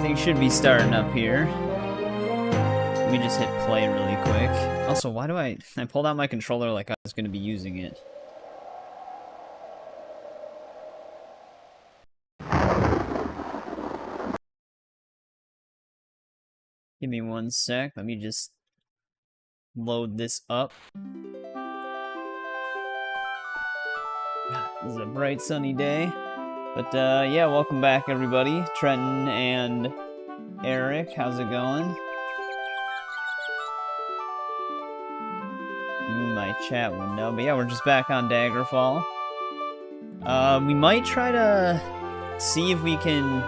everything should be starting up here. Let me just hit play really quick. Also, why do I pulled out my controller like I was going to be using it. Give me 1 sec. Let me just load this up. This is a bright sunny day. But yeah, welcome back everybody. Trenton and Eric, how's it going? My chat window. But yeah, we're just back on Daggerfall. We might try to see if we can...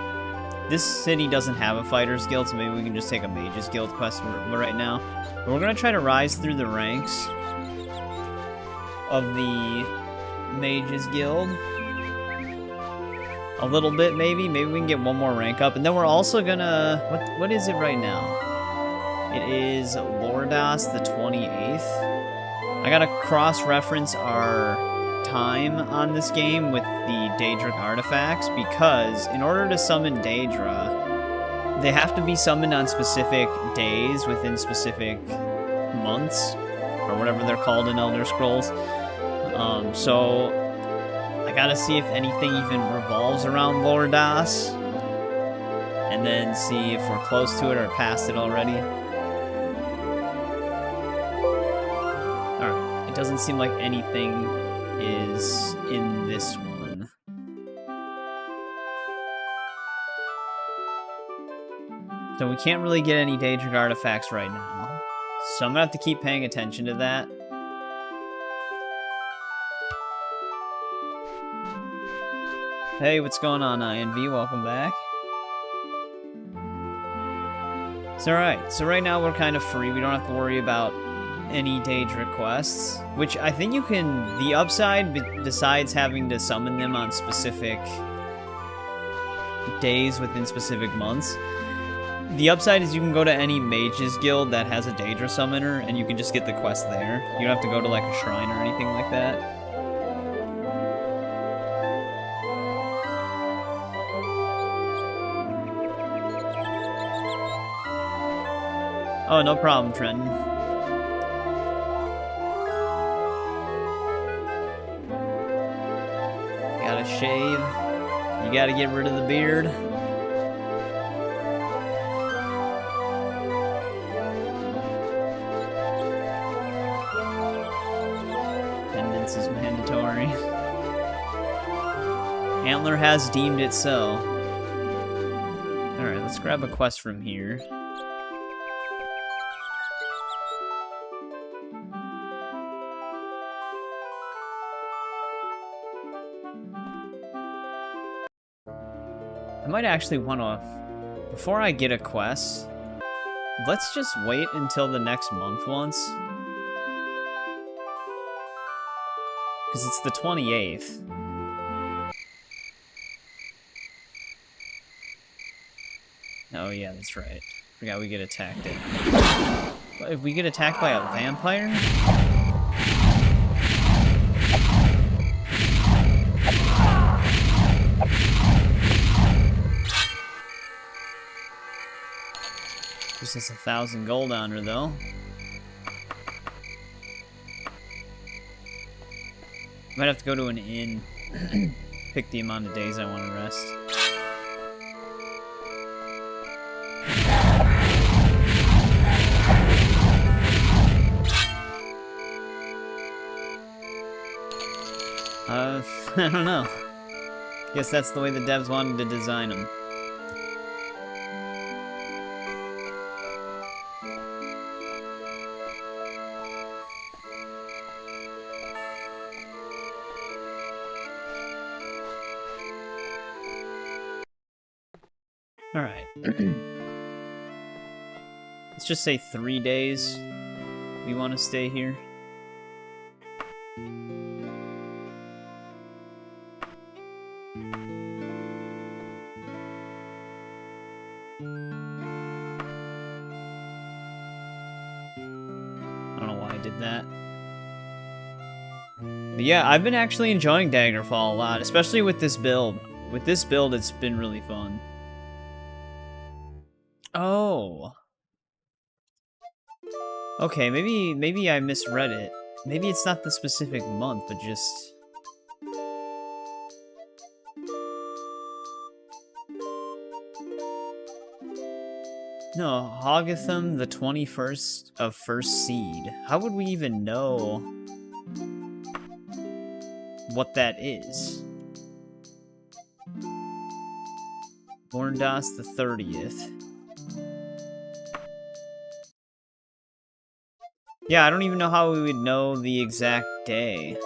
This city doesn't have a Fighter's Guild, so maybe we can just take a Mage's Guild quest right now. But we're going to try to rise through the ranks of the Mage's Guild. A little bit, maybe. Maybe we can get one more rank up. And then we're also going to... What is it right now? It is Lordas the 28th. I gotta cross-reference our time on this game with the Daedric artifacts, because in order to summon Daedra, they have to be summoned on specific days within specific months, or whatever they're called in Elder Scrolls. So I gotta see if anything even revolves around Lordas, and then see if we're close to it or past it already. It doesn't seem like anything is in this one. So we can't really get any Daedric artifacts right now. So I'm gonna have to keep paying attention to that. Hey, what's going on, INV? Welcome back. It's alright. So right now we're kind of free. We don't have to worry about any Daedric quests, which I think you can... The upside, besides having to summon them on specific days within specific months, the upside is you can go to any Mage's Guild that has a Daedra summoner, and you can just get the quest there. You don't have to go to like a shrine or anything like that. Oh, no problem, Trenton. Gotta shave. You gotta get rid of the beard. Attendance is mandatory. Antler has deemed it so. Alright, let's grab a quest from here. I might actually want to, before I get a quest, let's just wait until the next month once. Because it's the 28th. Oh yeah, that's right. Forgot we get attacked. If we get attacked by a vampire? This is 1,000 gold on her, though. Might have to go to an inn. Pick the amount of days I want to rest. I don't know. Guess that's the way the devs wanted to design them. Alright. Let's just say 3 days we want to stay here. Did that. But yeah, I've been actually enjoying Daggerfall a lot, especially with this build. With this build, it's been really fun. Oh. Okay, maybe I misread it. Maybe it's not the specific month, but just... No, Hoggatham, the 21st of first seed. How would we even know what that is? Lorndas, the 30th. Yeah, I don't even know how we would know the exact day.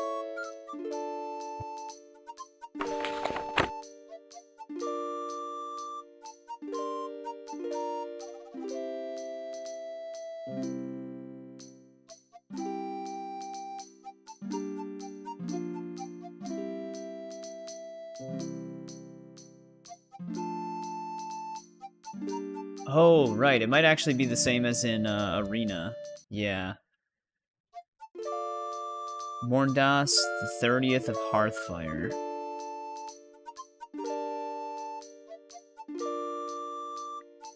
Oh, right. It might actually be the same as in Arena. Yeah. Morndas, the 30th of Hearthfire.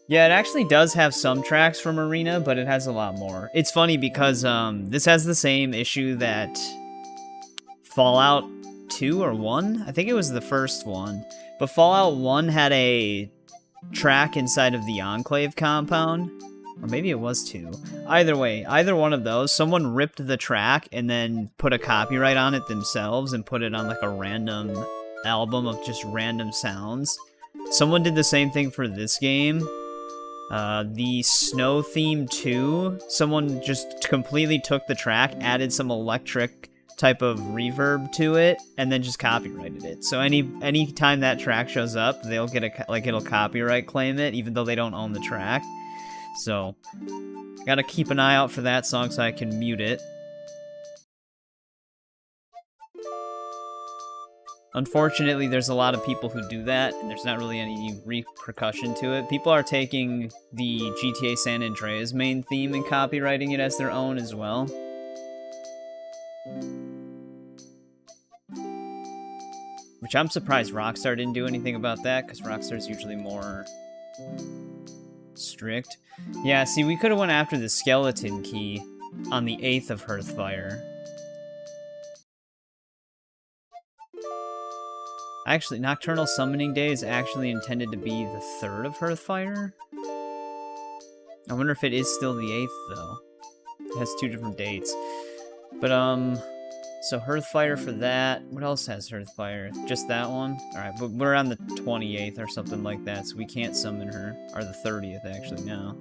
Yeah, it actually does have some tracks from Arena, but it has a lot more. It's funny because this has the same issue that Fallout 2 or 1? I think it was the first one. But Fallout 1 had a track inside of the Enclave compound. Or maybe it was 2. Either way, either one of those, someone ripped the track and then put a copyright on it themselves and put it on like a random album of just random sounds. Someone did the same thing for this game. The Snow Theme 2, someone just completely took the track, added some electric type of reverb to it, and then just copyrighted it. So any time that track shows up, they'll get it'll copyright claim it, even though they don't own the track. So, gotta keep an eye out for that song so I can mute it. Unfortunately, there's a lot of people who do that, and there's not really any repercussion to it. People are taking the GTA San Andreas main theme and copywriting it as their own as well. Which I'm surprised Rockstar didn't do anything about that, because Rockstar's usually more strict. Yeah, see, we could have went after the skeleton key on the 8th of Hearthfire. Actually, Nocturnal Summoning Day is actually intended to be the 3rd of Hearthfire? I wonder if it is still the 8th, though. It has 2 different dates. But, so Hearthfire for that. What else has Hearthfire? Just that one? Alright, but we're on the 28th or something like that, so we can't summon her. Or the 30th, actually, now.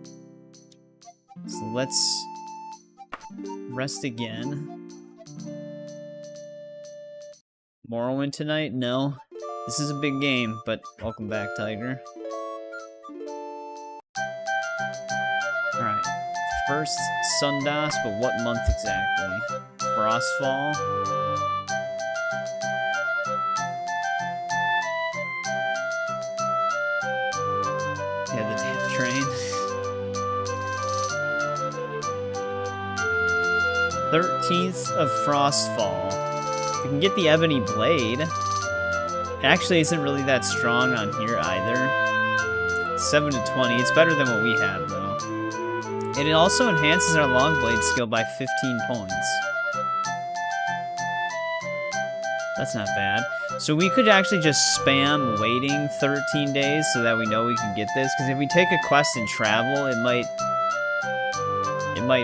So let's rest again. Morrowind tonight? No. This is a big game, but welcome back, Tiger. Alright. First, Sundas, but what month exactly? Frostfall? Yeah, the Death Train. 13th of Frostfall. We can get the Ebony Blade. It actually isn't really that strong on here either. 7 to 20. It's better than what we have, though. And it also enhances our Longblade skill by 15 points. That's not bad. So we could actually just spam waiting 13 days so that we know we can get this. Because if we take a quest and travel, it might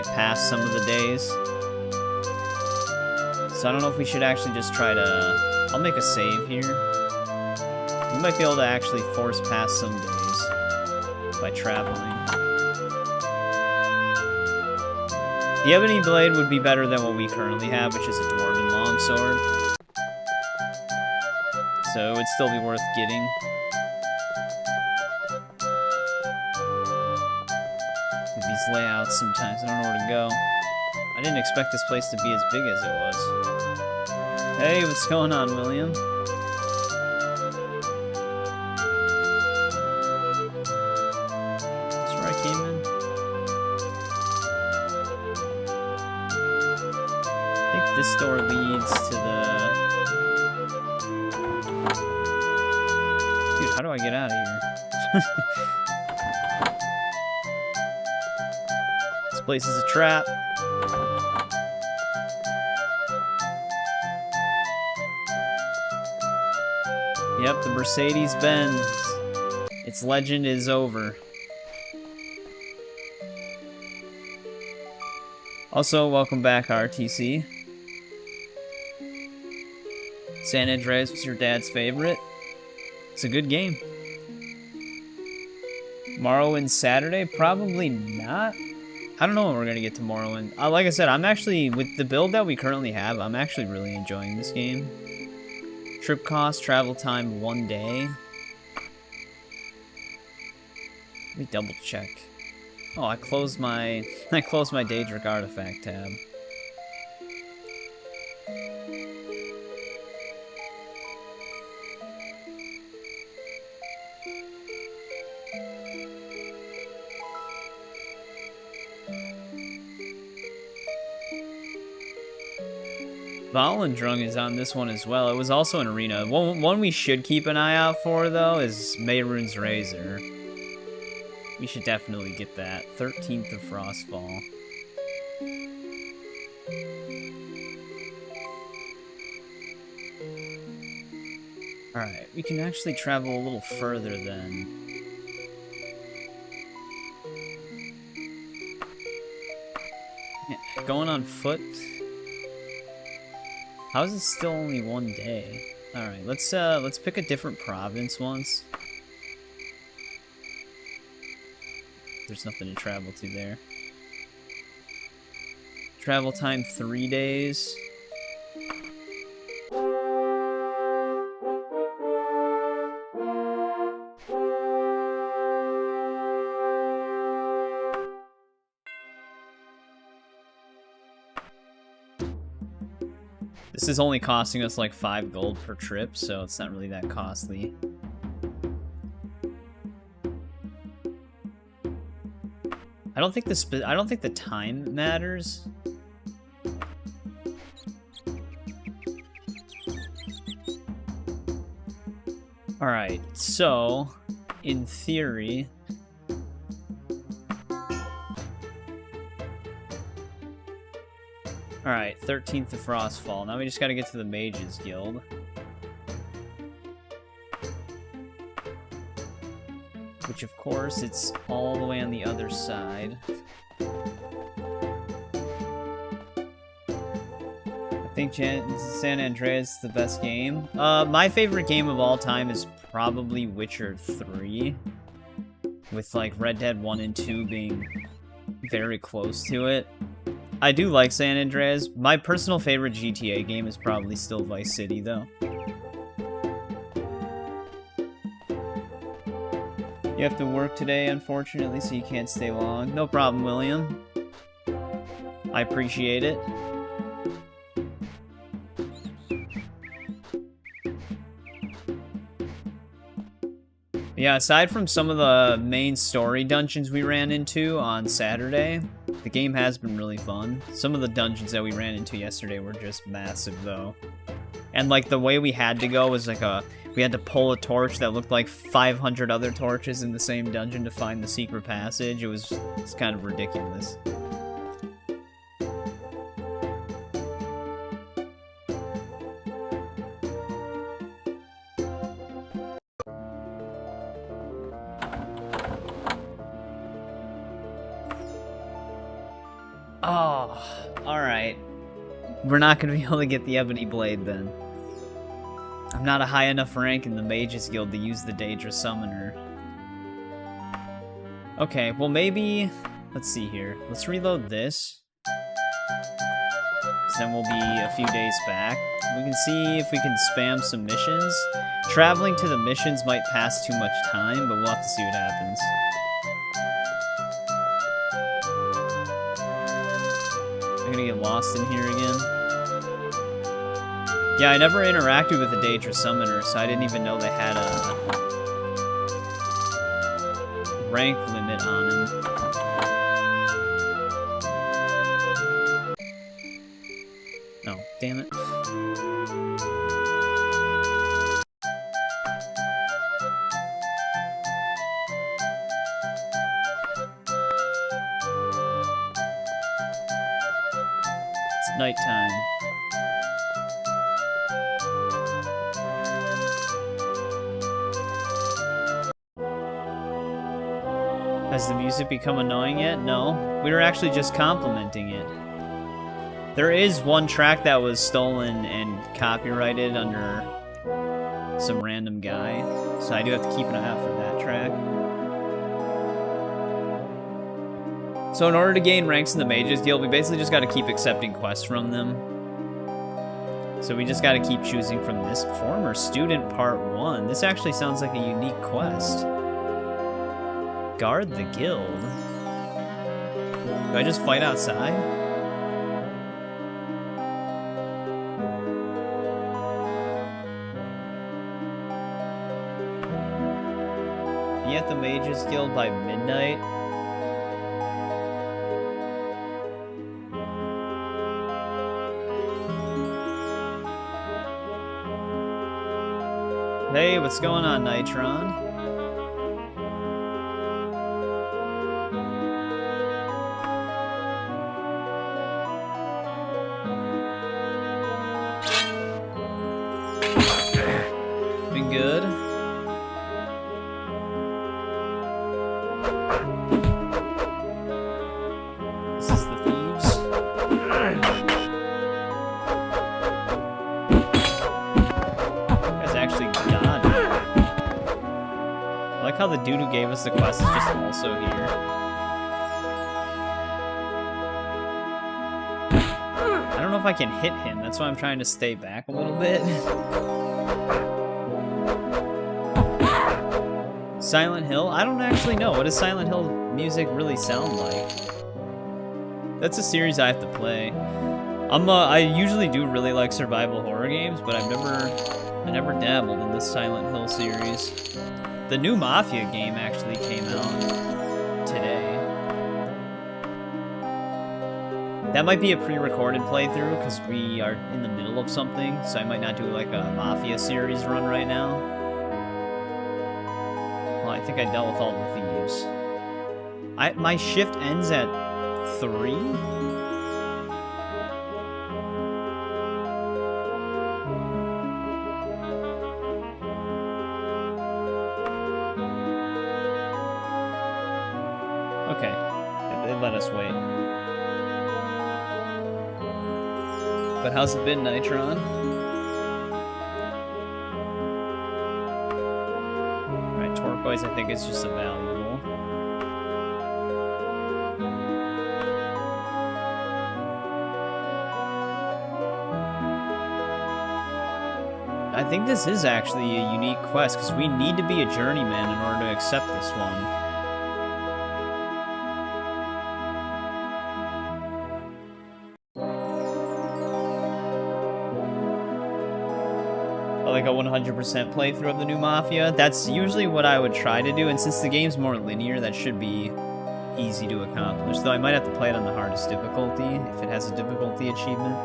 pass some of the days. So I don't know if we should actually just try to... I'll make a save here. We might be able to actually force past some days by traveling. The Ebony Blade would be better than what we currently have, which is a Dwarven Longsword. So it would still be worth getting. With these layouts sometimes, I don't know where to go. I didn't expect this place to be as big as it was. Hey, what's going on, William? That's where I came in. I think this door leads to the... Dude, how do I get out of here? Place is a trap. Yep, the Mercedes-Benz. Its legend is over. Also, welcome back, RTC. San Andreas was your dad's favorite. It's a good game. Morrowind Saturday? Probably not. I don't know when we're going to get to Morrowind. Like I said, I'm actually, with the build that we currently have, I'm actually really enjoying this game. Trip cost, travel time, 1 day. Let me double check. Oh, I closed my Daedric artifact tab. Valendrung is on this one as well. It was also an arena. One we should keep an eye out for, though, is Mehrunes Razor. We should definitely get that. 13th of Frostfall. Alright, we can actually travel a little further then. Yeah, going on foot. How is it still only 1 day? Alright, let's pick a different province once. There's nothing to travel to there. Travel time 3 days. This is only costing us like 5 gold per trip, so it's not really that costly. I don't think the time matters. All right, so in theory, all right, 13th of Frostfall. Now we just got to get to the Mages Guild. Which, of course, it's all the way on the other side. I think San Andreas is the best game. My favorite game of all time is probably Witcher 3. With, like, Red Dead 1 and 2 being very close to it. I do like San Andreas. My personal favorite GTA game is probably still Vice City, though. You have to work today, unfortunately, so you can't stay long. No problem, William. I appreciate it. Yeah, aside from some of the main story dungeons we ran into on Saturday, the game has been really fun. Some of the dungeons that we ran into yesterday were just massive, though. And, like, the way we had to go was like we had to pull a torch that looked like 500 other torches in the same dungeon to find the secret passage. It's kind of ridiculous. Oh, alright. We're not going to be able to get the Ebony Blade, then. I'm not a high enough rank in the Mages Guild to use the Daedra Summoner. Okay, well maybe... Let's see here. Let's reload this. Because then we'll be a few days back. We can see if we can spam some missions. Traveling to the missions might pass too much time, but we'll have to see what happens. I'm gonna get lost in here again. Yeah, I never interacted with the Daedra Summoner, so I didn't even know they had a rank limit on him. Oh, damn it. nighttime. Has the music become annoying yet? No. We were actually just complimenting it. There is one track that was stolen and copyrighted under some random guy, so I do have to keep an eye out for that track. So in order to gain ranks in the Mages Guild, we basically just gotta keep accepting quests from them. So we just gotta keep choosing from this. Former Student Part 1. This actually sounds like a unique quest. Guard the guild. Do I just fight outside? Be at the Mages Guild by midnight. Hey, what's going on, Nitron? Been good. This is the thieves. That's actually God. I like how the dude who gave us the quest is just also here. I don't know if I can hit him. That's why I'm trying to stay back a little bit. Silent Hill? I don't actually know. What does Silent Hill music really sound like? That's a series I have to play. I usually do really like survival horror games, but I never dabbled in the Silent Hill series. The new Mafia game actually came out today. That might be a pre-recorded playthrough because we are in the middle of something, so I might not do like a Mafia series run right now. Well, I think I dealt with all the thieves. My shift ends at 3? Okay, they let us wait. But how's it been, Nitron? Alright, turquoise I think is just a valuable. I think this is actually a unique quest, because we need to be a journeyman in order to accept this one. Like a 100% playthrough of the new Mafia. That's usually what I would try to do, and since the game's more linear, that should be easy to accomplish. Though I might have to play it on the hardest difficulty, if it has a difficulty achievement.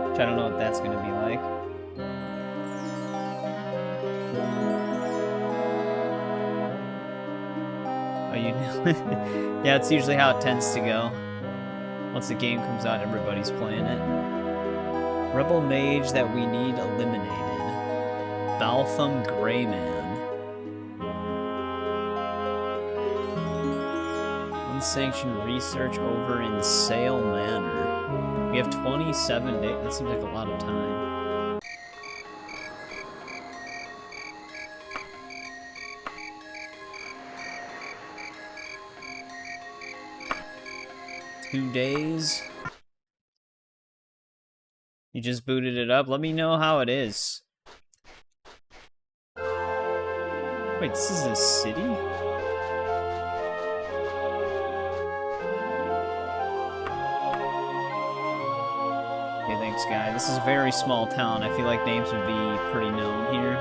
Which I don't know what that's going to be like. Oh, you know? Yeah, it's usually how it tends to go. Once the game comes out, everybody's playing it. Rebel mage that we need eliminated. Baltham Greyman. Unsanctioned research over in Sale Manor. We have 27 days. That seems like a lot of time. Two days. You just booted it up? Let me know how it is. Wait, this is a city? Okay, thanks, guy. This is a very small town. I feel like names would be pretty known here.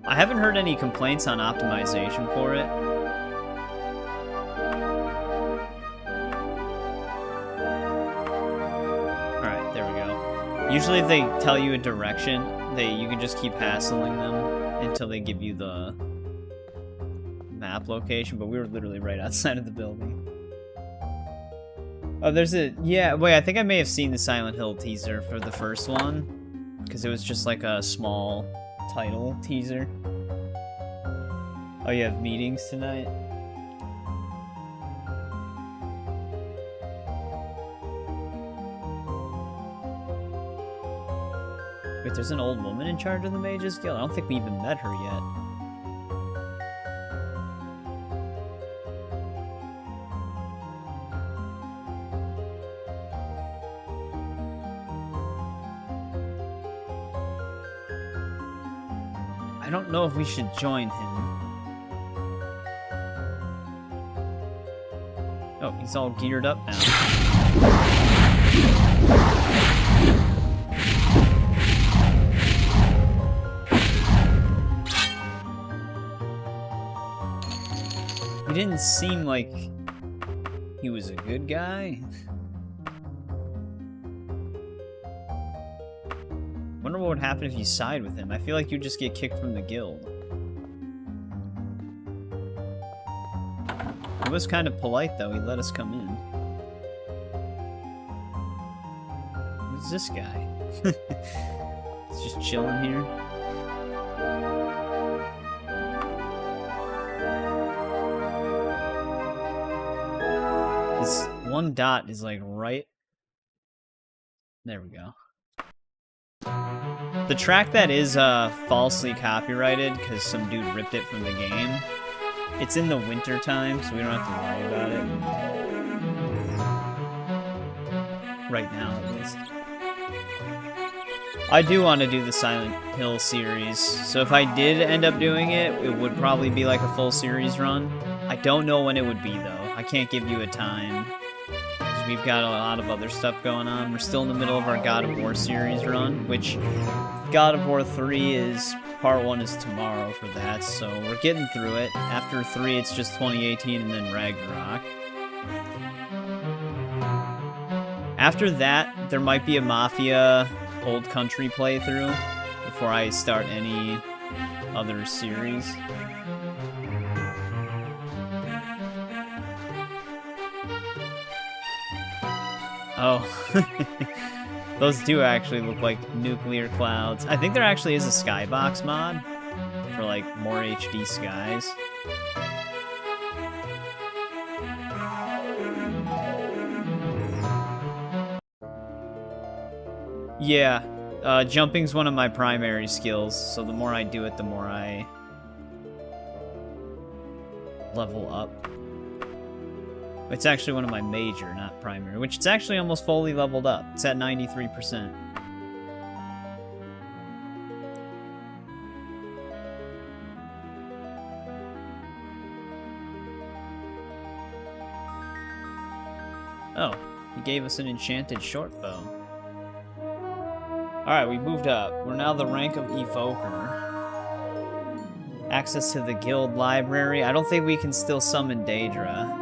I haven't heard any complaints on optimization for it. Alright, there we go. Usually if they tell you a direction, you can just keep hassling them until they give you the map location, but we were literally right outside of the building. Oh, there's a... Yeah, wait, I think I may have seen the Silent Hill teaser for the first one, because it was just like a small title teaser. Oh, you have meetings tonight? Wait, there's an old woman in charge of the Mages Guild? I don't think we even met her yet. I don't know if we should join him. Oh, he's all geared up now. He didn't seem like he was a good guy. Wonder what would happen if you side with him. I feel like you'd just get kicked from the guild. He was kind of polite though, he let us come in. Who's this guy? He's just chilling here. This one dot is like right... There we go. The track that is falsely copyrighted because some dude ripped it from the game. It's in the winter time, so we don't have to worry about it. Right now, at least. I do want to do the Silent Hill series, so if I did end up doing it, it would probably be like a full series run. I don't know when it would be, though. I can't give you a time. Because we've got a lot of other stuff going on. We're still in the middle of our God of War series run, which God of War 3 is... Part 1 is tomorrow for that, so we're getting through it. After 3, it's just 2018 and then Ragnarok. After that, there might be a Mafia Old Country playthrough before I start any other series. Oh. Those do actually look like nuclear clouds. I think there actually is a skybox mod for like more HD skies. Yeah, jumping's one of my primary skills, so the more I do it, the more I level up. It's actually one of my major, not primary, which it's actually almost fully leveled up. It's at 93%. Oh, he gave us an enchanted short bow. Alright, we moved up. We're now the rank of Evoker. Access to the guild library. I don't think we can still summon Daedra.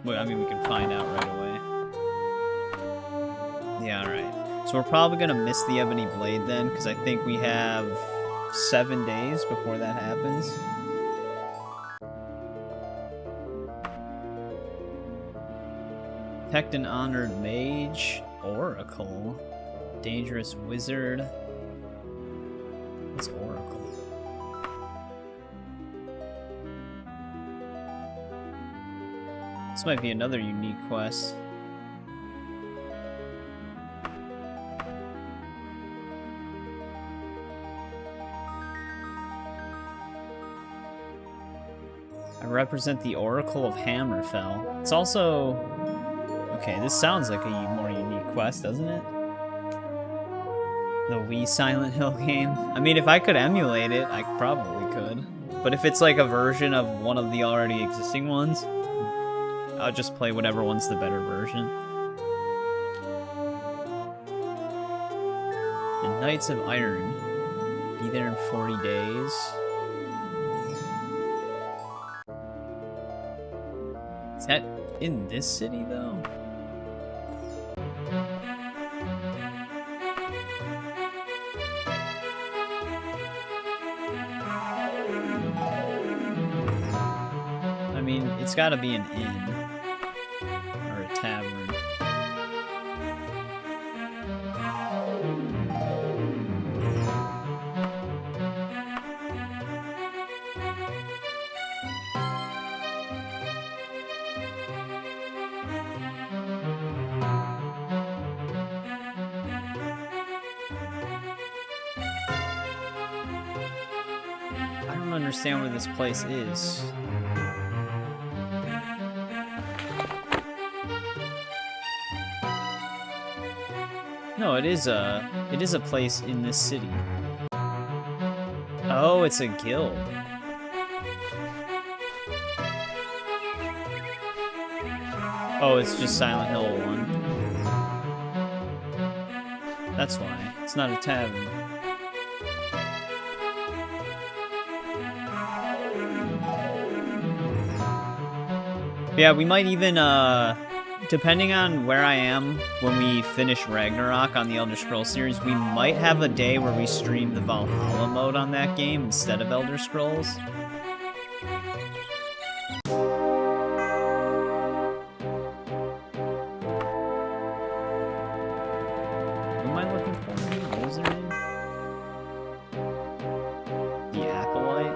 I mean, we can find out right away. Yeah, alright. So we're probably going to miss the Ebony Blade then, because I think we have 7 days before that happens. Protect an Honored Mage. Oracle. Dangerous Wizard. What's Oracle? This might be another unique quest. I represent the Oracle of Hammerfell. It's also... Okay, this sounds like a more unique quest, doesn't it? The Wii Silent Hill game. I mean, if I could emulate it, I probably could. But if it's like a version of one of the already existing ones, I'll just play whatever one's the better version. The Knights of Iron. Be there in 40 days. Is that in this city, though? It's gotta be an inn. Or a tavern. I don't understand where this place is. No, it is a place in this city. Oh, it's a guild. Oh, it's just Silent Hill 1. That's why. It's not a tavern. Yeah, we might even, depending on where I am when we finish Ragnarok on the Elder Scrolls series, we might have a day where we stream the Valhalla mode on that game instead of Elder Scrolls. Who am I looking for? What was their name? The Acolyte?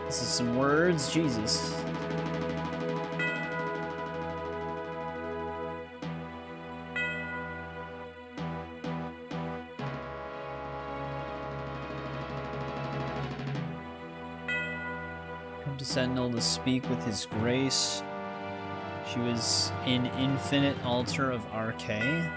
This is some words, Jesus. Come to Sentinel to speak with his grace. She was in infinite altar of Arche.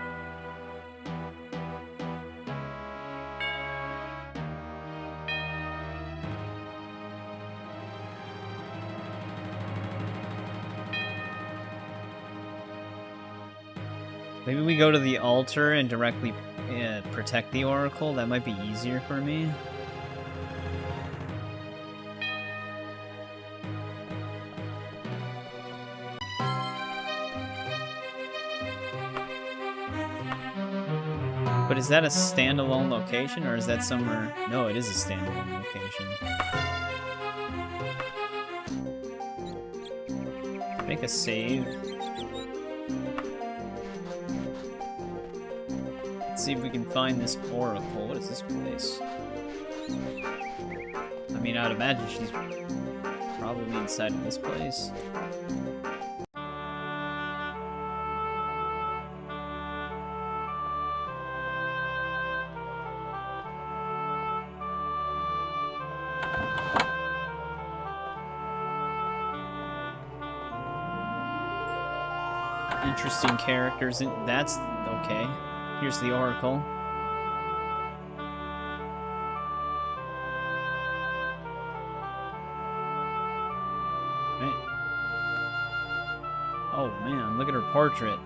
Maybe we go to the altar and directly protect the Oracle. That might be easier for me. But is that a standalone location, or is that somewhere? No, it is a standalone location. Make a save. See if we can find this Oracle. What is this place? I mean, I'd imagine she's probably inside of this place. Interesting characters. That's okay. Here's the Oracle. Right. Oh man, look at her portrait.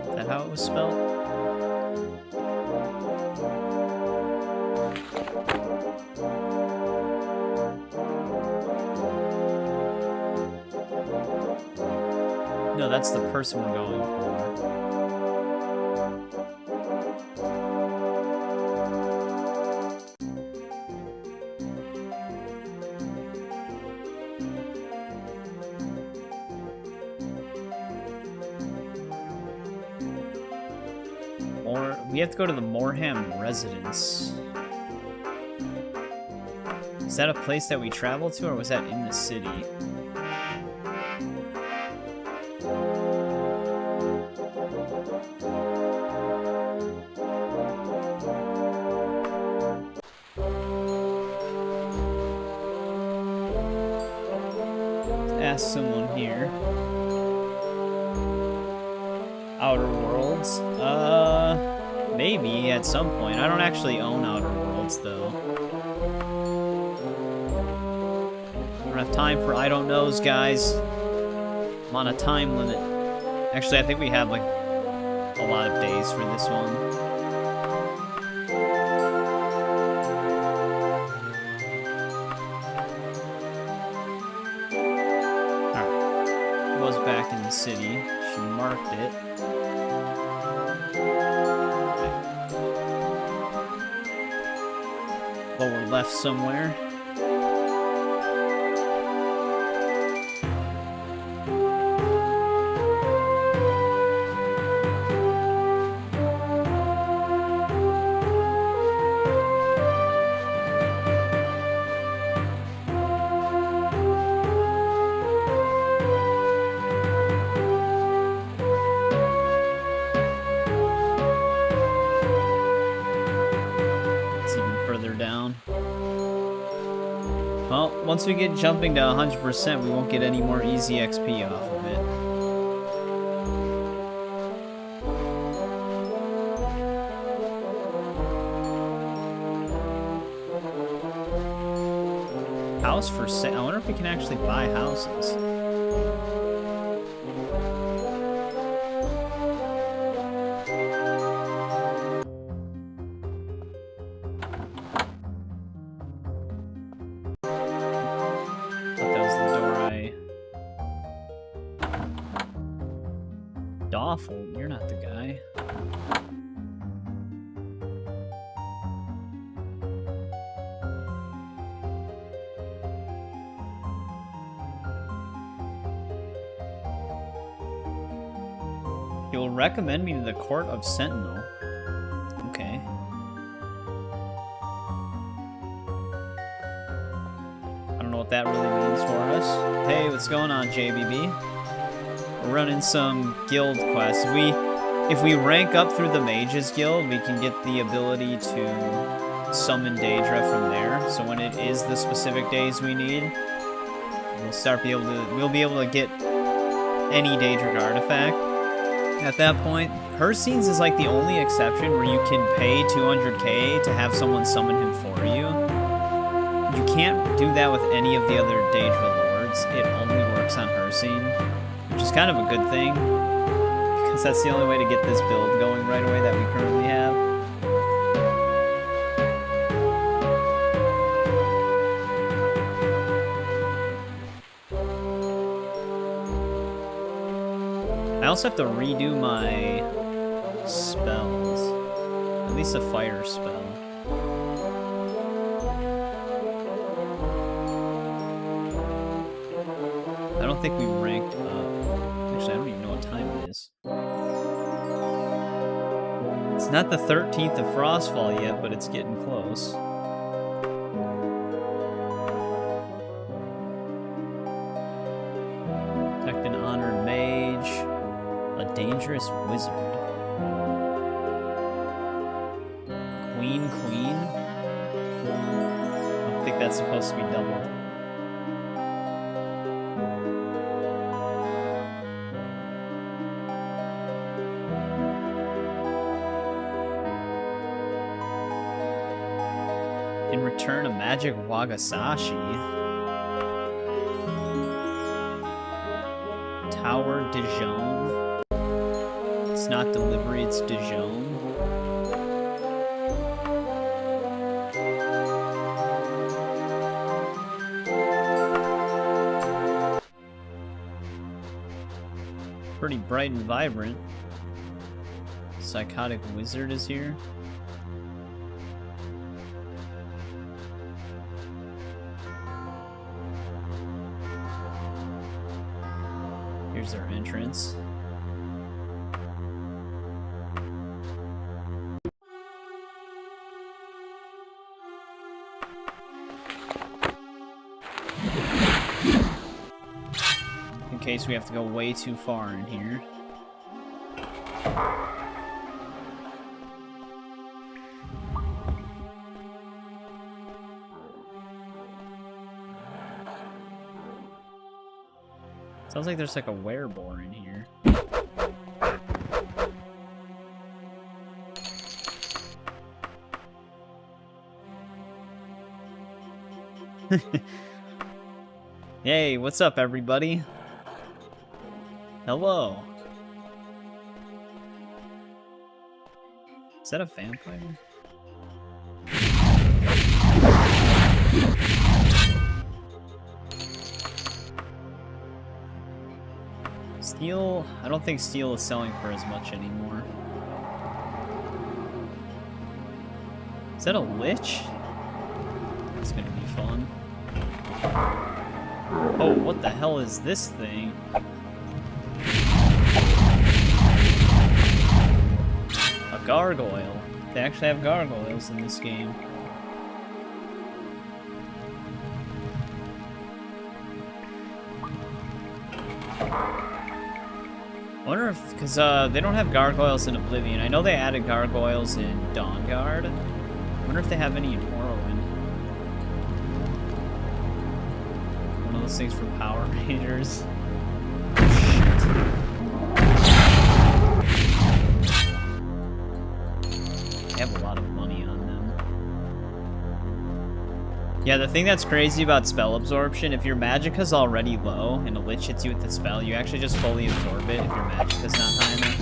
Is that how it was spelled? No, that's the person we're going for. Or we have to go to the Morham residence. Is that a place that we traveled to, or was that in the city? Ask someone here. Outer Worlds? Maybe at some point. I don't actually own Outer Worlds, though. I don't have time for I don't knows, guys. I'm on a time limit. Actually, I think we have, like, a lot of days for this one. city. She marked it. Lower left somewhere. Well, once we get jumping to 100%, we won't get any more easy XP off of it. House for sale. I wonder if we can actually buy houses. Awful, you're not the guy. You'll recommend me to the Court of Sentinel. Okay. I don't know what that really means for us. Hey, what's going on, JBB? We're running some guild quests. If we rank up through the Mages Guild, we can get the ability to summon Daedra from there. So when it is the specific days we need, we'll be able to get any Daedric artifact. At that point, Herseens is like the only exception where you can pay 200k to have someone summon him for you. You can't do that with any of the other Daedra lords. It only works on Herseen, which is kind of a good thing, because that's the only way to get this build going right away that we currently have. I also have to redo my spells, at least a fire spell. I don't think we ranked up. Actually, I don't even know what time it is. It's not the 13th of Frostfall yet, but it's getting close. Protect an honored mage. A dangerous wizard. Queen. I don't think that's supposed to be doubled. In return, a magic Wagasashi. Tower Dijon. It's not delivery, it's Dijon. Pretty bright and vibrant. Psychotic Wizard is here. Here's our entrance. In case we have to go way too far in here. Sounds like there's like a werebore in here. Hey, what's up, everybody? Hello. Is that a vampire? Is the Steel, I don't think steel is selling for as much anymore. Is that a lich? It's gonna be fun. Oh, what the hell is this thing? A gargoyle. They actually have gargoyles in this game. I wonder if, because they don't have gargoyles in Oblivion. I know they added gargoyles in Dawnguard. I wonder if they have any in Morrowind. One of those things from Power Rangers. They have a lot of money on them. Yeah, the thing that's crazy about spell absorption, if your magicka's already low and a lich hits you with the spell, you actually just fully absorb it if your magicka's not high enough.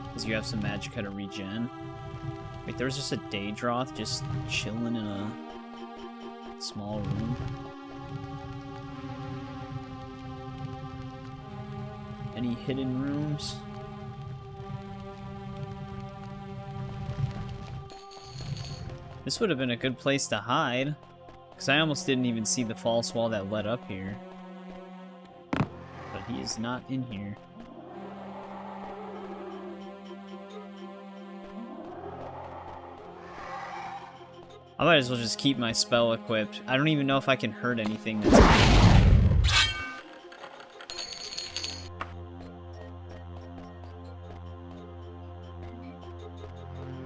Because you have some magicka to regen. Wait, there was just a Daedroth just chilling in a small room. Any hidden rooms? This would have been a good place to hide, because I almost didn't even see the false wall that led up here. But he is not in here. I might as well just keep my spell equipped. I don't even know if I can hurt anything that's in here.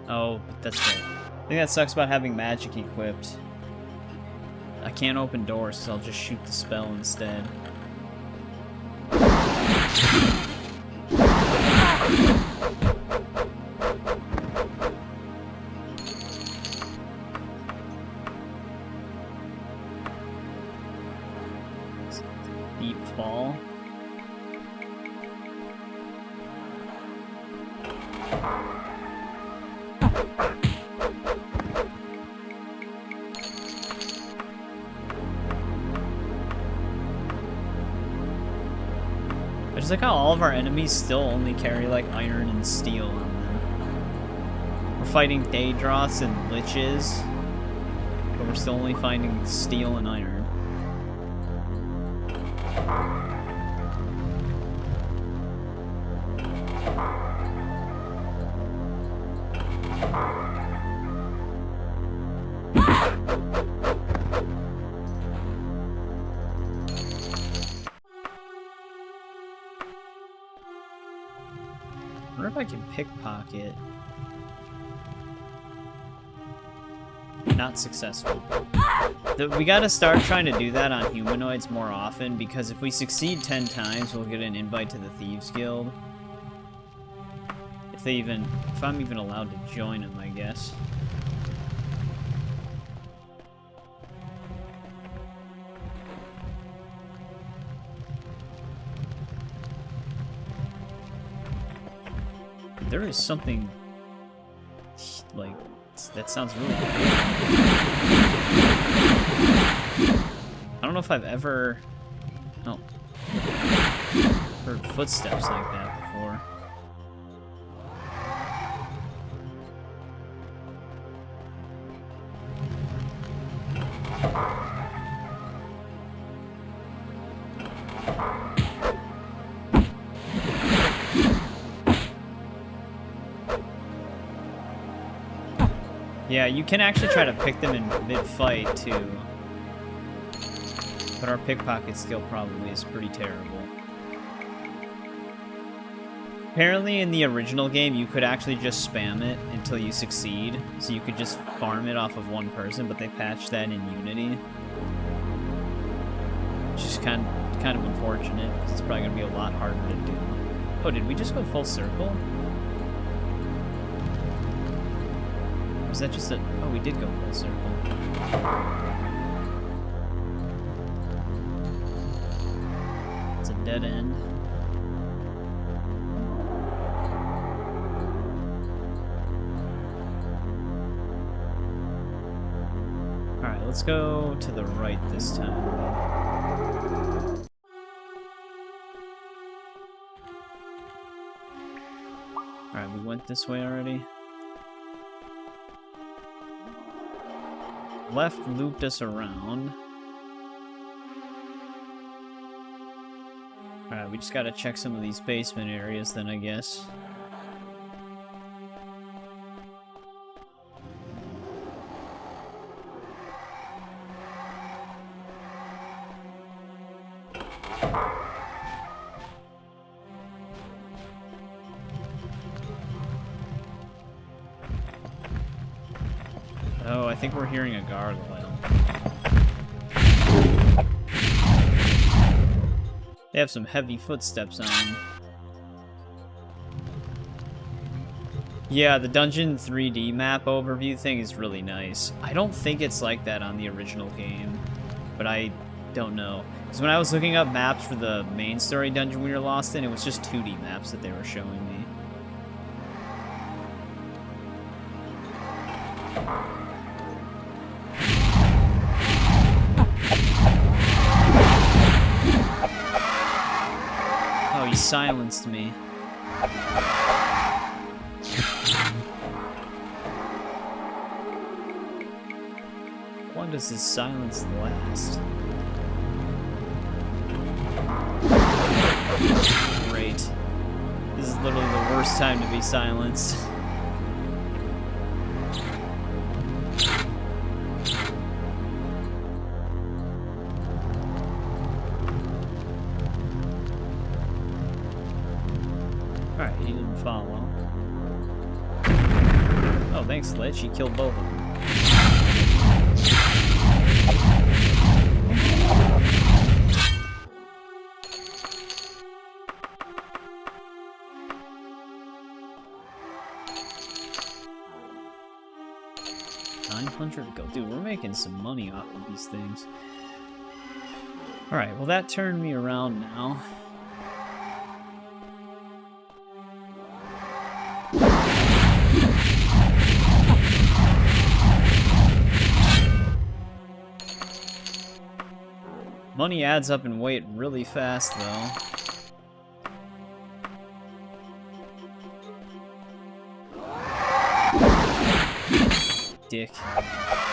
Oh, that's right. I think that sucks about having magic equipped. I can't open doors, so I'll just shoot the spell instead. Deep fall. I just like how all of our enemies still only carry like iron and steel on them. We're fighting Daedroths and liches, but we're still only finding steel and iron. I wonder if I can pickpocket. Not successful. We gotta start trying to do that on humanoids more often, because if we succeed 10 times, we'll get an invite to the Thieves Guild. If I'm even allowed to join them, I guess. There is something, like, that sounds really good. I don't know if I've ever, heard footsteps like that before. Yeah, you can actually try to pick them in mid-fight, too. But our pickpocket skill probably is pretty terrible. Apparently, in the original game, you could actually just spam it until you succeed. So you could just farm it off of one person, but they patched that in Unity. Which is kind of unfortunate, because it's probably going to be a lot harder to do. Oh, did we just go full circle? Was that just a... Oh, we did go full circle. It's a dead end. Alright, let's go to the right this time. Alright, we went this way already. Left looped us around. Alright, we just gotta check some of these basement areas then, I guess. Oh, I think we're hearing a gargoyle. They have some heavy footsteps on them. Yeah, the dungeon 3D map overview thing is really nice. I don't think it's like that on the original game, but I don't know. Because when I was looking up maps for the main story dungeon we were lost in, it was just 2D maps that they were showing me. Oh, he silenced me. How long does this silence last? Great. This is literally the worst time to be silenced. Alright, he didn't follow. Oh, thanks, Lich. He killed both of them. $900 gold. Dude, we're making some money off of these things. Alright, well that turned me around now. Money adds up in weight really fast, though. Dick.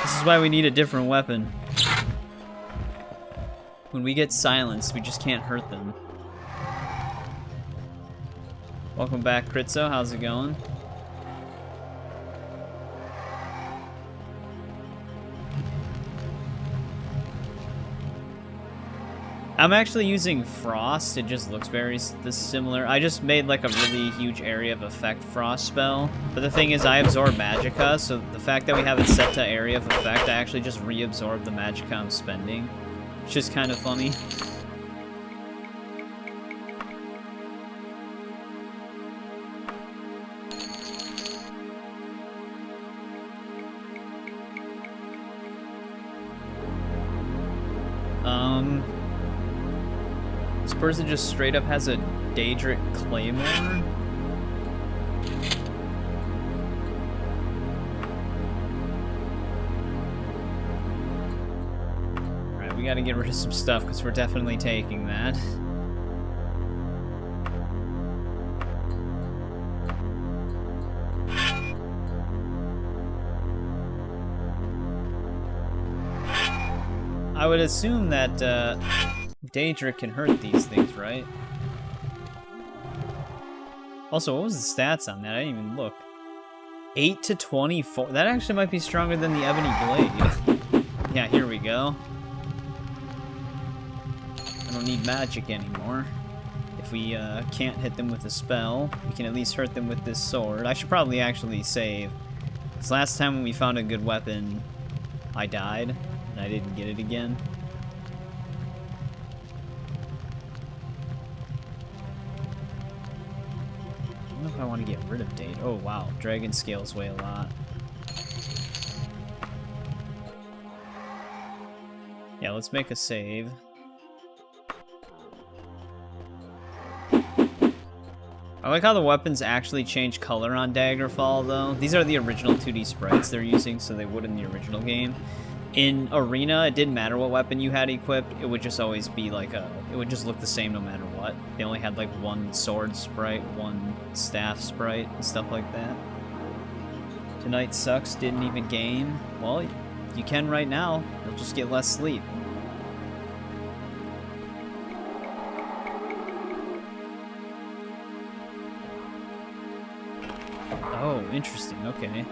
This is why we need a different weapon. When we get silenced, we just can't hurt them. Welcome back, Kritzo. How's it going? I'm actually using Frost. It just looks very similar. I just made like a really huge area of effect Frost spell. But the thing is, I absorb Magicka, so the fact that we have it set to area of effect, I actually just reabsorb the Magicka I'm spending. It's just kind of funny. This person just straight up has a Daedric Claymore? Alright, we gotta get rid of some stuff because we're definitely taking that. I would assume that, Daedric can hurt these things, right? Also, what was the stats on that? I didn't even look. 8 to 24. That actually might be stronger than the Ebony Blade. Yeah, here we go. I don't need magic anymore. If we can't hit them with a spell, we can at least hurt them with this sword. I should probably actually save. Because last time when we found a good weapon, I died, and I didn't get it again. I don't know if I want to get rid of Date. Oh wow, Dragon Scales weigh a lot. Yeah, let's make a save. I like how the weapons actually change color on Daggerfall, though. These are the original 2D sprites they're using, so they would in the original game. In Arena, it didn't matter what weapon you had equipped, it would just always be like it would just look the same no matter what. They only had like one sword sprite, one staff sprite, and stuff like that. Tonight sucks, didn't even game. Well, you can right now, you'll just get less sleep. Oh, interesting, okay.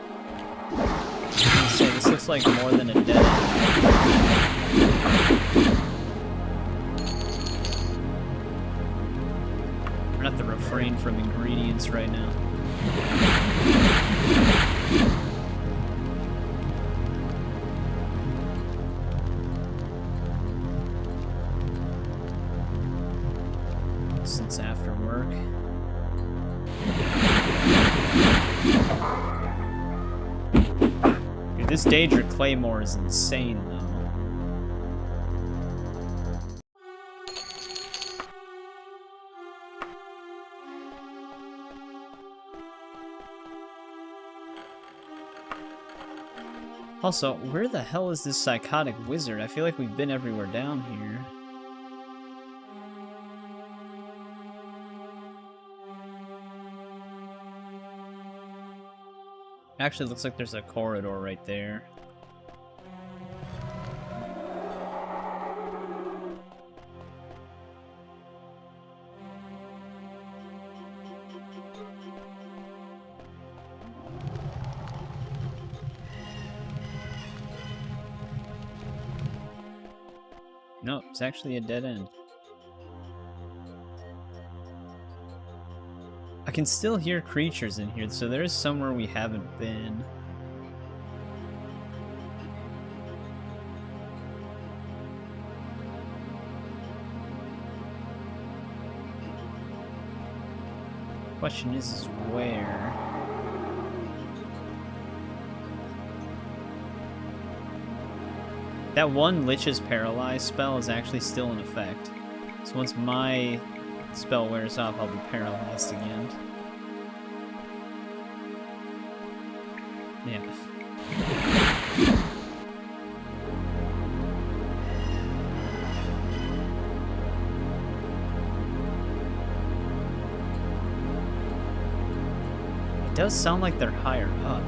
I was gonna say, this looks like more than a dead end. We're gonna have to refrain from ingredients right now. Since after work. Dude, this Daedra Claymore is insane, though. Also, where the hell is this psychotic wizard? I feel like we've been everywhere down here. Actually, looks like there's a corridor right there. No, it's actually a dead end. I can still hear creatures in here, so there is somewhere we haven't been. Question is where? That one Lich's Paralyze spell is actually still in effect. So once my spell wears off, I'll be paralyzed again. Yeah. It does sound like they're higher up.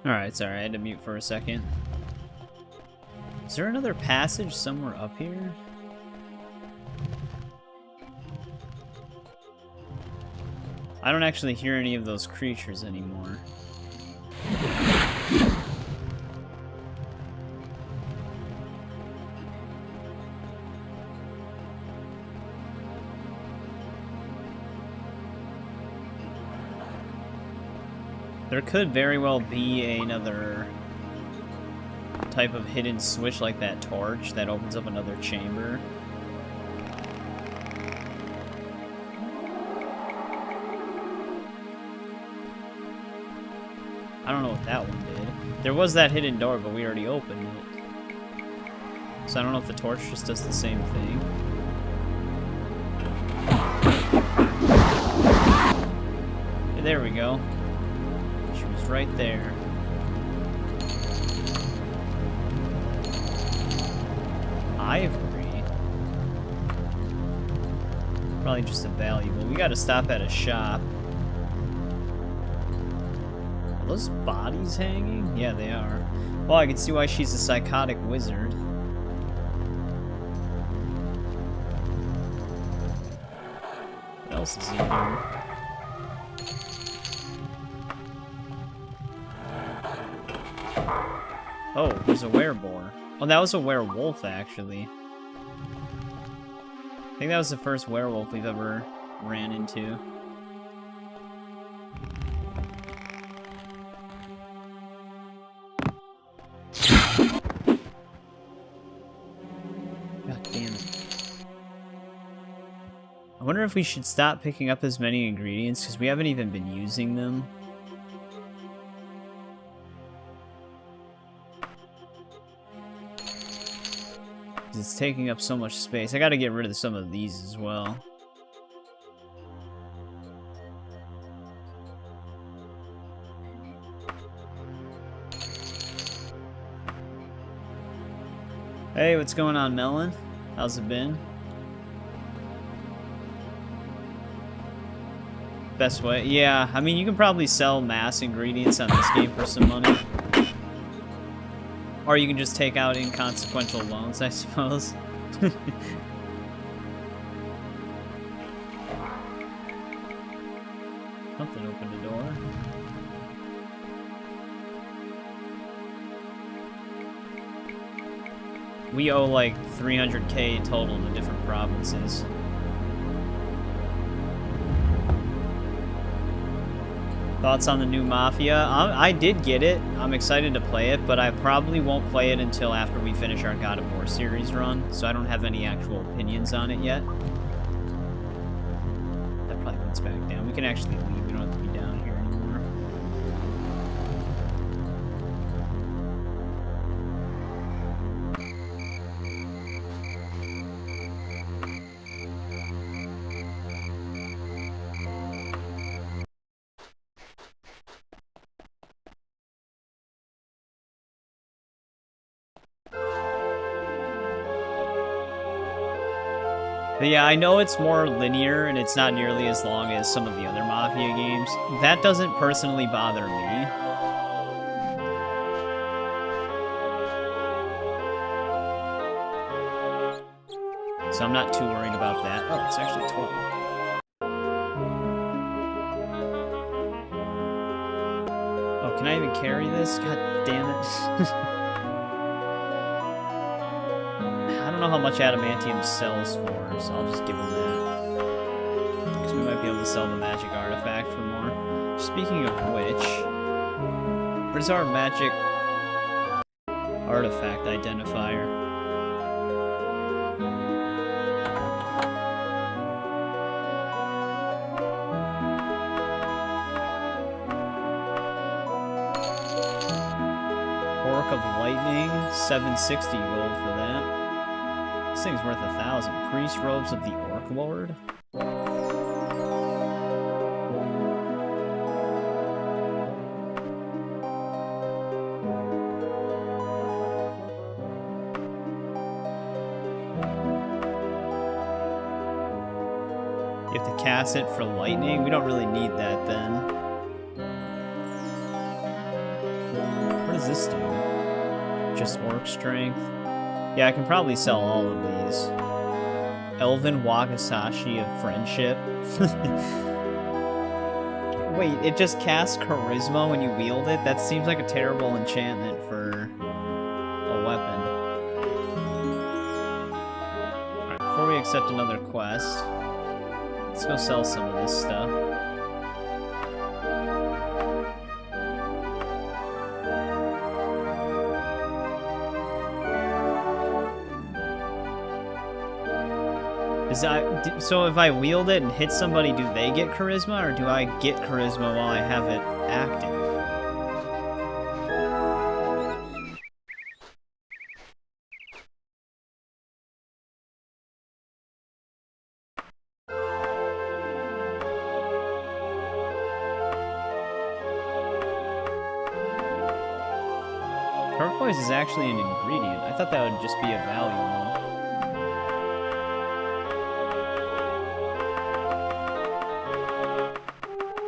Alright, sorry, I had to mute for a second. Is there another passage somewhere up here? I don't actually hear any of those creatures anymore. There could very well be another type of hidden switch like that torch that opens up another chamber. I don't know what that one did. There was that hidden door, but we already opened it. So I don't know if the torch just does the same thing. Okay, there we go. Right there. Ivory. Probably just a valuable. We gotta stop at a shop. Are those bodies hanging? Yeah, they are. Well, I can see why she's a psychotic wizard. else is in here? Oh, there's a wereboar. Oh, that was a werewolf, actually. I think that was the first werewolf we've ever ran into. God damn it. I wonder if we should stop picking up as many ingredients, because we haven't even been using them. It's taking up so much space. I gotta get rid of some of these as well. Hey, what's going on, Melon? How's it been? Best way? Yeah, I mean, you can probably sell mass ingredients on this game for some money. Or you can just take out inconsequential loans, I suppose. Something opened the door. We owe like 300k total to different provinces. Thoughts on the new Mafia? I did get it. I'm excited to play it, but I probably won't play it until after we finish our God of War series run, so I don't have any actual opinions on it yet. That probably puts back down. We can actually leave. We don't have to be down here anymore. But yeah, I know it's more linear and it's not nearly as long as some of the other Mafia games. That doesn't personally bother me. So I'm not too worried about that. Oh, it's actually 12. Oh, can I even carry this? God damn it. I don't know how much adamantium sells for, so I'll just give him that. Because we might be able to sell the magic artifact for more. Speaking of which, where's our magic artifact identifier? Orc of Lightning, 760 gold for that. This thing's worth 1,000. Priest robes of the Orc Lord. You have to cast it for lightning? We don't really need that then. What does this do? Just Orc Strength? Yeah, I can probably sell all of these. Elven Wakasashi of Friendship. Wait, it just casts Charisma when you wield it? That seems like a terrible enchantment for a weapon. Alright, before we accept another quest, let's go sell some of this stuff. So if I wield it and hit somebody, do they get charisma, or do I get charisma while I have it active? Turquoise is actually an ingredient. I thought that would just be a value one.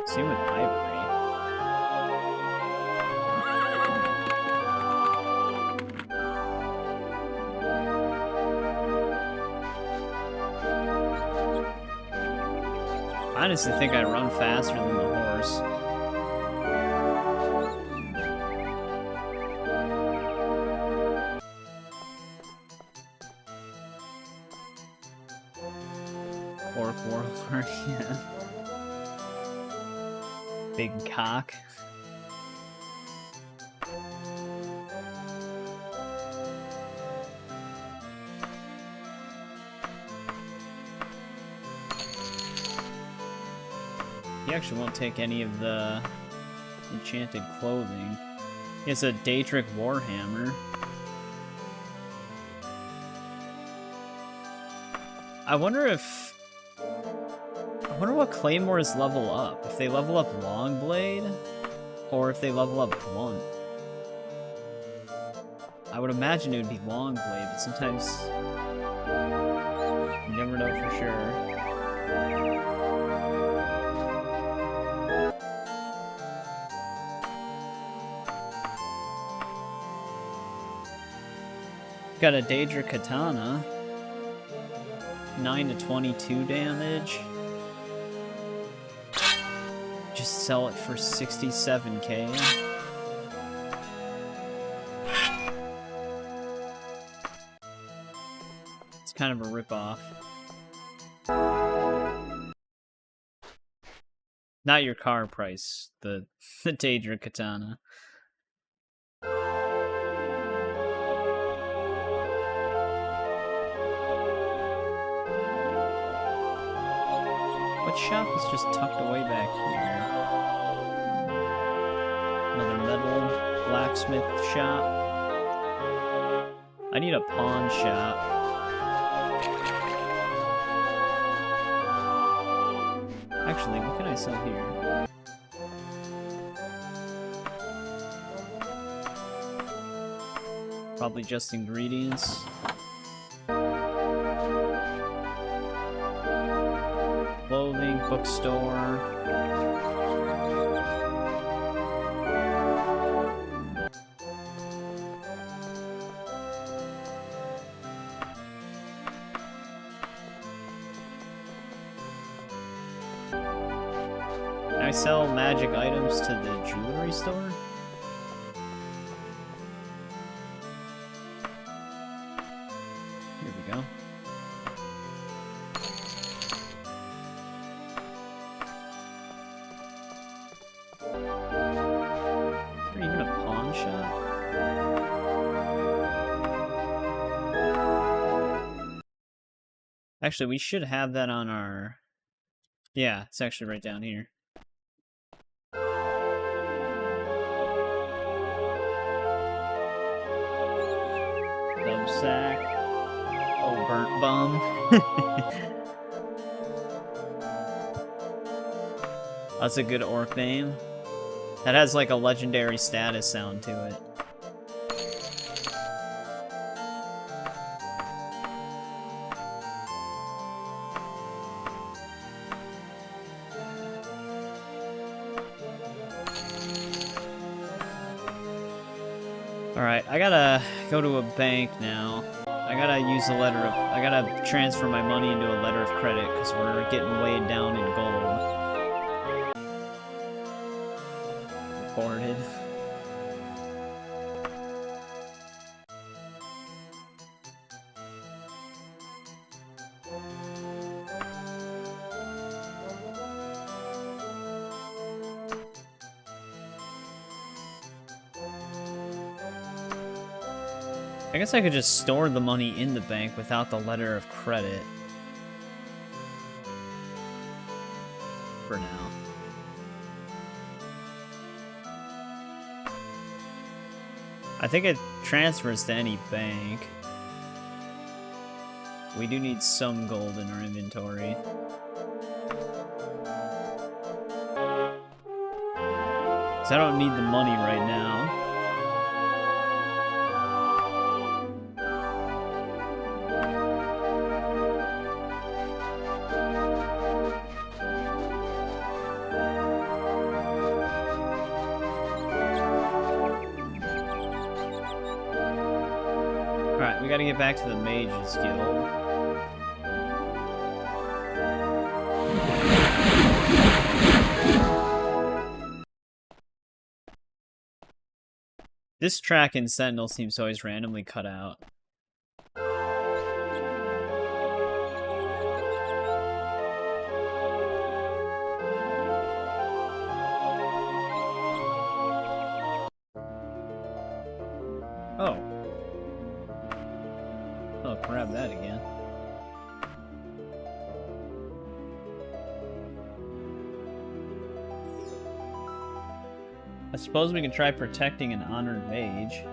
Same with ivory. honestly think I run faster than the horse. Orc warlord, yeah. Big cock. He actually won't take any of the enchanted clothing. He has a Daedric Warhammer. I wonder what claymores level up. If they level up Longblade, or if they level up Blunt. I would imagine it would be Longblade, but sometimes you never know for sure. Got a Daedric Katana. 9 to 22 damage. Just sell it for 67k. It's kind of a ripoff. Not your car price, the Daedric Katana. What shop is just tucked away back here? Another metal blacksmith shop. I need a pawn shop. Actually, what can I sell here? Probably just ingredients. Clothing, bookstore. Can I sell magic items to the jewelry store? Here we go. Actually, we should have that on our... Yeah, it's actually right down here. Dub sack. Oh, burnt bum. That's a good orc name. That has like a legendary status sound to it. Alright, I gotta go to a bank now. I gotta use a letter of... I gotta transfer my money into a letter of credit because we're getting weighed down in gold. Reported. I guess I could just store the money in the bank without the letter of credit. For now. I think it transfers to any bank. We do need some gold in our inventory. So I don't need the money right now. Alright, we gotta get back to the Mages Guild. This track in Sentinel seems to always randomly cut out. Oh. I'll grab that again. I suppose we can try protecting an honored mage.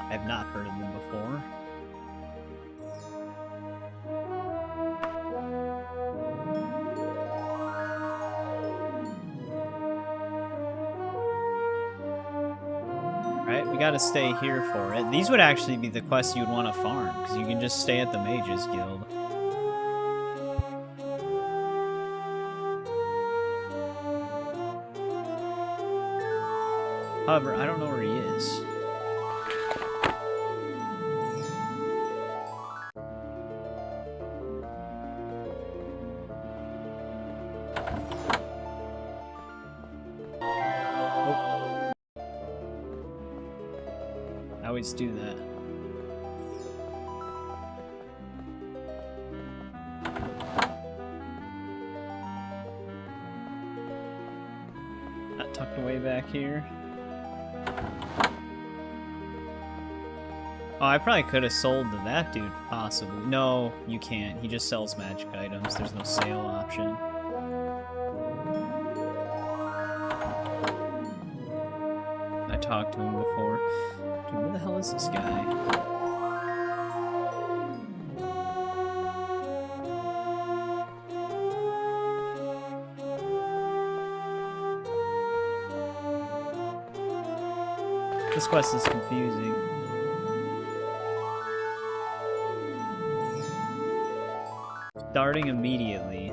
I have not heard of them before. Right, we gotta stay here for it. These would actually be the quests you'd want to farm, because you can just stay at the Mages Guild. However, I don't know where he is. I always do that. Not tucked away back here. Oh, I probably could have sold to that dude, possibly. No, you can't. He just sells magic items. There's no sale option. I talked to him before. Dude, where the hell is this guy? This quest is confusing. Starting immediately.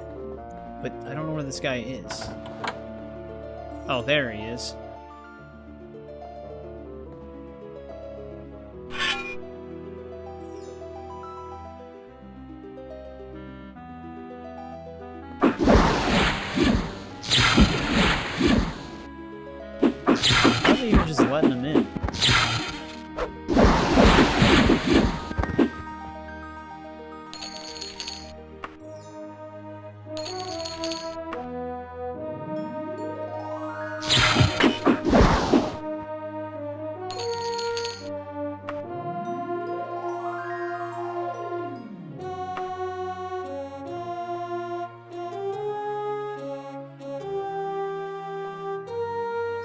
But I don't know where this guy is. Oh, there he is. Probably you're just letting him in.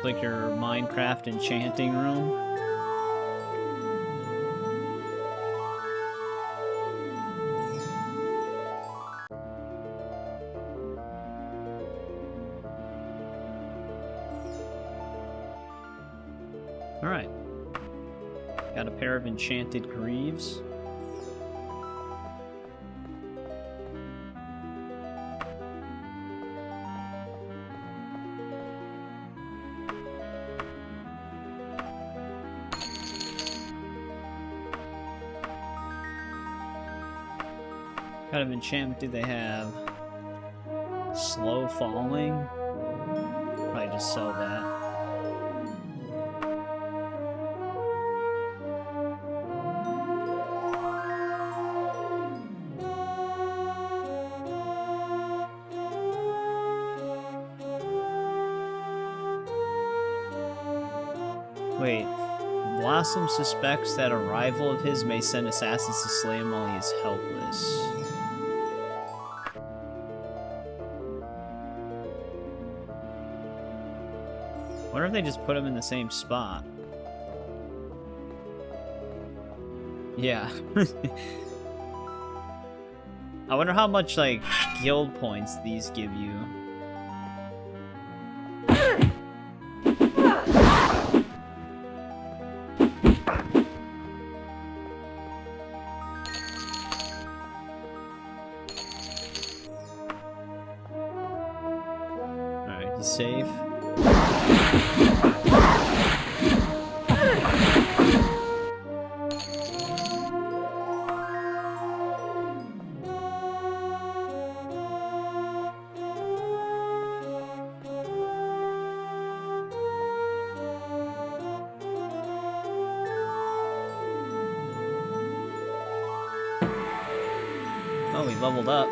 Like your Minecraft enchanting room. Alright. Got a pair of enchanted greaves. What kind of enchantment do they have? Slow falling? Probably just sell that. Wait. Blossom suspects that a rival of his may send assassins to slay him while he is helpless. Wonder if they just put him in the same spot. Yeah. I wonder how much, like, guild points these give you. Alright, he's safe. Oh, we leveled up.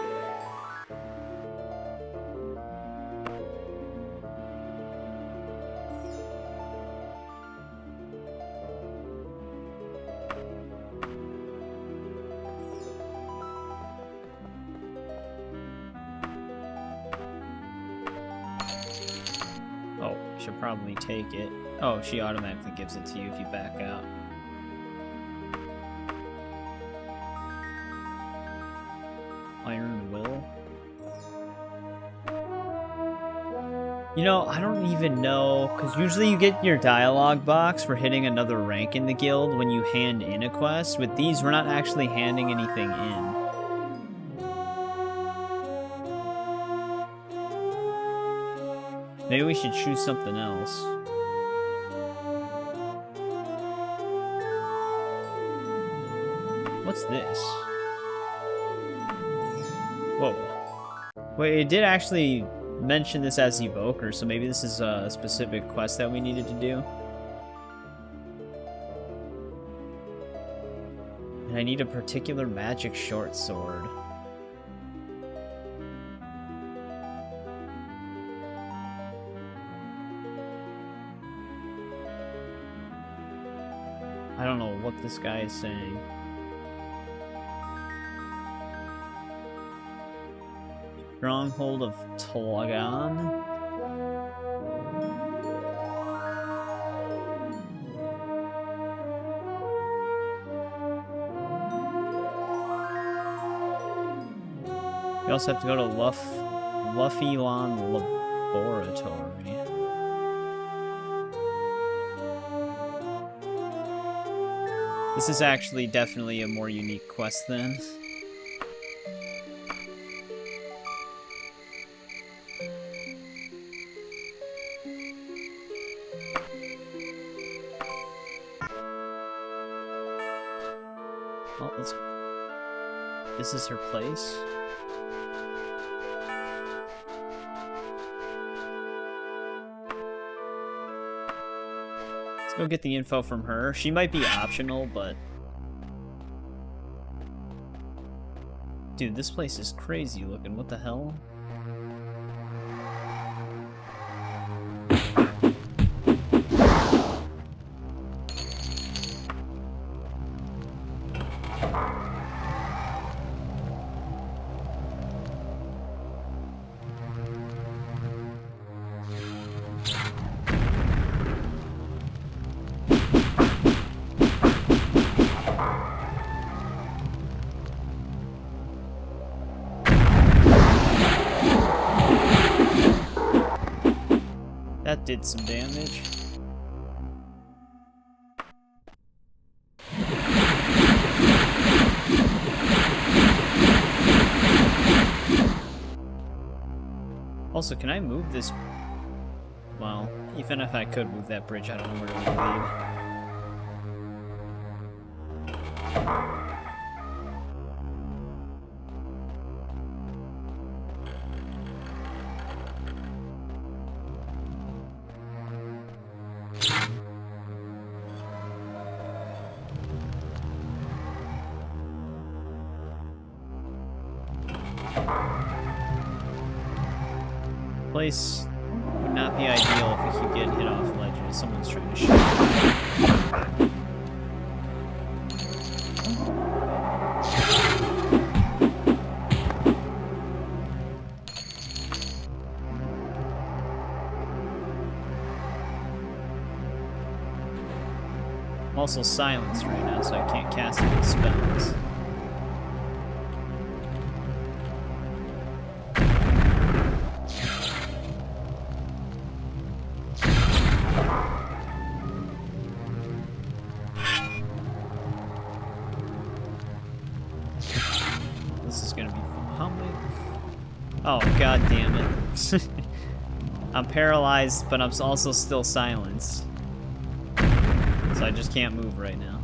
Oh, should probably take it. Oh, she automatically gives it to you if you back out. Iron Will. You know, I don't even know, because usually you get your dialogue box for hitting another rank in the guild when you hand in a quest. With these, we're not actually handing anything in. Maybe we should choose something else. What's this? Whoa. Wait, it did actually mention this as Evoker, so maybe this is a specific quest that we needed to do. And I need a particular magic short sword. I don't know what this guy is saying. Stronghold of Tlagan. We also have to go to Luffylan Laboratory. This is actually definitely a more unique quest then. Well, let's... This is her place. Let's go get the info from her. She might be optional, but... Dude, this place is crazy looking. What the hell? That did some damage. Also, can I move this? Well, even if I could move that bridge, I don't know where it would lead. Place would not be ideal if we could get hit off ledges. Someone's trying to shoot. I'm also silenced right now, so I can't cast any spells. Oh, god damn it. I'm paralyzed, but I'm also still silenced. So I just can't move right now.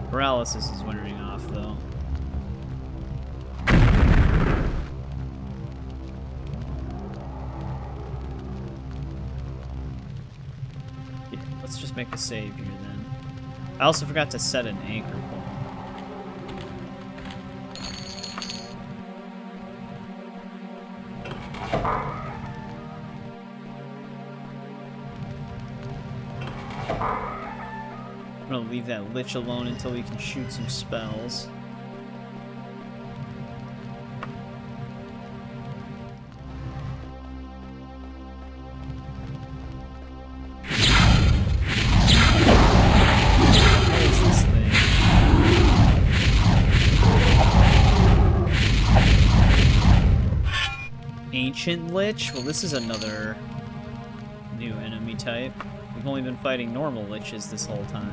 Paralysis is wearing off, though. Yeah, let's just make a save here, then. I also forgot to set an anchor point. I'm gonna leave that Lich alone until we can shoot some spells. Ancient Lich? Well, this is another new enemy type. We've only been fighting normal Liches this whole time.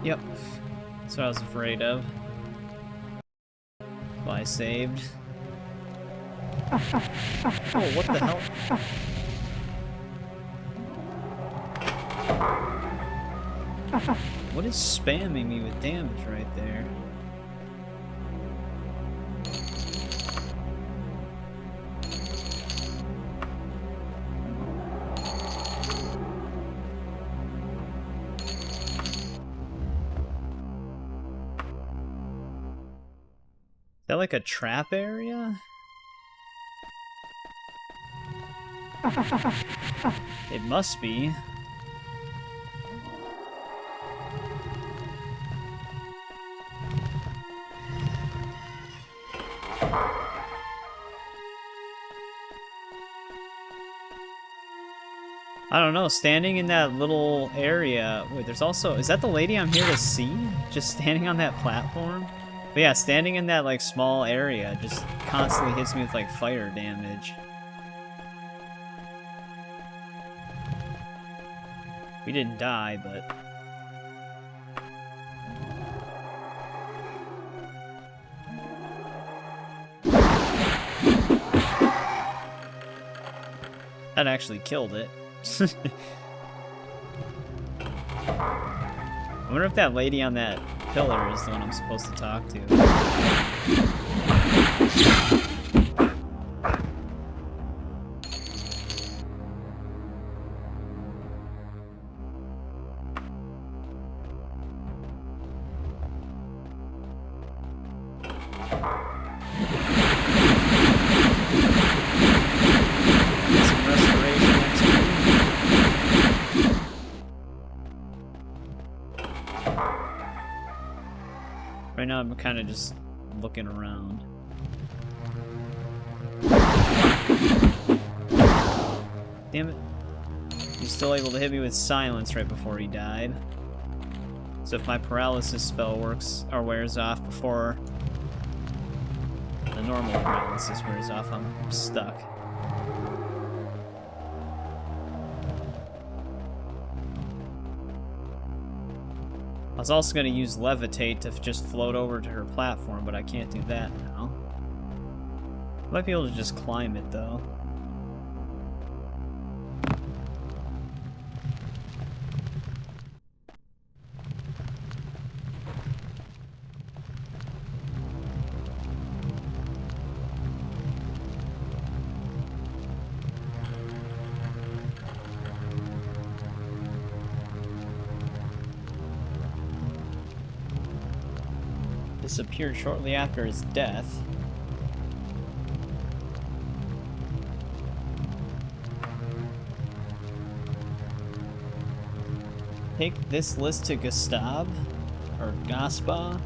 Yep. That's what I was afraid of. That's why I saved. Oh, what the hell? What is spamming me with damage right there? Is that like a trap area? It must be. I don't know, standing in that little area... Wait, there's also... Is that the lady I'm here to see? Just standing on that platform? But yeah, standing in that, like, small area just constantly hits me with, like, fire damage. We didn't die, but... That actually killed it. I wonder if that lady on that pillar is the one I'm supposed to talk to. Right now I'm kind of just looking around. Damn it. He's still able to hit me with silence right before he died. So if my paralysis spell works or wears off before the normal paralysis wears off, I'm stuck. I was also going to use Levitate to just float over to her platform, but I can't do that now. I might be able to just climb it, though. Disappeared shortly after his death. Take this list to Gustav or Gaspa.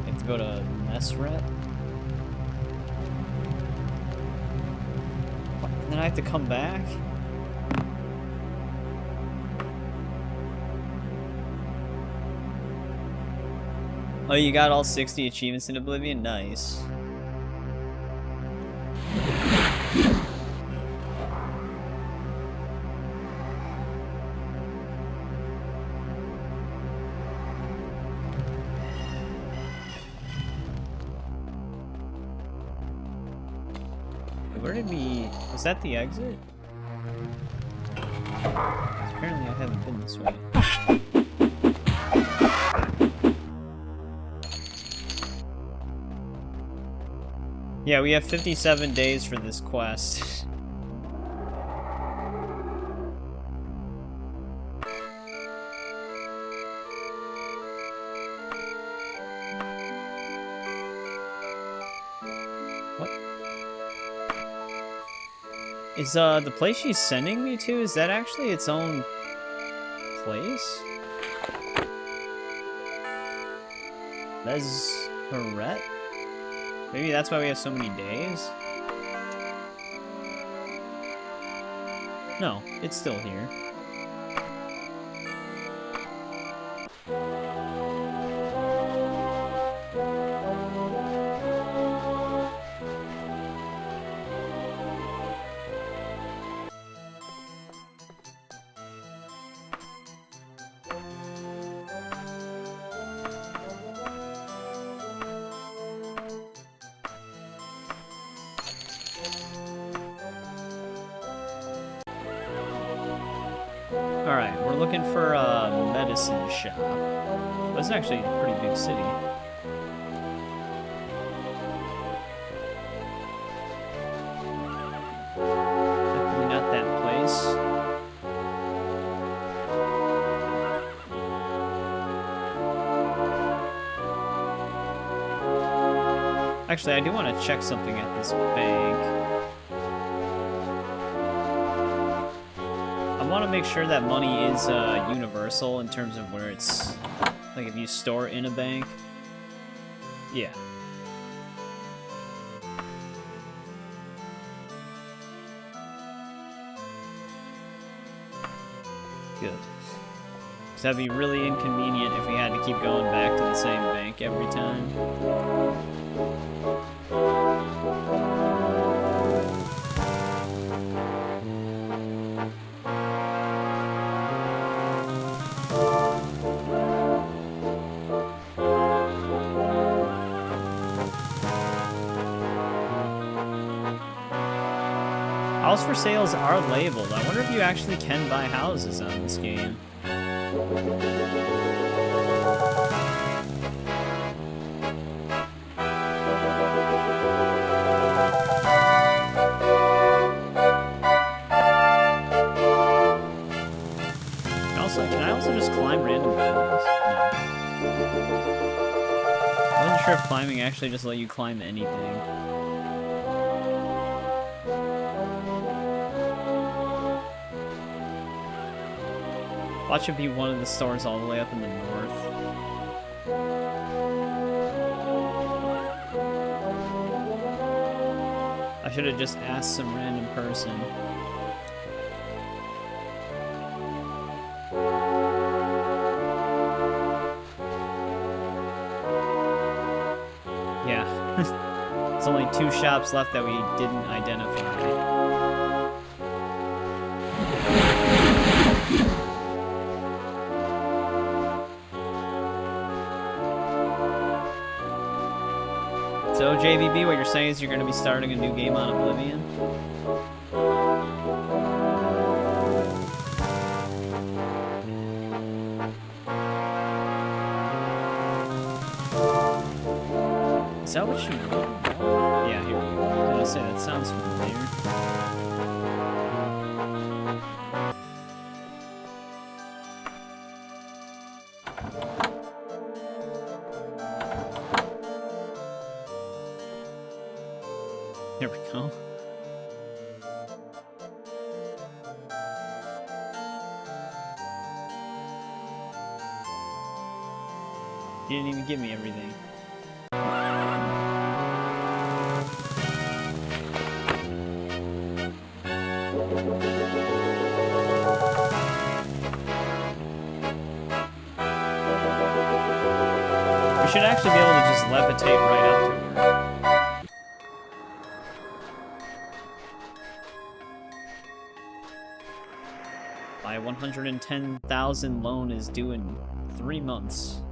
I have to go to Mesret. And then I have to come back? Oh, you got all 60 achievements in Oblivion? Nice. Where did we... Was that the exit? Apparently I haven't been this way. Yeah, we have 57 days for this quest. Is the place she's sending me to, is that actually its own place? Deseret? Maybe that's why we have so many days? No, it's still here. Alright, we're looking for a medicine shop. Well, it's actually a pretty big city. Definitely not that place. Actually, I do want to check something at this bank. I want to make sure that money is universal in terms of where it's, like if you store in a bank. Yeah. Good. Because that'd be really inconvenient if we had to keep going back to the same bank every time. House for sales are labeled. I wonder if you actually can buy houses on this game. Can I also just climb random buildings? No. I wasn't sure if climbing actually just let you climb anything. Watch it be one of the stores all the way up in the north. I should have just asked some random person. Yeah. There's only 2 shops left that we didn't identify. So, JVB, what you're saying is you're going to be starting a new game on Oblivion? Is that what you want? Yeah, here we go. I was going to say, that sounds familiar. There we go. You didn't even give me everything. We should actually be able to just levitate right up to her. My 110,000 loan is due in 3 months.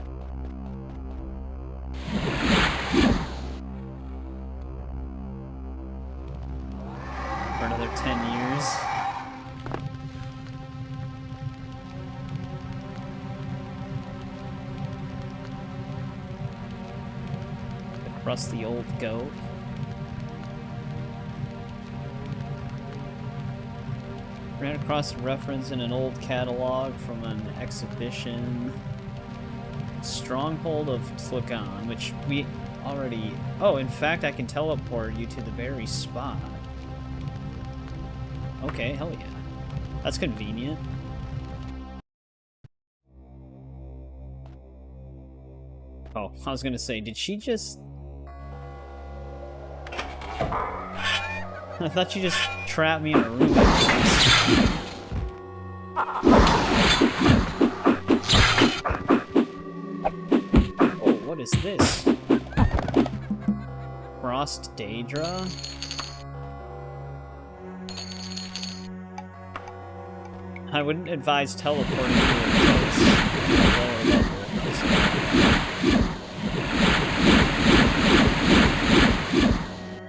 For another 10 years. The crusty old goat. Ran across a reference in an old catalog from an exhibition. Stronghold of Tlagon, which we already... Oh, in fact, I can teleport you to the very spot. Okay, hell yeah. That's convenient. Oh, I was gonna say, did she just... I thought you just trapped me in a room. Oh, what is this? Frost Daedra? I wouldn't advise teleporting to a place at a lower level.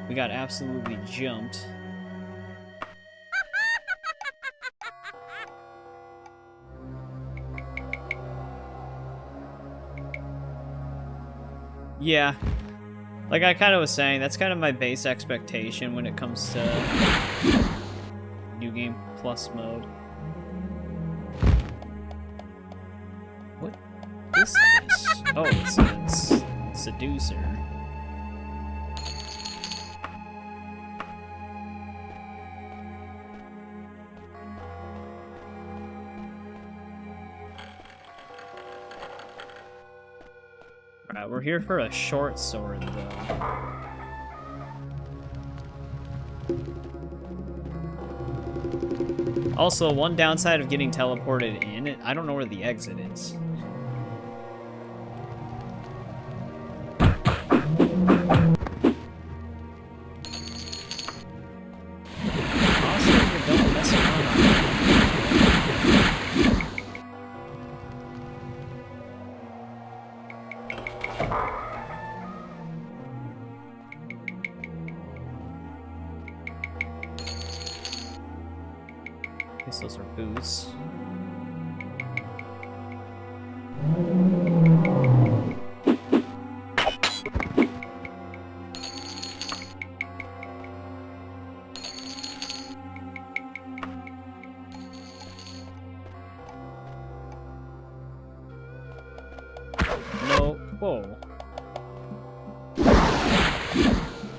We got absolutely jumped. Yeah. Like I kind of was saying, that's kind of my base expectation when it comes to New Game Plus mode. What is this? Oh, it's a seducer. Alright, we're here for a short sword, though. Also, one downside of getting teleported in, I don't know where the exit is. Don't mess around on that. I guess those are boots. No. Whoa.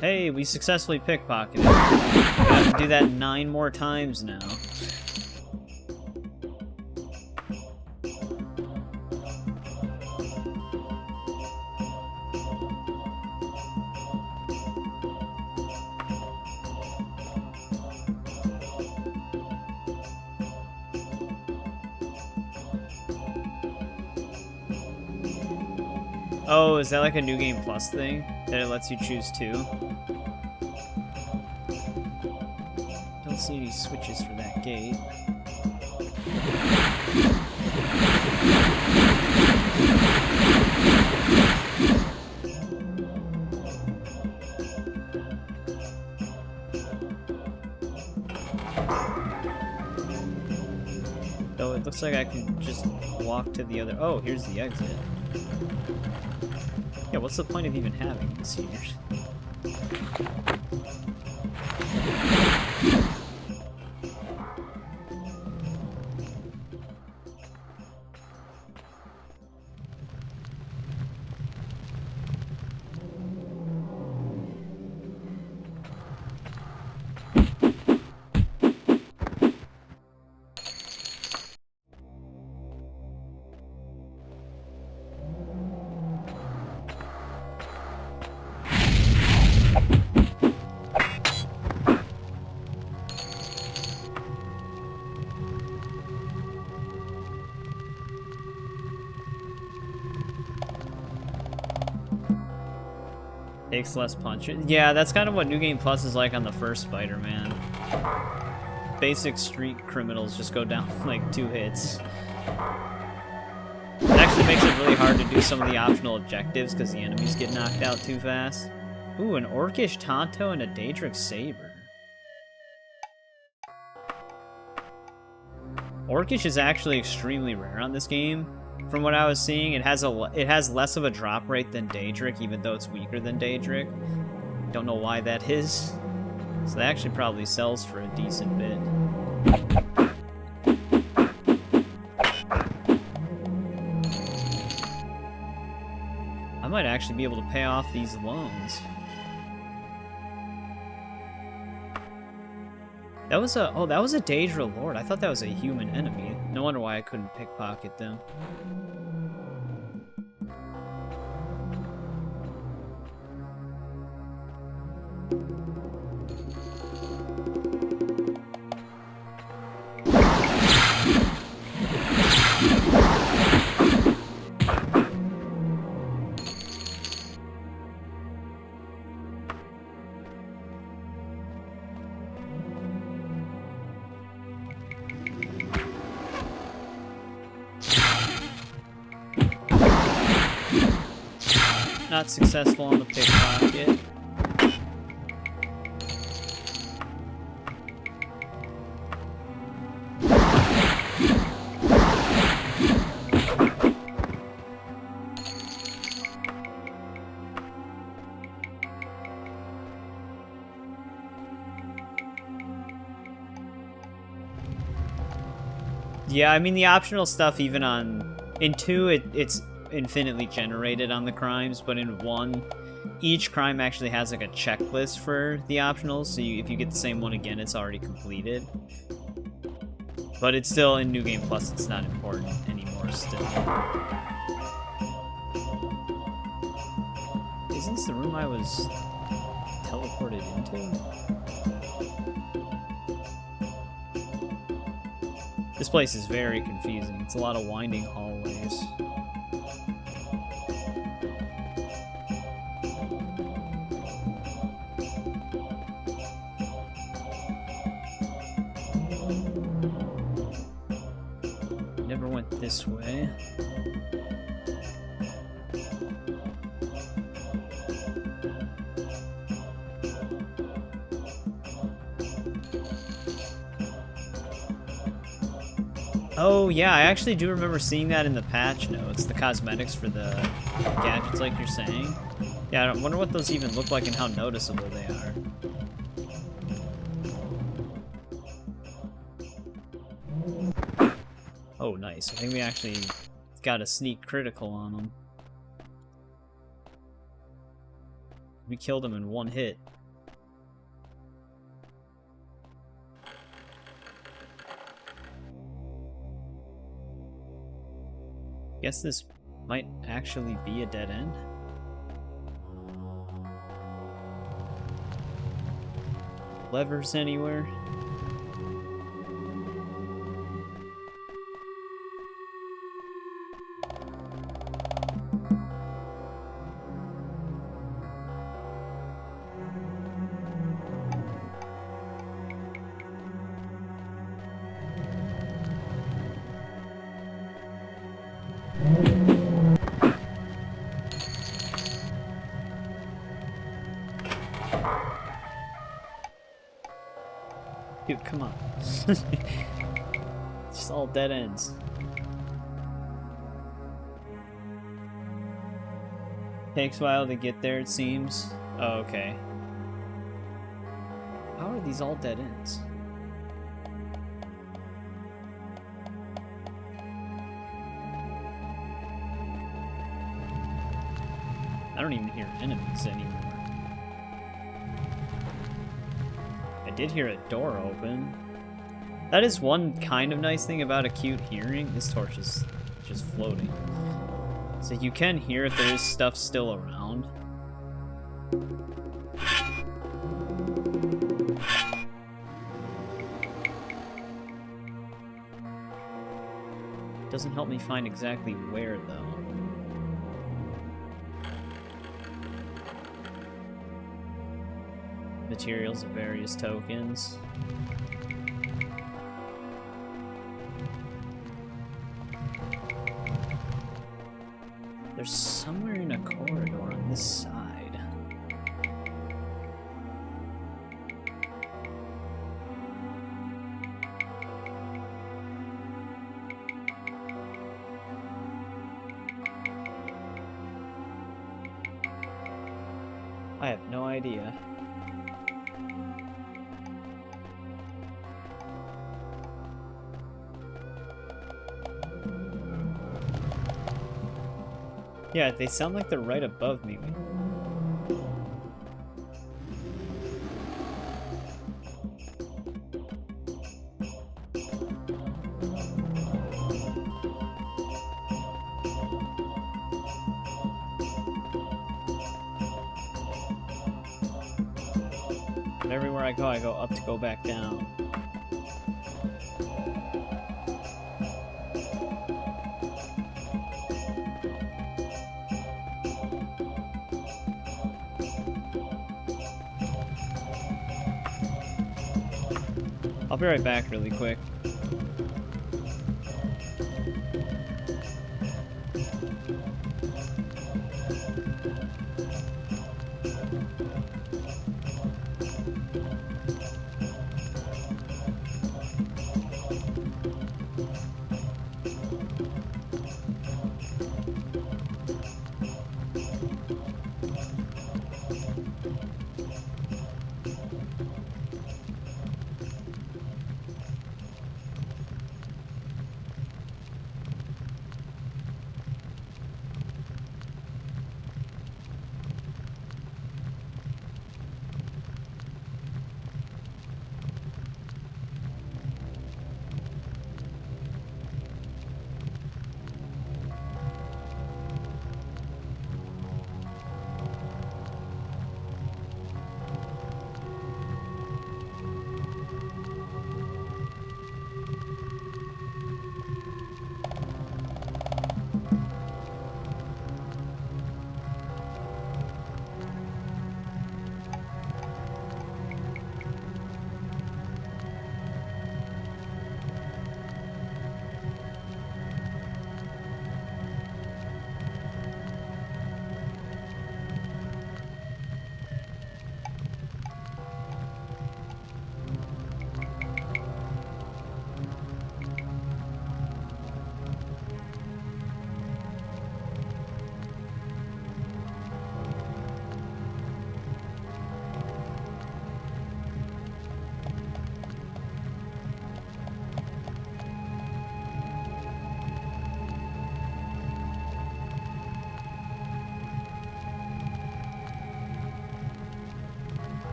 Hey, we successfully pickpocketed. We have to do that 9 more times now. Oh, is that like a New Game Plus thing? That it lets you choose 2? Don't see any switches for that gate. Oh, it looks like I can just walk to the other... Oh, here's the exit. Yeah, what's the point of even having this here? Takes less punches. Yeah, that's kind of what New Game Plus is like on the first Spider-Man. Basic street criminals just go down like 2 hits. It actually makes it really hard to do some of the optional objectives because the enemies get knocked out too fast. Ooh, an Orcish Tonto and a Daedric Saber. Orcish is actually extremely rare on this game. From what I was seeing, it has less of a drop rate than Daedric, even though it's weaker than Daedric. Don't know why that is. So that actually probably sells for a decent bit. I might actually be able to pay off these loans. That was a... Oh, that was a Daedra Lord. I thought that was a human enemy. No wonder why I couldn't pickpocket them. Not successful on the pickpocket. Yeah, I mean the optional stuff even in 2 it's infinitely generated on the crimes, but in 1 each crime actually has like a checklist for the optionals, so if you get the same one again it's already completed. But it's still in New Game Plus, it's not important anymore still. Isn't this the room I was teleported into? This place is very confusing. It's a lot of winding hallways. Never went this way. Oh yeah, I actually do remember seeing that in the patch notes, the cosmetics for the gadgets like you're saying. Yeah, I wonder what those even look like and how noticeable they are. Oh nice, I think we actually got a sneak critical on them. We killed him in 1 hit. Guess this might actually be a dead end. Levers anywhere? Dude, come on. It's just all dead ends. Takes a while to get there, it seems. Oh, okay. How are these all dead ends? I don't even hear enemies anymore. I did hear a door open. That is one kind of nice thing about acute hearing. This torch is just floating. So you can hear if there is stuff still around. Doesn't help me find exactly where, though. Materials of various tokens. There's somewhere in a corridor on this side. I have no idea. Yeah, they sound like they're right above me. But everywhere I go up to go back down. I'll be right back really quick.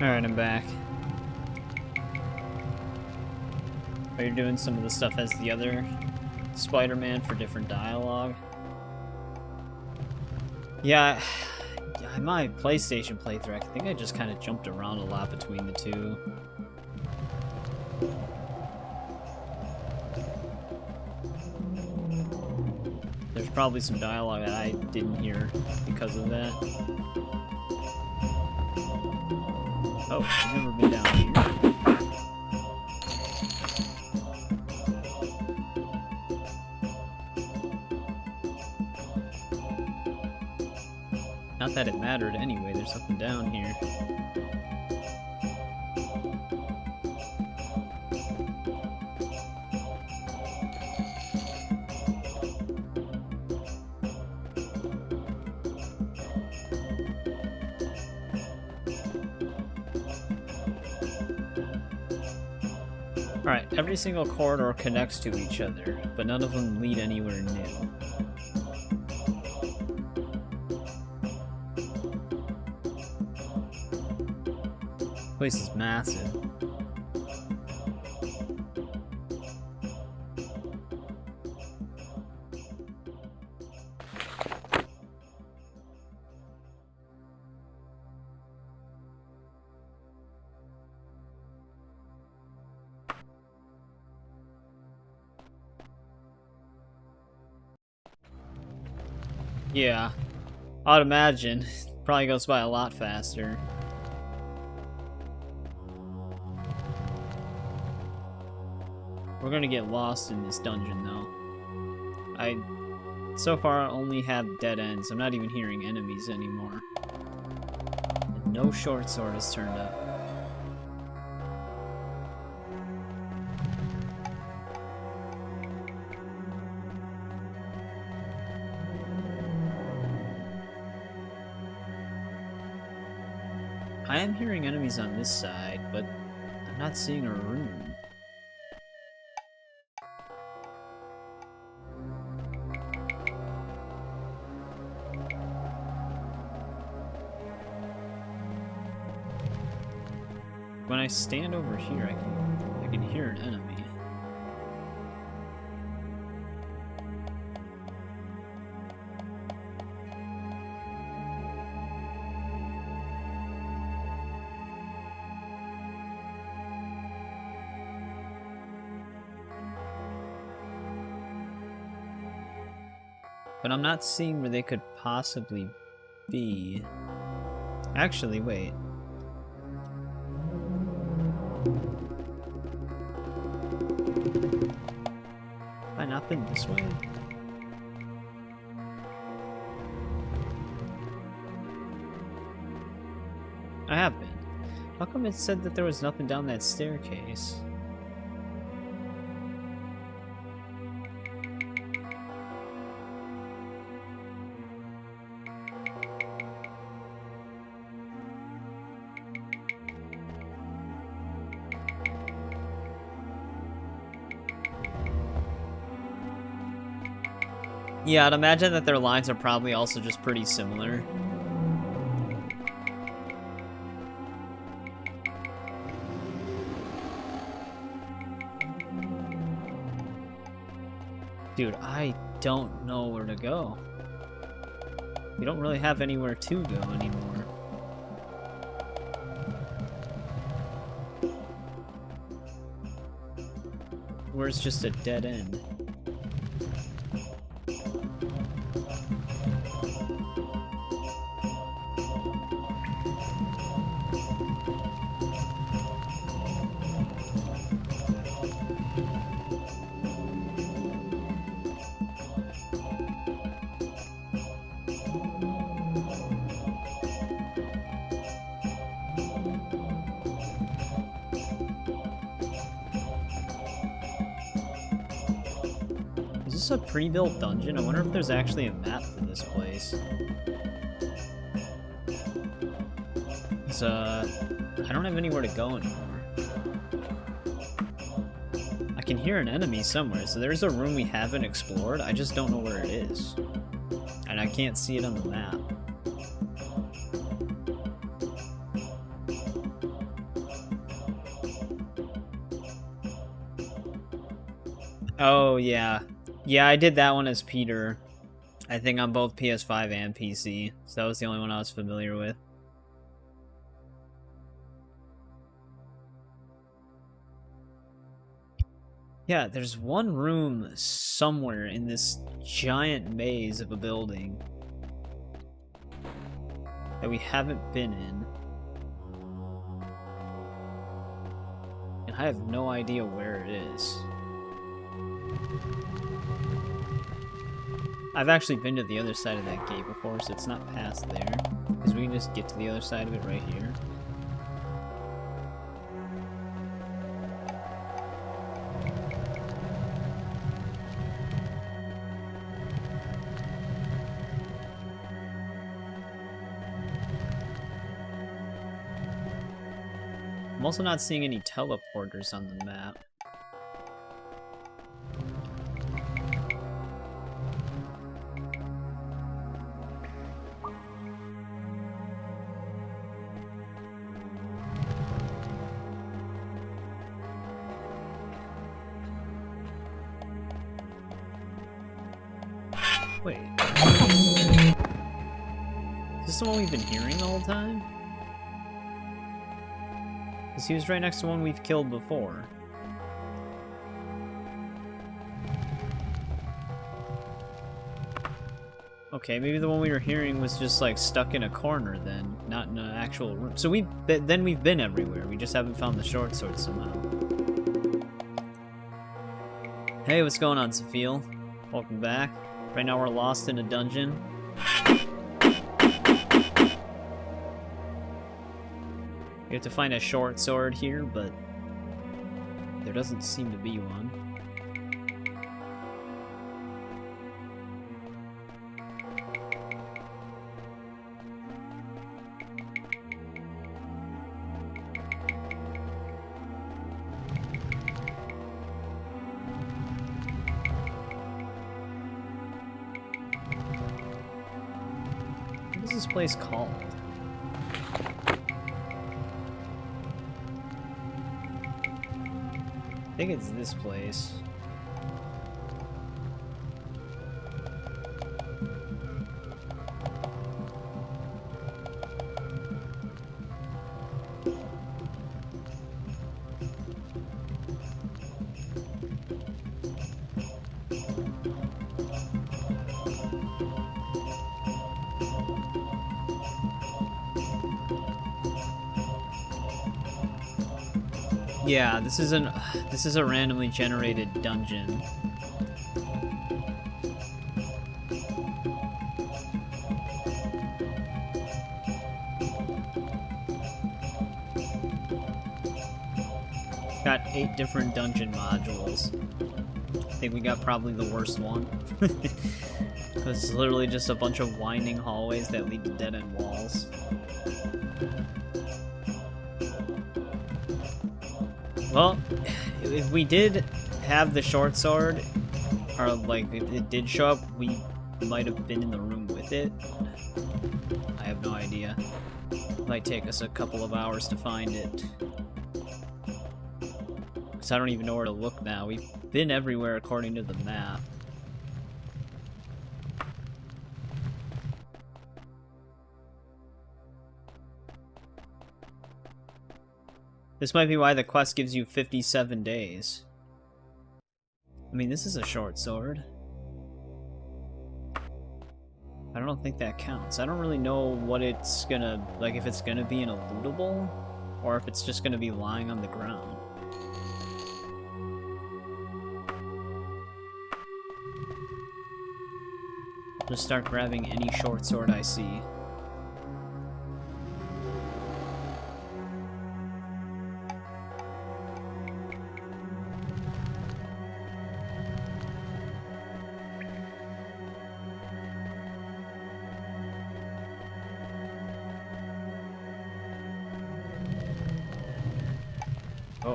Alright, I'm back. Are you doing some of the stuff as the other Spider-Man for different dialogue? Yeah, my PlayStation playthrough, I think I just kind of jumped around a lot between the two. There's probably some dialogue that I didn't hear because of that. Oh, I've never been down here. Not that it mattered anyway, there's something down here. Alright, every single corridor connects to each other, but none of them lead anywhere new. This place is massive. Yeah, I'd imagine. Probably goes by a lot faster. We're gonna get lost in this dungeon, though. I so far only have dead ends. I'm not even hearing enemies anymore. And no short sword has turned up. I am hearing enemies on this side, but I'm not seeing a room. When I stand over here, I can hear an enemy. But I'm not seeing where they could possibly be. Actually, wait. Have I not been this way? I have been. How come it said that there was nothing down that staircase? Yeah, I'd imagine that their lines are probably also just pretty similar. Dude, I don't know where to go. We don't really have anywhere to go anymore. Where's just a dead end? Is this a pre-built dungeon? I wonder if there's actually a map for this place. I don't have anywhere to go anymore. I can hear an enemy somewhere, so there's a room we haven't explored. I just don't know where it is. And I can't see it on the map. Oh, yeah. Yeah, I did that one as Peter. I think on both PS5 and PC. So that was the only one I was familiar with. Yeah, there's one room somewhere in this giant maze of a building that we haven't been in. And I have no idea where it is. I've actually been to the other side of that gate before, so it's not past there. Because we can just get to the other side of it right here. I'm also not seeing any teleporters on the map. Wait. Is this the one we've been hearing the whole time? Because he was right next to one we've killed before. Okay, maybe the one we were hearing was just like stuck in a corner then, not in an actual room. So we've been everywhere. We just haven't found the short sword somehow. Hey, what's going on, Sophia? Welcome back. Right now we're lost in a dungeon. We have to find a short sword here, but there doesn't seem to be one. What is this place called? I think it's this place. Yeah, this is a randomly generated dungeon. Got 8 different dungeon modules. I think we got probably the worst one. It's literally just a bunch of winding hallways that lead to dead-end walls. Well, if we did have the short sword, or like if it did show up, we might have been in the room with it. I have no idea. It might take us a couple of hours to find it. Because I don't even know where to look now. We've been everywhere according to the map. This might be why the quest gives you 57 days. I mean, this is a short sword. I don't think that counts. I don't really know what it's gonna, like, if it's gonna be in a lootable, or if it's just gonna be lying on the ground. Just start grabbing any short sword I see. Oh.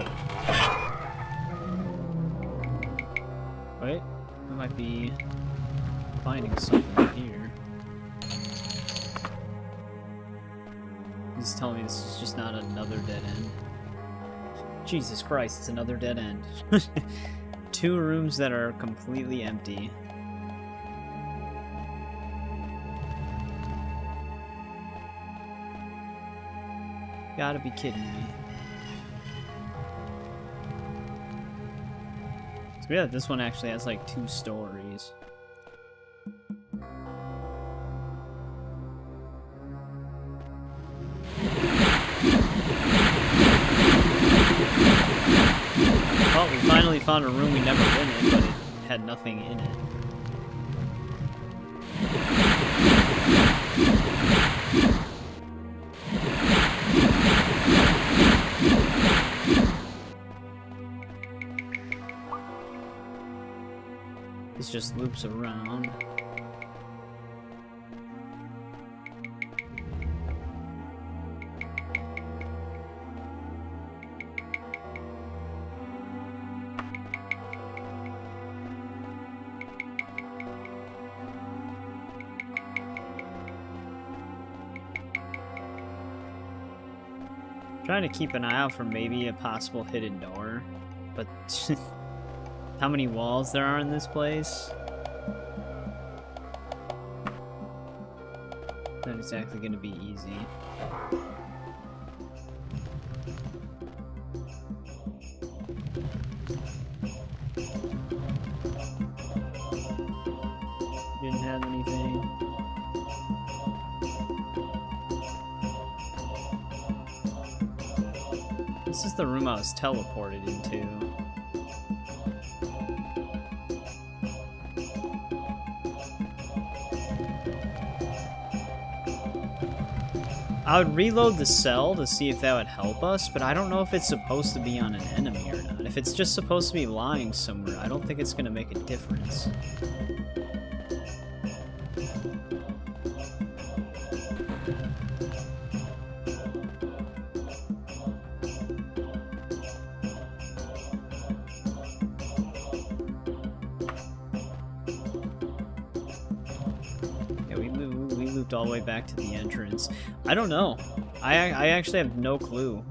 Wait, I might be finding something here. He's telling me this is just not another dead end. Jesus Christ, it's another dead end. 2 rooms that are completely empty. Gotta be kidding me. Yeah, this one actually has like 2 stories. Well, we finally found a room we'd never been in, but it had nothing in it. This just loops around. Trying to keep an eye out for maybe a possible hidden door, but how many walls there are in this place? Not exactly going to be easy. Didn't have anything. This is the room I was teleported into. I would reload the cell to see if that would help us, but I don't know if it's supposed to be on an enemy or not. If it's just supposed to be lying somewhere, I don't think it's going to make a difference. All the way back to the entrance. I don't know. I actually have no clue.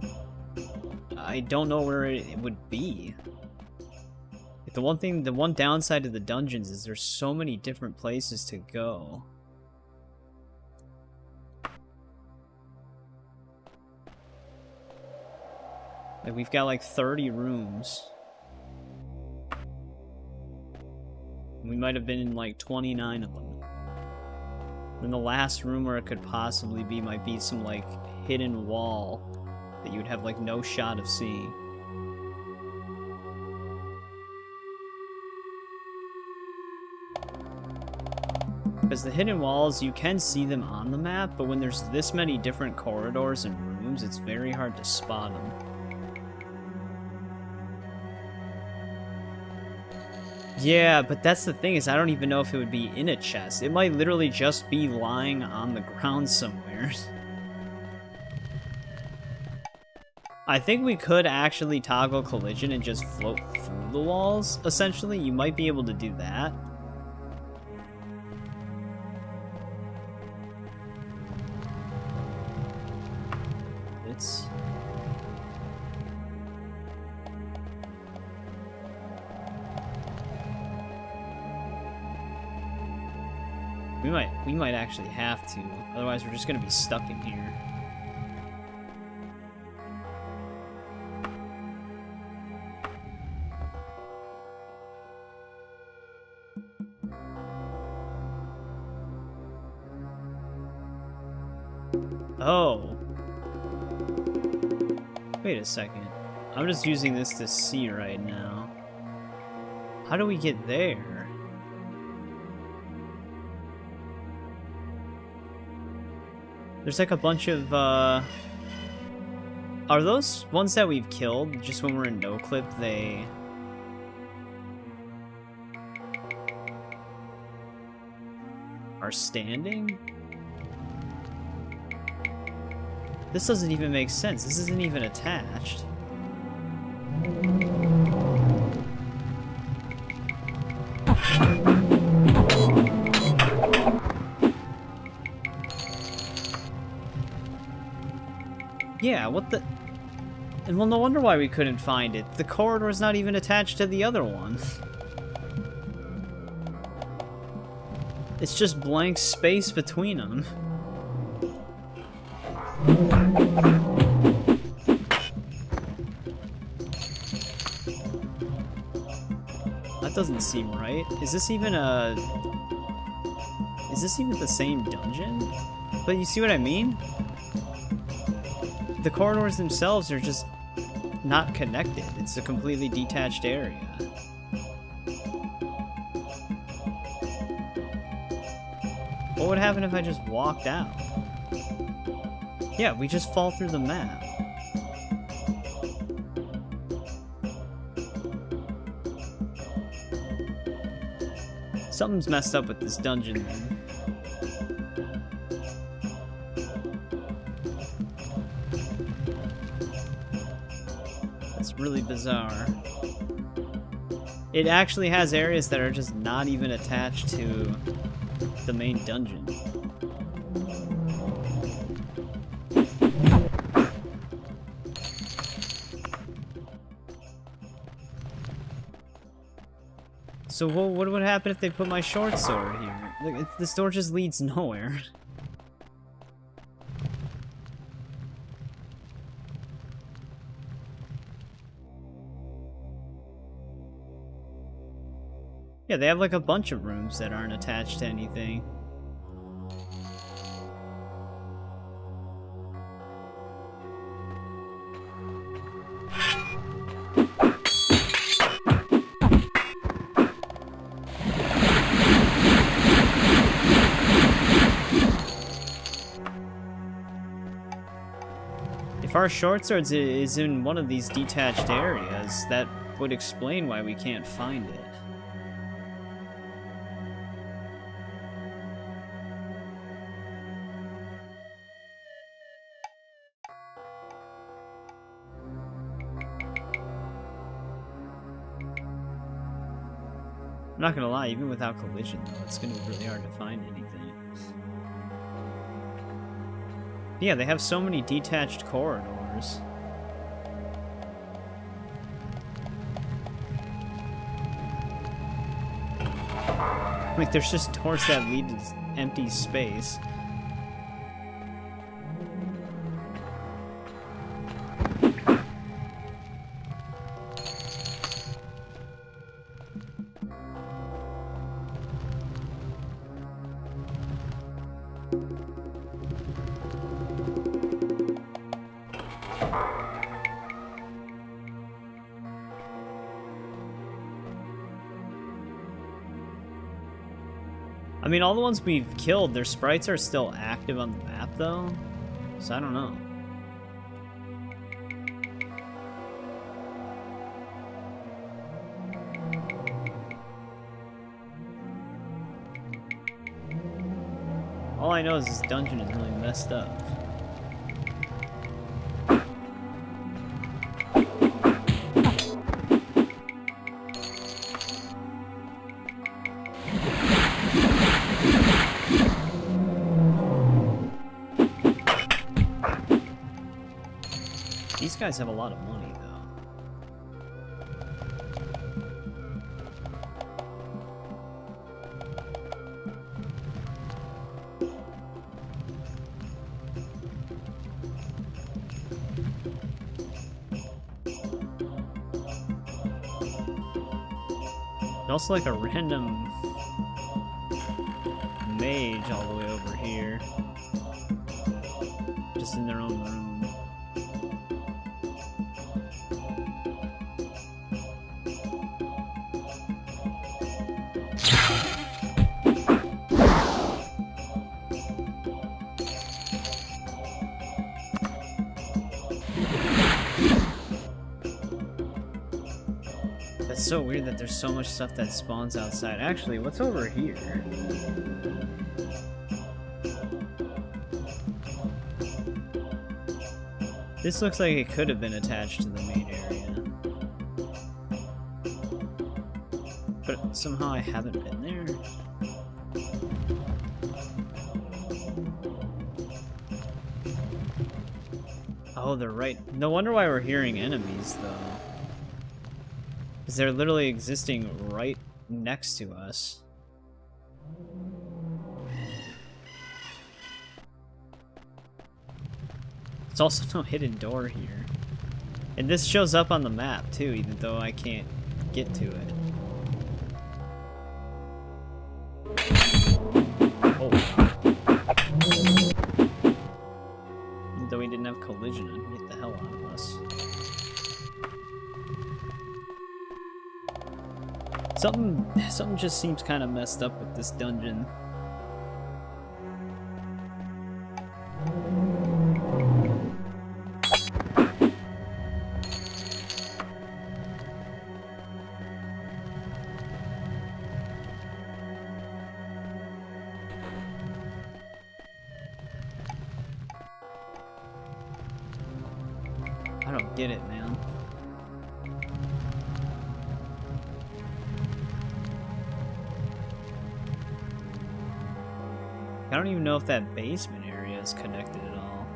I don't know where it would be. Like the one downside to the dungeons is there's so many different places to go. Like we've got like 30 rooms. We might have been in like 29 of them. And the last room where it could possibly be might be some, like, hidden wall that you'd have, like, no shot of seeing. Because the hidden walls, you can see them on the map, but when there's this many different corridors and rooms, it's very hard to spot them. Yeah, but that's the thing, is I don't even know if it would be in a chest. It might literally just be lying on the ground somewhere. I think we could actually toggle collision and just float through the walls, essentially. You might be able to do that. We might actually have to, otherwise we're just gonna be stuck in here. Oh. Wait a second. I'm just using this to see right now. How do we get there? There's like a bunch of, are those ones that we've killed, just when we're in no-clip, they... are standing? This doesn't even make sense. This isn't even attached. Yeah, what the... And well, no wonder why we couldn't find it. The corridor's not even attached to the other one. It's just blank space between them. That doesn't seem right. Is this even a... Is this even the same dungeon? But you see what I mean? The corridors themselves are just not connected. It's a completely detached area. What would happen if I just walked out? Yeah, we just fall through the map. Something's messed up with this dungeon, then. That's really bizarre. It actually has areas that are just not even attached to the main dungeon. So what would happen if they put my short sword here? Look, this door just leads nowhere. Yeah, they have like a bunch of rooms that aren't attached to anything. If our short swords is in one of these detached areas, that would explain why we can't find it. I'm not gonna lie, even without collision though, it's gonna be really hard to find anything. Yeah, they have so many detached corridors. Like, there's just doors that lead to empty space. I mean, all the ones we've killed, their sprites are still active on the map, though. So I don't know. All I know is this dungeon is really messed up. These guys have a lot of money, though. There's also like a random mage all the way over here. Just in their own room. It's so weird that there's so much stuff that spawns outside. Actually, what's over here? This looks like it could have been attached to the main area. But somehow I haven't been there. Oh, they're right. No wonder why we're hearing enemies, though. Because they're literally existing right next to us. There's also no hidden door here. And this shows up on the map, too, even though I can't get to it. Oh. Even though we didn't have collision, it'd get the hell out of us. Something just seems kind of messed up with this dungeon. I don't get it, man. I don't even know if that basement area is connected at all.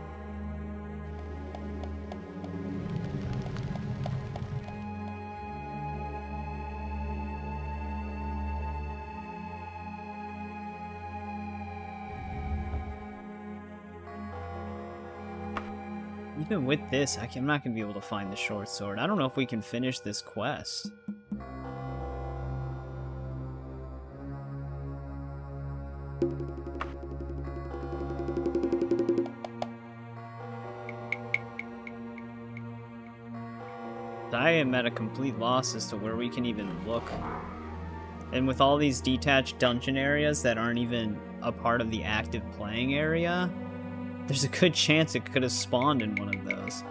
Even with this, I'm not going to be able to find the short sword. I don't know if we can finish this quest. I am at a complete loss as to where we can even look. And with all these detached dungeon areas that aren't even a part of the active playing area, There's a good chance it could have spawned in one of those.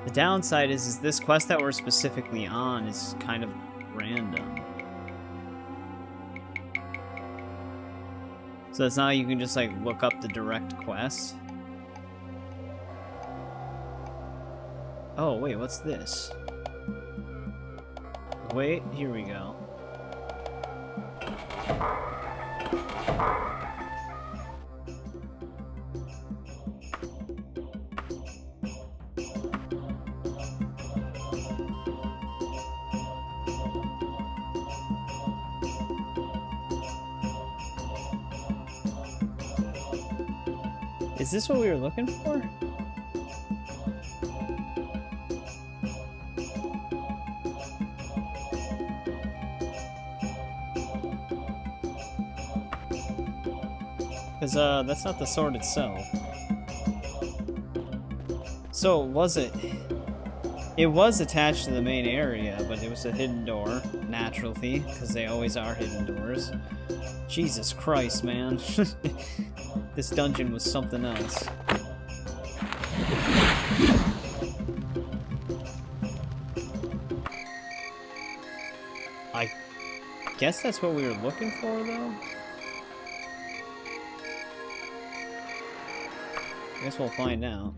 The downside is this quest that we're specifically on is kind of random. So it's not like you can just like look up the direct quest. Oh wait, what's this? Wait, here we go. Is this what we were looking for? Because, that's not the sword itself. So, was it? It was attached to the main area, but it was a hidden door, naturally, because they always are hidden doors. Jesus Christ, man. This dungeon was something else. I guess that's what we were looking for, though? I guess we'll find out.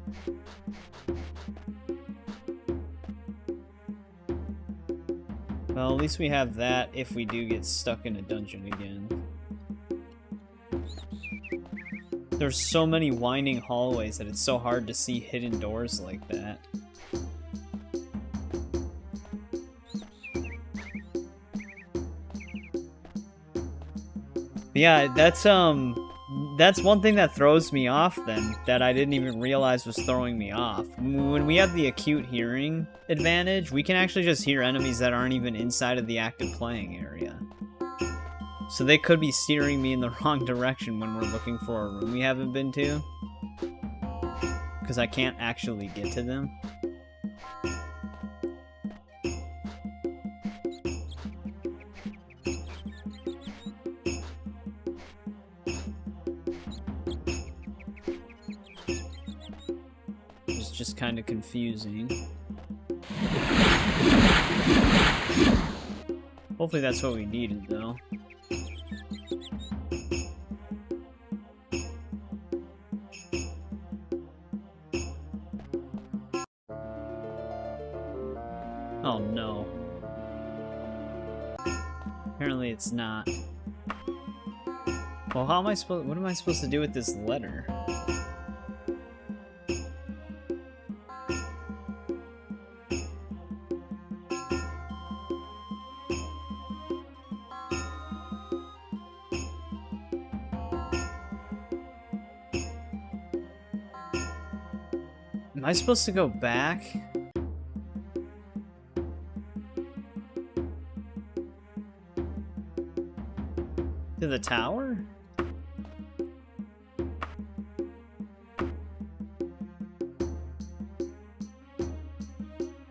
Well, at least we have that if we do get stuck in a dungeon again. There's so many winding hallways that it's so hard to see hidden doors like that. But yeah, that's one thing that throws me off then, that I didn't even realize was throwing me off. When we have the acute hearing advantage, we can actually just hear enemies that aren't even inside of the active playing area. So they could be steering me in the wrong direction when we're looking for a room we haven't been to. Because I can't actually get to them. It's just kind of confusing. Hopefully that's what we needed, though. Oh no. Apparently it's not. Well, how am I supposed? What am I supposed to do with this letter? Am I supposed to go back? To the tower?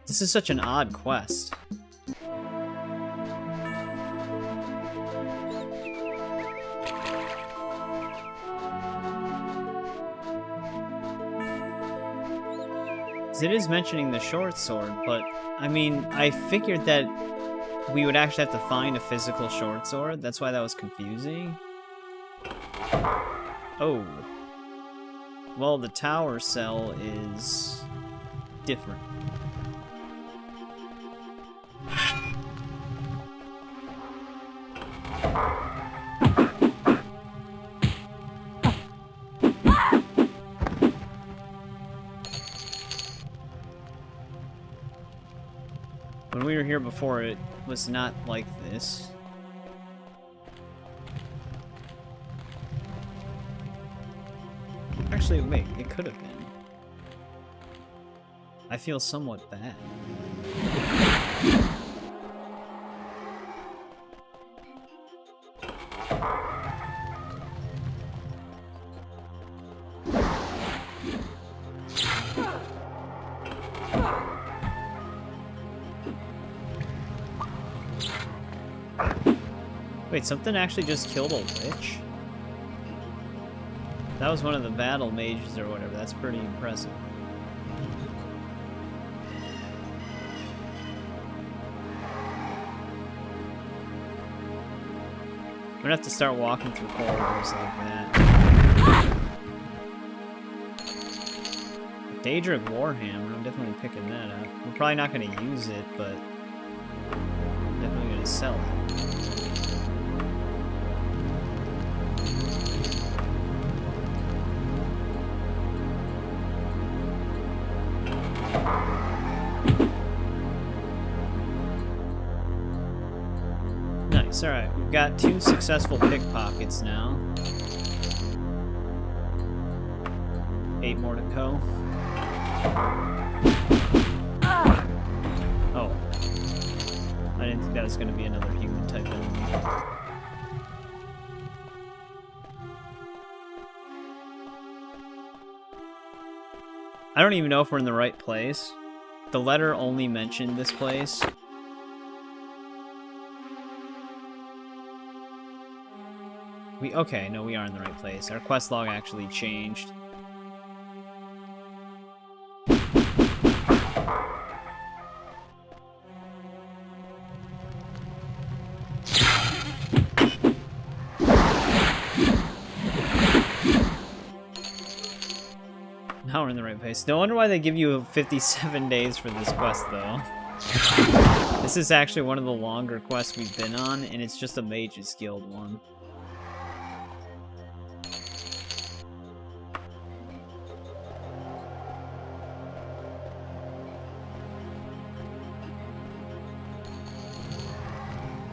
This is such an odd quest. It is mentioning the short sword, but I mean, I figured that we would actually have to find a physical short sword. That's why that was confusing. Oh. Well, the tower cell is different. When we were here before, it was not like this. Actually, wait, it could have been. I feel somewhat bad. Wait, something actually just killed a witch? That was one of the battle mages or whatever. That's pretty impressive. I'm gonna have to start walking through corridors like that. Daedric Warhammer, I'm definitely picking that up. We're probably not gonna use it, but I'm definitely gonna sell it. Nice, alright. We've got 2 successful pickpockets now. 8 more to go. Oh. I didn't think that was going to be another human type enemy. I don't even know if we're in the right place. The letter only mentioned this place. Okay, no, we are in the right place. Our quest log actually changed. Now we're in the right place. No wonder why they give you 57 days for this quest, though. This is actually one of the longer quests we've been on, and it's just a Mage's Guild one.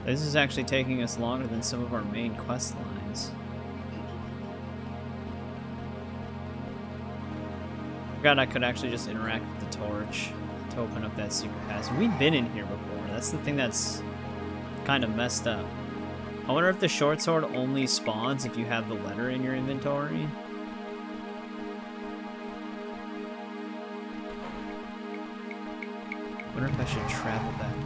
This is actually taking us longer than some of our main quest lines. Forgot I could actually just interact with the torch to open up that secret passage. We've been in here before. That's the thing that's kind of messed up. I wonder if the short sword only spawns if you have the letter in your inventory. I wonder if I should travel back up.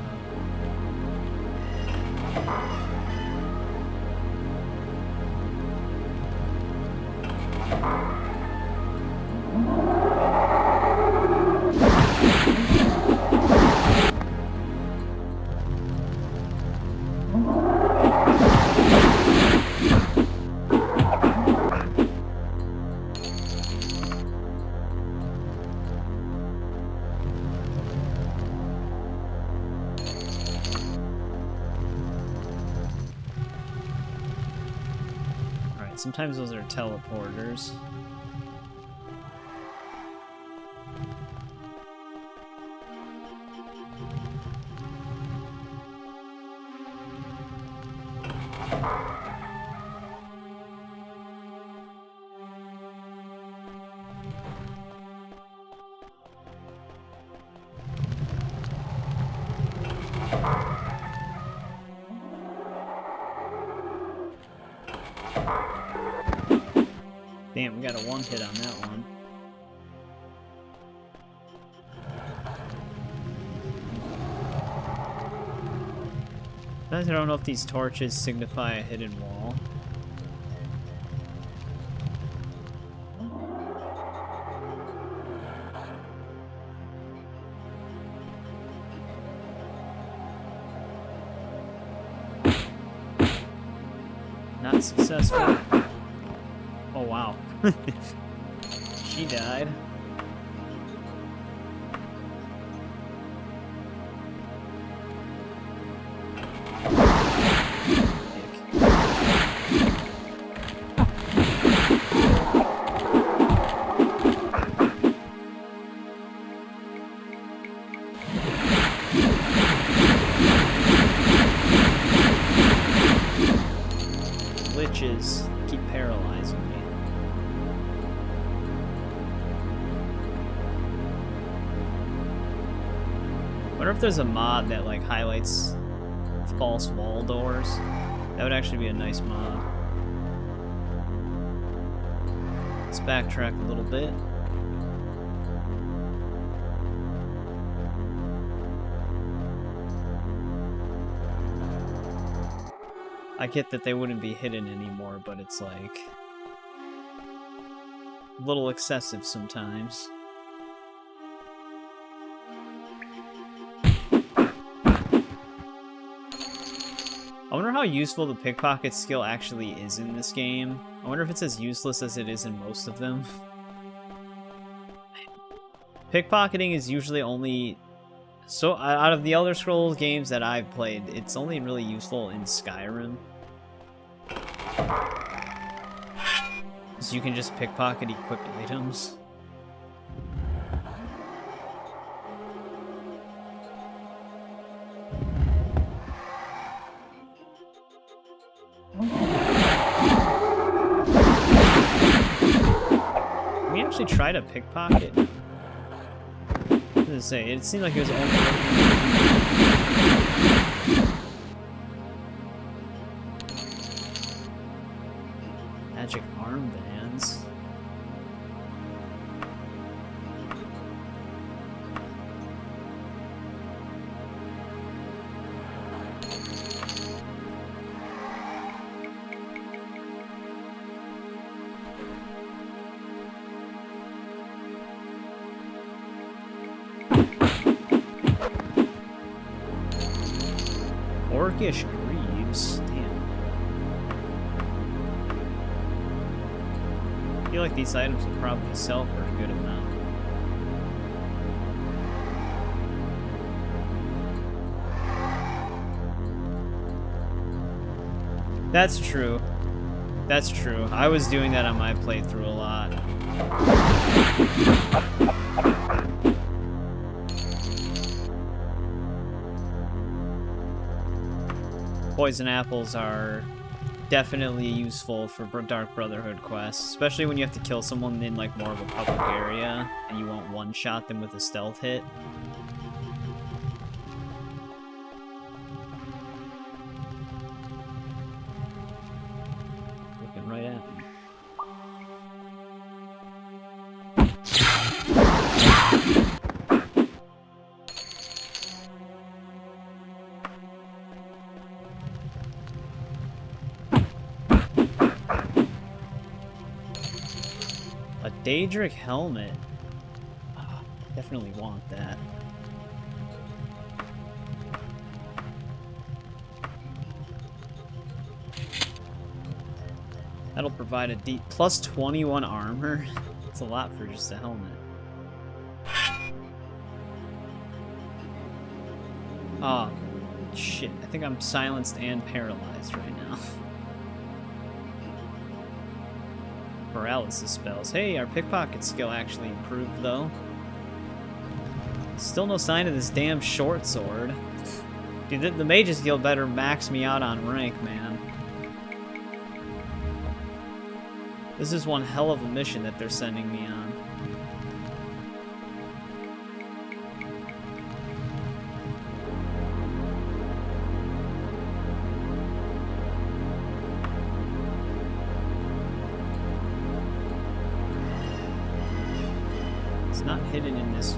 Sometimes those are teleporters. Damn, we got a 1-hit on that one. I don't know if these torches signify a hidden wall. Not successful. Oh wow. She died. Liches keep paralyzing me. I wonder if there's a mod that like highlights false wall doors. That would actually be a nice mod. Let's backtrack a little bit. I get that they wouldn't be hidden anymore, but it's like a little excessive sometimes. I wonder how useful the pickpocket skill actually is in this game. I wonder if it's as useless as it is in most of them. Pickpocketing is usually only... So, out of the Elder Scrolls games that I've played, it's only really useful in Skyrim. So you can just pickpocket equipped items. We actually tried a pickpocket. What did it say? It seemed like it was only... Magic armbands. Orcish greaves. Damn. I feel like these items will probably sell for a good amount. That's true. That's true. I was doing that on my playthrough a lot. Poison apples are definitely useful for Dark Brotherhood quests, especially when you have to kill someone in like more of a public area and you won't one-shot them with a stealth hit. Looking right at me. Daedric helmet. Oh, definitely want that. That'll provide a deep plus 21 armor. That's a lot for just a helmet. Oh, shit. I think I'm silenced and paralyzed right now. Paralysis spells. Hey, our pickpocket skill actually improved, though. Still no sign of this damn short sword. Dude, the Mages Guild better max me out on rank, man. This is one hell of a mission that they're sending me on. Not hidden in this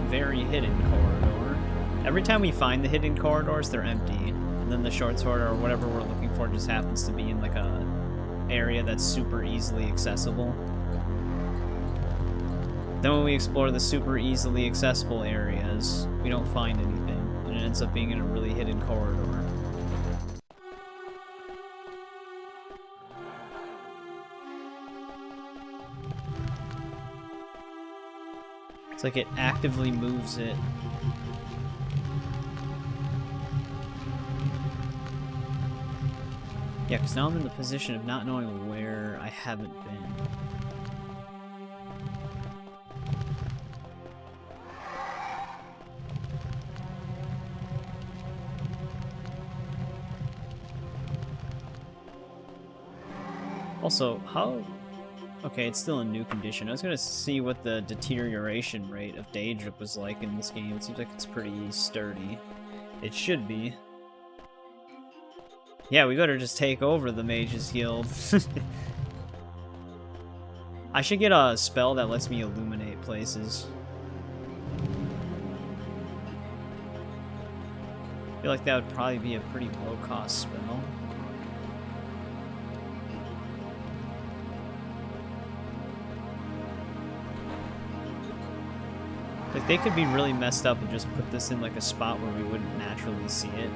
very hidden corridor. Every time we find the hidden corridors, they're empty. And then the short sword or whatever we're looking for just happens to be in like a area that's super easily accessible. Then when we explore the super easily accessible areas, we don't find anything. And it ends up being in a really hidden corridor. It's like it actively moves it. Yeah, because now I'm in the position of not knowing where I haven't been. Also, how... Okay, it's still in new condition. I was gonna see what the deterioration rate of Daedric was like in this game. It seems like it's pretty sturdy. It should be. Yeah, we better just take over the Mages Guild. I should get a spell that lets me illuminate places. I feel like that would probably be a pretty low-cost spell. They could be really messed up and just put this in like a spot where we wouldn't naturally see it.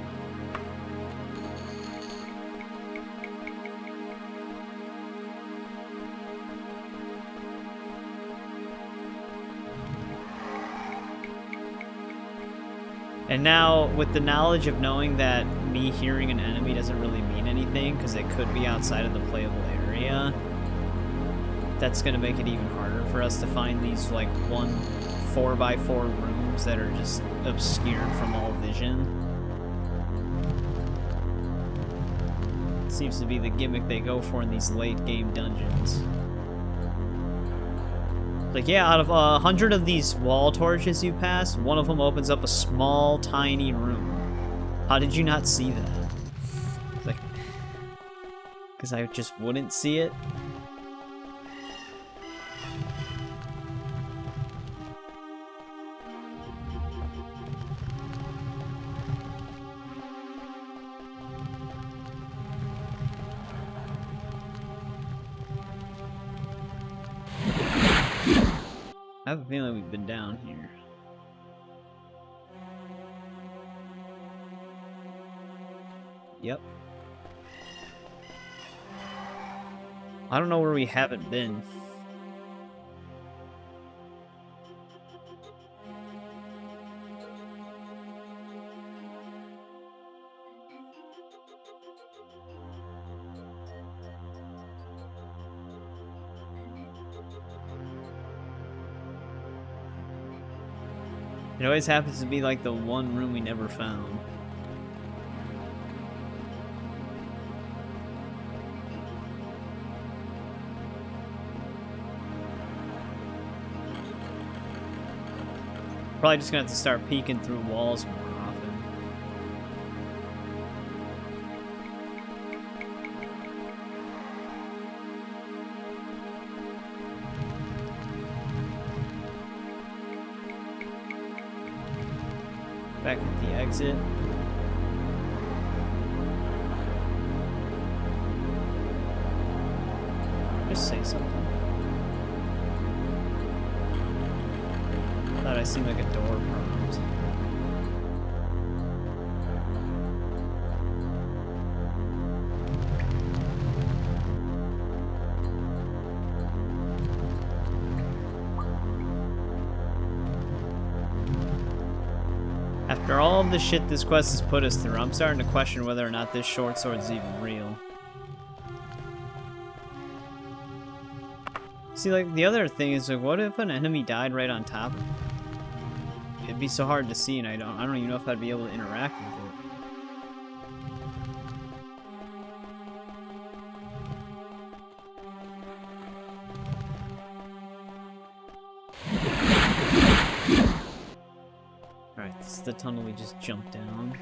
And now, with the knowledge of knowing that me hearing an enemy doesn't really mean anything, because it could be outside of the playable area, that's going to make it even harder for us to find these, like, 4x4 rooms that are just obscured from all vision. It seems to be the gimmick they go for in these late-game dungeons. Like, yeah, out of 100 of these wall torches you pass, one of them opens up a small, tiny room. How did you not see that? Like, because I just wouldn't see it? I have a feeling we've been down here. Yep. I don't know where we haven't been. It always happens to be like the one room we never found. Probably just gonna have to start peeking through walls more often. Back at the exit. Just say something. Thought I seemed like a door prompt. After all of the shit this quest has put us through, I'm starting to question whether or not this short sword is even real. See, like, the other thing is, like, what if an enemy died right on top of it? It'd be so hard to see, and I don't even know if I'd be able to interact with it. Alright, this is the tunnel we just jumped down.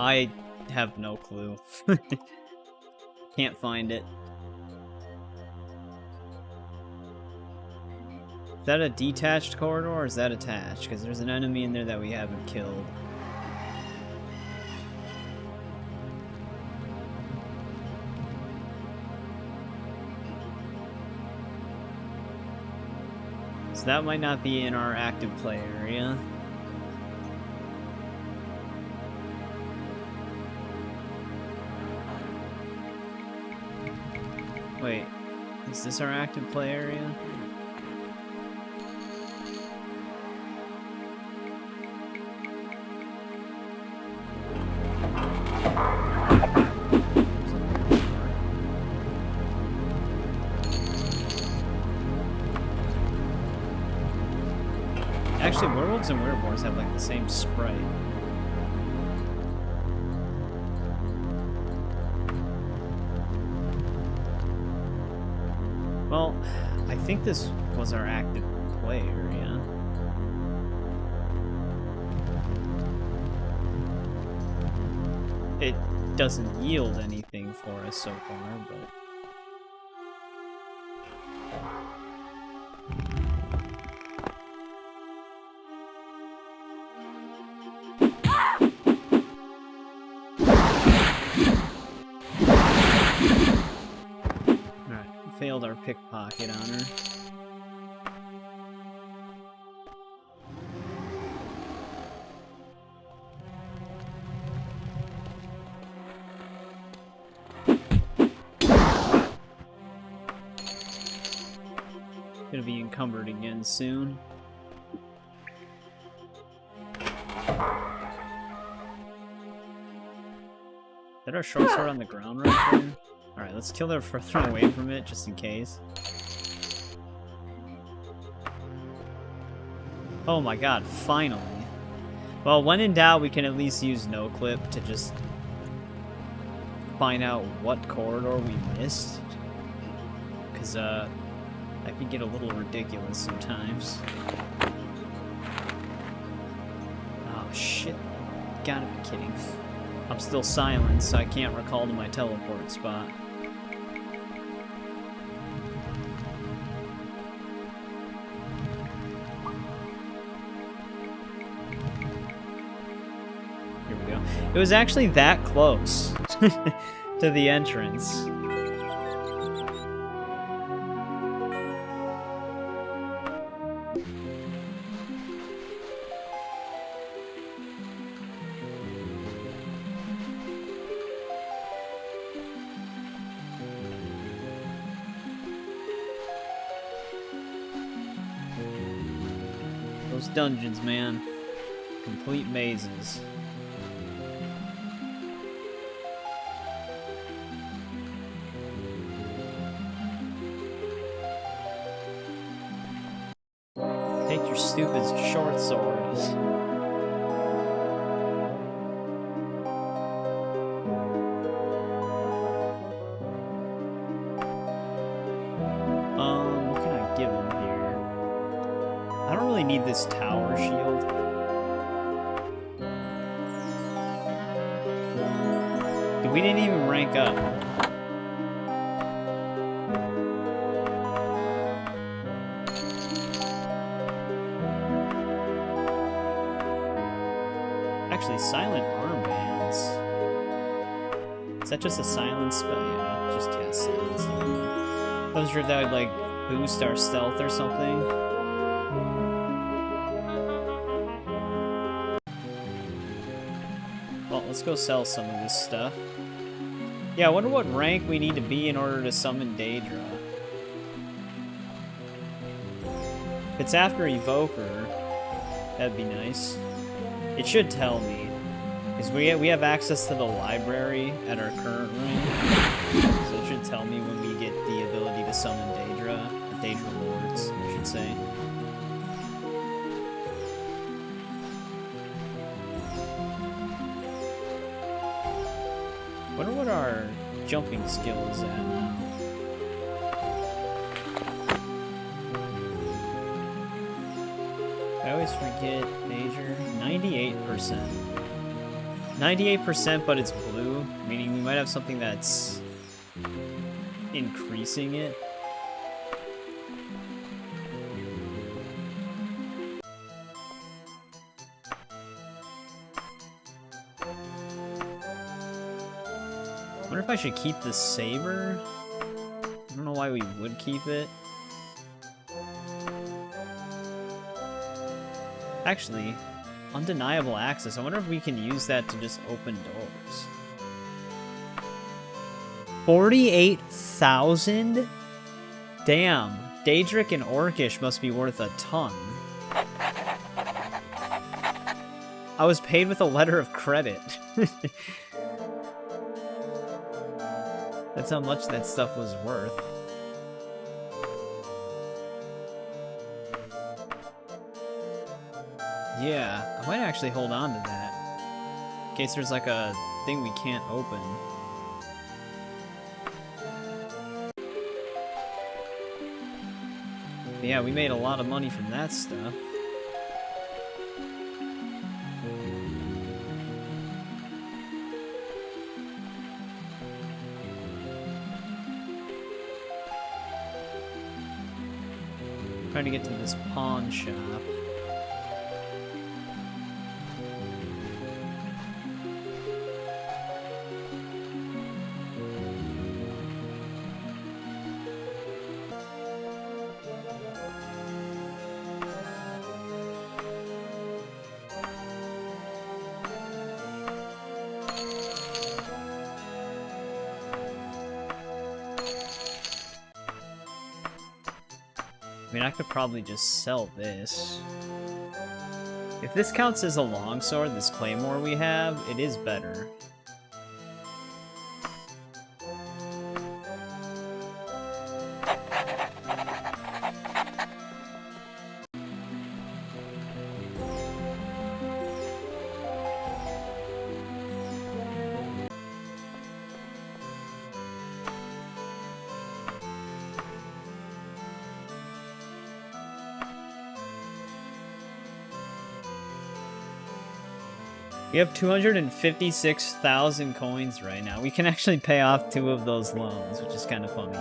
I have no clue. Can't find it. Is that a detached corridor or is that attached? Because there's an enemy in there that we haven't killed. So that might not be in our active play area. Wait, is this our active play area? Actually, werewolves and werewolves have like the same sprite. Well, I think this was our active play area. It doesn't yield anything for us so far, but... killed our pickpocket on her. Gonna be encumbered again soon. Is that our short sword on the ground right there? Alright, let's kill her further away from it, just in case. Oh my god, finally. Well, when in doubt, we can at least use no-clip to just find out what corridor we missed. Because, that could get a little ridiculous sometimes. Oh, shit. Gotta be kidding. I'm still silent, so I can't recall to my teleport spot. Here we go. It was actually that close to the entrance. Those dungeons, man. Complete mazes. Take your stupid short swords. What can I give him here? I don't really need this tower shield. We didn't even rank up. Actually, silent armbands. Is that just a silent spell? Yeah, just cast silence. I wasn't sure if that would, like, boost our stealth or something. Well, let's go sell some of this stuff. Yeah, I wonder what rank we need to be in order to summon Daedra. If it's after Evoker, that'd be nice. It should tell me. Because we have access to the library at our current rank. So it should tell me when we get the ability to summon Daedra. Or Daedra Lords, I should say. Wonder what our jumping skill is at now. I always forget major. 98%. 98%, but it's blue, meaning we might have something that's increasing it. I wonder if I should keep the saber. I don't know why we would keep it. Actually, undeniable access. I wonder if we can use that to just open doors. 48,000? Damn. Daedric and Orcish must be worth a ton. I was paid with a letter of credit. That's how much that stuff was worth. Yeah, I might actually hold on to that. In case there's like a thing we can't open. But yeah, we made a lot of money from that stuff. Trying to get to this pawn shop. I mean, I could probably just sell this. If this counts as a longsword, this claymore we have, it is better. We have 256,000 coins right now. We can actually pay off 2 of those loans, which is kind of funny.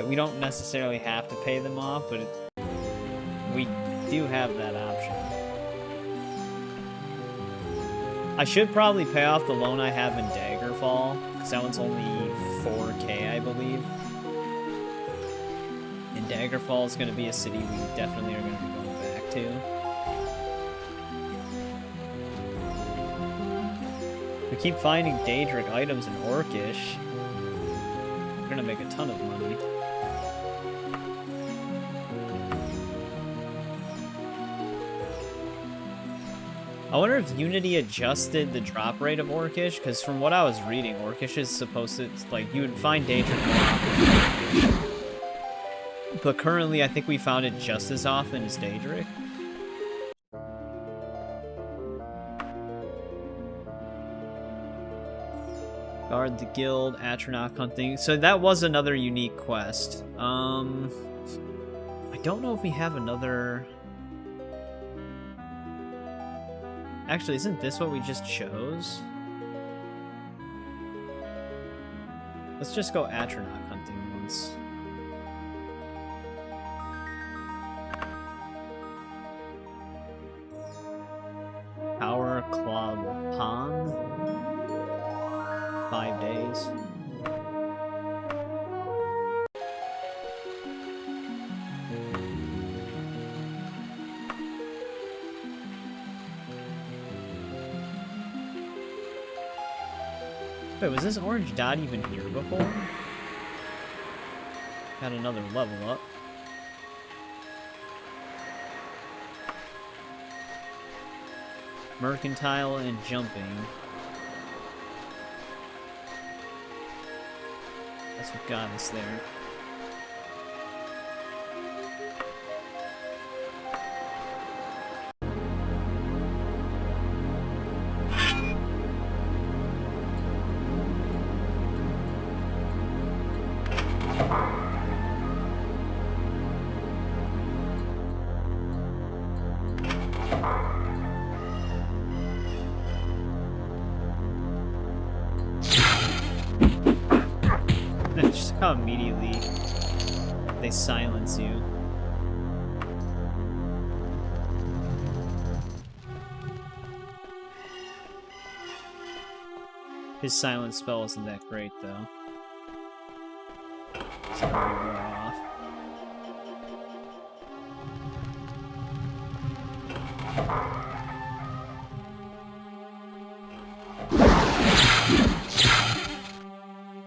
We don't necessarily have to pay them off, but we do have that option. I should probably pay off the loan I have in Daggerfall, because that one's only 4K, I believe. And Daggerfall is going to be a city we definitely are going to be going back to. We keep finding Daedric items in Orcish. We're gonna make a ton of money. I wonder if Unity adjusted the drop rate of Orcish, because from what I was reading, Orcish is supposed to, like, you would find Daedric more often in Orcish. But currently, I think we found it just as often as Daedric. Guard the guild, Atronach hunting. So that was another unique quest. I don't know if we have another... Actually, isn't this what we just chose? Let's just go Atronach hunting once. Power Club Pond. 5 days. Wait, was this orange dot even here before? Got another level up. Mercantile and jumping. That's what got us there. Just how immediately they silence you. His silence spell isn't that great, though. It's already wore off.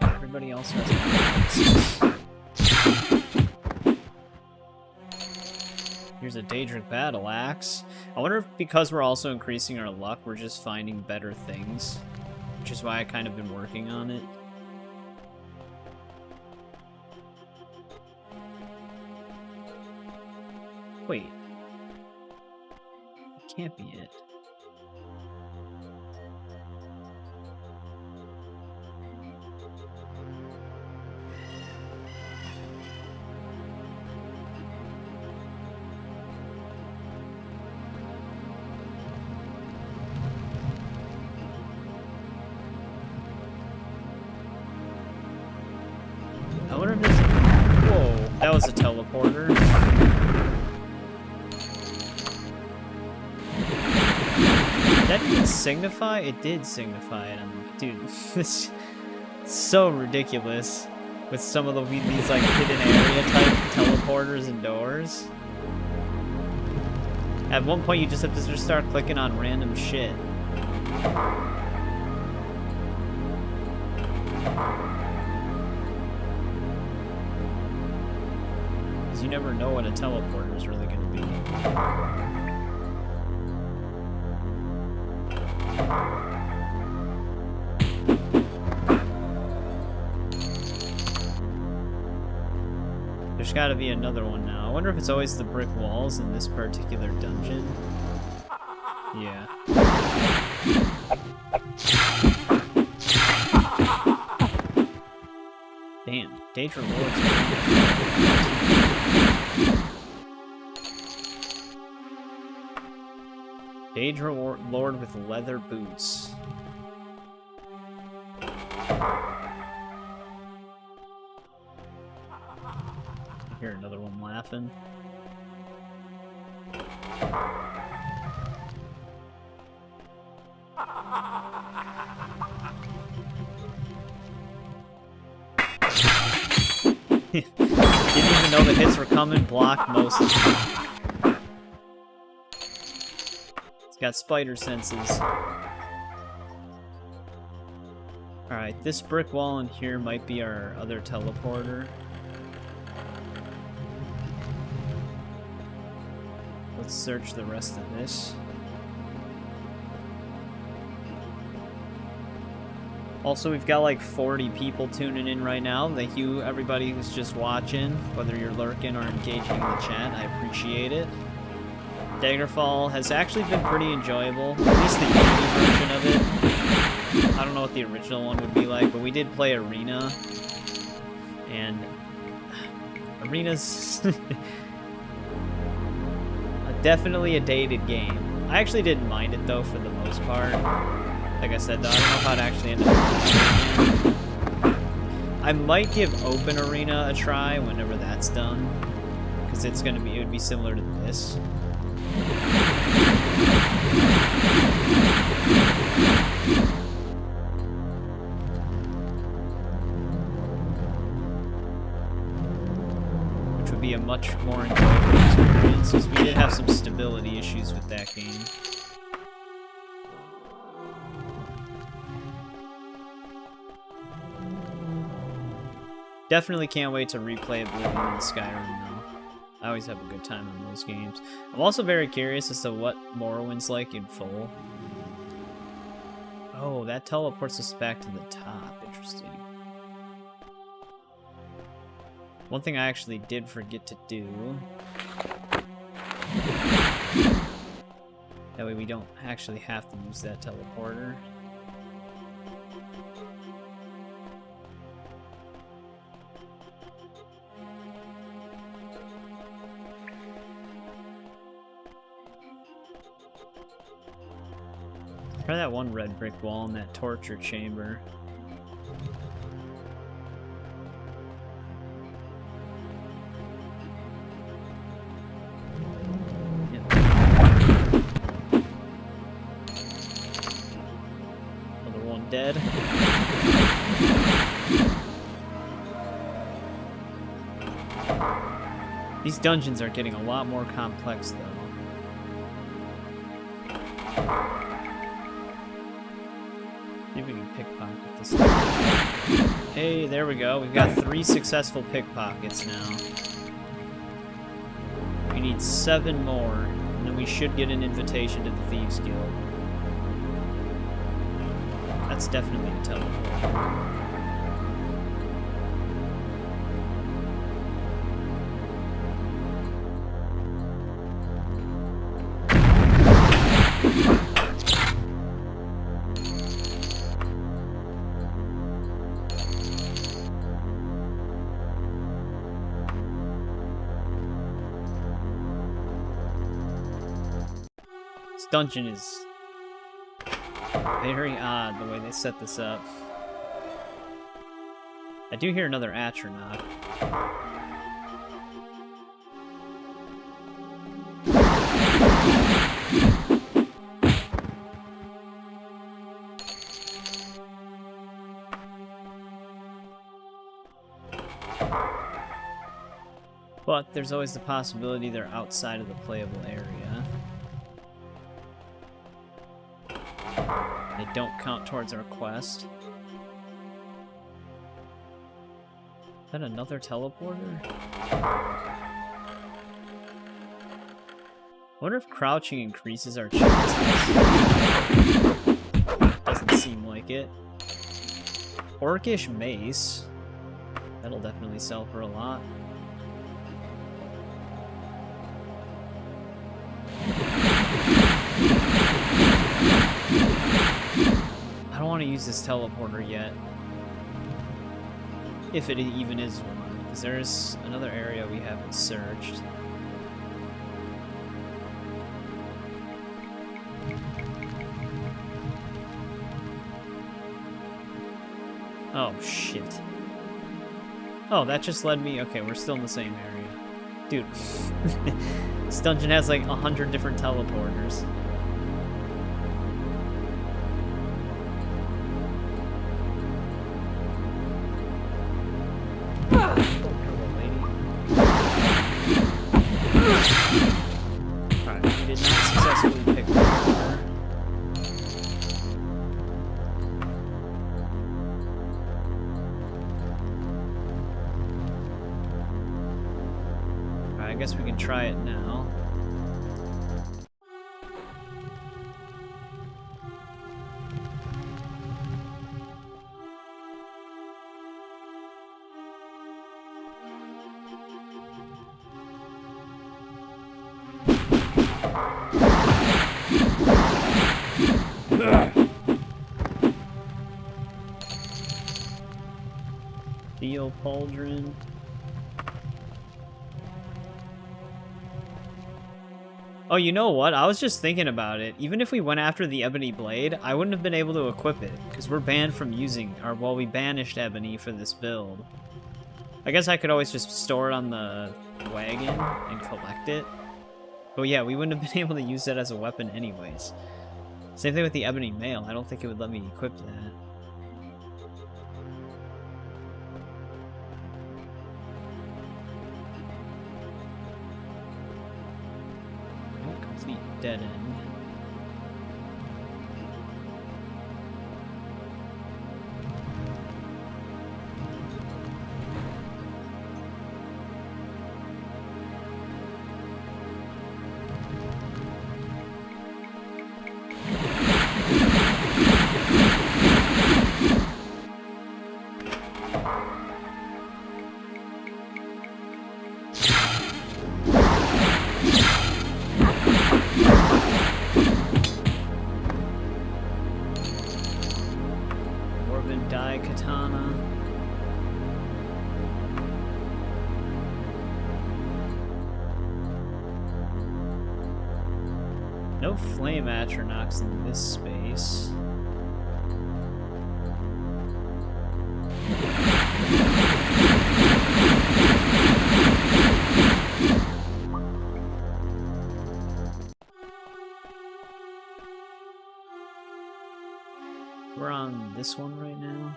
Everybody else has Here's a Daedric battle axe. I wonder if because we're also increasing our luck, we're just finding better things. Which is why I kind of been working on it. Wait. It can't be it. I wonder if this... Whoa, that was a teleporter. That didn't signify? It did signify it. Dude, this is so ridiculous with some of these like hidden area type teleporters and doors. At one point you just have to just start clicking on random shit. Because you never know what a teleporter is really going to be. There's got to be another one now. I wonder if it's always the brick walls in this particular dungeon. Yeah. Damn, Daedra Lord's Daedra Lord with leather boots. I hear another one laughing. Didn't even know the hits were coming, blocked most of them. It's got spider senses. Alright, this brick wall in here might be our other teleporter. Let's search the rest of this. Also, we've got like 40 people tuning in right now. Thank you, everybody who's just watching, whether you're lurking or engaging in the chat. I appreciate it. Daggerfall has actually been pretty enjoyable, at least the Unity version of it. I don't know what the original one would be like, but we did play Arena, and Arena's definitely a dated game. I actually didn't mind it though for the most part. Like I said, though, I don't know if I'd actually end up. I might give Open Arena a try whenever that's done, because it would be similar to this. Which would be a much more enjoyable experience, because we did have some stability issues with that game. Definitely can't wait to replay Oblivion and Skyrim, though. I always have a good time on those games. I'm also very curious as to what Morrowind's like in full. Oh, that teleports us back to the top. Interesting. One thing I actually did forget to do. That way we don't actually have to use that teleporter. Try that one red brick wall in that torture chamber. Yep. Another one dead. These dungeons are getting a lot more complex, though. See if we can pickpocket this time. Hey, there we go. We've got 3 successful pickpockets now. We need 7 more, and then we should get an invitation to the Thieves Guild. That's definitely a teleport. Dungeon is very odd the way they set this up. I do hear another Atronach. But there's always the possibility they're outside of the playable area. They don't count towards our quest. Is that another teleporter? wonder if crouching increases our chances. Doesn't seem like it. Orcish mace. That'll definitely sell for a lot. I don't want to use this teleporter yet. If it even is one. Because there's another area we haven't searched. Oh, shit. Oh, that just led me... Okay, we're still in the same area. Dude. This dungeon has like 100 different teleporters. Alright, we did not successfully pick the corner. Alright, I guess we can try it now. Theo Pauldron. Oh, you know what? I was just thinking about it. Even if we went after the Ebony Blade, I wouldn't have been able to equip it, because we're banned from using, or well, we banished Ebony for this build. I guess I could always just store it on the wagon and collect it. But yeah, we wouldn't have been able to use that as a weapon anyways. Same thing with the Ebony Mail. I don't think it would let me equip that. Complete dead end. No flame atronachs in this space. We're on this one right now.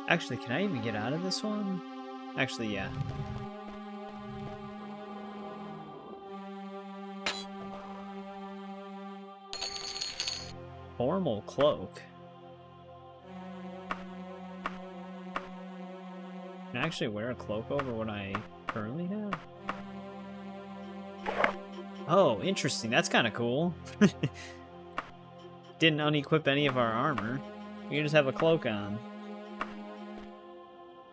Actually, can I even get out of this one? Actually, yeah. Formal cloak. Can I actually wear a cloak over what I currently have? Oh, interesting. That's kind of cool. Didn't unequip any of our armor. We can just have a cloak on.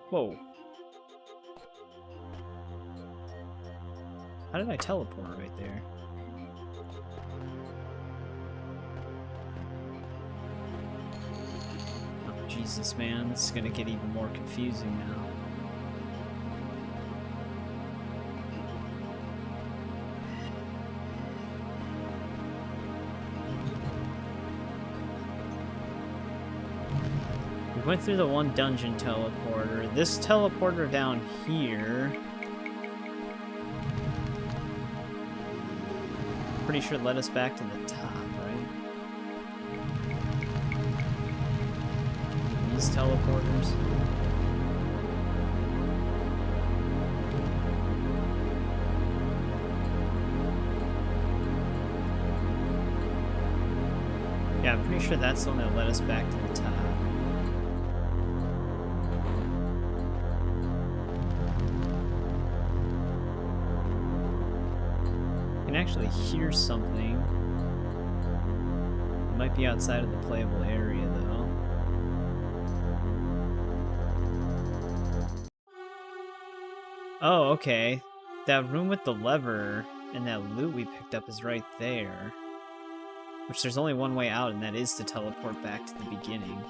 Whoa. How did I teleport right there? Oh, Jesus, man. This is gonna get even more confusing now. We went through the one dungeon teleporter. This teleporter down here... pretty sure led us back to the top, right? These teleporters. Yeah, I'm pretty sure that's the one that led us back to the top. can actually hear something. It might be outside of the playable area, though. Oh, okay. That room with the lever and that loot we picked up is right there. Which there's only one way out, and that is to teleport back to the beginning.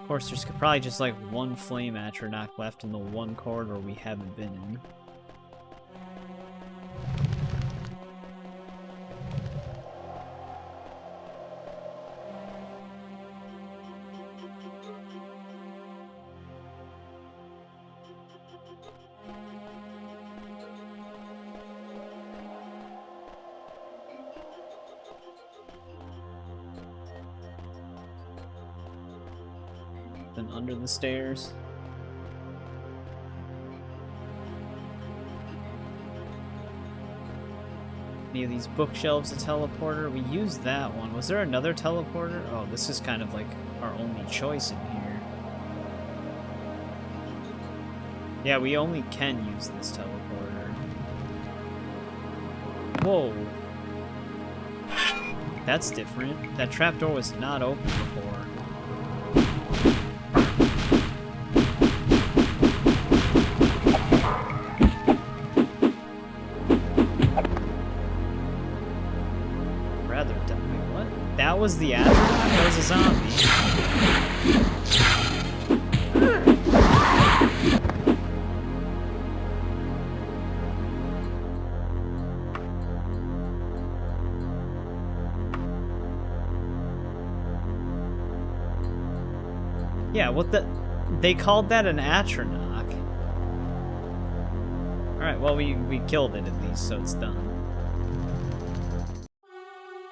Of course, there's probably just like one flame atronach left in the one corridor we haven't been in. Then under the stairs. Any of these bookshelves a teleporter? We used that one. Was there another teleporter? Oh, this is kind of like our only choice in here. Yeah, we only can use this teleporter. Whoa. That's different. That trapdoor was not open before. That was the astronaut? That was a zombie. Yeah, what the... They called that an atronach. Alright, well, we killed it at least, so it's done.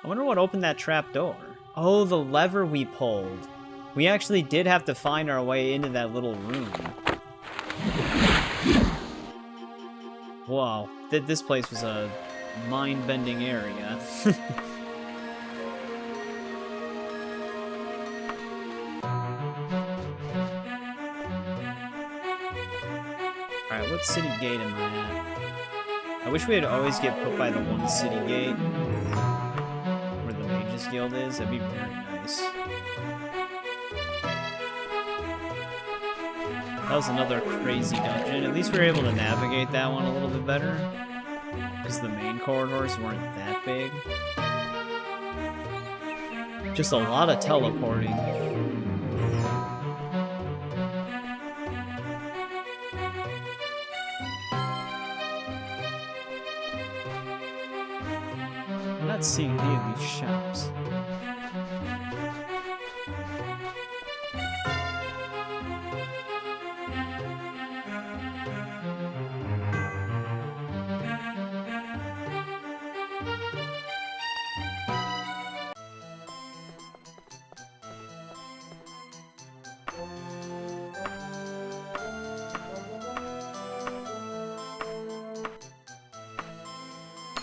I wonder what opened that trap door. Oh, the lever we pulled. We actually did have to find our way into that little room. Wow, this place was a mind-bending area. Alright, what city gate am I at? I wish we'd always get put by the one city gate. Guild is, that'd be very nice. That was another crazy dungeon. At least we were able to navigate that one a little bit better, because the main corridors weren't that big. Just a lot of teleporting. I'm not seeing any of these shops.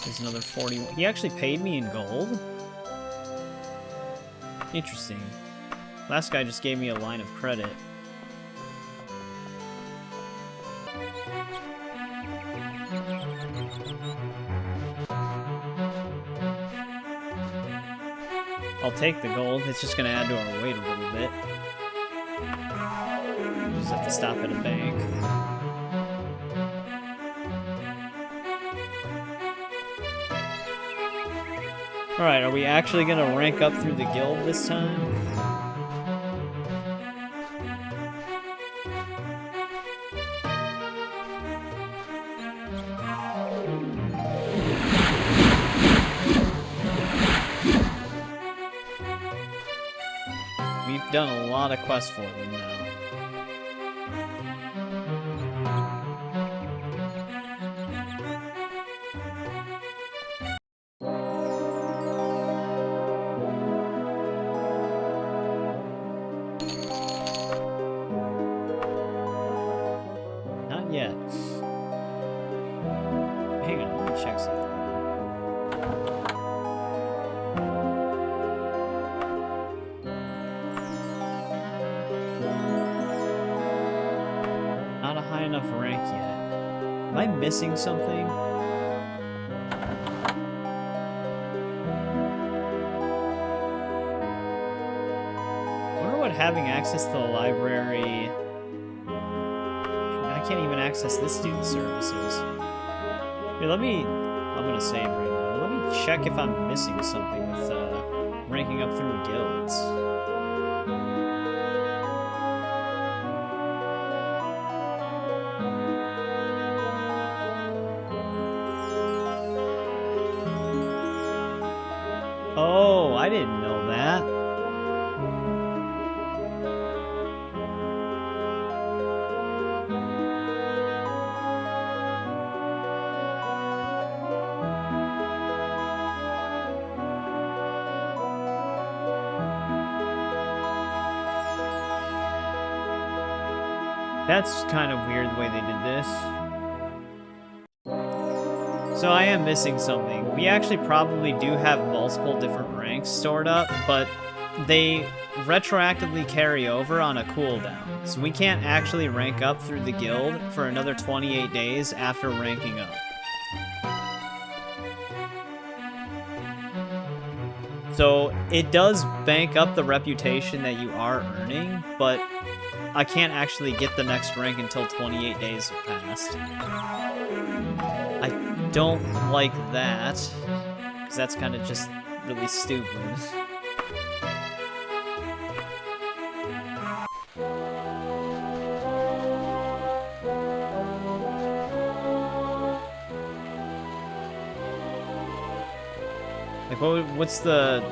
There's another 41. He actually paid me in gold? Interesting. Last guy just gave me a line of credit. I'll take the gold. It's just gonna add to our weight a little bit. Just have to stop at a bank. Alright, are we actually gonna rank up through the guild this time? We've done a lot of quests for them now. high enough rank yet. Am I missing something? I wonder what having access to the library... I can't even access this dude's services. Here, let me... I'm gonna save right now. Let me check if I'm missing something with ranking up through guilds. Oh, I didn't know that. That's kind of weird the way they did this. So I am missing something. We actually probably do have multiple different ranks stored up, but they retroactively carry over on a cooldown. So we can't actually rank up through the guild for another 28 days after ranking up. So it does bank up the reputation that you are earning, but I can't actually get the next rank until 28 days have passed. I don't like that, because that's kind of just really stupid.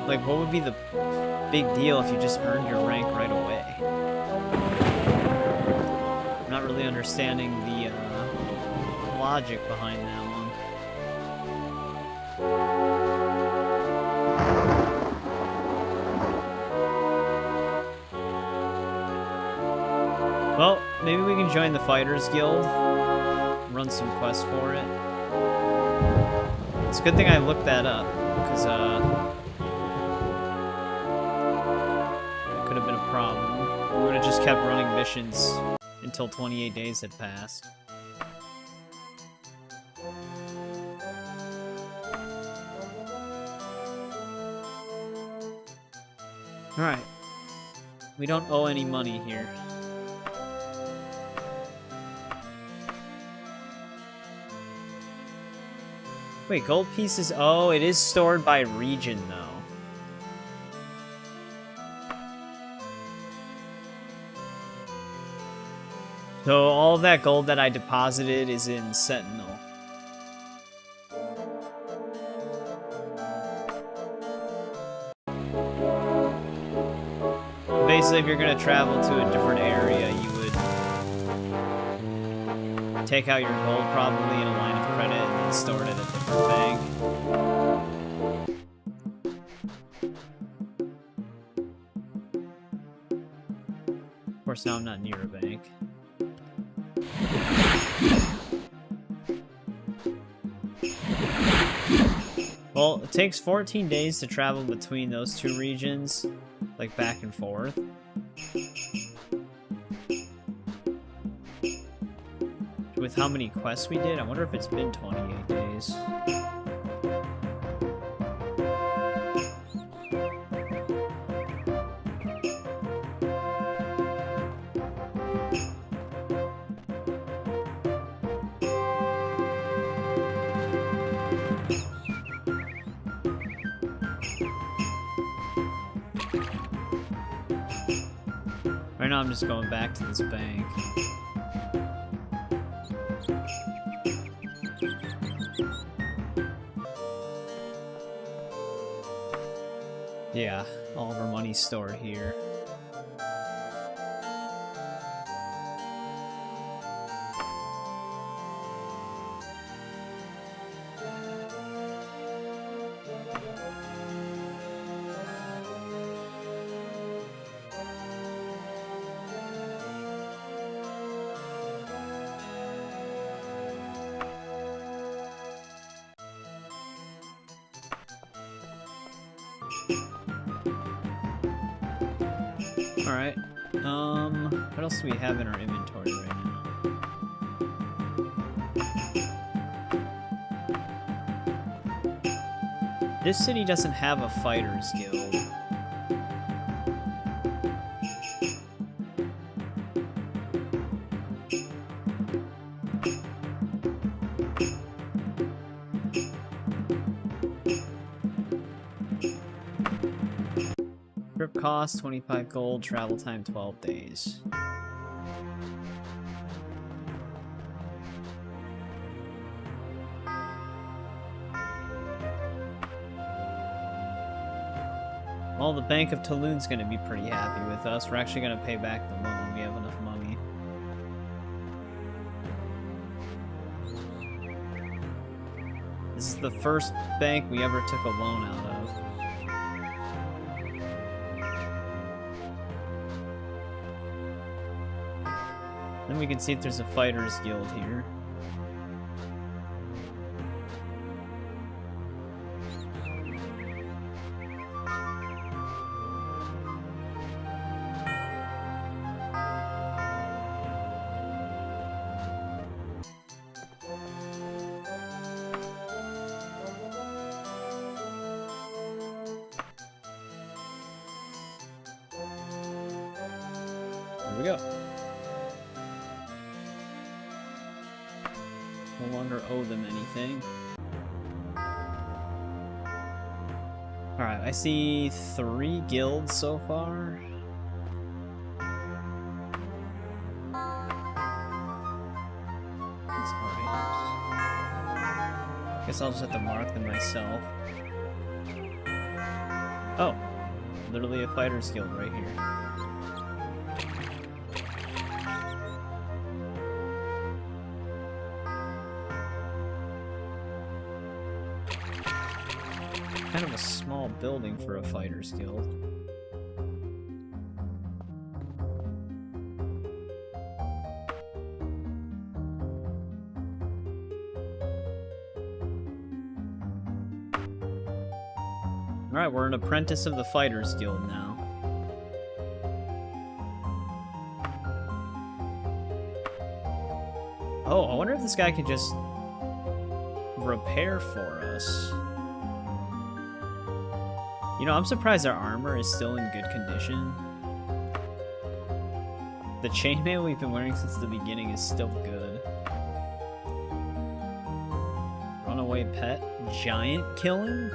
Like, what would be the big deal if you just earned your rank right away? I'm not really understanding the logic behind that one. Well, maybe we can join the Fighters Guild, run some quests for it. It's a good thing I looked that up, because it could have been a problem. We would have just kept running missions until 28 days had passed. Alright. We don't owe any money here. Wait, gold pieces... Oh, it is stored by region, though. So all of that gold that I deposited is in Sentinel. Basically, if you're going to travel to a different area, you would take out your gold probably in a line of credit and then store it at a different bank. Of course, now I'm not near a bank. Well, it takes 14 days to travel between those two regions, like back and forth. With how many quests we did, I wonder if it's been 28 days. Right now I'm just going back to this bank. Yeah, all of our money's stored here. Alright, what else do we have in our inventory right now? This city doesn't have a fighters guild. Trip cost 25 gold, travel time 12 days. Well, the Bank of Tulun's gonna be pretty happy with us. We're actually gonna pay back the loan. We have enough money. This is the first bank we ever took a loan out of. Then we can see if there's a fighters guild here. There we go. No longer owe them anything. Alright, I see 3 guilds so far. That's alright. Guess I'll just have to mark them myself. Oh, literally a fighter's guild right here. Kind of a small building for a fighter's guild. Alright, we're an apprentice of the Fighters Guild now. Oh, I wonder if this guy could just repair for us. You know, I'm surprised our armor is still in good condition. The chainmail we've been wearing since the beginning is still good. Runaway pet, giant killing?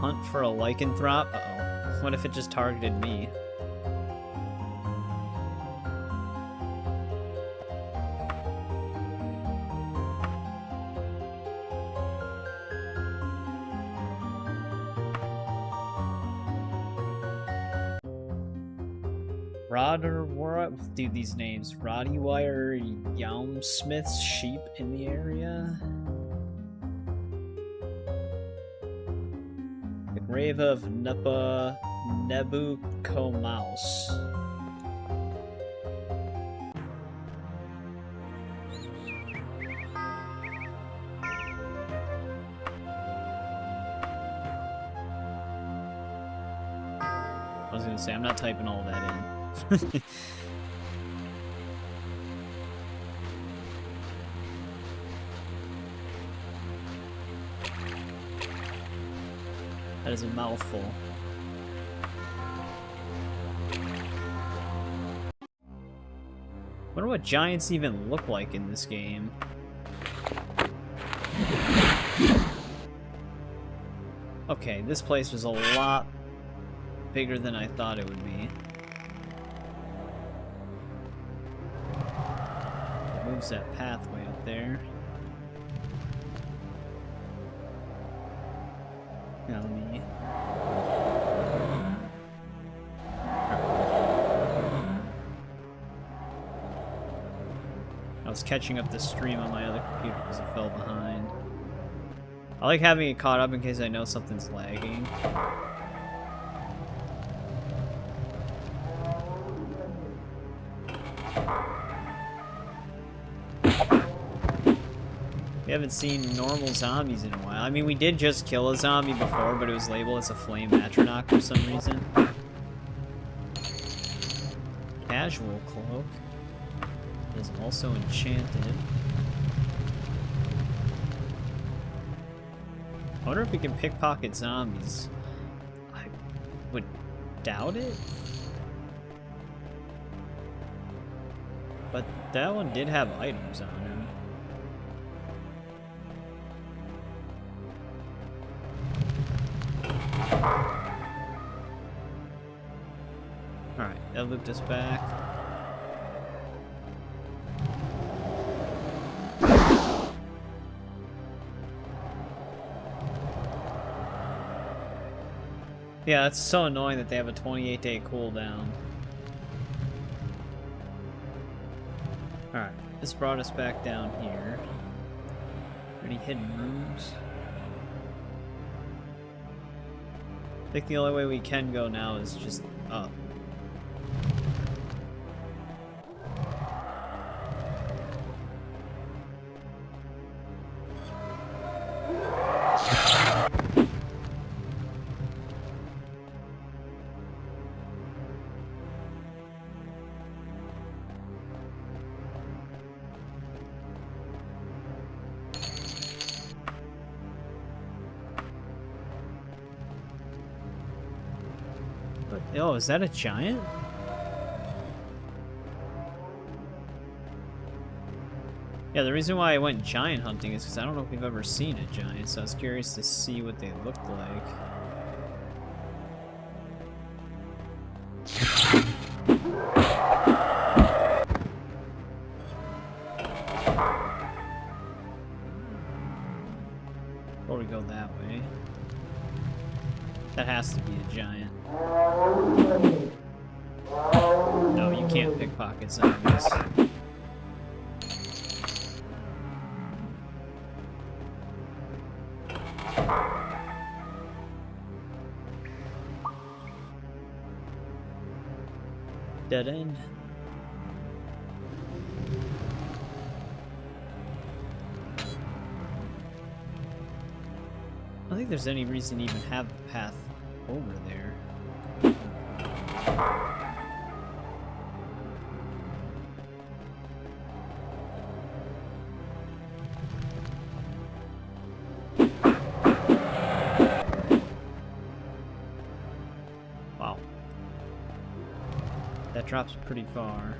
Hunt for a lycanthrope? Uh-oh. What if it just targeted me? Dude, these names. Rottywire Yalmsmith's sheep in the area. The grave of Nebuchadnezzar. I was gonna say, I'm not typing all that in. That is a mouthful. Wonder what giants even look like in this game. Okay, this place was a lot bigger than I thought it would be. It moves that pathway up there. Now let me... I was catching up the stream on my other computer because it fell behind. I like having it caught up in case I know something's lagging. We haven't seen normal zombies in a while. I mean, we did just kill a zombie before, but it was labeled as a flame atronach for some reason. Casual cloak is also enchanted. I wonder if we can pickpocket zombies. I would doubt it. But that one did have items on him. Alright, that looped us back. Yeah, it's so annoying that they have a 28-day cooldown. Alright, this brought us back down here. Any hidden rooms? I think the only way we can go now is just up. Oh, is that a giant? Yeah, the reason why I went giant hunting is because I don't know if we've ever seen a giant, so I was curious to see what they looked like. Before we go that way. That has to be a giant. No, you can't pickpocket zombies. Dead end. I don't think there's any reason to even have a path over there. Wow. That drops pretty far.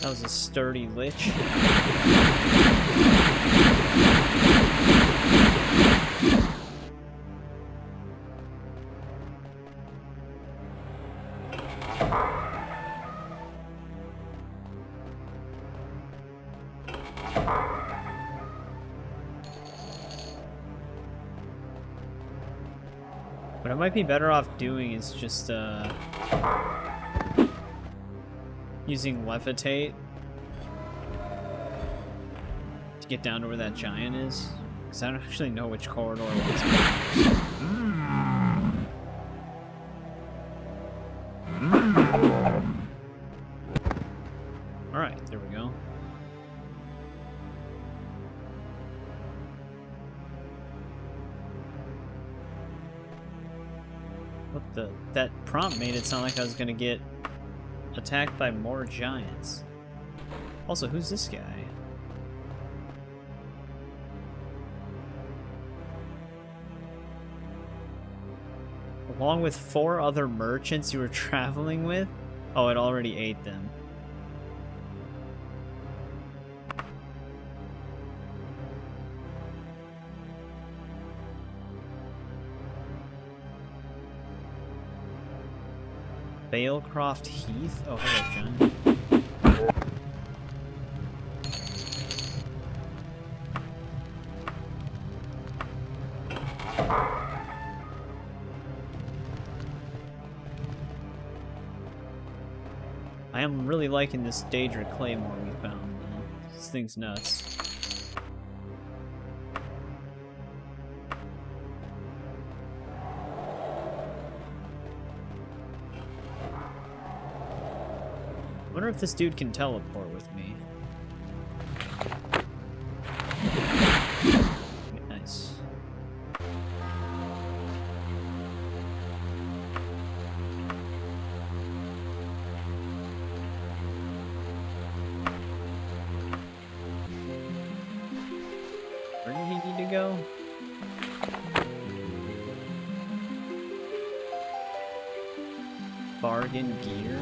That was a sturdy lich. What I might be better off doing is just using levitate to get down to where that giant is, because I don't actually know which corridor was. Alright, there we go. What the? That prompt made it sound like I was gonna get attacked by more giants. Also, who's this guy? Along with 4 other merchants you were traveling with? Oh, it already ate them. Balecroft Heath? Oh, hello, John. I am really liking this Daedra Claymore we found, man. This thing's nuts. wonder if this dude can teleport with me. Nice. Where did he need to go? Bargain gear.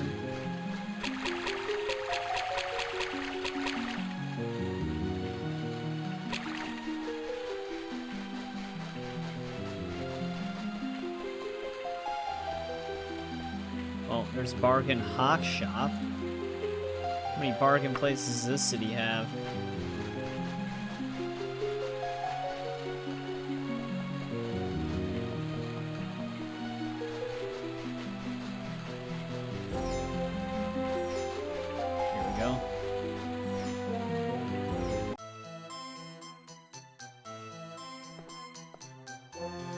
Well, there's Bargain Hawk Shop. How many bargain places does this city have?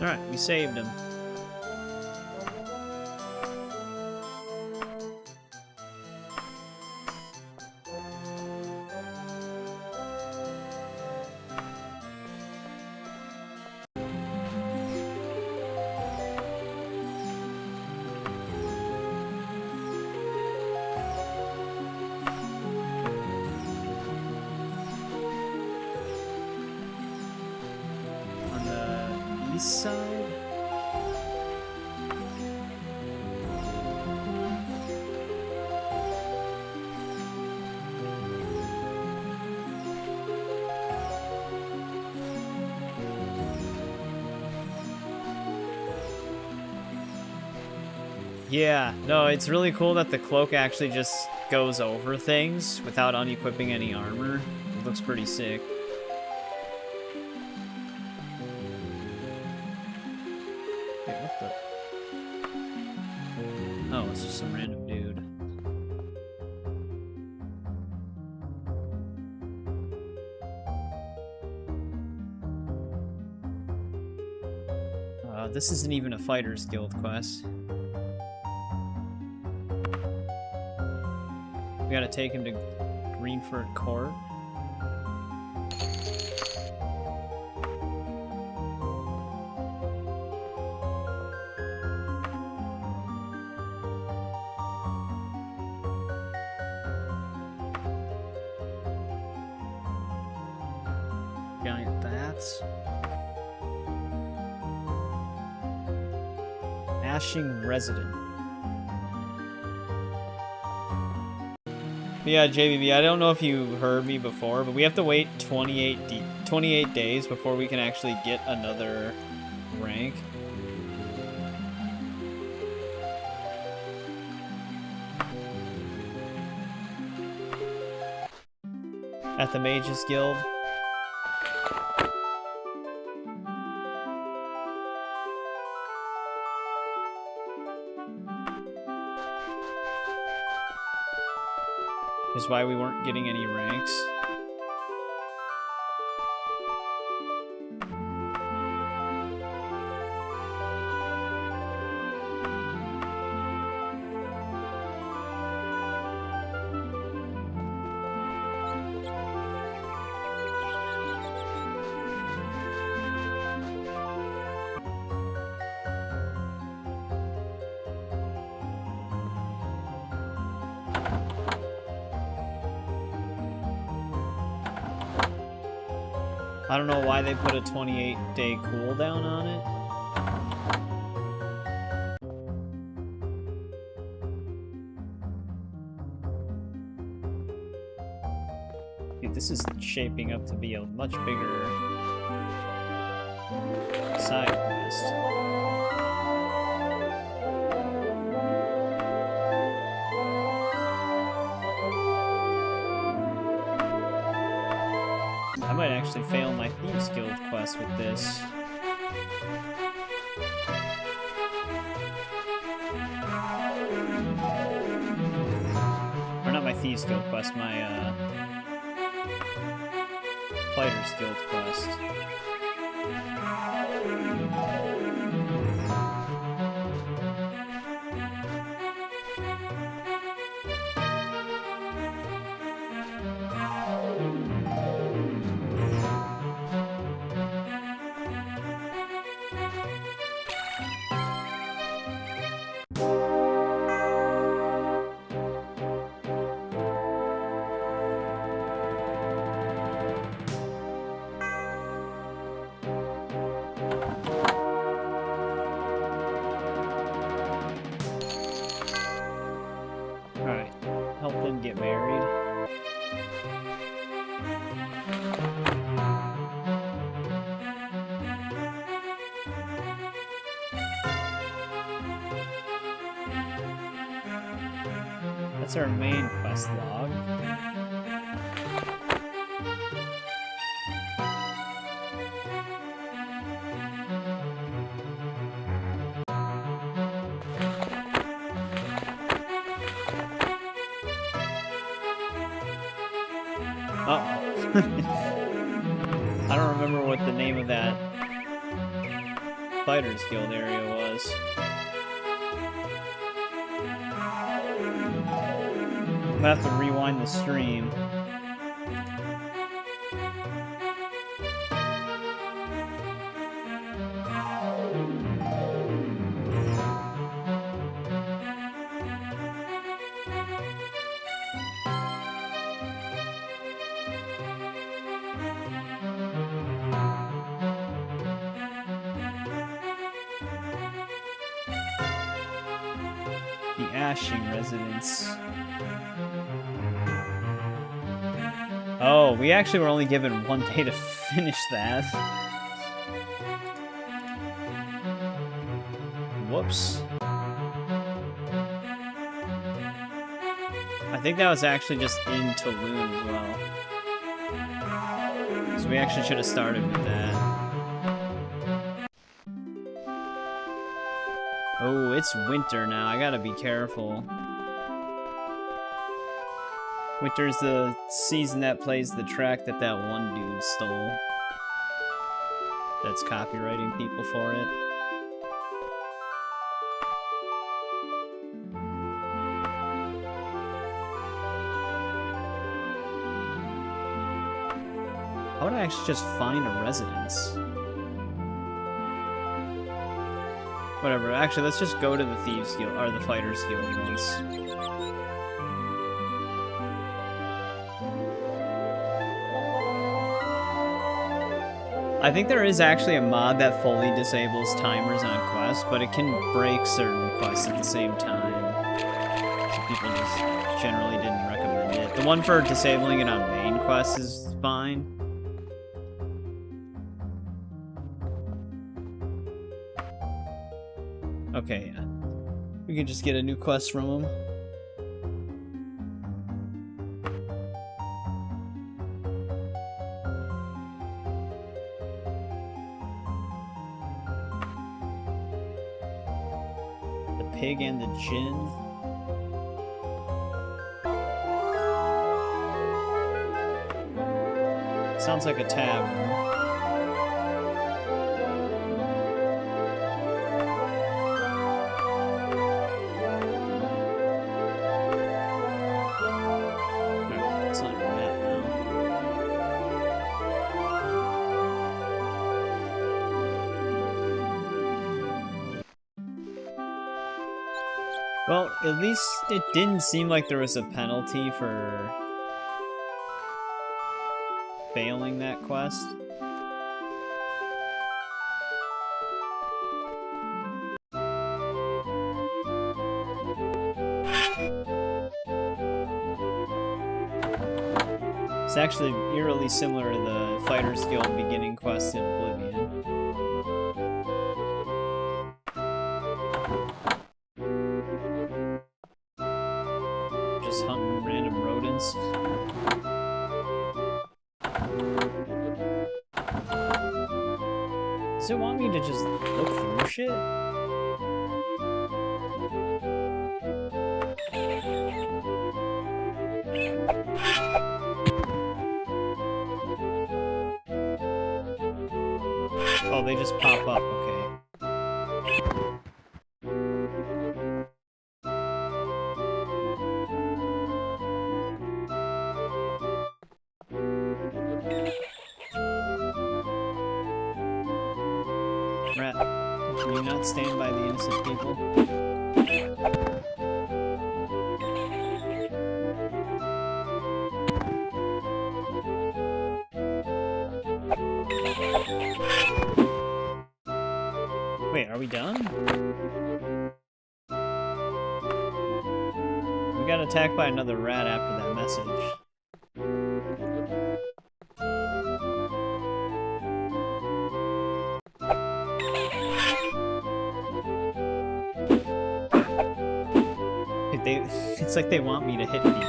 Alright, we saved him. East side? Yeah, no, it's really cool that the cloak actually just goes over things without unequipping any armor. It looks pretty sick. Oh, it's just some random dude. This isn't even a Fighter's Guild quest. We gotta take him to Greenford Court. Giant bats. Ashing Resident. But yeah, JBB, I don't know if you heard me before, but we have to wait 28 days before we can actually get another rank. At the Mages Guild. Is why we weren't getting any ranks. I don't know why they put a 28-day cooldown on it. Dude, this is shaping up to be a much bigger side quest. I might actually fail my Thieves Guild quest with this. Or not my Thieves Guild quest, my Fighter's Guild quest. What's our main quest log? Uh-oh. I don't remember what the name of that Fighters Guild area was. I'm gonna have to rewind the stream. Ashing residence. Oh, we actually were only given 1 day to finish that. Whoops. I think that was actually just in Tulum as well. So we actually should have started with that. Oh, it's winter now. I gotta be careful. Winter's the season that plays the track that one dude stole. That's copywriting people for it. How would I actually just find a residence? Whatever, actually, let's just go to the Thieves Guild, or the Fighters Guild once. I think there is actually a mod that fully disables timers on quests, but it can break certain quests at the same time. So people just generally didn't recommend it. The one for disabling it on main quests is fine. Okay, yeah. We can just get a new quest from him. The pig and the gin. Sounds like a tavern. Well, at least it didn't seem like there was a penalty for failing that quest. It's actually eerily similar to the Fighters Guild beginning quest in Oblivion. Hunting random rodents. Does it want me to just look through shit? Oh, they just pop up, okay. Stand by the innocent people. Wait, are we done? We got attacked by another rat after that message. it's like they want me to hit people.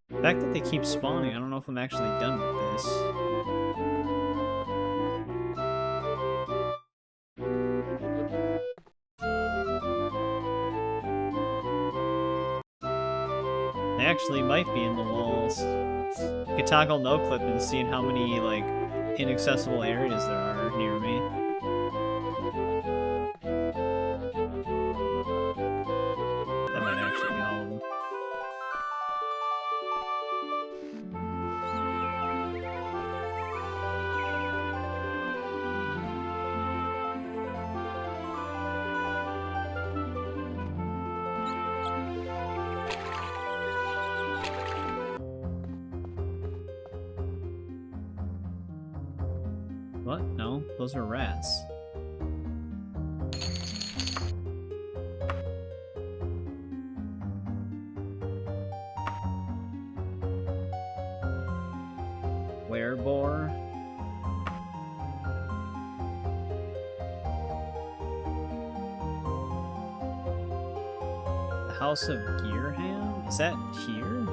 The fact that they keep spawning, I don't know if I'm actually done with this. They actually might be in the walls. I could toggle no clip and see how many, like, inaccessible areas there are near me. That might actually be all of them. What? No, those are rats. Werebore. The House of Gearham? Is that here?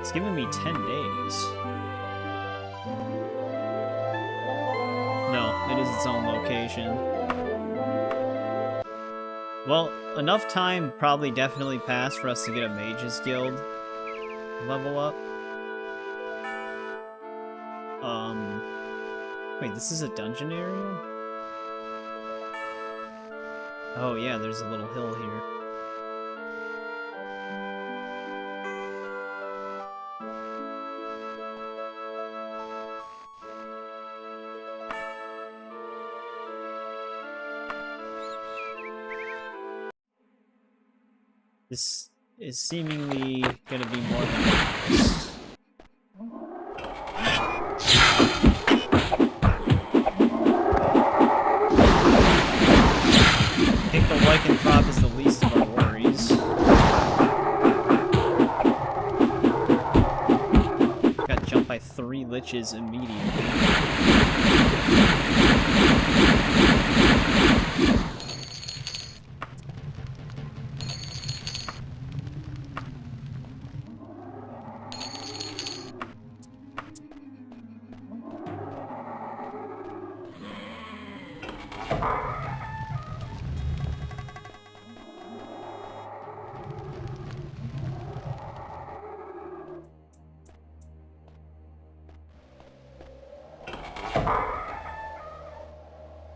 It's giving me 10 days. No, it is its own location. Well, enough time probably definitely passed for us to get a Mage's Guild level up. Wait, this is a dungeon area? Oh yeah, there's a little hill here. This is seemingly gonna be more than this. I think the lycanthrope is the least of our worries. Got jumped by 3 liches immediately.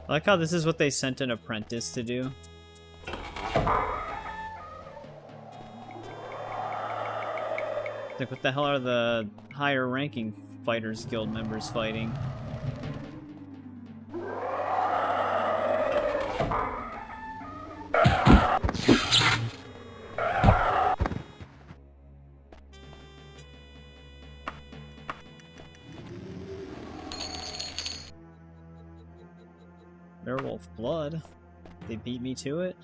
I like how this is what they sent an apprentice to do. Like, what the hell are the higher ranking Fighters Guild members fighting? Werewolf blood. They beat me to it.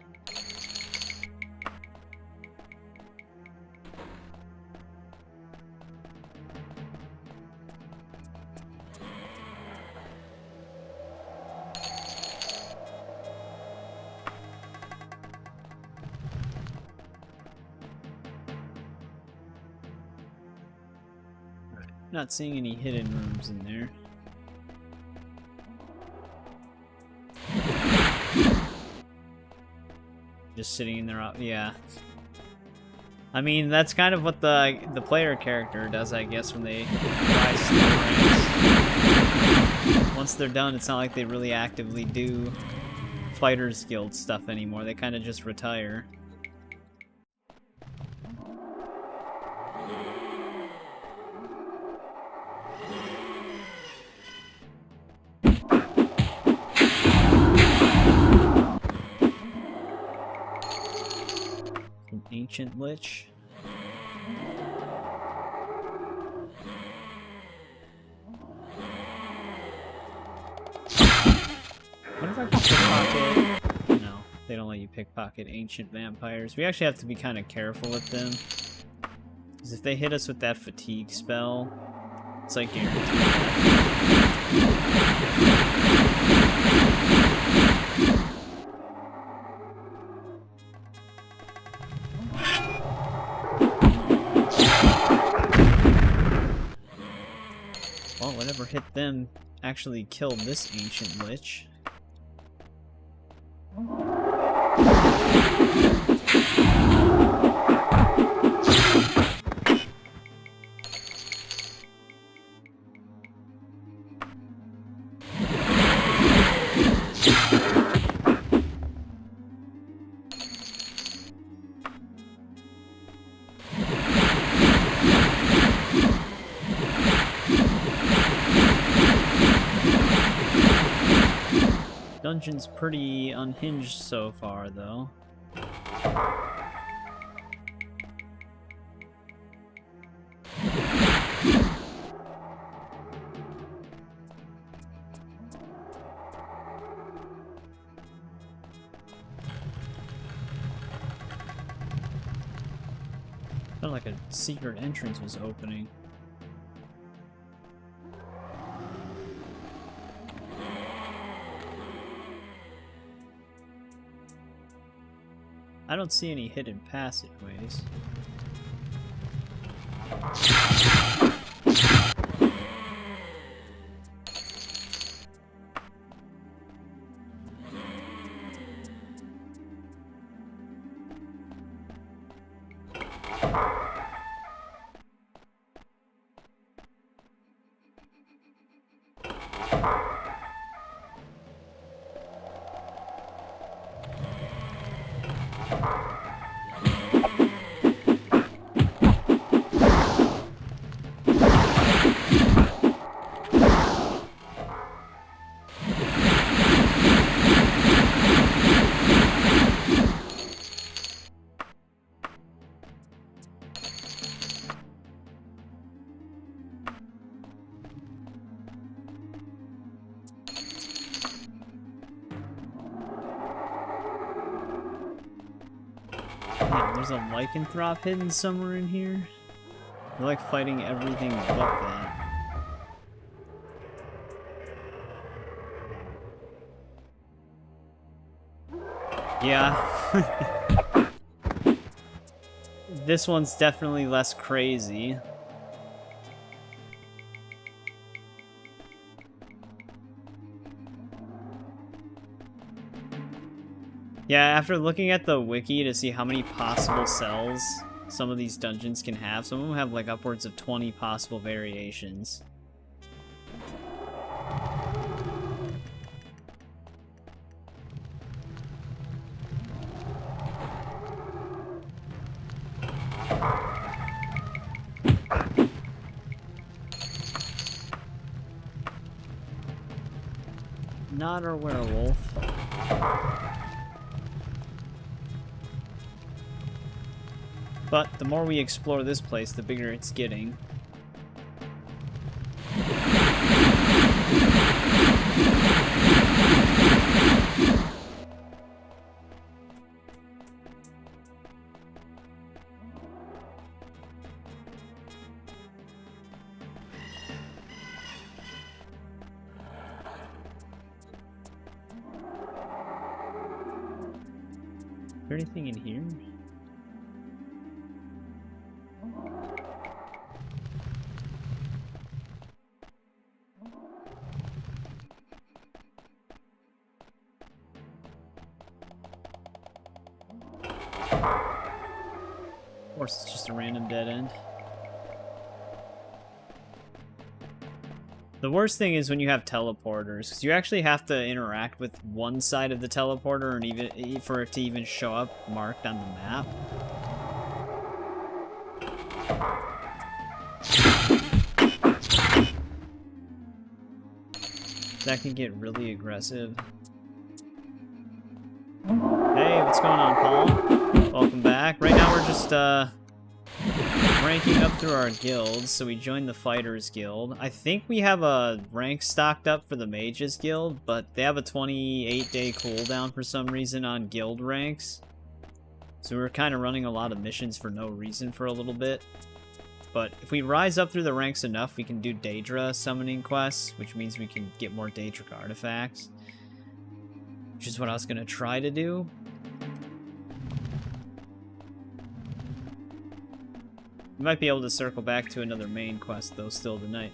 Not seeing any hidden rooms in there. Just sitting in there, yeah. I mean, that's kind of what the player character does, I guess, when they rise to the ranks. Once they're done, it's not like they really actively do Fighters Guild stuff anymore. They kind of just retire. Ancient Lich. What if I could pickpocket? No, they don't let you pickpocket ancient vampires. We actually have to be kind of careful with them. Because if they hit us with that fatigue spell, It's like guaranteed. Well, whatever hit them actually killed this ancient lich. Dungeon's pretty unhinged so far, though. Felt like a secret entrance was opening. I don't see any hidden passageways. Yeah, there's a lycanthrope hidden somewhere in here. They're like fighting everything but that. Yeah. This one's definitely less crazy. Yeah, after looking at the wiki to see how many possible cells some of these dungeons can have, some of them have like upwards of 20 possible variations. Not our werewolf. But the more we explore this place, the bigger it's getting. Is there anything in here? Of course, it's just a random dead end. The worst thing is when you have teleporters, because you actually have to interact with one side of the teleporter and even for it to even show up marked on the map. That can get really aggressive. Hey, what's going on, Paul? Welcome back. Right now we're just ranking up through our guilds, so we joined the Fighters Guild. I think we have a rank stocked up for the Mages Guild, but they have a 28-day cooldown for some reason on guild ranks. So we're kind of running a lot of missions for no reason for a little bit. but if we rise up through the ranks enough, we can do Daedra summoning quests, which means we can get more Daedric artifacts, which is what I was going to try to do. We might be able to circle back to another main quest, though, still tonight.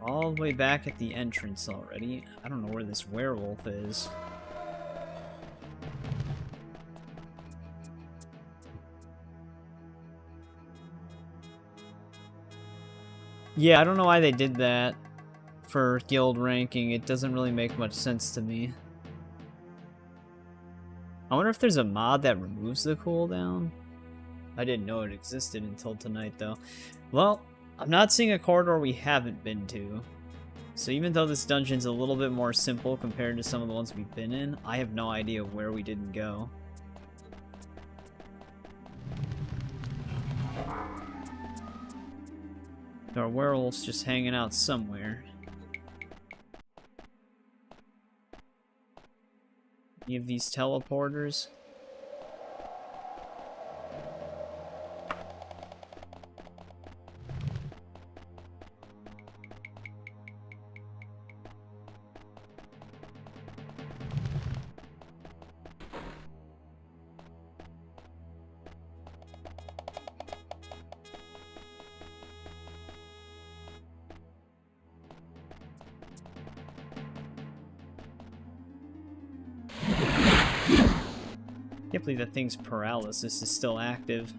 All the way back at the entrance already. I don't know where this werewolf is. Yeah, I don't know why they did that for guild ranking. It doesn't really make much sense to me. I wonder if there's a mod that removes the cooldown. I didn't know it existed until tonight, though. Well, I'm not seeing a corridor we haven't been to. So even though this dungeon's a little bit more simple compared to some of the ones we've been in, I have no idea where we didn't go. There are werewolves just hanging out somewhere. Any of these teleporters? Can't believe that thing's paralysis is still active.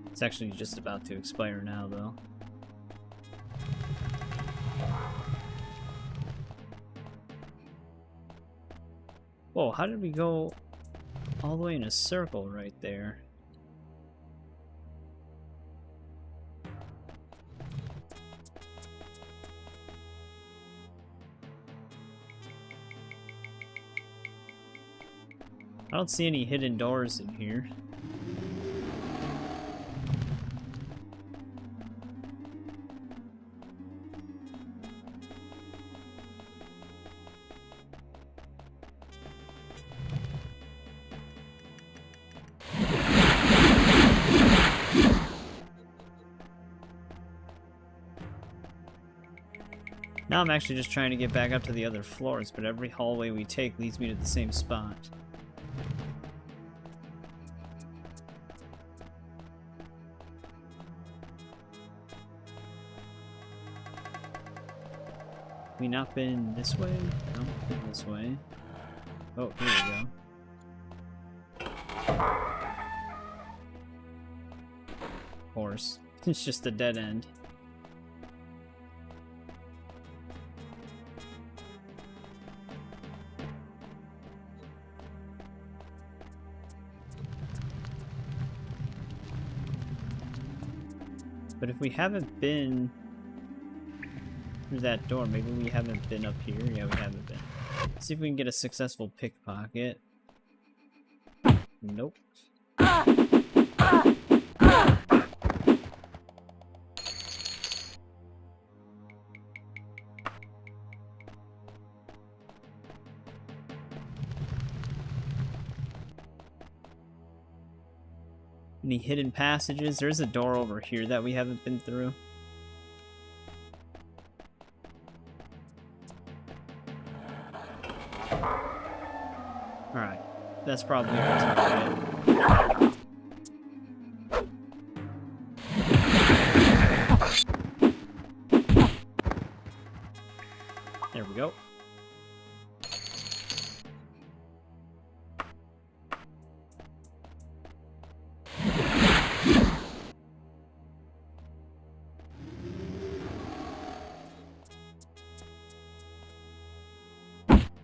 It's actually just about to expire now, though. Whoa, how did we go all the way in a circle right there? I don't see any hidden doors in here. Now I'm actually just trying to get back up to the other floors, but every hallway we take leads me to the same spot. We not been this way? No, been this way. Oh, here we go. Of course. It's just a dead end. But if we haven't been through that door, maybe we haven't been up here. Yeah, we haven't been. Let's see if we can get a successful pickpocket. Nope. Any hidden passages? There's a door over here that we haven't been through. Alright, that's probably our target. There we go.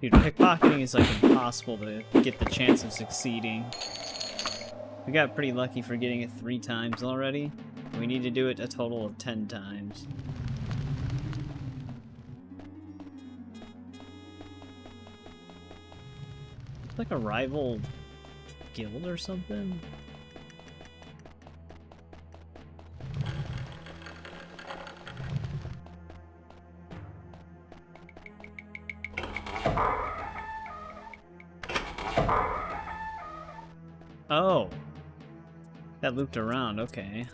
Dude, pickpocketing is like impossible to get the chance of succeeding. We got pretty lucky for getting it 3 times already. We need to do it a total of 10 times. It's like a rival guild or something? Oh. That looped around, okay.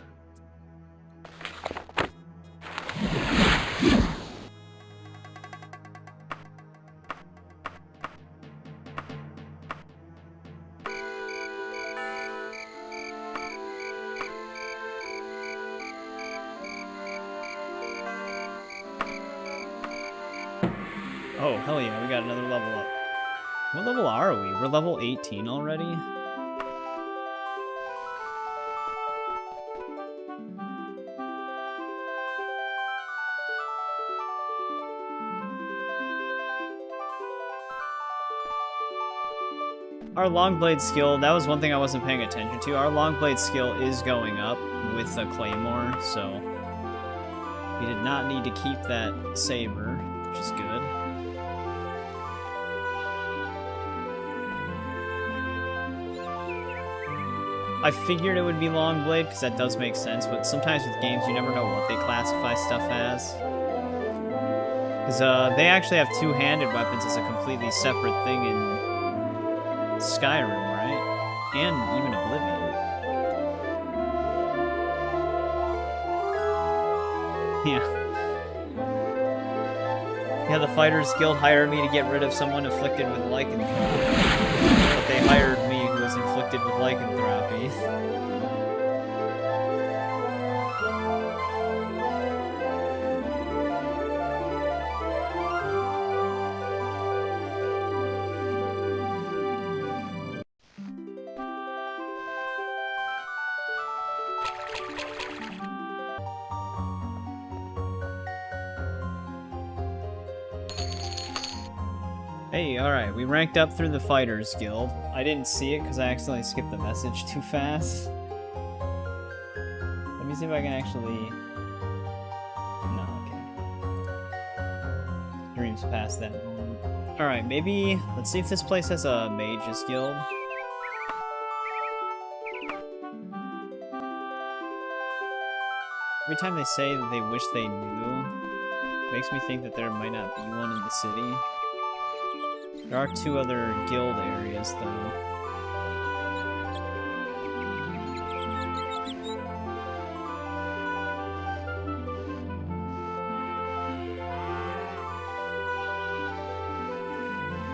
Oh, hell yeah, we got another level up. What level are we? We're level 18 already? Our long blade skill, that was one thing I wasn't paying attention to. Our long blade skill is going up with the claymore, so we did not need to keep that saber, which is good. I figured it would be long blade because that does make sense, but sometimes with games you never know what they classify stuff as. Because they actually have two-handed weapons as a completely separate thing in Skyrim, right? And even Oblivion. Yeah. Yeah, the Fighters Guild hired me to get rid of someone afflicted with lycanthropy. But they hired me who was inflicted with lycanthropy. Hey, alright, we ranked up through the Fighters Guild. I didn't see it because I accidentally skipped the message too fast. Let me see if I can actually... No, okay. Dreams past that moment. Alright, maybe... Let's see if this place has a Mages Guild. Every time they say that they wish they knew, it makes me think that there might not be one in the city. There are two other guild areas, though.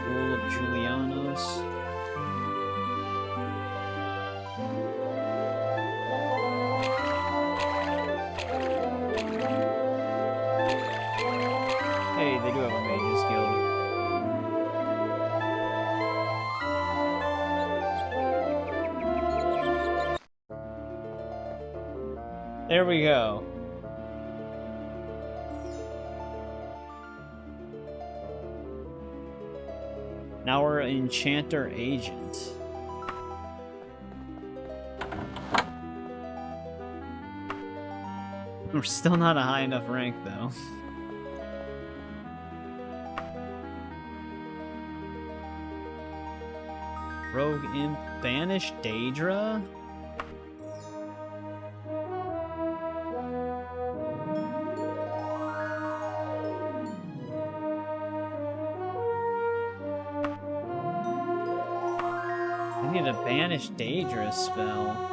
Rule of Julianos. Hey, they do have a Mages Guild. There we go. Now we're an Enchanter Agent. We're still not a high enough rank, though. Rogue Imp Banish Daedra? I need a Banish Daedra spell.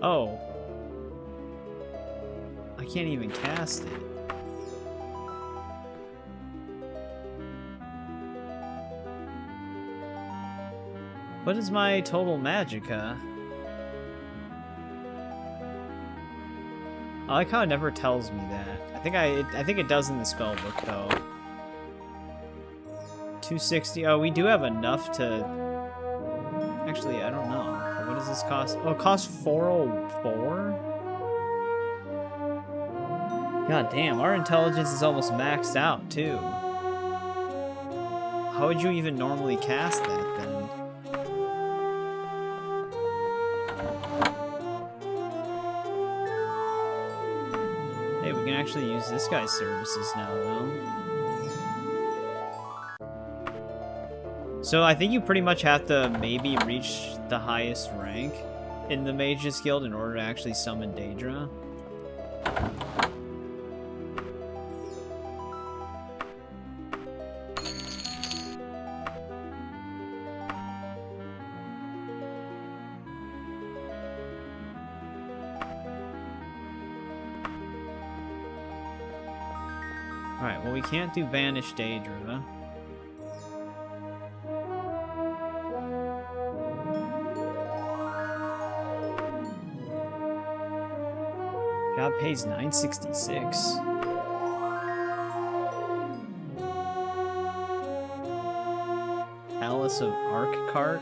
Oh. I can't even cast it. What is my total magicka? I like how it never tells me that. I think it does in the spell book though. 260. Oh, we do have enough to. Actually, I don't know. What does this cost? Oh, it costs 404? God damn, our intelligence is almost maxed out, too. How would you even normally cast that, then? Hey, we can actually use this guy's services now, though. So I think you pretty much have to maybe reach the highest rank in the Mages Guild in order to actually summon Daedra. Alright, well we can't do Banish Daedra. Job pays $966. Palace of Arkcart.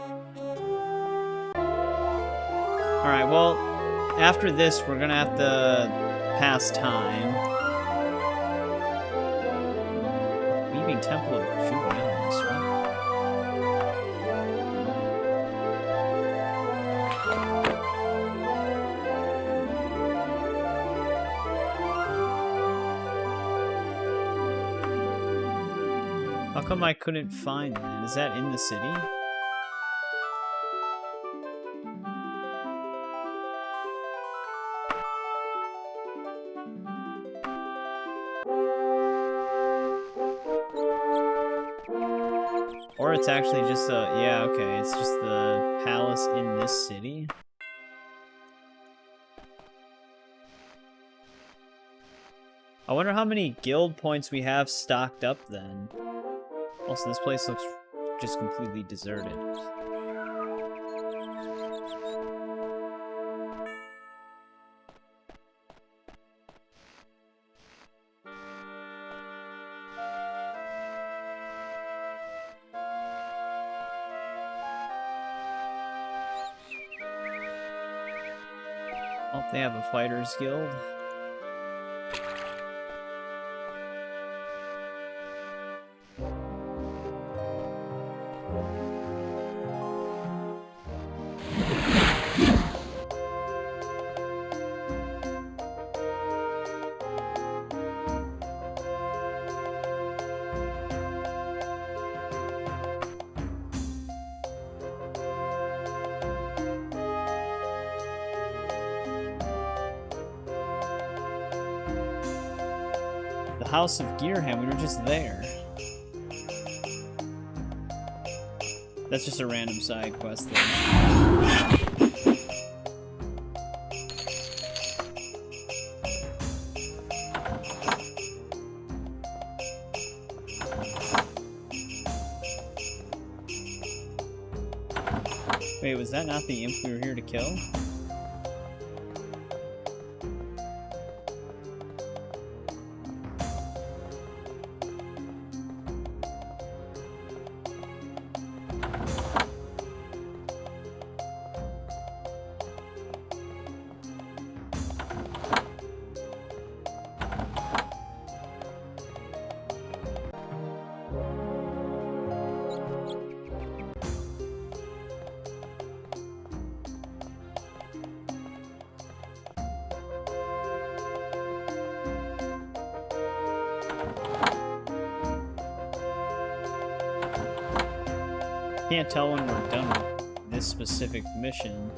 Alright, well, after this we're gonna have to pass time. Weaving Temple of Jubileus, right? How come I couldn't find that? Is that in the city? Or it's actually just a... yeah, okay, it's just the palace in this city. I wonder how many guild points we have stocked up then. Also, this place looks just completely deserted. Oh, they have a fighters guild. House of Gearham, we were just there. That's just a random side quest thing. Wait, was that not the imp we were here to kill? Can't tell when we're done with this specific mission.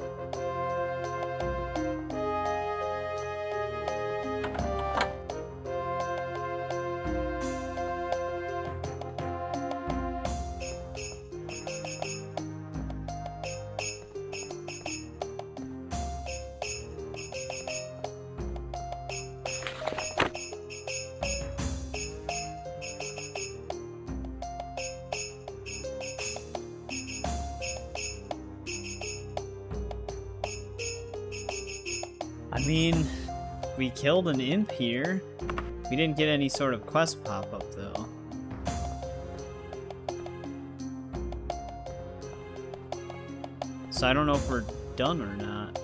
I mean, we killed an imp here. We didn't get any sort of quest pop-up, though. So I don't know if we're done or not.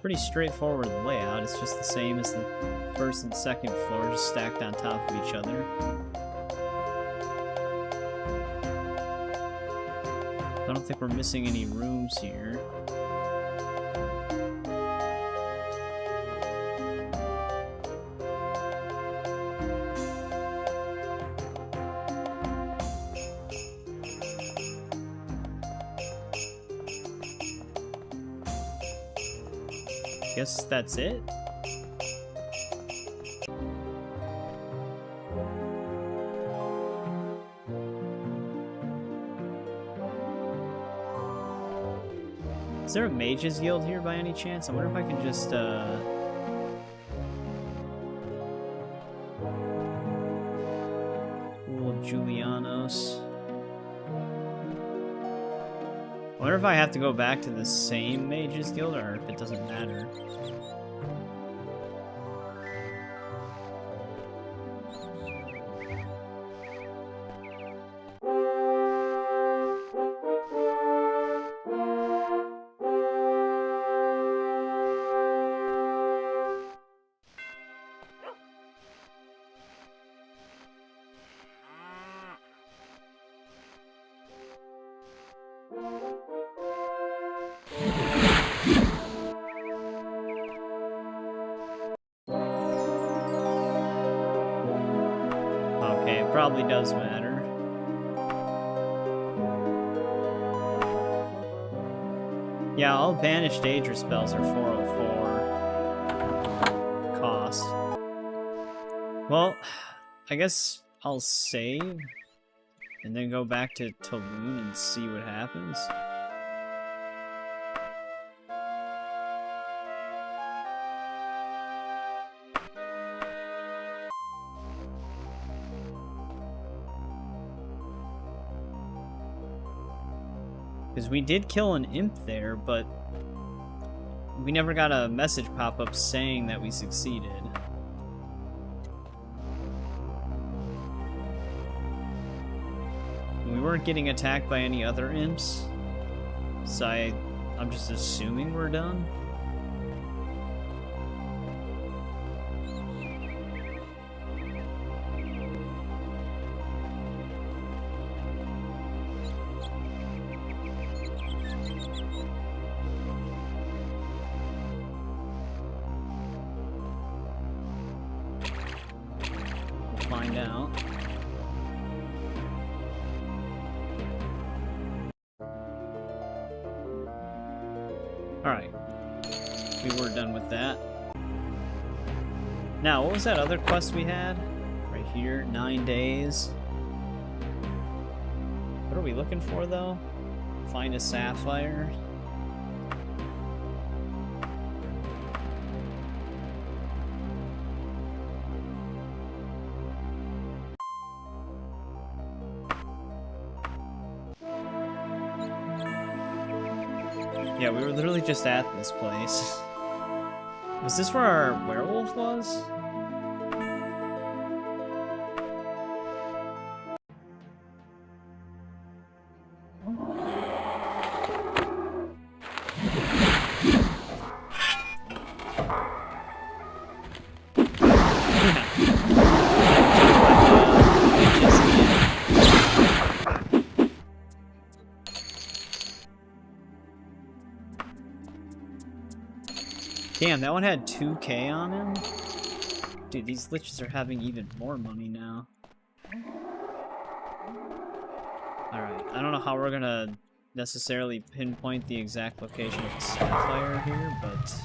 Pretty straightforward layout. It's just the same as the first and second floor, just stacked on top of each other. I don't think we're missing any rooms here. Guess that's it. Is there a mage's guild here by any chance? I wonder if I can just Rule of Julianos. I wonder if I have to go back to the same mage's guild or if it doesn't matter. Okay, it probably does matter. Yeah, all banished Daedra spells are 404 cost. Well, I guess I'll save and then go back to Tulun and see what happens. Because we did kill an imp there, but we never got a message pop up saying that we succeeded. We weren't getting attacked by any other imps, so I'm just assuming we're done. Find out. Alright. We were done with that. Now, what was that other quest we had? Right here, 9 days. What are we looking for, though? Find a sapphire. Yeah, we were literally just at this place. Was this where our werewolf was? Damn, that one had 2K on him? Dude, these liches are having even more money now. Alright, I don't know how we're gonna necessarily pinpoint the exact location of the sapphire here, but...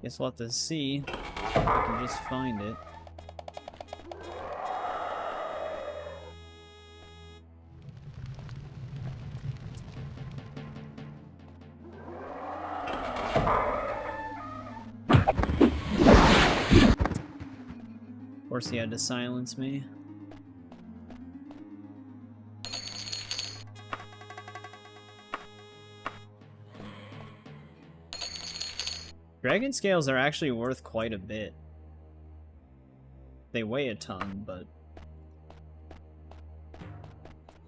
guess we'll have to see if I can just find it. Of course he had to silence me. Dragon scales are actually worth quite a bit. They weigh a ton, but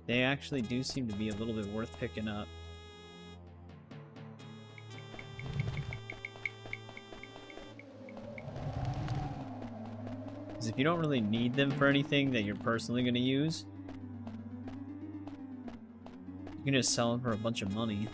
they actually do seem to be a little bit worth picking up. If you don't really need them for anything that you're personally going to use, you can just sell them for a bunch of money.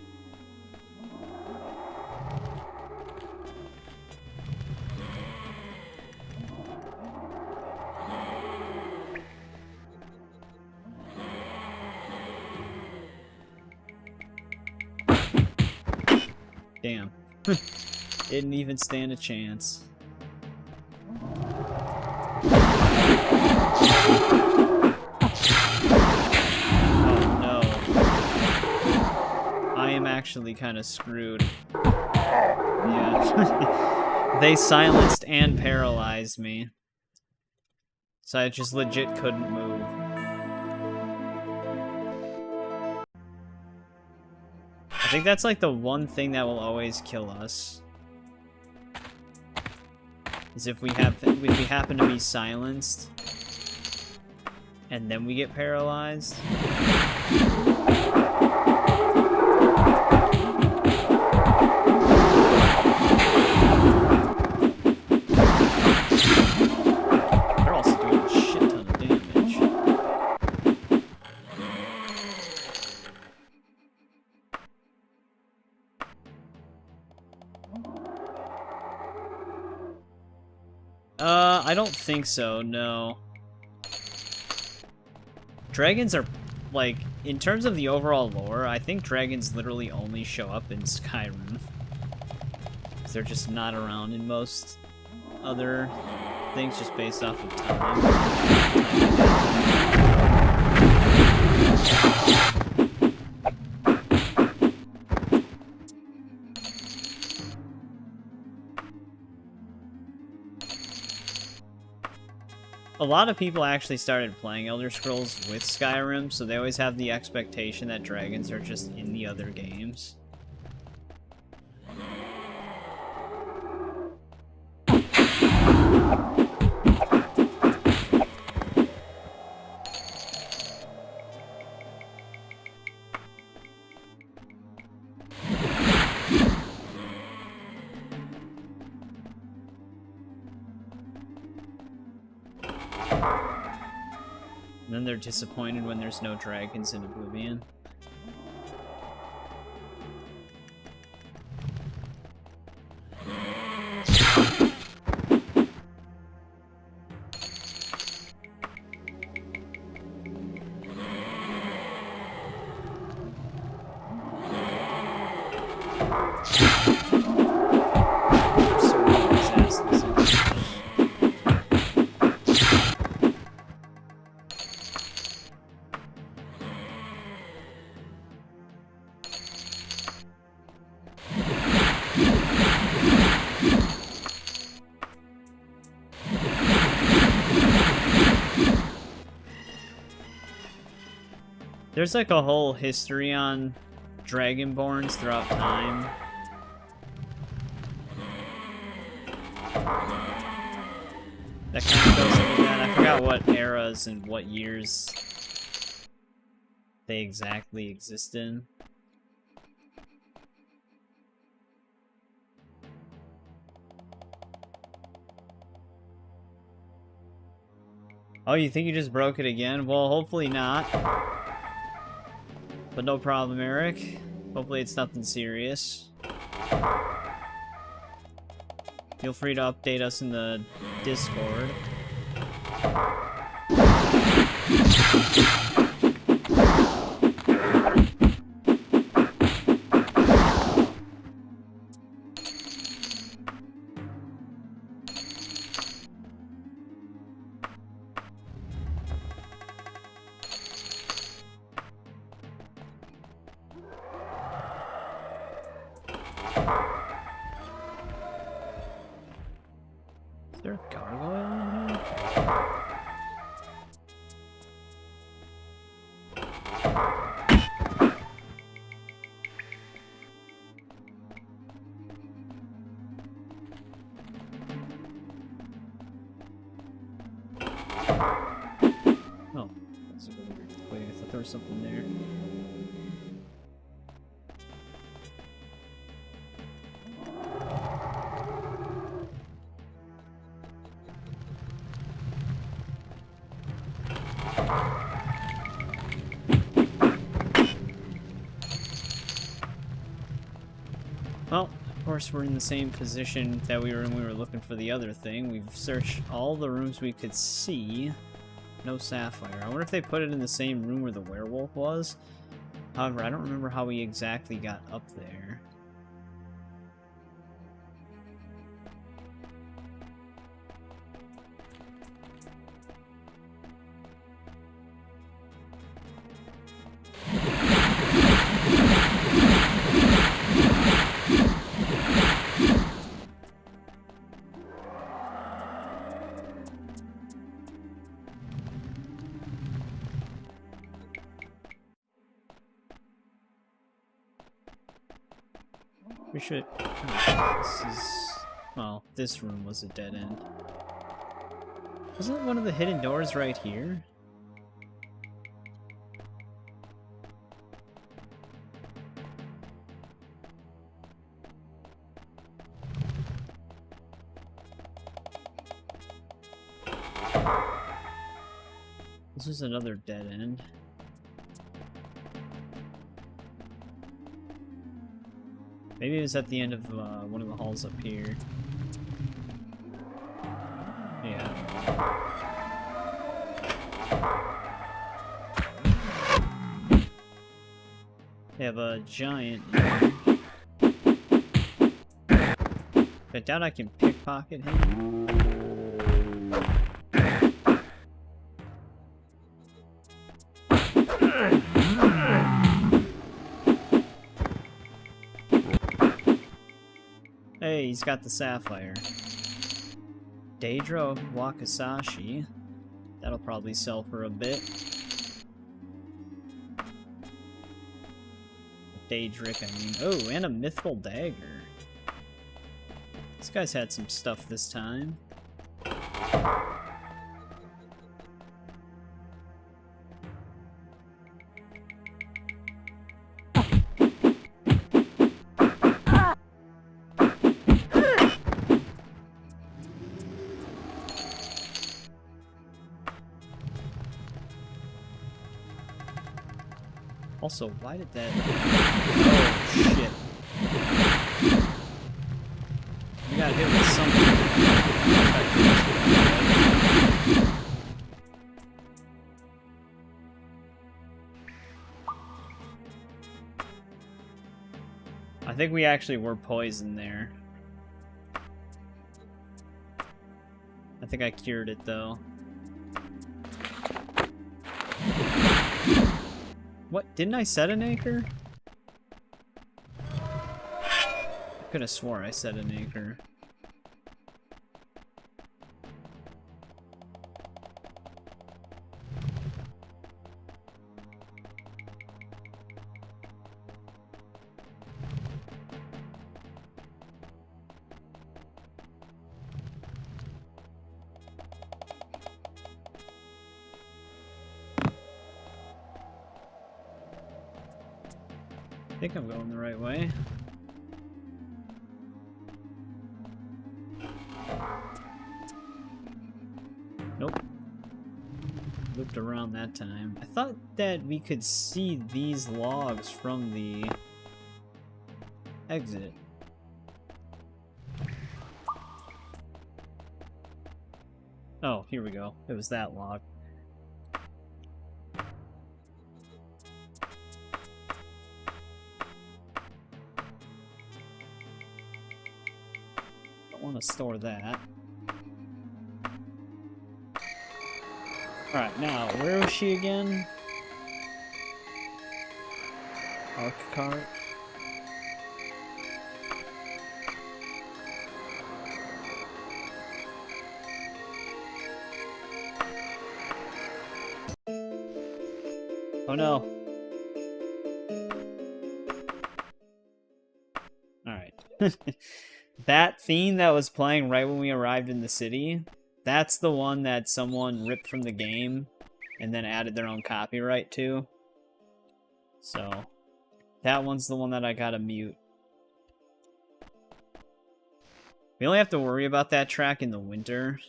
Damn. Didn't even stand a chance. Oh no. I am actually kind of screwed. Yeah. They silenced and paralyzed me. So I just legit couldn't move. I think that's like the one thing that will always kill us. Is if we happen to be silenced and then we get paralyzed. They're also doing a shit ton of damage. I don't think so, no. Dragons are, like, in terms of the overall lore, I think dragons literally only show up in Skyrim. Because they're just not around in most other things, just based off of time. A lot of people actually started playing Elder Scrolls with Skyrim, so they always have the expectation that dragons are just in the other games. And then they're disappointed when there's no dragons in Oblivion. There's like a whole history on Dragonborns throughout time. That kind of goes into that. I forgot what eras and what years they exactly exist in. Oh, you think you just broke it again? Well, hopefully not. But no problem, Eric. Hopefully it's nothing serious. Feel free to update us in the Discord. Is there a gargoyle in here? Oh, that's a really weird. Wait, I thought there was something there. Well, of course we're in the same position that we were in when we were looking for the other thing. We've searched all the rooms we could see. No sapphire. I wonder if they put it in the same room where the werewolf was. However, I don't remember how we exactly got up there. We should... Oh, this is... Well, this room was a dead end. Wasn't one of the hidden doors right here? This is another dead end. Maybe it was at the end of one of the halls up here. Yeah. They have a giant here. I doubt I can pickpocket him. Hey, he's got the sapphire. Daedra Wakasashi. That'll probably sell for a bit. Daedric, I mean. Oh, and a mythical dagger. This guy's had some stuff this time. Also, why did that... Oh, shit. We got hit with something. I think we actually were poisoned there. I think I cured it, though. What? Didn't I set an anchor? I could have swore I set an anchor. I think I'm going the right way. Nope. Looped around that time. I thought that we could see these logs from the exit. Oh, here we go. It was that log. Want to store that. Alright, now, where was she again? Arc cart. Oh no. Alright. That theme that was playing right when we arrived in the city, that's the one that someone ripped from the game and then added their own copyright to. So, that one's the one that I gotta mute. We only have to worry about that track in the winter.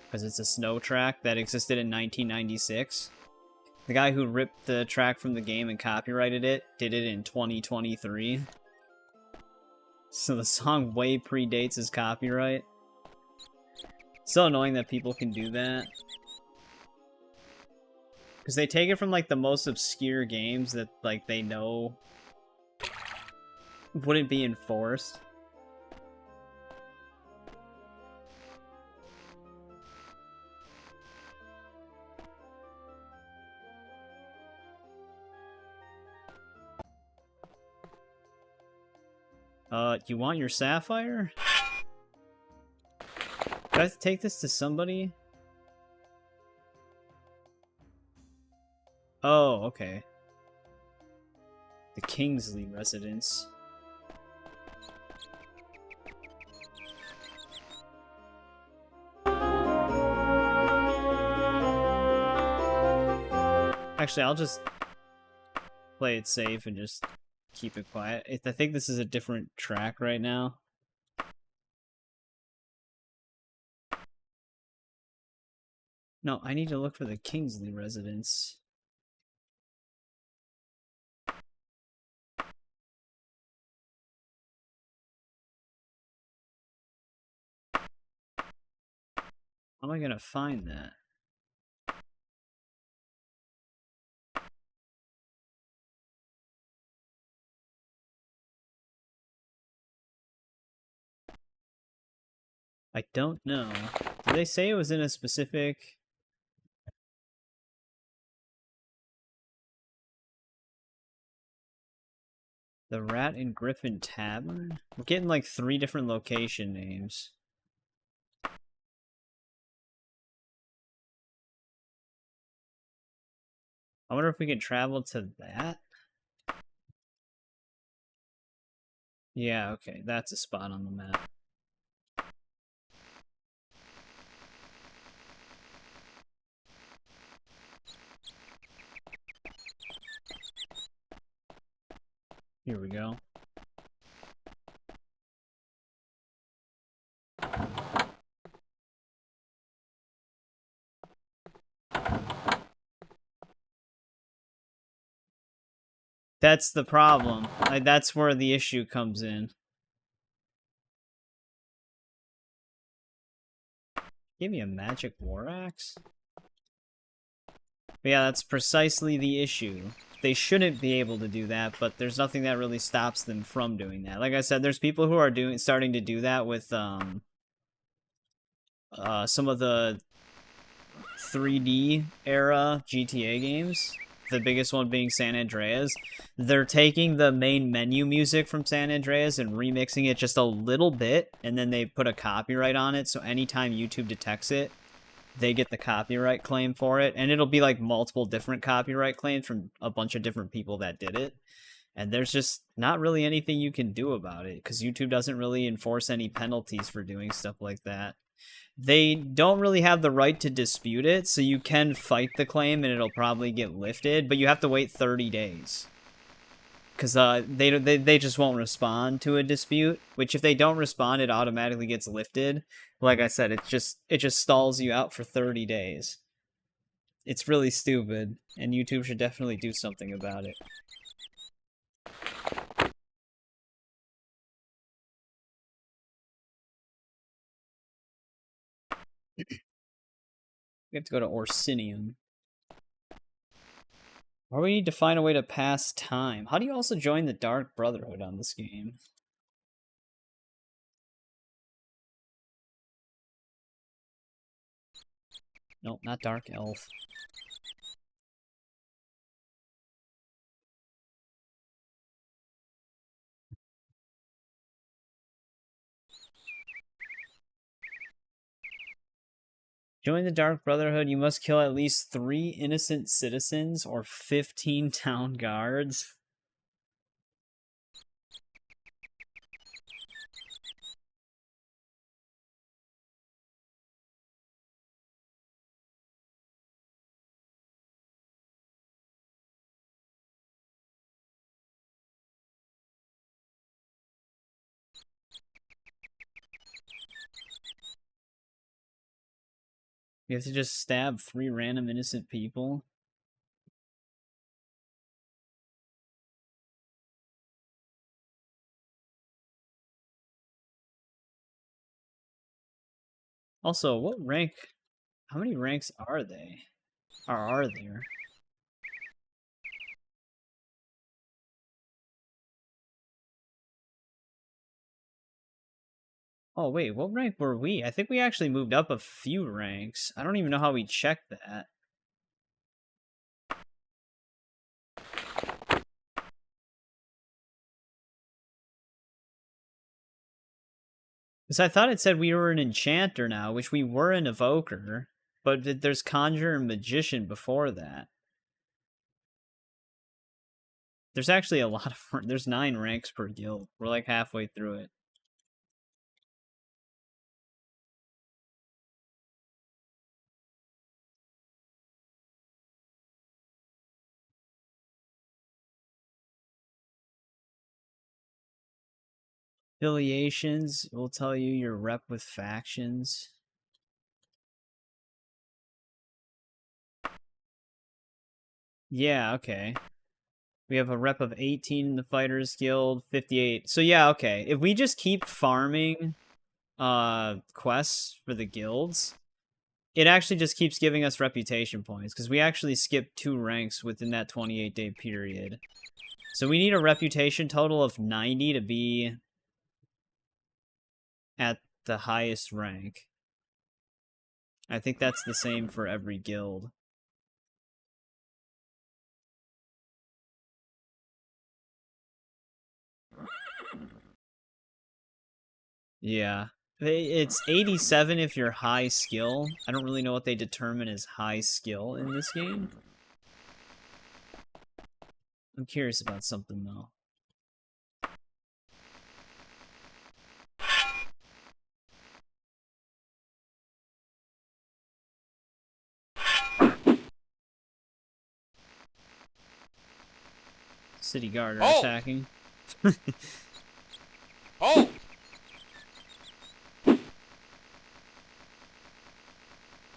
Because it's a snow track that existed in 1996. The guy who ripped the track from the game and copyrighted it did it in 2023. So the song way predates his copyright. So annoying that people can do that. Because they take it from, like, the most obscure games that, like, they know wouldn't be enforced. You want your sapphire? Do I have to take this to somebody? Oh, okay. The Kingsley residence. Actually, I'll just play it safe and just keep it quiet. I think this is a different track right now. No, I need to look for the Kingsley residence. How am I gonna find that? I don't know. Did they say it was in a specific... The Rat and Griffin Tavern? We're getting like 3 different location names. I wonder if we can travel to that? Yeah, okay, that's a spot on the map. Here we go. That's the problem. That's where the issue comes in. Give me a magic war axe? But yeah, that's precisely the issue. They shouldn't be able to do that, but there's nothing that really stops them from doing that. Like I said, there's people who are starting to do that with some of the 3D era GTA games. The biggest one being San Andreas. They're taking the main menu music from San Andreas and remixing it just a little bit, and then they put a copyright on it, so anytime YouTube detects it, they get the copyright claim for it, and it'll be like multiple different copyright claims from a bunch of different people that did it. And there's just not really anything you can do about it, because YouTube doesn't really enforce any penalties for doing stuff like that. They don't really have the right to dispute it, so you can fight the claim and it'll probably get lifted, but you have to wait 30 days. Because they just won't respond to a dispute, which if they don't respond, it automatically gets lifted. Like I said, it just stalls you out for 30 days. It's really stupid, and YouTube should definitely do something about it. We have to go to Orsinium. Or we need to find a way to pass time. How do you also join the Dark Brotherhood on this game? Nope, not Dark Elf. Join the Dark Brotherhood, you must kill at least 3 innocent citizens or 15 town guards. You have to just stab 3 random innocent people. Also, what rank? How many ranks are they? Or are there? Oh, wait, what rank were we? I think we actually moved up a few ranks. I don't even know how we checked that. Because I thought it said we were an enchanter now, which we were an evoker, but there's conjurer and magician before that. There's actually a lot of... There's 9 ranks per guild. We're like halfway through it. Affiliations will tell you your rep with factions. Yeah, okay. We have a rep of 18 in the Fighters Guild, 58. So yeah, okay. If we just keep farming quests for the guilds, it actually just keeps giving us reputation points, because we actually skipped 2 ranks within that 28-day period. So we need a reputation total of 90 to be at the highest rank. I think that's the same for every guild. Yeah. It's 87 if you're high skill. I don't really know what they determine as high skill in this game. I'm curious about something, though. City guard are attacking. Oh!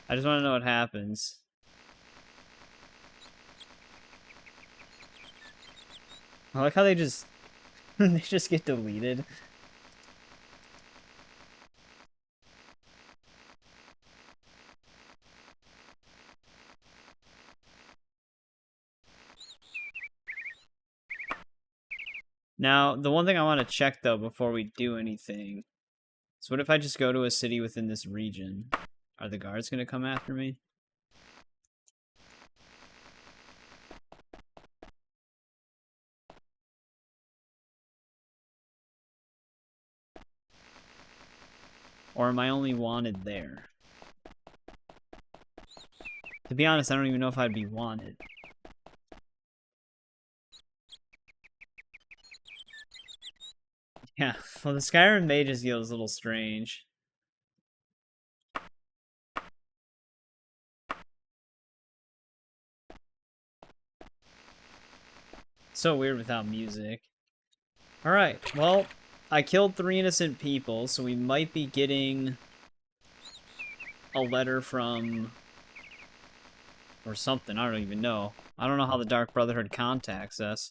I just want to know what happens. I like how they just... they just get deleted. Now, the one thing I want to check, though, before we do anything, is what if I just go to a city within this region? Are the guards going to come after me? Or am I only wanted there? To be honest, I don't even know if I'd be wanted. Yeah, well, the Skyrim Mages Guild is a little strange. So weird without music. Alright, well, I killed 3 innocent people, so we might be getting a letter from... or something, I don't even know. I don't know how the Dark Brotherhood contacts us.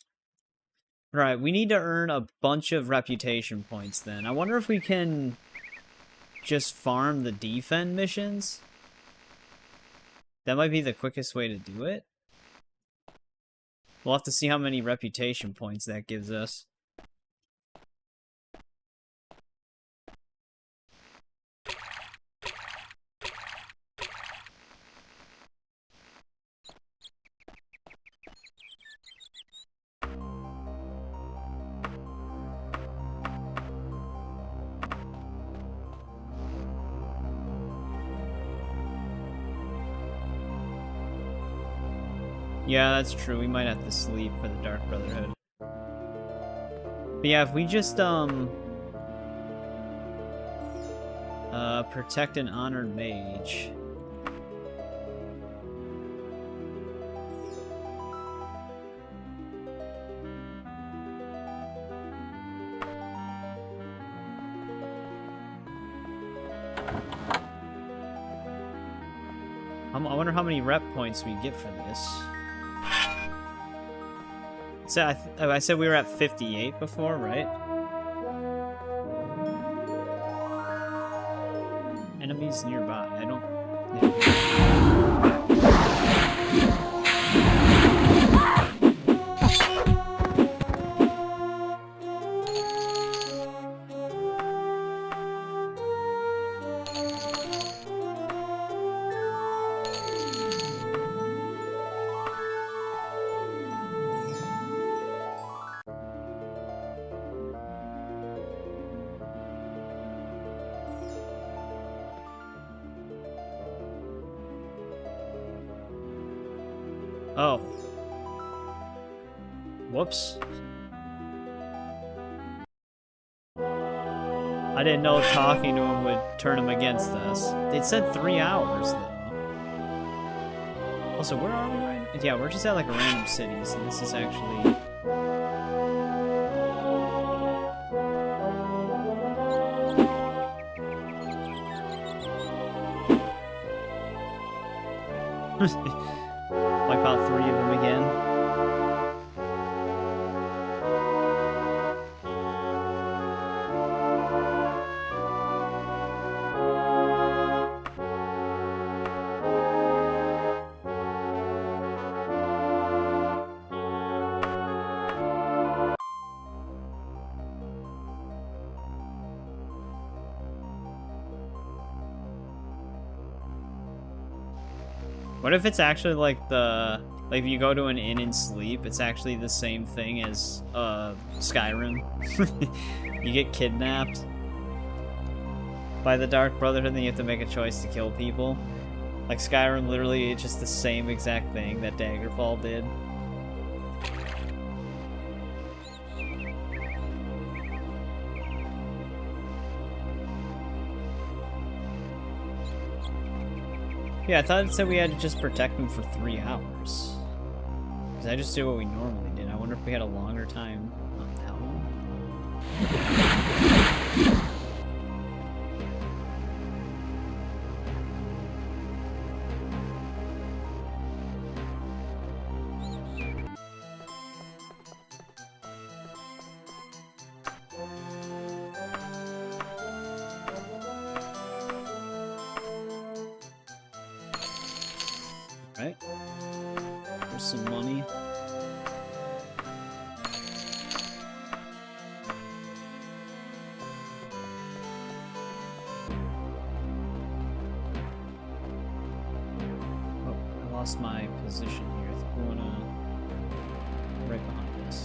Right, we need to earn a bunch of reputation points then. I wonder if we can just farm the defend missions? That might be the quickest way to do it. We'll have to see how many reputation points that gives us. Yeah, that's true. We might have to sleep for the Dark Brotherhood. But yeah, if we just, protect an honored mage. I wonder how many rep points we get for this. So I said we were at 58 before, right? Enemies enemies nearby. I don't... Oh. Whoops. I didn't know talking to him would turn him against us. It said 3 hours, though. Also, where are we right now? Yeah, we're just at like a random city, so this is actually... Wipe out 3 of them again. What if it's actually like the... Like if you go to an inn and sleep, it's actually the same thing as Skyrim. You get kidnapped by the Dark Brotherhood and then you have to make a choice to kill people. Like Skyrim literally it's just the same exact thing that Daggerfall did. Yeah, I thought it said we had to just protect them for 3 hours. Because I just did what we normally did. I wonder if we had a longer time on that one. Right? There's some money. Oh, I lost my position here. I want to right behind this.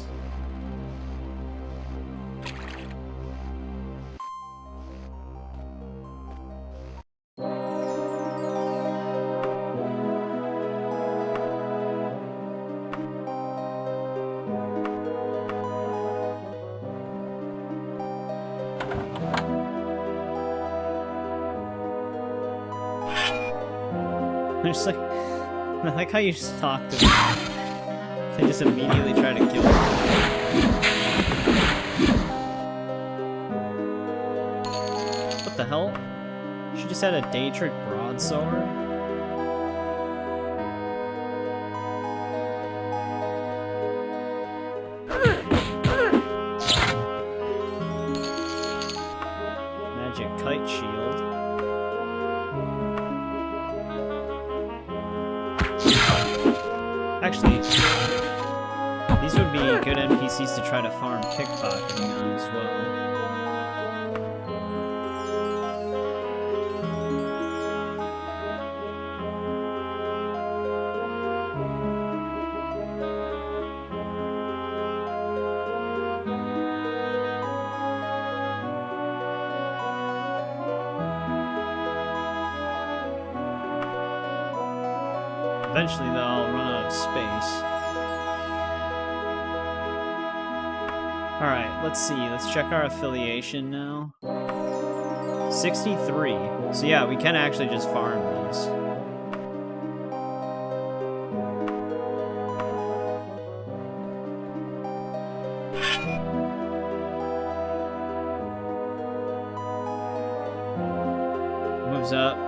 They're just like, I like how you just talk to them. They just immediately try to kill them. What the hell? She just had a Daedric broadsword? Magic kite shield. Actually, these would be good NPCs to try to farm pickpocketing on as well. Eventually, though, I'll run out of space. Alright, let's see. Let's check our affiliation now. 63. So yeah, we can actually just farm these. Moves up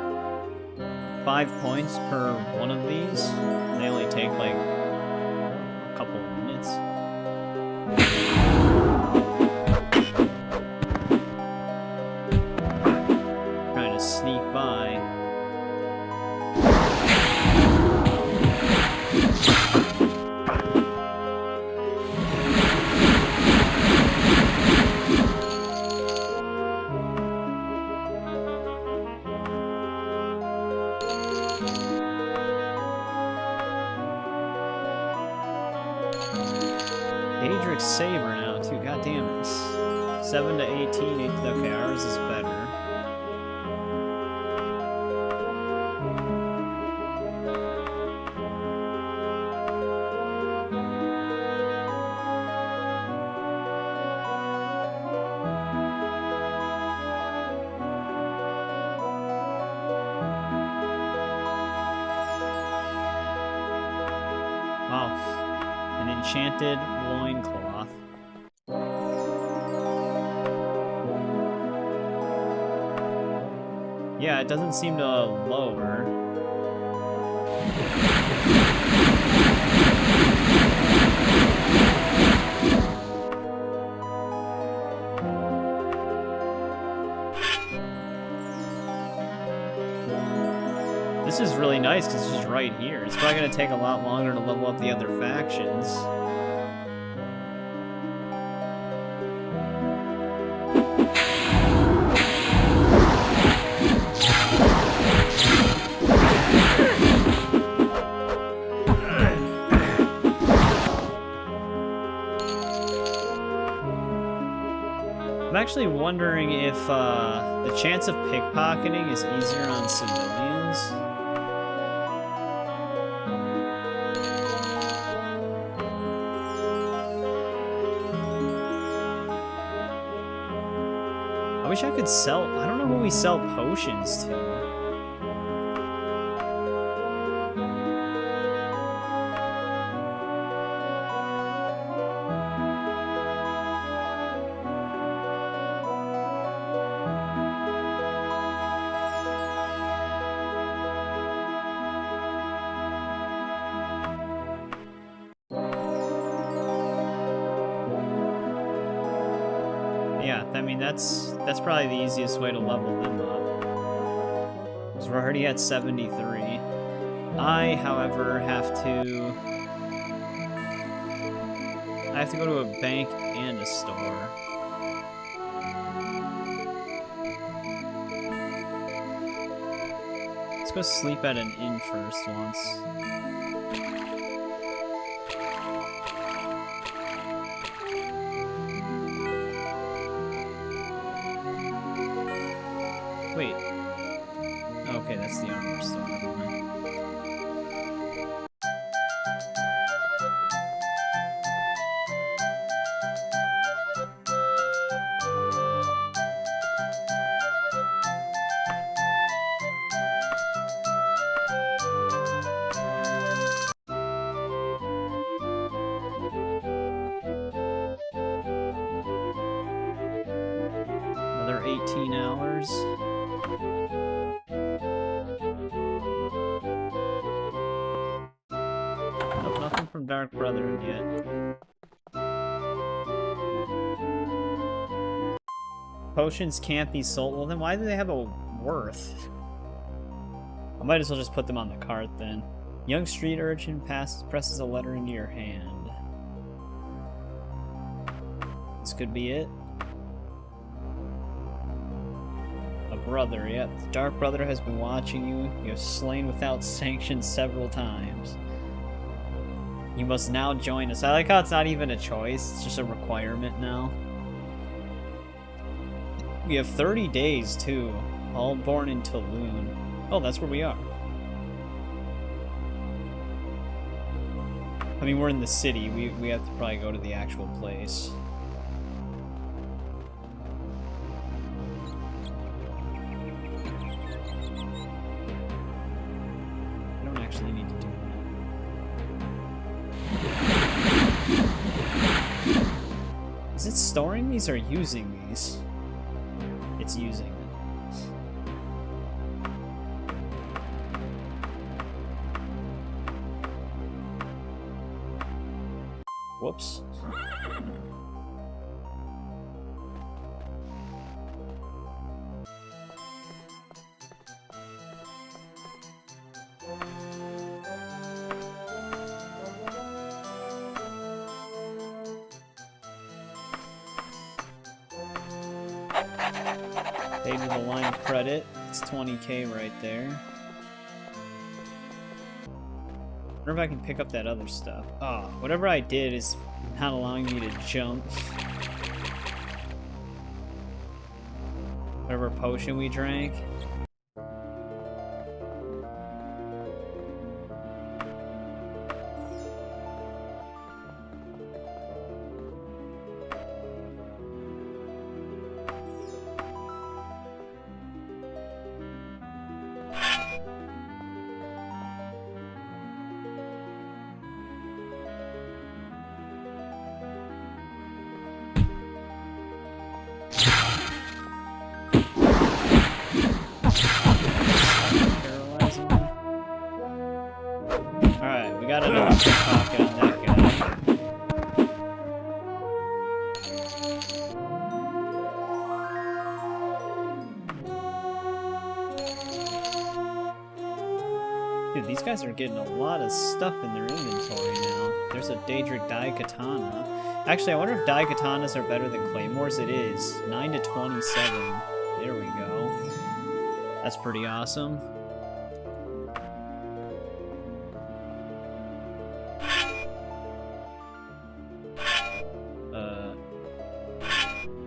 5 points per one of these. They only take like a couple of minutes. Trying to sneak by. Daedric Saber now, too. God damn it. 7 to 18. Okay, ours is better. Wow. An enchanted loincloth. Yeah, it doesn't seem to lower. This is really nice because it's just right here. It's probably going to take a lot longer to level up the other factions. I'm actually wondering if the chance of pickpocketing is easier on civilians. I wish I could sell... I don't know who we sell potions to. Yeah, I mean, that's probably the easiest way to level them up. Because we're already at 73. I, however, have to go to a bank and a store. Let's go sleep at an inn first once. Wait. Okay, that's the armor store. Never mind. Another 18 hours. Nope, nothing from Dark Brotherhood yet. Potions can't be sold. Well, then why do they have a worth? I might as well just put them on the cart then. Young street urchin presses a letter into your hand. This could be it. A brother, yep. The Dark Brother has been watching you. You have slain without sanction several times. You must now join us. I like how it's not even a choice, it's just a requirement now. We have 30 days, too. All born in Tulun. Oh, that's where we are. I mean, we're in the city. We have to probably go to the actual place. I don't actually need to do that. Is it storing these or using these? It's using them. Whoops. Paid with a line of credit. It's 20K right there. wonder if I can pick up that other stuff. Oh, whatever I did is not allowing me to jump. Whatever potion we drank. Alright, we got another pocket on that guy. Dude, these guys are getting a lot of stuff in their inventory now. There's a Daedric Daikatana. Actually, I wonder if Daikatanas are better than Claymores. It is. 9 to 27. There we go. That's pretty awesome.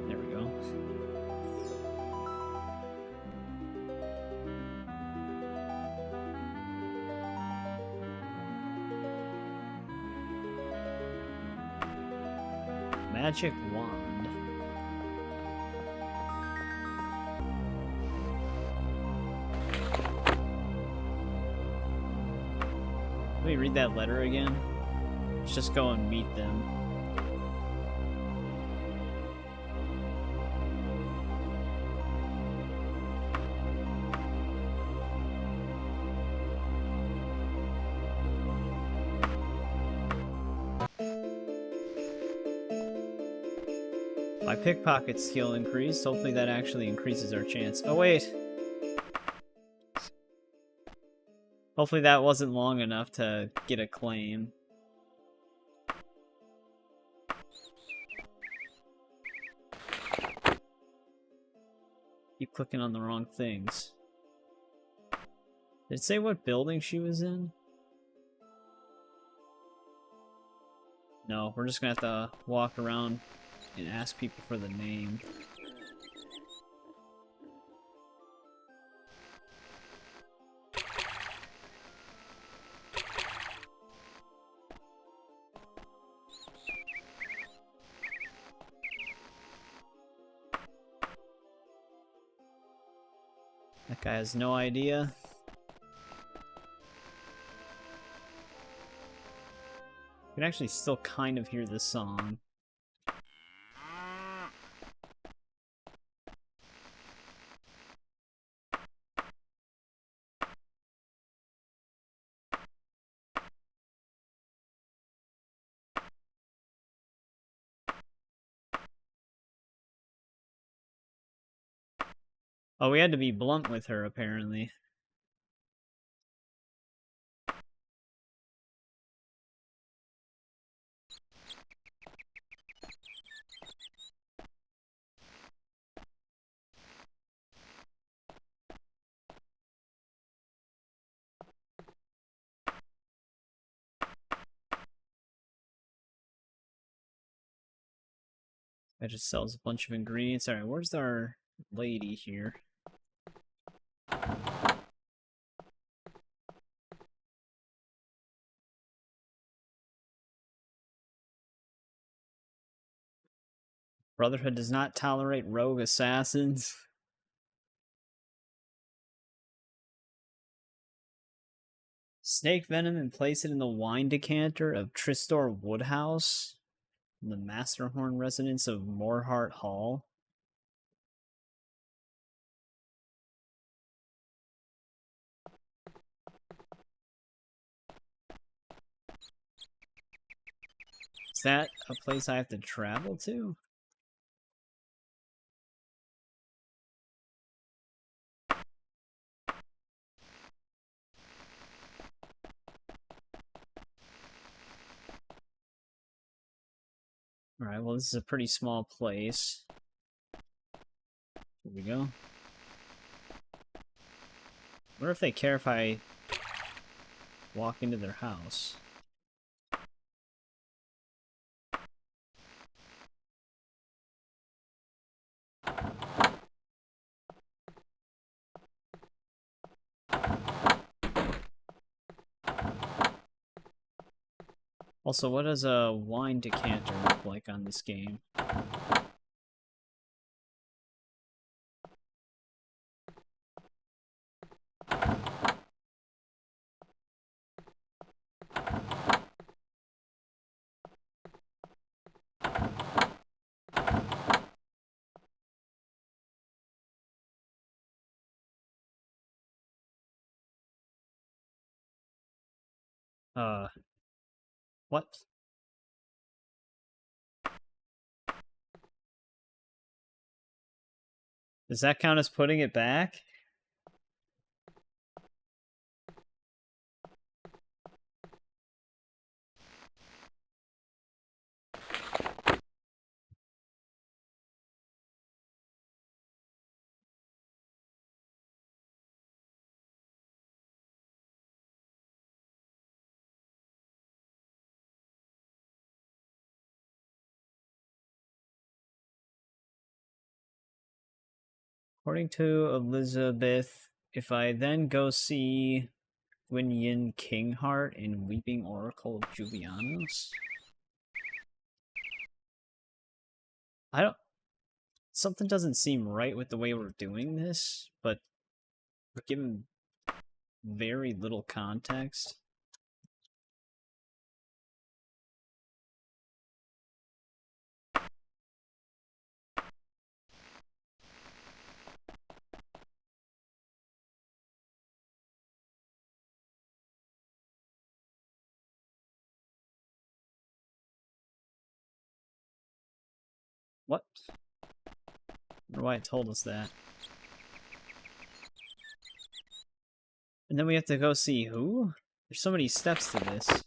There we go. Magic wand. Let me read that letter again. Let's just go and meet them. My pickpocket skill increased. Hopefully that actually increases our chance. Oh, wait. Hopefully that wasn't long enough to get a claim. Keep clicking on the wrong things. Did it say what building she was in? No, we're just gonna have to walk around and ask people for the name. That guy has no idea. You can actually still kind of hear the song. Oh, we had to be blunt with her, apparently. That just sells a bunch of ingredients. Alright, where's our lady here? Brotherhood does not tolerate rogue assassins. Snake venom and place it in the wine decanter of Tristor Woodhouse, the Masterhorn residence of Morehart Hall. Is that a place I have to travel to? Alright, well this is a pretty small place. Here we go. I wonder if they care if I walk into their house. Also, what does a wine decanter look like on this game? What? Does that count as putting it back? According to Elizabeth, if I then go see Gwynyin Kingheart in Weeping Oracle of Julianos, I don't. Something doesn't seem right with the way we're doing this, but we're given very little context. What? I wonder why it told us that. And then we have to go see who? There's so many steps to this.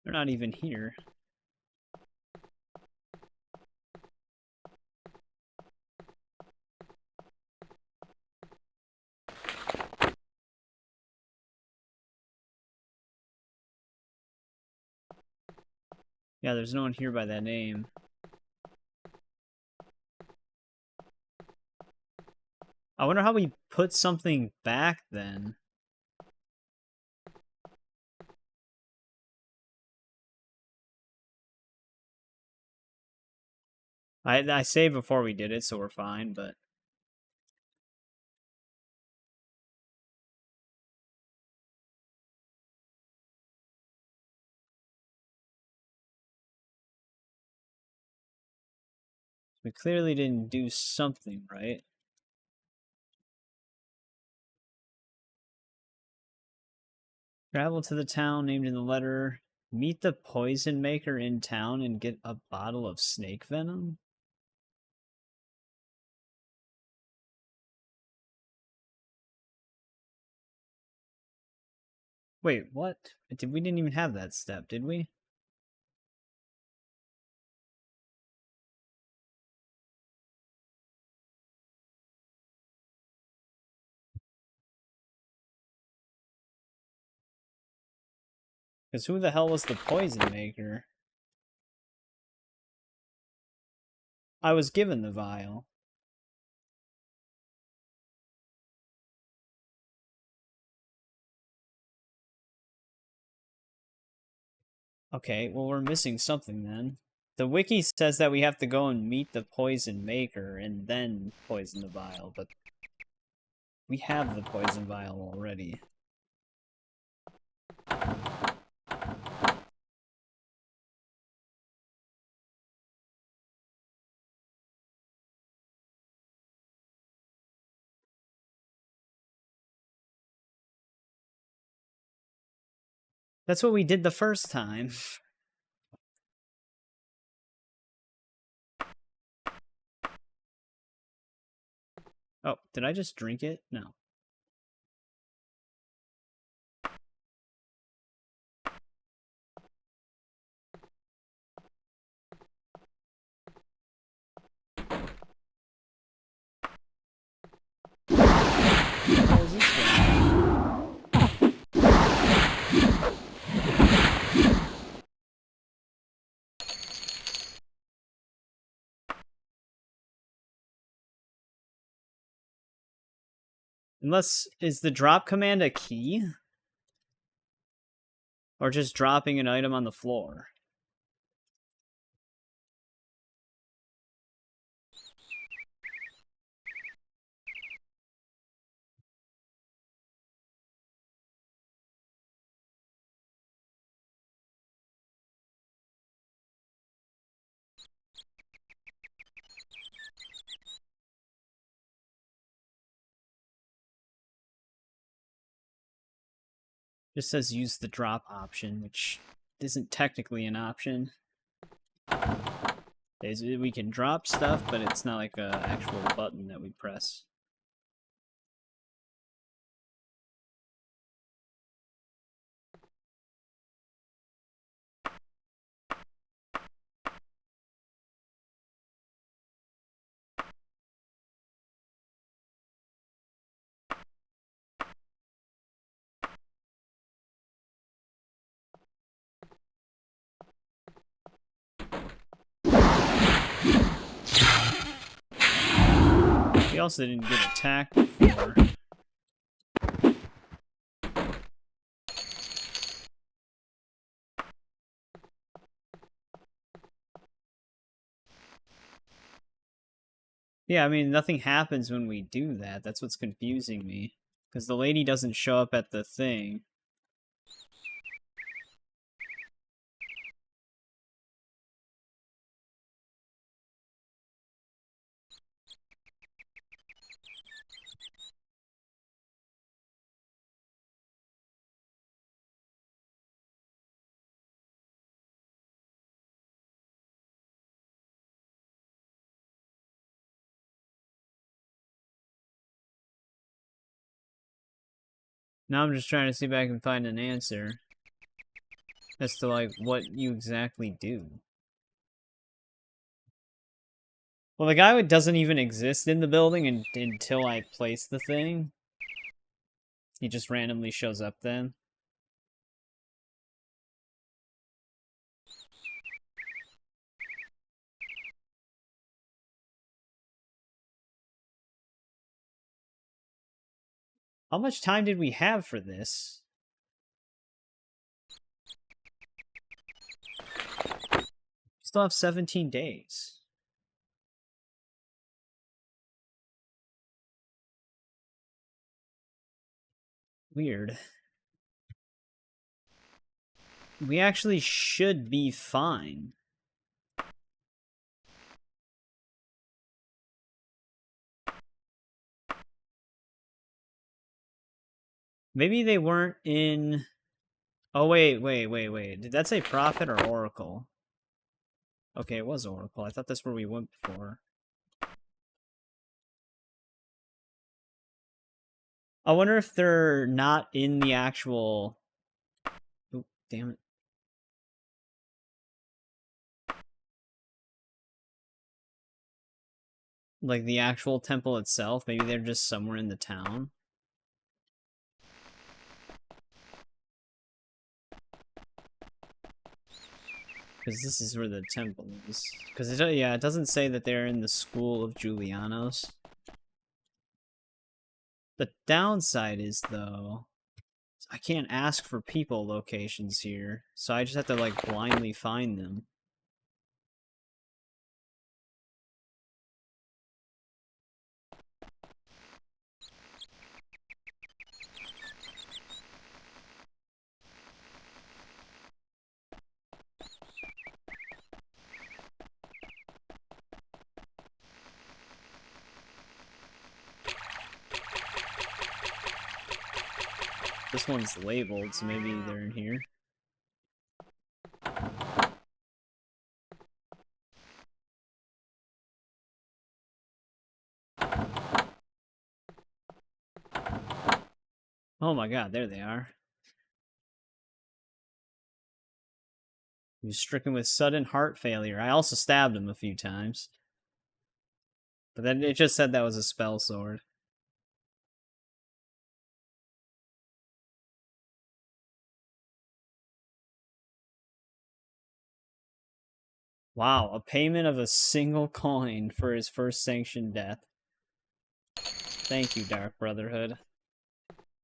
They're not even here. Yeah, there's no one here by that name. I wonder how we put something back then. I saved before we did it, so we're fine, but... We clearly didn't do something right. Travel to the town named in the letter. Meet the poison maker in town and get a bottle of snake venom? Wait, what? We didn't even have that step, did we? Because who the hell was the poison maker? I was given the vial. Okay, well we're missing something then. The wiki says that we have to go and meet the poison maker and then poison the vial, but we have the poison vial already. That's what we did the first time. Oh, did I just drink it? No. Unless, is the drop command a key? Or just dropping an item on the floor? Just says use the drop option, which isn't technically an option. We can drop stuff, but it's not like an actual button that we press. We also didn't get attacked before. Yeah, I mean, nothing happens when we do that. That's what's confusing me. Because the lady doesn't show up at the thing. Now I'm just trying to see if I can find an answer as to, like, what you exactly do. Well, the guy doesn't even exist in the building until I place the thing. He just randomly shows up then. How much time did we have for this? Still have 17 days. Weird. We actually should be fine. Maybe they weren't in... Oh, wait. Did that say Prophet or Oracle? Okay, it was Oracle. I thought that's where we went before. I wonder if they're not in the actual... Oh, damn it. Like, the actual temple itself. Maybe they're just somewhere in the town. Because this is where the temple is. Because, yeah, it doesn't say that they're in the school of Julianos. The downside is, though, I can't ask for people locations here. So I just have to, like, blindly find them. This one's labeled, so maybe they're in here. Oh my god, there they are. He was stricken with sudden heart failure. I also stabbed him a few times. But then it just said that was a spell sword. Wow, a payment of a single coin for his first sanctioned death. Thank you, Dark Brotherhood.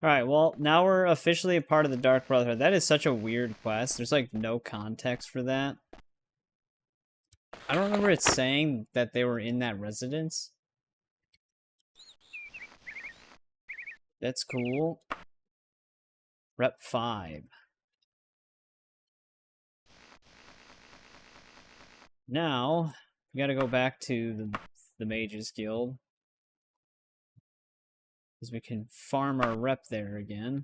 Alright, well, now we're officially a part of the Dark Brotherhood. That is such a weird quest. There's, like, no context for that. I don't remember it saying that they were in that residence. That's cool. Rep 5. Now, we gotta go back to the Mages Guild. Because we can farm our rep there again.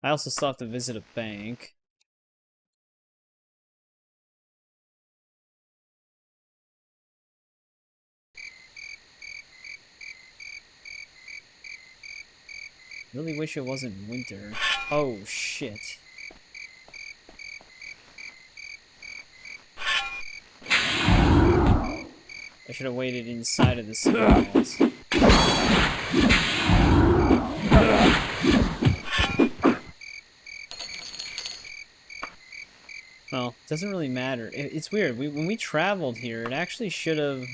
I also still have to visit a bank. Really wish it wasn't winter. Oh, shit. I should have waited inside of the city walls. Well, it doesn't really matter. It's weird. When we traveled here, it actually should have...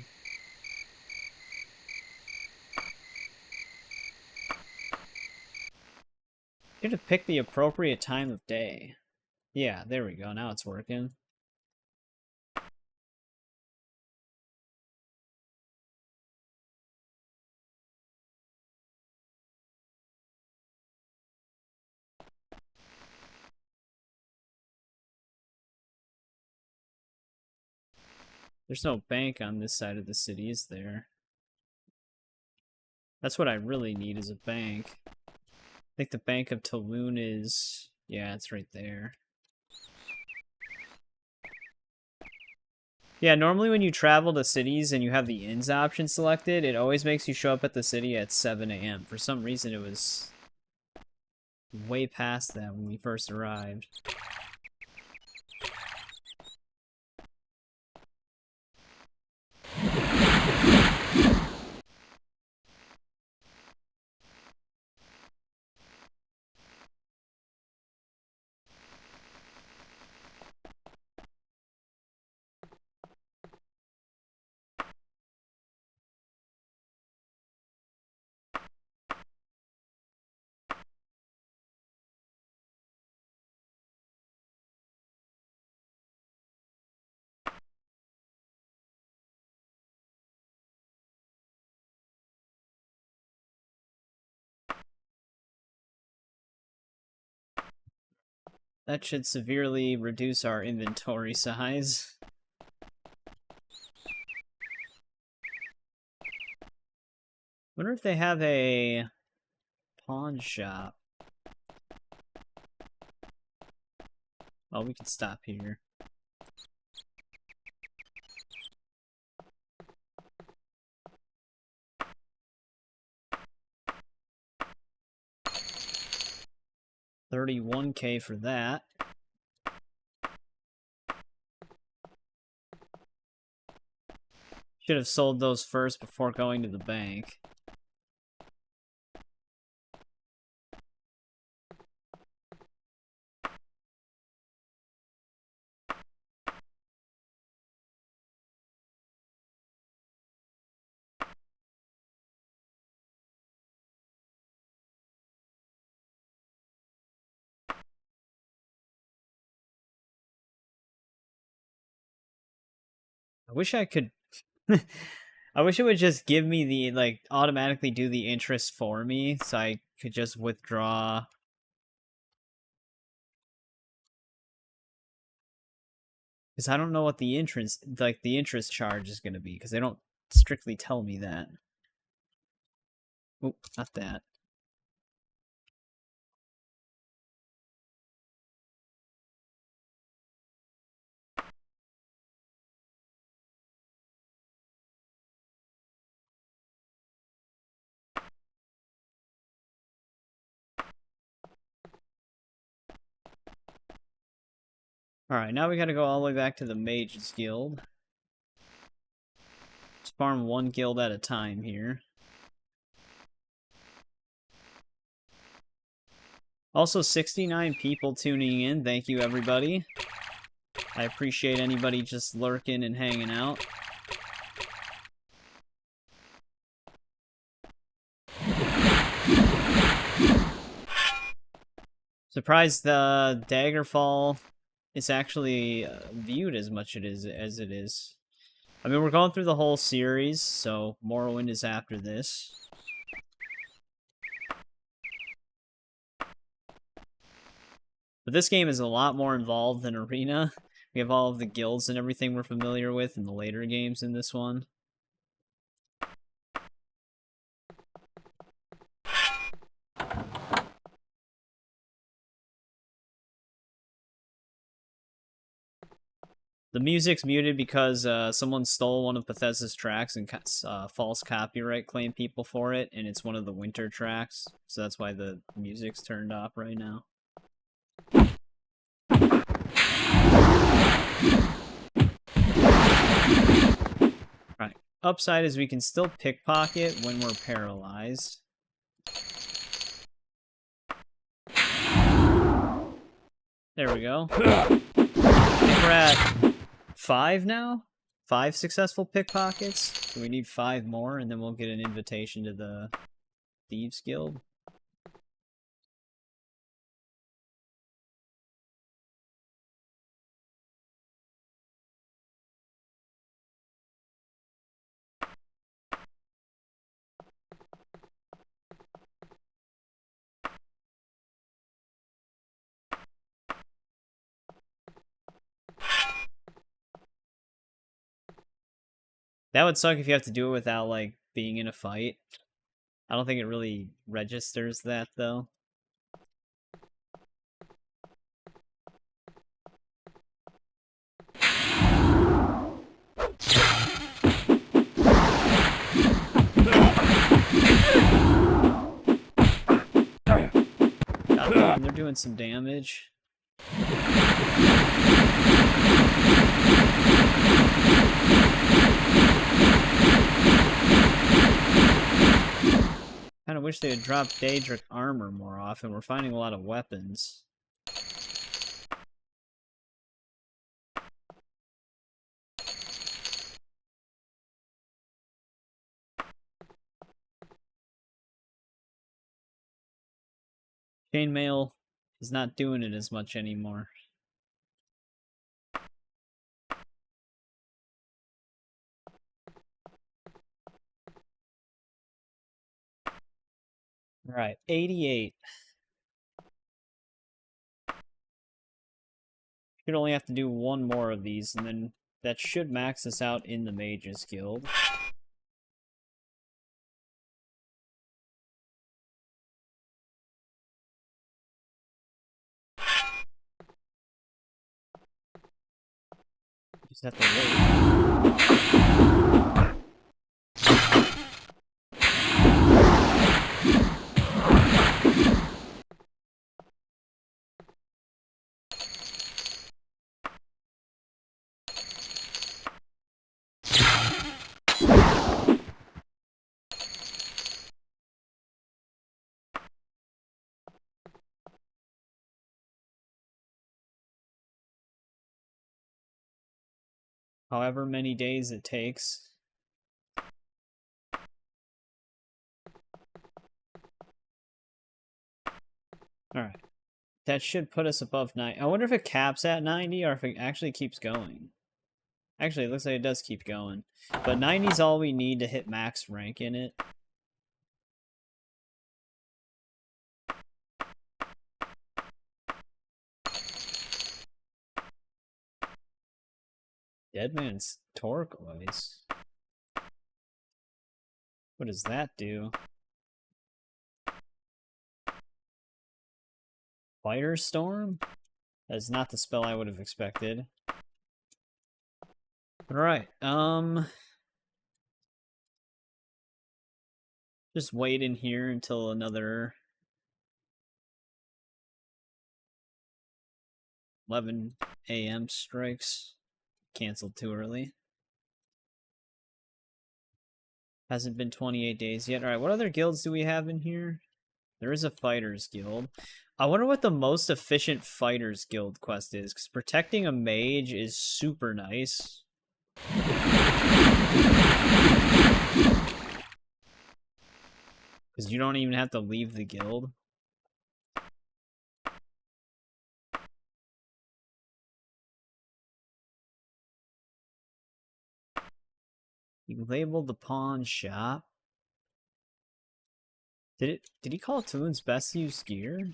Should have picked the appropriate time of day. Yeah, there we go. Now it's working. There's no bank on this side of the city, is there? That's what I really need, is a bank. I think the Bank of Tulun is... Yeah, it's right there. Yeah, normally when you travel to cities and you have the inns option selected, it always makes you show up at the city at 7 a.m. For some reason, it was way past that when we first arrived. That should severely reduce our inventory size. Wonder if they have a pawn shop. Oh, we can stop here. $31K for that. Should have sold those first before going to the bank. I wish I could... I wish it would just give me the, like, automatically do the interest for me, so I could just withdraw. Because I don't know what the interest, like, the interest charge is going to be, because they don't strictly tell me that. Oh, not that. Alright, now we gotta go all the way back to the Mages Guild. Just farm one guild at a time here. Also, 69 people tuning in. Thank you, everybody. I appreciate anybody just lurking and hanging out. Surprised the Daggerfall is actually viewed as much as it is. I mean, we're going through the whole series, so Morrowind is after this. But this game is a lot more involved than Arena. We have all of the guilds and everything we're familiar with in the later games in this one. The music's muted because someone stole one of Bethesda's tracks and false copyright claimed people for it, and it's one of the winter tracks, so that's why the music's turned off right now. Alright, upside is we can still pickpocket when we're paralyzed. There we go. I think we're at 5 now? 5 successful pickpockets? So we need 5 more, and then we'll get an invitation to the Thieves Guild. That would suck if you have to do it without, like, being in a fight. I don't think it really registers that, though. They're doing some damage. Kinda wish they had dropped Daedric armor more often. We're finding a lot of weapons. Chainmail is not doing it as much anymore. Alright, 88. Should only have to do one more of these, and then that should max us out in the Mages Guild. Just have to wait. However many days it takes. Alright. That should put us above 90. I wonder if it caps at 90 or if it actually keeps going. Actually, it looks like it does keep going. But 90 is all we need to hit max rank in it. Deadman's Turquoise. What does that do? Firestorm? That's not the spell I would have expected. Alright, just wait in here until another 11 a.m. strikes. Canceled too early. Hasn't been 28 days yet. Alright, what other guilds do we have in here? There is a Fighters Guild. I wonder what the most efficient Fighters Guild quest is, because protecting a mage is super nice. Because you don't even have to leave the guild. You labeled the pawn shop. Did he call Toon's best used gear?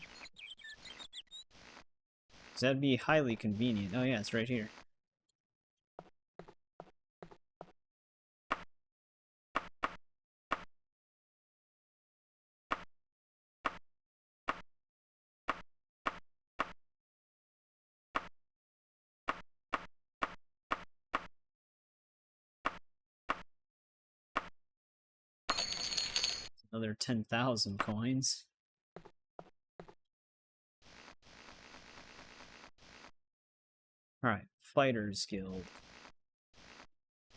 Cause that'd be highly convenient. Oh yeah, it's right here. Another 10,000 coins. Alright, Fighters Guild.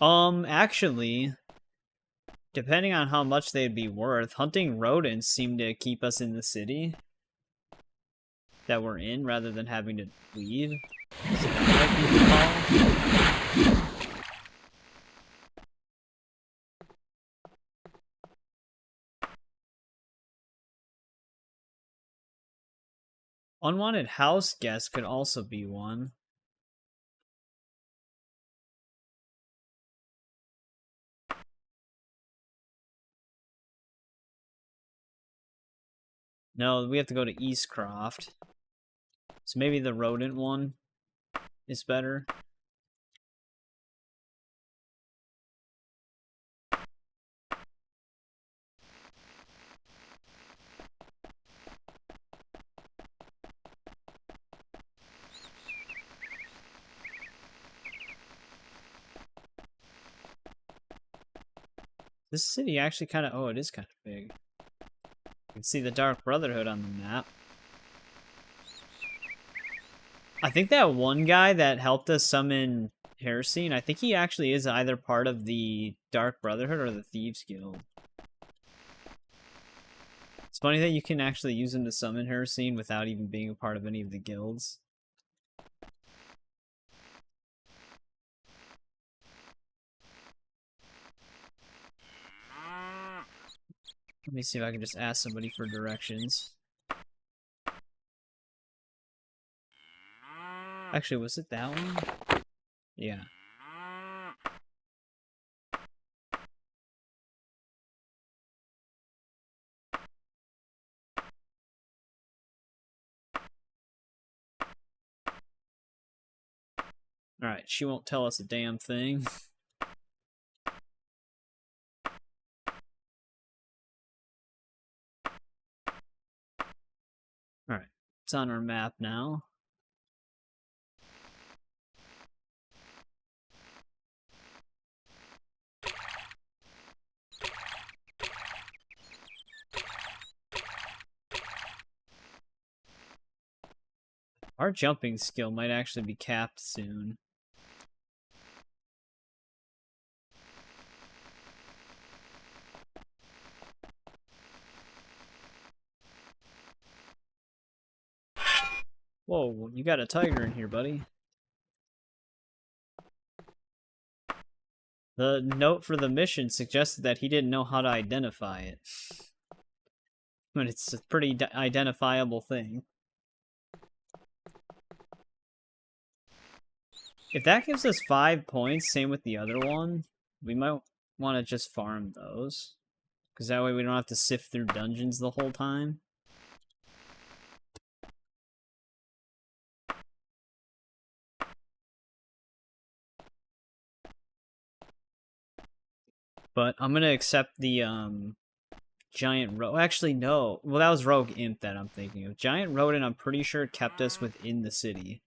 Actually, depending on how much they'd be worth, hunting rodents seem to keep us in the city that we're in rather than having to leave. So that might be the call. Unwanted house guest could also be one. No, we have to go to Eastcroft. So maybe the rodent one is better. This city actually kind of... Oh, it is kind of big. You can see the Dark Brotherhood on the map. I think that one guy that helped us summon Heracine, I think he actually is either part of the Dark Brotherhood or the Thieves Guild. It's funny that you can actually use him to summon Heracine without even being a part of any of the guilds. Let me see if I can just ask somebody for directions. Actually, was it that one? Yeah. Alright, she won't tell us a damn thing. Alright, it's on our map now. Our jumping skill might actually be capped soon. Whoa, you got a tiger in here, buddy. The note for the mission suggested that he didn't know how to identify it. But it's a pretty identifiable thing. If that gives us 5 points, same with the other one, we might want to just farm those. Because that way we don't have to sift through dungeons the whole time. But I'm going to accept the giant rodent. Actually, no. Well, that was Rogue Imp that I'm thinking of. Giant rodent, I'm pretty sure, kept us within the city.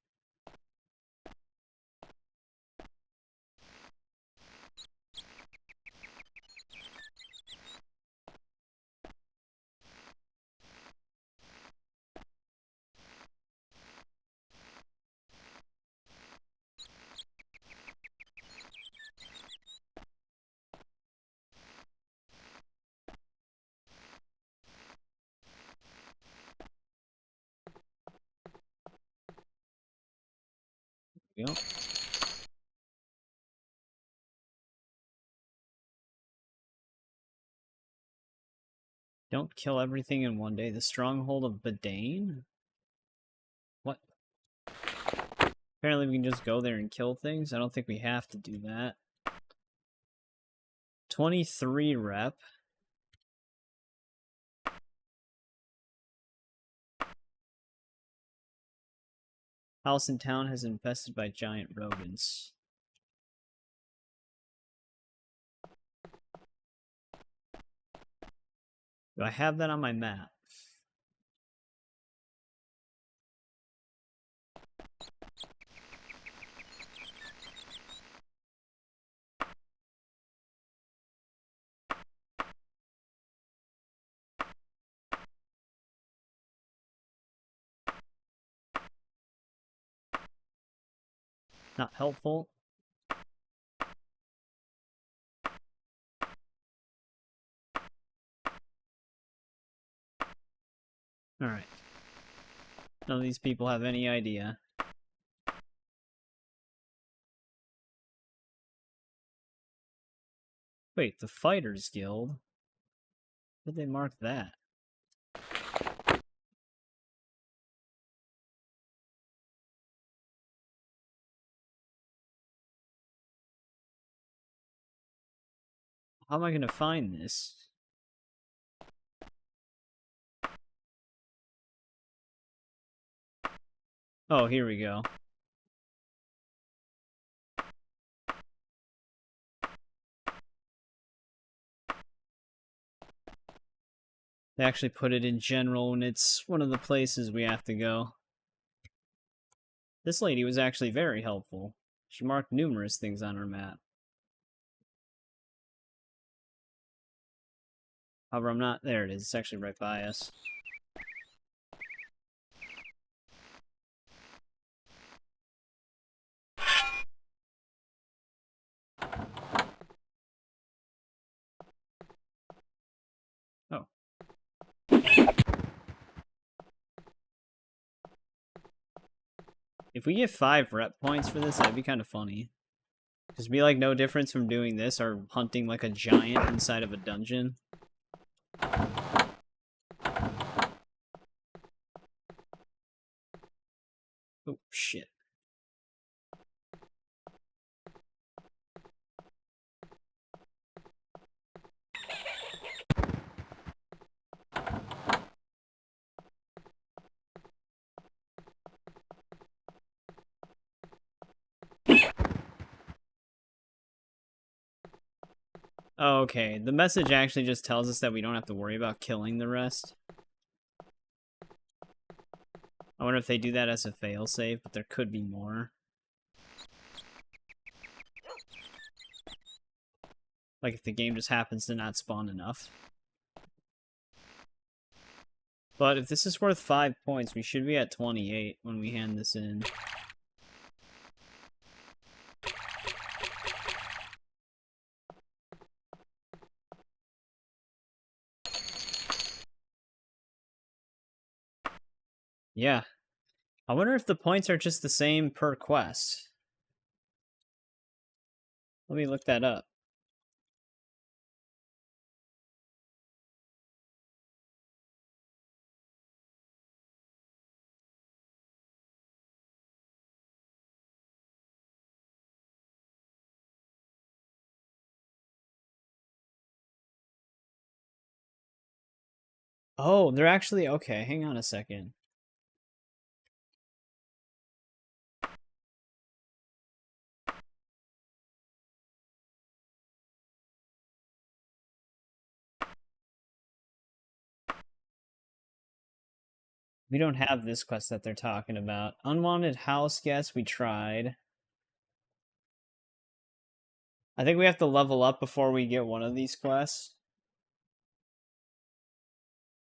There we go. Don't kill everything in one day. The stronghold of Badane? What? Apparently we can just go there and kill things. I don't think we have to do that. 23 rep. House in town has infested by giant rodents. Do I have that on my map? Not helpful. Alright. None of these people have any idea. Wait, the Fighters Guild? Where'd they mark that? How am I gonna find this? Oh, here we go. They actually put it in general, and it's one of the places we have to go. This lady was actually very helpful. She marked numerous things on her map. However, I'm not... There it is. It's actually right by us. Oh. If we get 5 rep points for this, that'd be kind of funny. Because it'd be like no difference from doing this or hunting like a giant inside of a dungeon. Oh, shit. Oh, okay, the message actually just tells us that we don't have to worry about killing the rest. I wonder if they do that as a failsafe, but there could be more. Like if the game just happens to not spawn enough. But if this is worth 5 points, we should be at 28 when we hand this in. Yeah. I wonder if the points are just the same per quest. Let me look that up. Oh, they're actually... Okay, hang on a second. We don't have this quest that they're talking about. Unwanted house guests, we tried. I think we have to level up before we get one of these quests.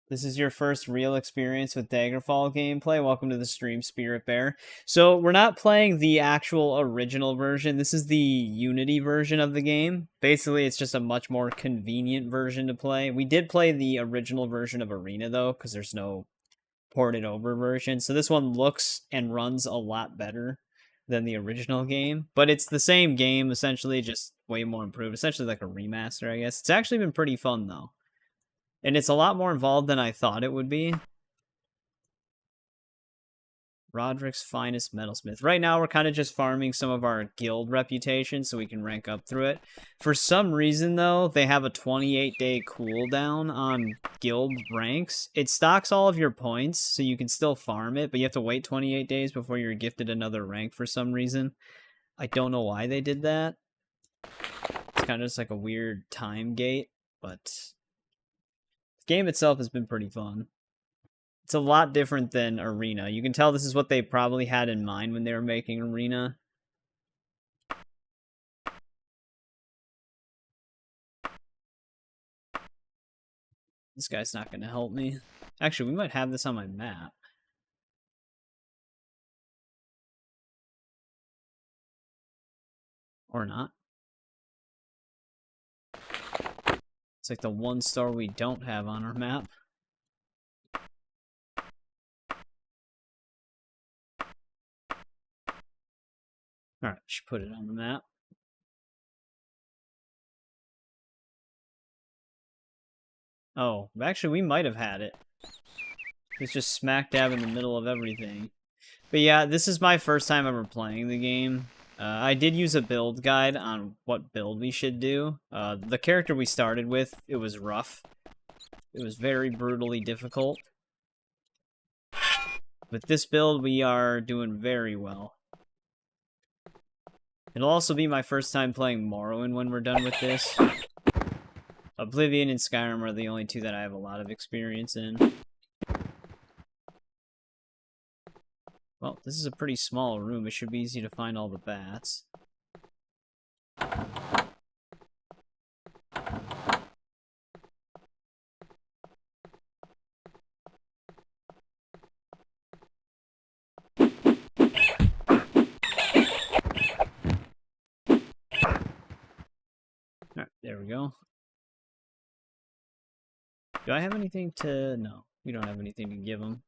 This is your first real experience with Daggerfall gameplay. Welcome to the stream, Spirit Bear. So we're not playing the actual original version. This is the Unity version of the game. Basically, it's just a much more convenient version to play. We did play the original version of Arena, though, because there's no ported over version. So this one looks and runs a lot better than the original game. But it's the same game, essentially, just way more improved. Essentially like a remaster, I guess. It's actually been pretty fun, though. And it's a lot more involved than I thought it would be. Roderick's finest metalsmith. Right now, we're kind of just farming some of our guild reputation so we can rank up through it. For some reason, though, they have a 28-day cooldown on guild ranks. It stocks all of your points, so you can still farm it, but you have to wait 28 days before you're gifted another rank for some reason. I don't know why they did that. It's kind of just like a weird time gate, but the game itself has been pretty fun. It's a lot different than Arena. You can tell this is what they probably had in mind when they were making Arena. This guy's not going to help me. Actually, we might have this on my map. Or not. It's like the one star we don't have on our map. Alright, should put it on the map. Oh, actually, we might have had it. It's just smack dab in the middle of everything. But yeah, this is my first time ever playing the game. I did use a build guide on what build we should do. The character we started with, it was rough. It was very brutally difficult. With this build, we are doing very well. It'll also be my first time playing Morrowind when we're done with this. Oblivion and Skyrim are the only two that I have a lot of experience in. Well, this is a pretty small room. It should be easy to find all the bats. Alright, there we go. Do I have anything to... No, we don't have anything to give them.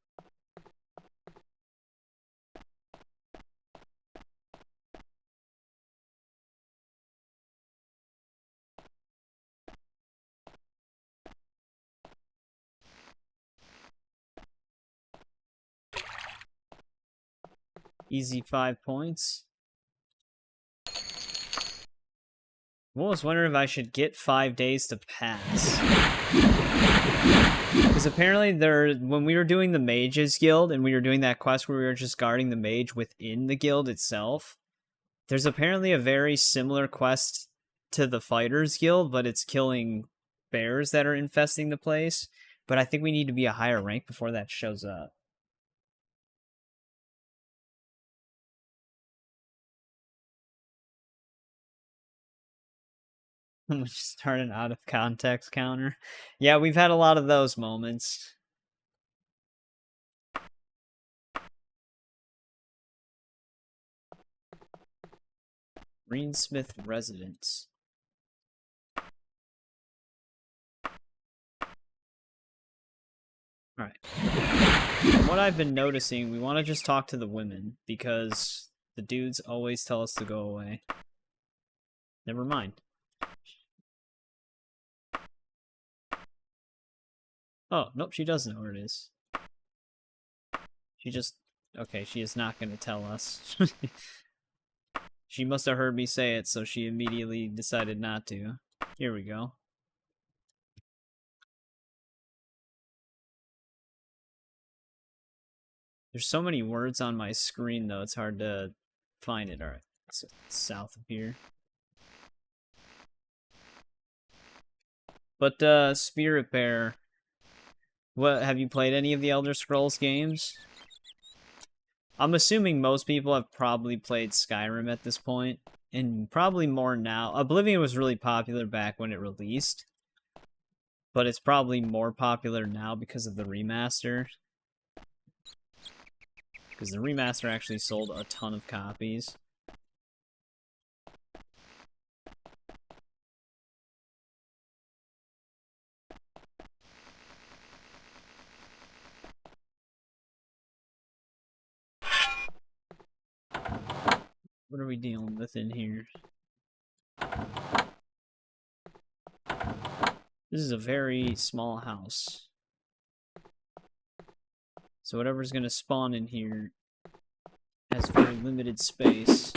Easy 5 points. I was wondering if I should get 5 days to pass. Because apparently when we were doing the Mages Guild, and we were doing that quest where we were just guarding the mage within the guild itself, there's apparently a very similar quest to the Fighters Guild, but it's killing bears that are infesting the place. But I think we need to be a higher rank before that shows up. Start an out of context counter. Yeah, we've had a lot of those moments. Greensmith Residence. Alright. From what I've been noticing, we want to just talk to the women, because the dudes always tell us to go away. Never mind. Oh, nope, she does know where it is. She just... Okay, she is not going to tell us. She must have heard me say it, so she immediately decided not to. Here we go. There's so many words on my screen, though, it's hard to find it. Alright, so south of here. But, Spirit Bear... What, have you played any of the Elder Scrolls games? I'm assuming most people have probably played Skyrim at this point, and probably more now. Oblivion was really popular back when it released, but it's probably more popular now because of the remaster. Because the remaster actually sold a ton of copies. What are we dealing with in here? This is a very small house. So whatever's gonna spawn in here has very limited space.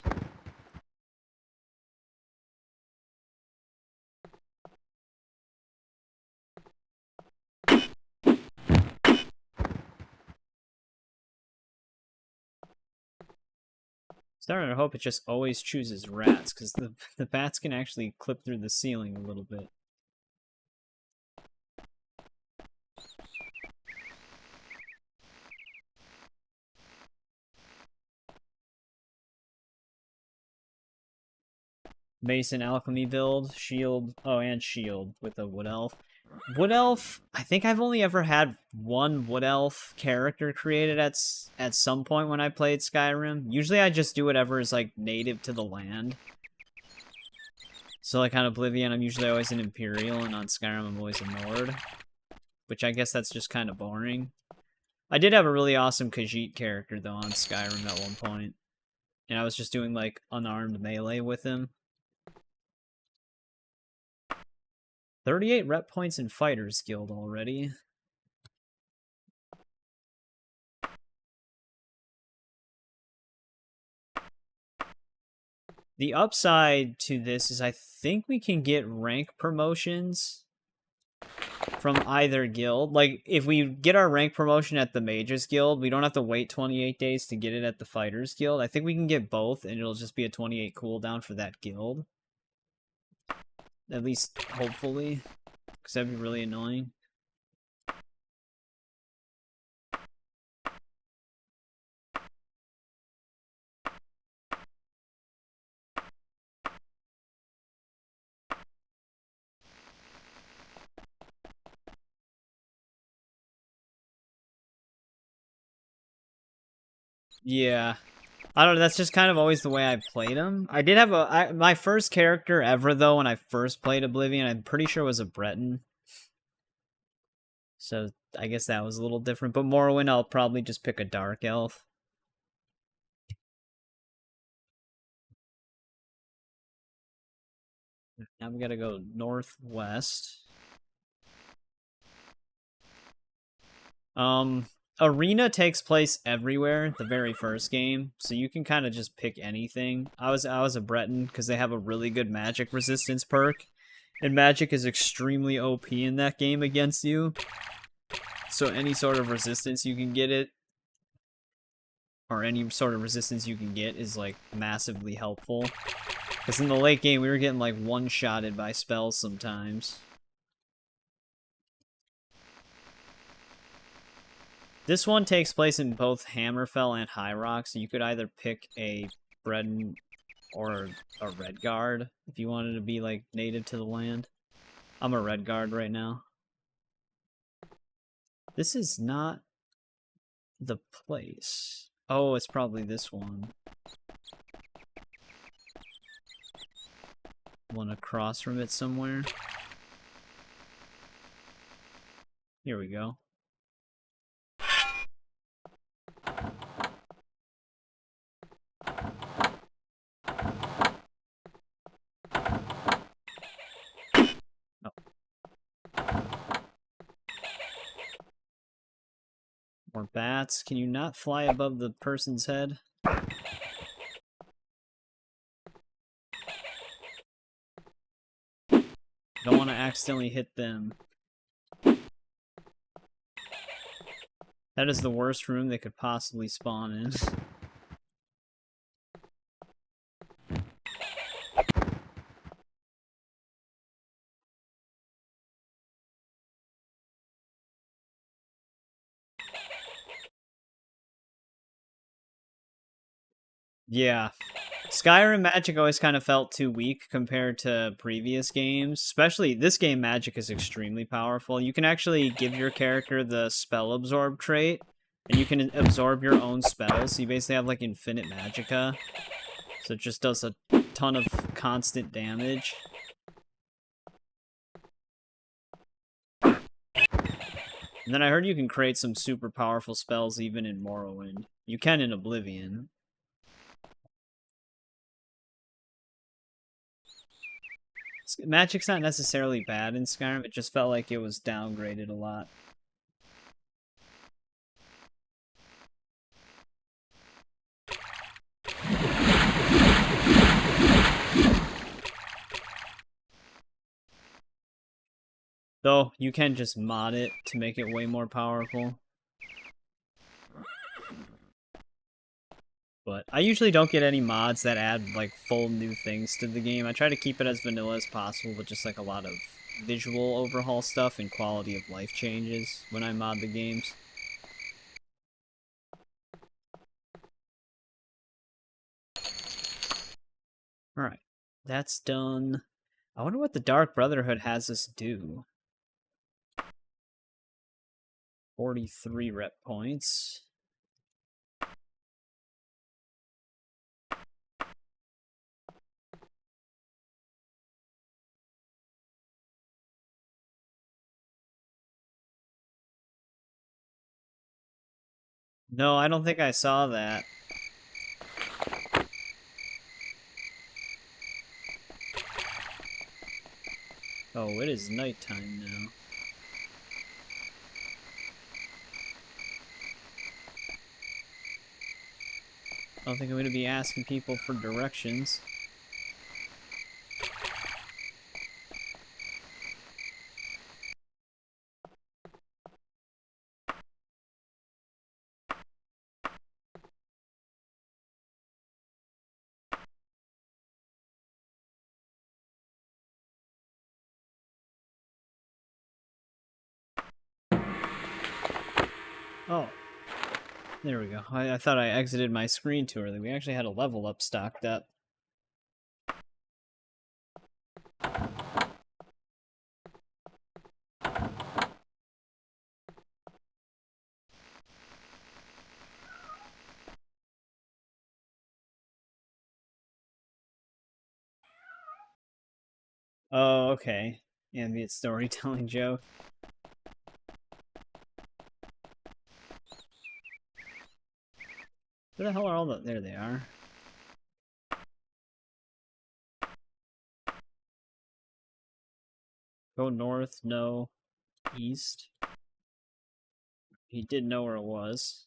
Starting to hope it just always chooses rats, because the bats can actually clip through the ceiling a little bit. Mason alchemy build, shield, oh, and shield with a wood elf. Wood elf, I think I've only ever had one wood elf character created at some point when I played Skyrim. Usually I just do whatever is like native to the land. So like on Oblivion, I'm usually always an Imperial, and on Skyrim I'm always a Nord. Which I guess that's just kind of boring. I did have a really awesome Khajiit character though on Skyrim at one point. And I was just doing like unarmed melee with him. 38 rep points in Fighters Guild already. The upside to this is I think we can get rank promotions from either guild. Like, if we get our rank promotion at the Mages Guild, we don't have to wait 28 days to get it at the Fighters Guild. I think we can get both, and it'll just be a 28 cooldown for that guild. At least, hopefully. Because that'd be really annoying. Yeah. I don't know, that's just kind of always the way I played them. I did have my first character ever, though, when I first played Oblivion, I'm pretty sure was a Breton. So I guess that was a little different. But Morrowind, I'll probably just pick a Dark Elf. Now we gotta go northwest. Arena takes place everywhere, the very first game, so you can kind of just pick anything. I was a Breton because they have a really good magic resistance perk, and magic is extremely OP in that game against you. So any sort of resistance you can get it, or any sort of resistance you can get, is like massively helpful. Because in the late game, we were getting like one-shotted by spells sometimes. This one takes place in both Hammerfell and High Rock, so you could either pick a Breton or a Redguard if you wanted to be like native to the land. I'm a Redguard right now. This is not the place. Oh, it's probably this one. One across from it somewhere. Here we go. Oh. More bats. Can you not fly above the person's head? Don't want to accidentally hit them. That is the worst room they could possibly spawn in. Yeah. Skyrim magic always kind of felt too weak compared to previous games. Especially, this game magic is extremely powerful. You can actually give your character the spell absorb trait, and you can absorb your own spells. So you basically have like infinite magicka. So it just does a ton of constant damage. And then I heard you can create some super powerful spells even in Morrowind. You can in Oblivion. Magic's not necessarily bad in Skyrim, it just felt like it was downgraded a lot. Though, you can just mod it to make it way more powerful. But I usually don't get any mods that add, like, full new things to the game. I try to keep it as vanilla as possible, but just, like, a lot of visual overhaul stuff and quality of life changes when I mod the games. Alright, that's done. I wonder what the Dark Brotherhood has us do. 43 rep points. No, I don't think I saw that. Oh, it is nighttime now. I don't think I'm going to be asking people for directions. Oh. There we go. I thought I exited my screen too early. We actually had a level up stocked up. Oh, okay. Ambient storytelling joke. Where the hell are all the... There they are. Go north, no. East. He did know where it was.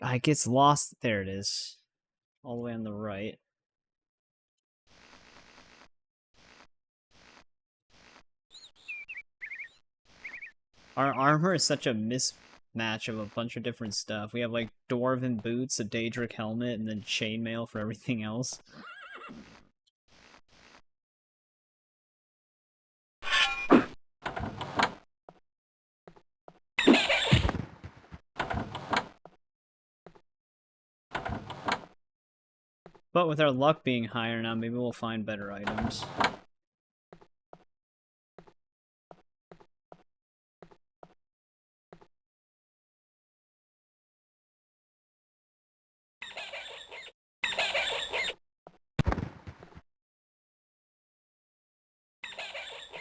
It gets lost. There it is. All the way on the right. Our armor is such a mismatch of a bunch of different stuff. We have, like, dwarven boots, a Daedric helmet, and then chainmail for everything else. But with our luck being higher now, maybe we'll find better items.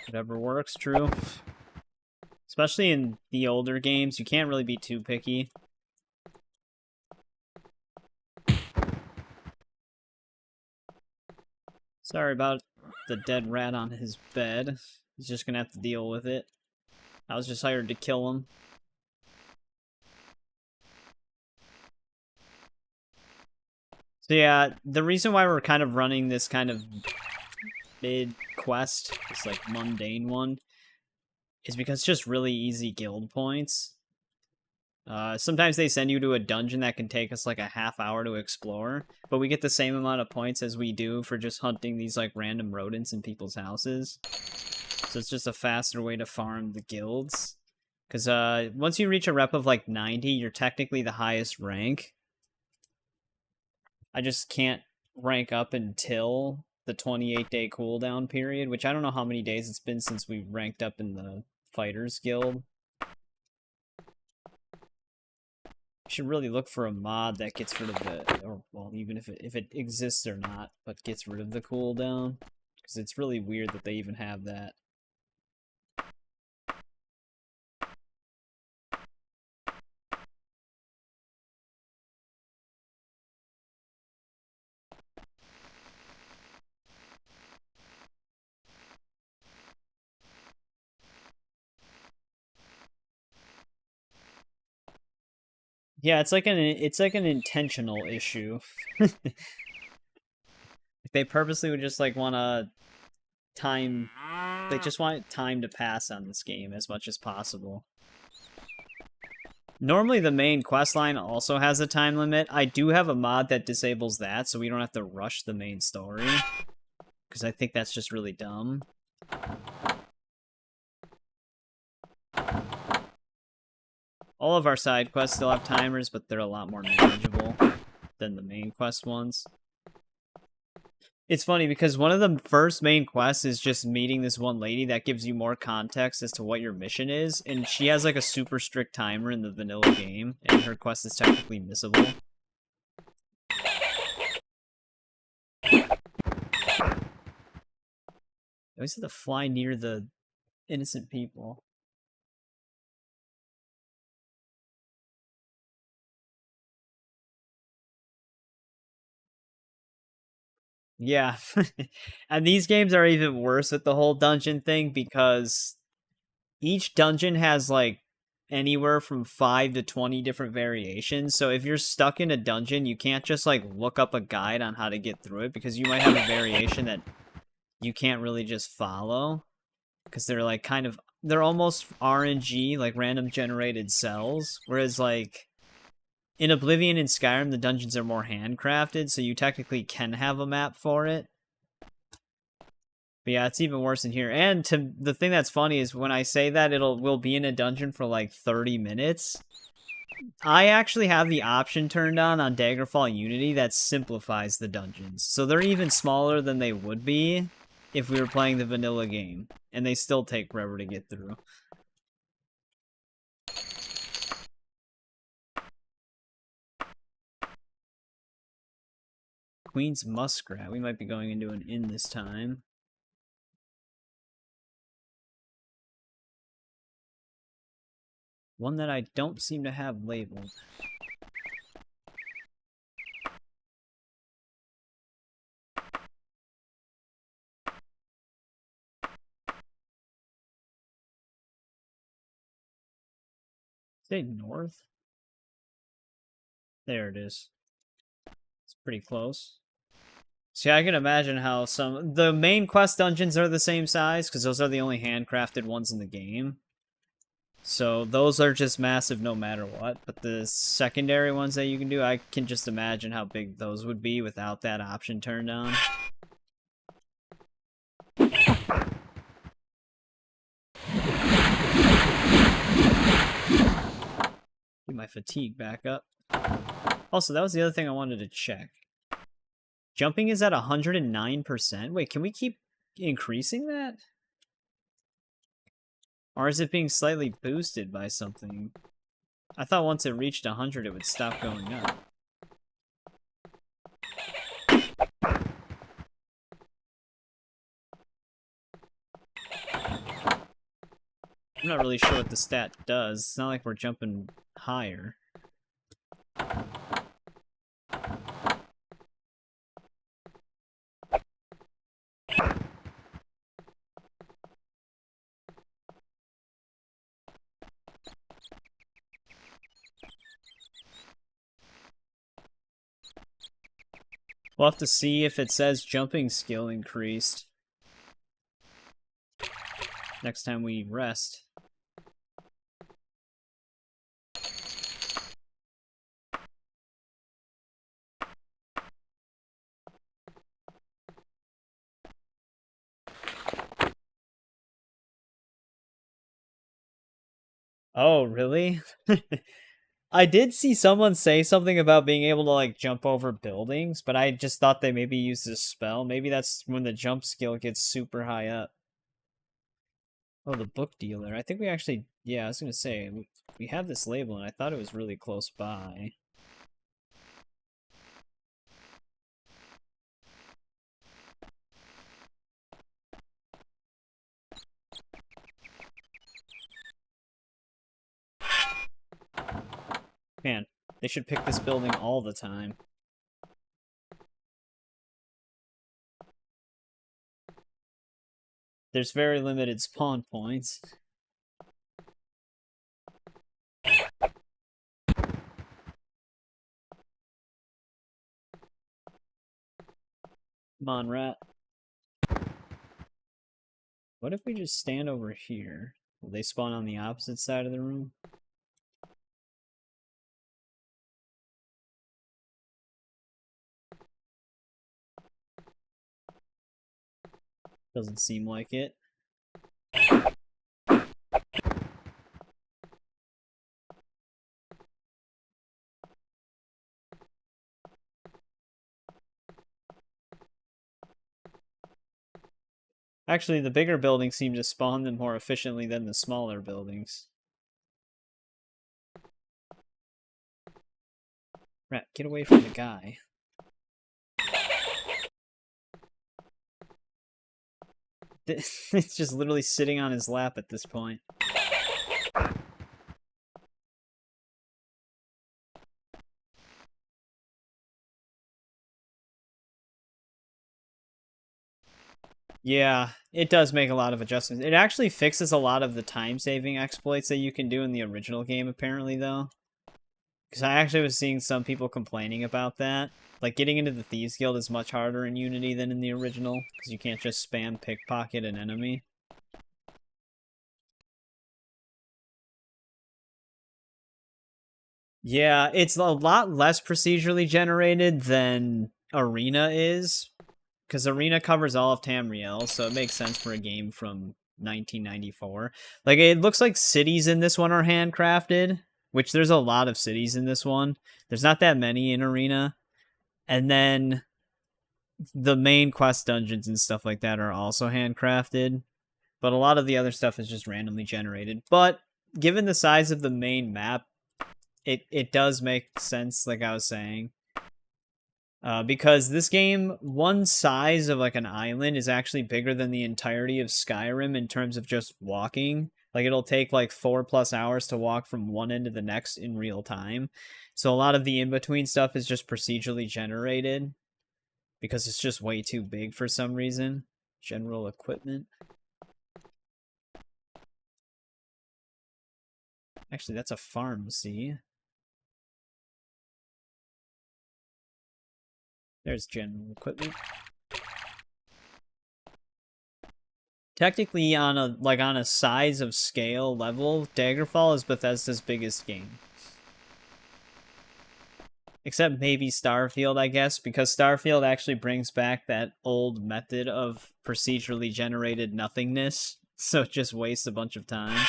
Whatever works, true. Especially in the older games, you can't really be too picky. Sorry about the dead rat on his bed. He's just gonna have to deal with it. I was just hired to kill him. So yeah, the reason why we're kind of running this kind of mid-quest, this like mundane one, is because it's just really easy guild points. Sometimes they send you to a dungeon that can take us like a half hour to explore, but we get the same amount of points as we do for just hunting these like random rodents in people's houses. So it's just a faster way to farm the guilds. Because once you reach a rep of like 90, you're technically the highest rank. I just can't rank up until the 28-day cooldown period, which I don't know how many days it's been since we ranked up in the Fighters Guild. Should really look for a mod that gets rid of the, or well, even if it exists or not, but gets rid of the cooldown, because it's really weird that they even have that. Yeah, it's like an intentional issue. They purposely would just like want to time. They just want time to pass on this game as much as possible. Normally the main quest line also has a time limit. I do have a mod that disables that, so we don't have to rush the main story. Because I think that's just really dumb. All of our side quests still have timers, but they're a lot more manageable than the main quest ones. It's funny because one of the first main quests is just meeting this one lady that gives you more context as to what your mission is, and she has like a super strict timer in the vanilla game, and her quest is technically missable. I always have to fly near the innocent people. Yeah. And these games are even worse with the whole dungeon thing because each dungeon has like anywhere from 5 to 20 different variations. So if you're stuck in a dungeon, you can't just like look up a guide on how to get through it because you might have a variation that you can't really just follow because they're like kind of they're almost RNG, like random generated cells, whereas like in Oblivion and Skyrim, the dungeons are more handcrafted, so you technically can have a map for it. But yeah, it's even worse in here. And the thing that's funny is when I say that we'll be in a dungeon for like 30 minutes, I actually have the option turned on Daggerfall Unity that simplifies the dungeons. So they're even smaller than they would be if we were playing the vanilla game. And they still take forever to get through. Queen's Muskrat. We might be going into an inn this time. One that I don't seem to have labeled. Say north? There it is. It's pretty close. See, I can imagine how the main quest dungeons are the same size, because those are the only handcrafted ones in the game. So those are just massive no matter what, but the secondary ones that you can do, I can just imagine how big those would be without that option turned on. Get my fatigue back up. Also, that was the other thing I wanted to check. Jumping is at 109%. Wait, can we keep increasing that? Or is it being slightly boosted by something? I thought once it reached 100, it would stop going up. I'm not really sure what the stat does. It's not like we're jumping higher. We'll have to see if it says jumping skill increased next time we rest. Oh, really? I did see someone say something about being able to like jump over buildings, but I just thought they maybe used this spell. Maybe that's when the jump skill gets super high up. Oh, the book dealer. I think we actually, yeah, I was gonna say, we have this label and I thought it was really close by. Man, they should pick this building all the time. There's very limited spawn points. Come on, rat. What if we just stand over here? Will they spawn on the opposite side of the room? Doesn't seem like it. Actually, the bigger buildings seem to spawn them more efficiently than the smaller buildings. Rat, get away from the guy. It's just literally sitting on his lap at this point. Yeah, it does make a lot of adjustments. It actually fixes a lot of the time-saving exploits that you can do in the original game, apparently, though. Because I actually was seeing some people complaining about that. Like, getting into the Thieves Guild is much harder in Unity than in the original, because you can't just spam pickpocket an enemy. Yeah, it's a lot less procedurally generated than Arena is, because Arena covers all of Tamriel, so it makes sense for a game from 1994. Like, it looks like cities in this one are handcrafted, which there's a lot of cities in this one. There's not that many in Arena. And then the main quest dungeons and stuff like that are also handcrafted, but a lot of the other stuff is just randomly generated. But given the size of the main map, it does make sense, like I was saying. Because this game, one size of like an island is actually bigger than the entirety of Skyrim in terms of just walking. Like, it'll take like 4+ hours to walk from one end to the next in real time. So a lot of the in-between stuff is just procedurally generated because it's just way too big for some reason. General equipment. Actually, that's a pharmacy. There's general equipment. Technically, on a size of scale level, Daggerfall is Bethesda's biggest game. Except maybe Starfield, I guess, because Starfield actually brings back that old method of procedurally generated nothingness, so it just wastes a bunch of time.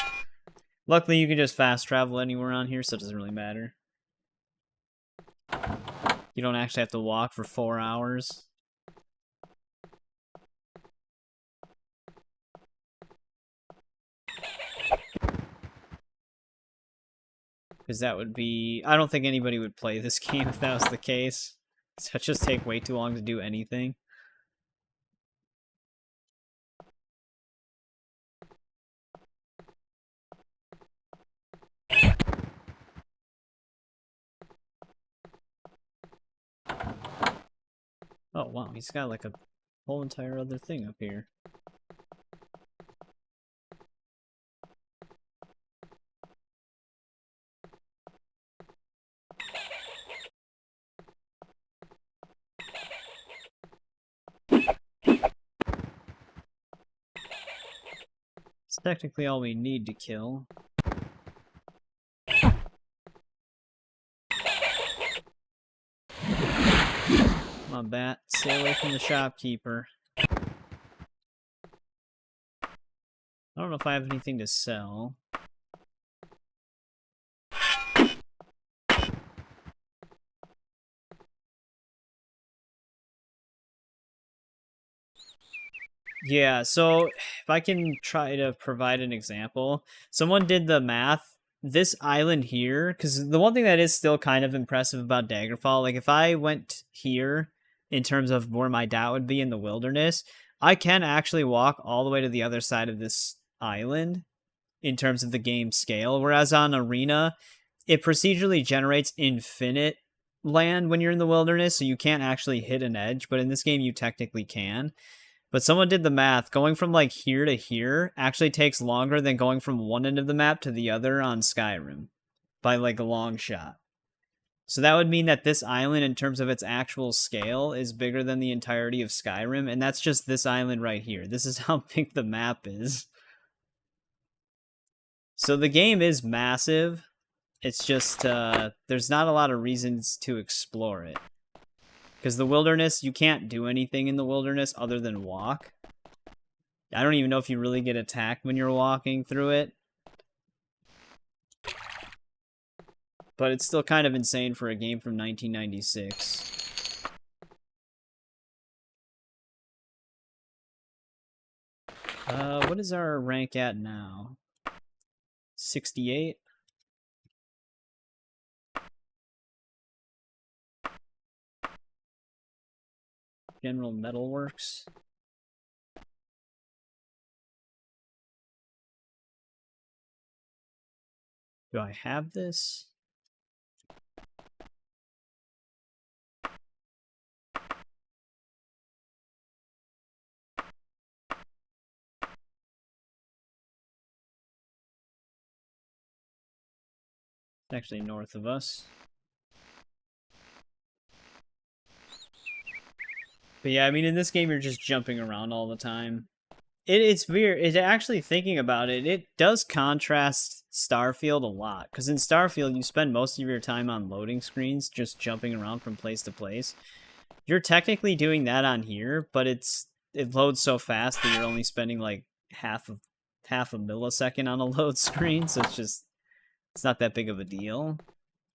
Luckily, you can just fast travel anywhere on here, so it doesn't really matter. You don't actually have to walk for 4 hours. Because that would be... I don't think anybody would play this game if that was the case. So it just take way too long to do anything. Oh, wow, he's got like a whole entire other thing up here. It's technically all we need to kill. Come on, bat. Stay away from the shopkeeper. I don't know if I have anything to sell. Yeah, so if I can try to provide an example. Someone did the math. This island here, because the one thing that is still kind of impressive about Daggerfall, like if I went here in terms of where my dot would be in the wilderness, I can actually walk all the way to the other side of this island in terms of the game scale. Whereas on Arena, it procedurally generates infinite land when you're in the wilderness, so you can't actually hit an edge, but in this game you technically can. But someone did the math. Going from like here to here actually takes longer than going from one end of the map to the other on Skyrim by like a long shot. So that would mean that this island, in terms of its actual scale, is bigger than the entirety of Skyrim, and that's just this island right here. This is how big the map is. So the game is massive. It's just, there's not a lot of reasons to explore it. Because the wilderness, you can't do anything in the wilderness other than walk. I don't even know if you really get attacked when you're walking through it. But it's still kind of insane for a game from 1996. What is our rank at now? 68? General Metalworks. Do I have this? It's actually north of us. But yeah, I mean, in this game, you're just jumping around all the time. It's weird. It's actually, thinking about it, it does contrast Starfield a lot. Because in Starfield, you spend most of your time on loading screens, just jumping around from place to place. You're technically doing that on here, but it loads so fast that you're only spending like half a millisecond on a load screen, so it's not that big of a deal.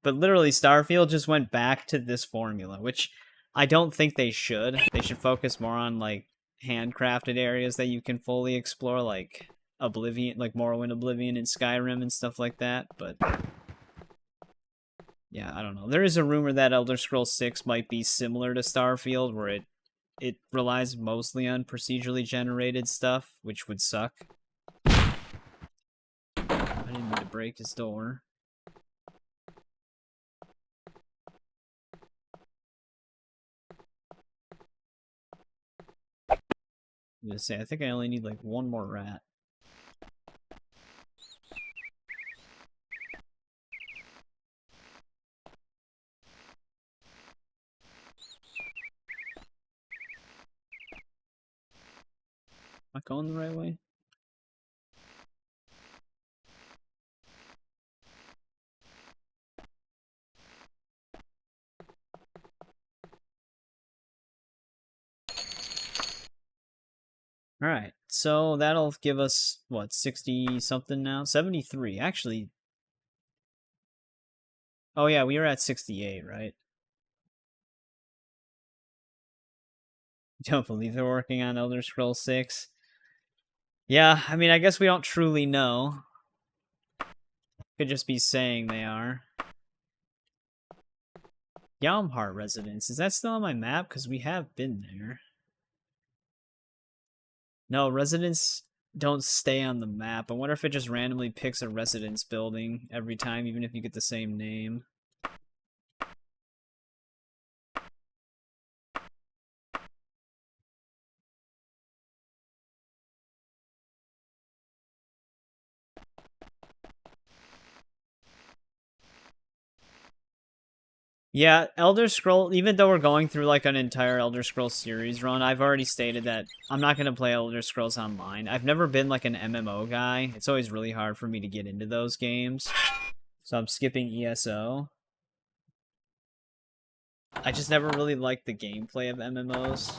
But literally, Starfield just went back to this formula, which I don't think they should. They should focus more on like handcrafted areas that you can fully explore, like Oblivion, like Morrowind, Oblivion, and Skyrim and stuff like that. But yeah, I don't know. There is a rumor that Elder Scrolls 6 might be similar to Starfield, where it relies mostly on procedurally generated stuff, which would suck. I didn't mean to break his door. I'm gonna say, I think I only need like one more rat. Am I going the right way? Alright, so that'll give us, what, 60-something now? 73, actually. Oh yeah, we were at 68, right? Don't believe they're working on Elder Scrolls 6. Yeah, I mean, I guess we don't truly know. Could just be saying they are. Yalmhart Residence, is that still on my map? Because we have been there. No, residents don't stay on the map. I wonder if it just randomly picks a residence building every time, even if you get the same name. Yeah, Elder Scroll, even though we're going through like an entire Elder Scrolls series run, I've already stated that I'm not going to play Elder Scrolls Online. I've never been like an MMO guy. It's always really hard for me to get into those games. So I'm skipping ESO. I just never really liked the gameplay of MMOs.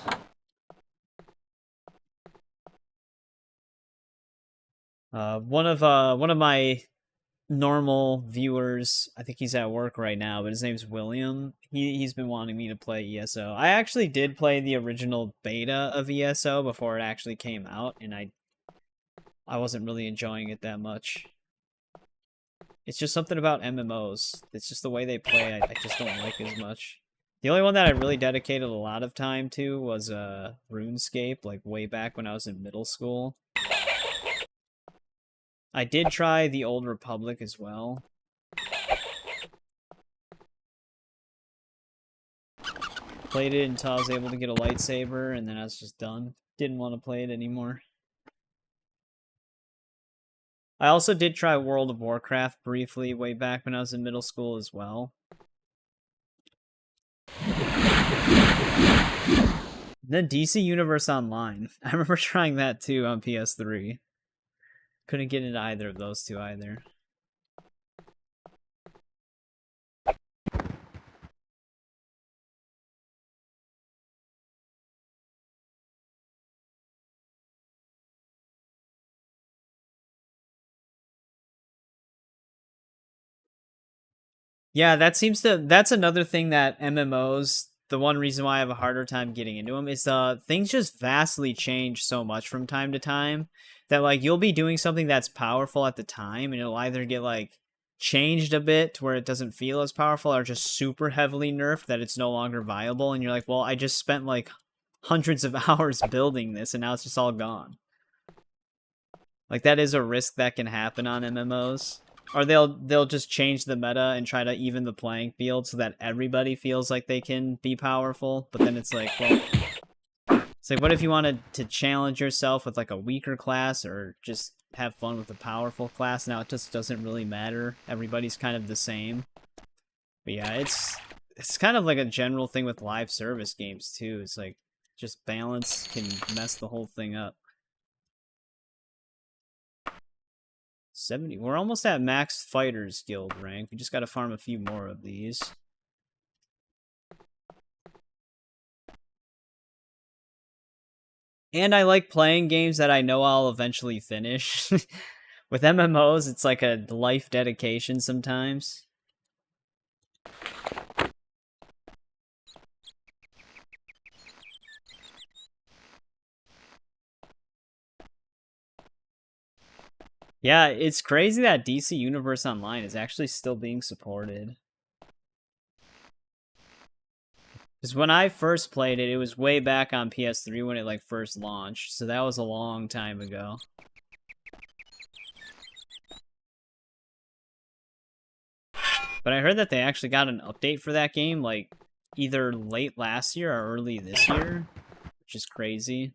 One of my normal viewers, I think he's at work right now, but his name's William. He's been wanting me to play ESO. I actually did play the original beta of ESO before it actually came out, and I wasn't really enjoying it that much. It's just something about MMOs. It's just the way they play I just don't like as much. The only one that I really dedicated a lot of time to was RuneScape, like way back when I was in middle school. I did try the Old Republic as well. Played it until I was able to get a lightsaber, and then I was just done. Didn't want to play it anymore. I also did try World of Warcraft briefly way back when I was in middle school as well. Then DC Universe Online. I remember trying that too on PS3. Couldn't get into either of those two either. Yeah, that's another thing that MMOs, the one reason why I have a harder time getting into them is things just vastly change so much from time to time that like you'll be doing something that's powerful at the time and it'll either get like changed a bit to where it doesn't feel as powerful or just super heavily nerfed that it's no longer viable and you're like, "Well, I just spent like hundreds of hours building this and now it's just all gone." Like that is a risk that can happen on MMOs. Or they'll just change the meta and try to even the playing field so that everybody feels like they can be powerful. But then it's like, well, it's like, what if you wanted to challenge yourself with like a weaker class or just have fun with a powerful class? Now it just doesn't really matter. Everybody's kind of the same. But yeah, it's kind of like a general thing with live service games too. It's like just balance can mess the whole thing up. 70. We're almost at max fighters guild rank. We just gotta farm a few more of these. And I like playing games that I know I'll eventually finish. With MMOs, it's like a life dedication sometimes. Yeah, it's crazy that DC Universe Online is actually still being supported. Because when I first played it, it was way back on PS3 when it like first launched, so that was a long time ago. But I heard that they actually got an update for that game, like, either late last year or early this year, which is crazy.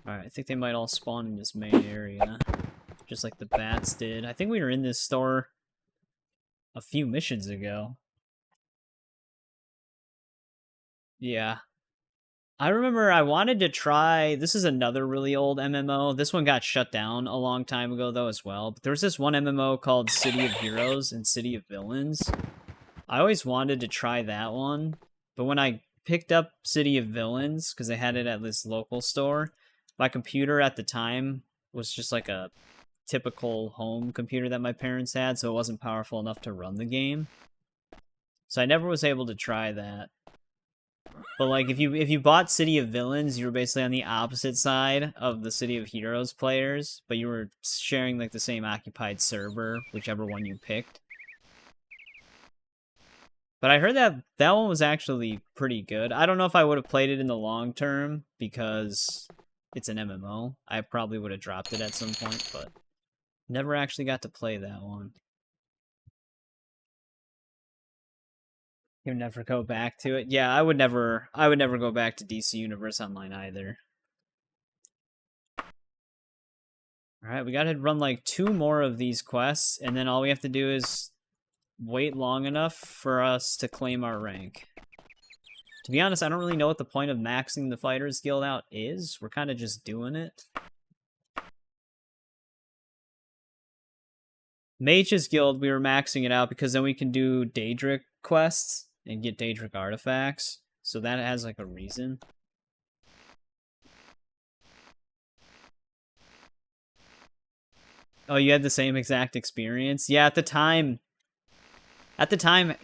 Alright, I think they might all spawn in this main area, just like the bats did. I think we were in this store a few missions ago. Yeah. I remember I wanted to try, this is another really old MMO. This one got shut down a long time ago though as well. But there was this one MMO called City of Heroes and City of Villains. I always wanted to try that one, but when I picked up City of Villains, because I had it at this local store, my computer at the time was just like a typical home computer that my parents had, so it wasn't powerful enough to run the game. So I never was able to try that. But like if you bought City of Villains, you were basically on the opposite side of the City of Heroes players, but you were sharing like the same occupied server, whichever one you picked. But I heard that that one was actually pretty good. I don't know if I would have played it in the long term because it's an MMO. I probably would have dropped it at some point, but never actually got to play that one. You never go back to it. Yeah, I would never go back to DC Universe Online either. Alright, we gotta run like 2 more of these quests, and then all we have to do is wait long enough for us to claim our rank. To be honest, I don't really know what the point of maxing the Fighters Guild out is. We're kind of just doing it. Mage's Guild, we were maxing it out because then we can do Daedric quests and get Daedric artifacts. So that has like a reason. Oh, you had the same exact experience? Yeah, at the time,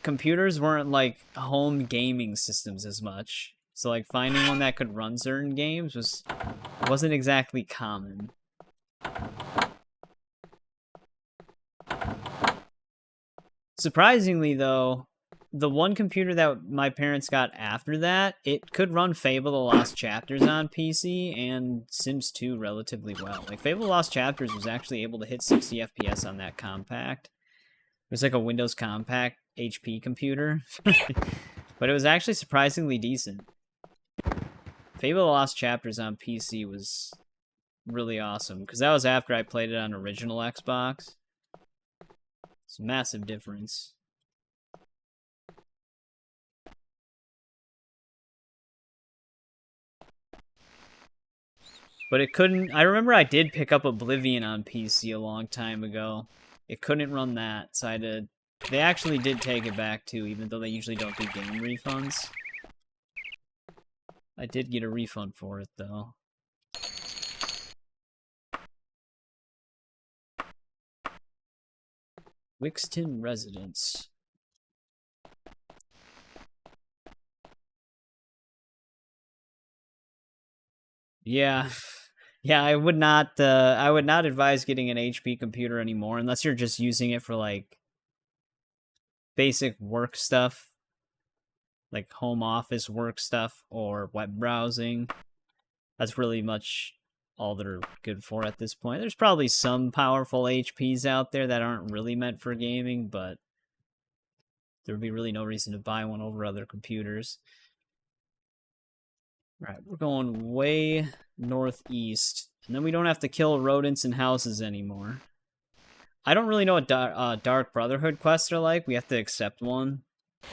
computers weren't like home gaming systems as much. So like finding one that could run certain games wasn't exactly common. Surprisingly though, the one computer that my parents got after that, it could run Fable the Lost Chapters on PC and Sims 2 relatively well. Like Fable the Lost Chapters was actually able to hit 60 FPS on that compact. It was like a Windows compact HP computer. But it was actually surprisingly decent. Fable the Lost Chapters on PC was really awesome, because that was after I played it on original Xbox. It's a massive difference. But it couldn't... I remember I did pick up Oblivion on PC a long time ago. It couldn't run that, so I had to... They actually did take it back, too, even though they usually don't do game refunds. I did get a refund for it, though. Wixton Residence. Yeah. Yeah, I would not advise getting an HP computer anymore unless you're just using it for like basic work stuff, like home office work stuff or web browsing. That's really much all they're good for at this point. There's probably some powerful HPs out there that aren't really meant for gaming, but there would be really no reason to buy one over other computers. All right, we're going way northeast, and then we don't have to kill rodents in houses anymore. I don't really know what Dark Brotherhood quests are like. We have to accept one.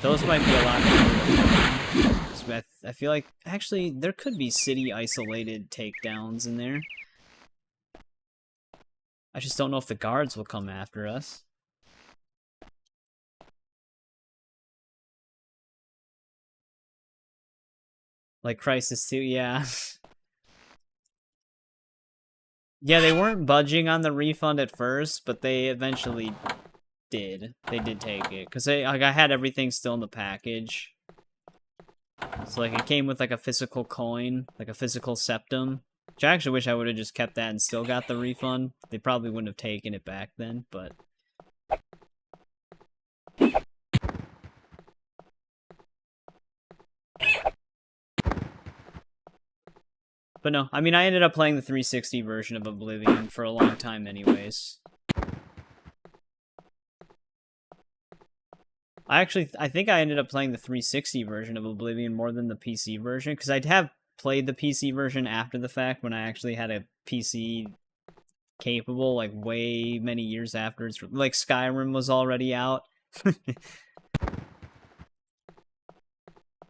Those might be a lot more. I feel like, actually, there could be city-isolated takedowns in there. I just don't know if the guards will come after us. Like Crisis 2, yeah. Yeah, they weren't budging on the refund at first, but they eventually did. They did take it. Because like, I had everything still in the package. So, like, it came with, like, a physical coin, like a physical septum. Which I actually wish I would have just kept that and still got the refund. They probably wouldn't have taken it back then, but... But no, I mean, I ended up playing the 360 version of Oblivion for a long time anyways. I think I ended up playing the 360 version of Oblivion more than the PC version, because I'd have played the PC version after the fact when I actually had a PC capable, like, way many years after it's... Like, Skyrim was already out.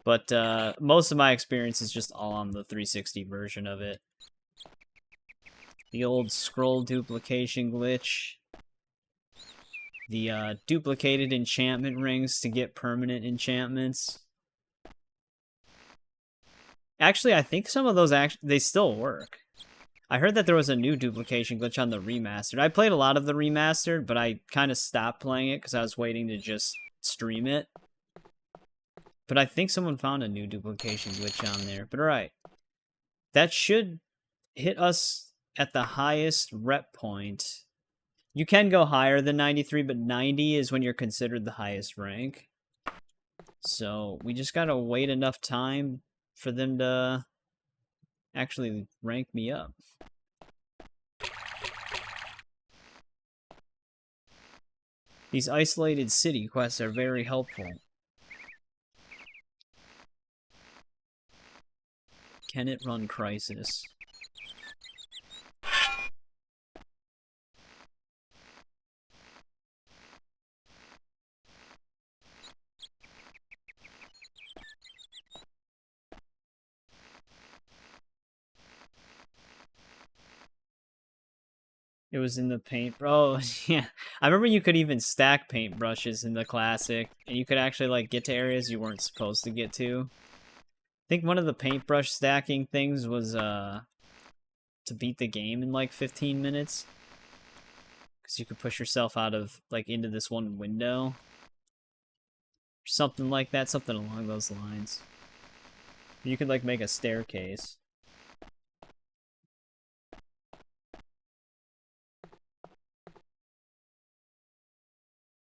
But most of my experience is just all on the 360 version of it. The old scroll duplication glitch. The duplicated enchantment rings to get permanent enchantments. Actually, I think some of those they still work. I heard that there was a new duplication glitch on the remastered. I played a lot of the remastered, but I kind of stopped playing it because I was waiting to just stream it. But I think someone found a new duplication glitch on there. But alright. That should hit us at the highest rep point. You can go higher than 93, but 90 is when you're considered the highest rank. So we just gotta wait enough time for them to actually rank me up. These isolated city quests are very helpful. Can it run Crisis? It was in the paint... Oh, yeah. I remember you could even stack paintbrushes in the classic, and you could actually, like, get to areas you weren't supposed to get to. I think one of the paintbrush stacking things was, to beat the game in, like, 15 minutes. Because you could push yourself out of, like, into this one window. Or something like that, something along those lines. You could, like, make a staircase.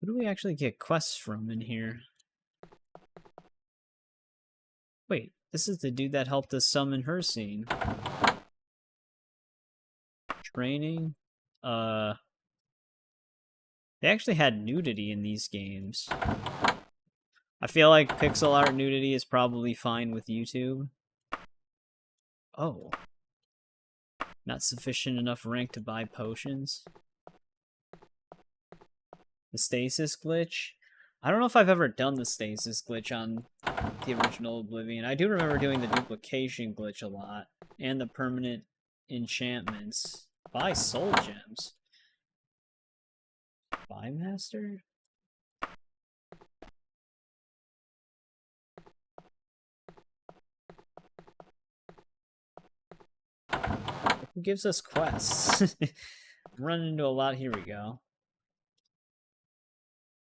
Who do we actually get quests from in here? Wait, this is the dude that helped us summon her scene. Training? They actually had nudity in these games. I feel like pixel art nudity is probably fine with YouTube. Oh. Not sufficient enough rank to buy potions. The stasis glitch? I don't know if I've ever done the stasis glitch on the original Oblivion. I do remember doing the duplication glitch a lot. And the permanent enchantments. Buy soul gems. Buy master? Who gives us quests? I'm running into a lot. Here we go.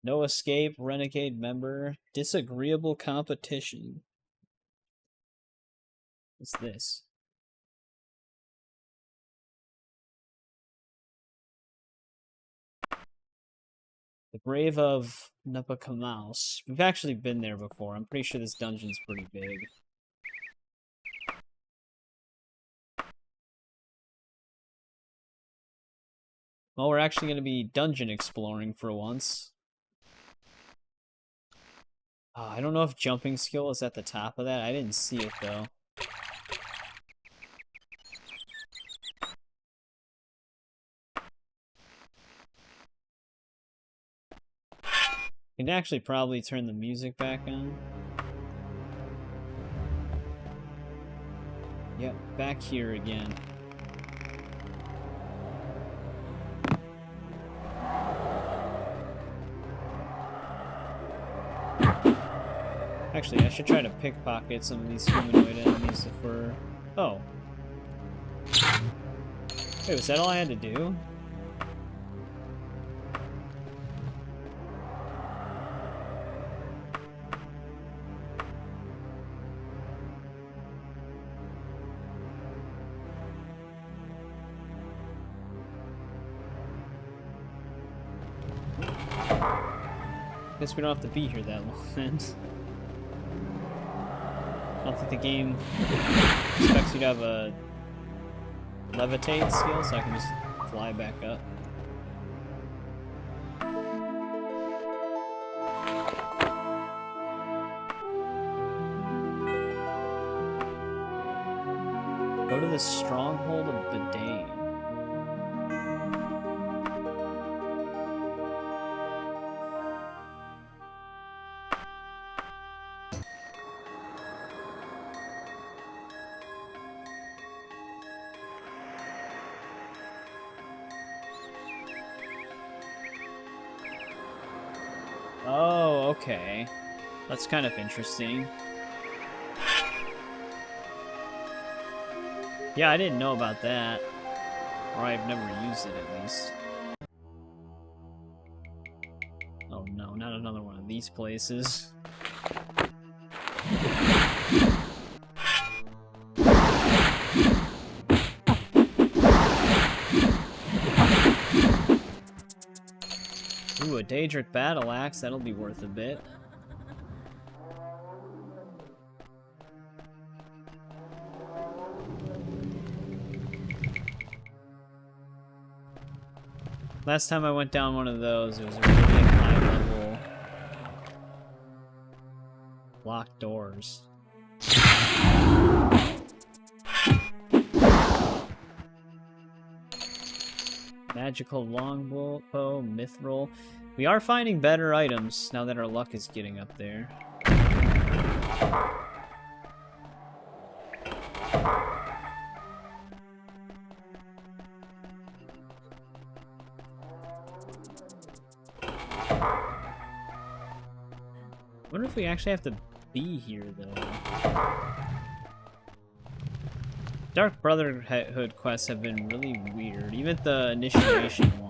No escape, renegade member, disagreeable competition. What's this? The Grave of Nepakamaus. We've actually been there before. I'm pretty sure this dungeon's pretty big. Well, we're actually going to be dungeon exploring for once. I don't know if jumping skill is at the top of that. I didn't see it, though. Can actually probably turn the music back on. Yep, back here again. Actually, I should try to pickpocket some of these humanoid enemies for... Oh. Wait, was that all I had to do? Guess we don't have to be here that long then. I don't think the game expects you to have a levitate skill, so I can just fly back up. Go to the stronghold of Bedane. Oh, okay. That's kind of interesting. Yeah, I didn't know about that. Or I've never used it, at least. Oh no, not another one of these places. Ooh, a Daedric battle axe, that'll be worth a bit. Last time I went down one of those, it was a really high level. Locked doors. Magical longbow, mithril. We are finding better items now that our luck is getting up there. I wonder if we actually have to be here, though. Dark Brotherhood quests have been really weird, even the initiation one.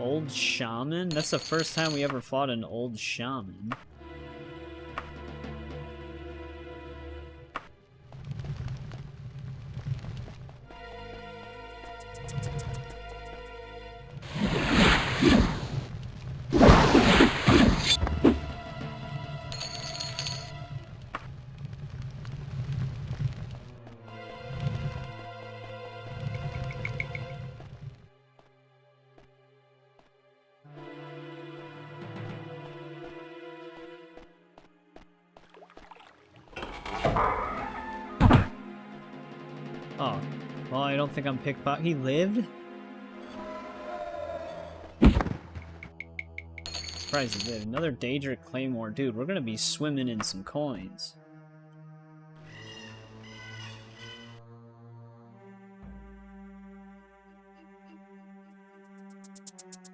Old shaman? That's the first time we ever fought an old shaman. Oh, well, I don't think I'm pickpocket. He lived? Surprised he lived. Another Daedric Claymore. Dude, we're gonna be swimming in some coins.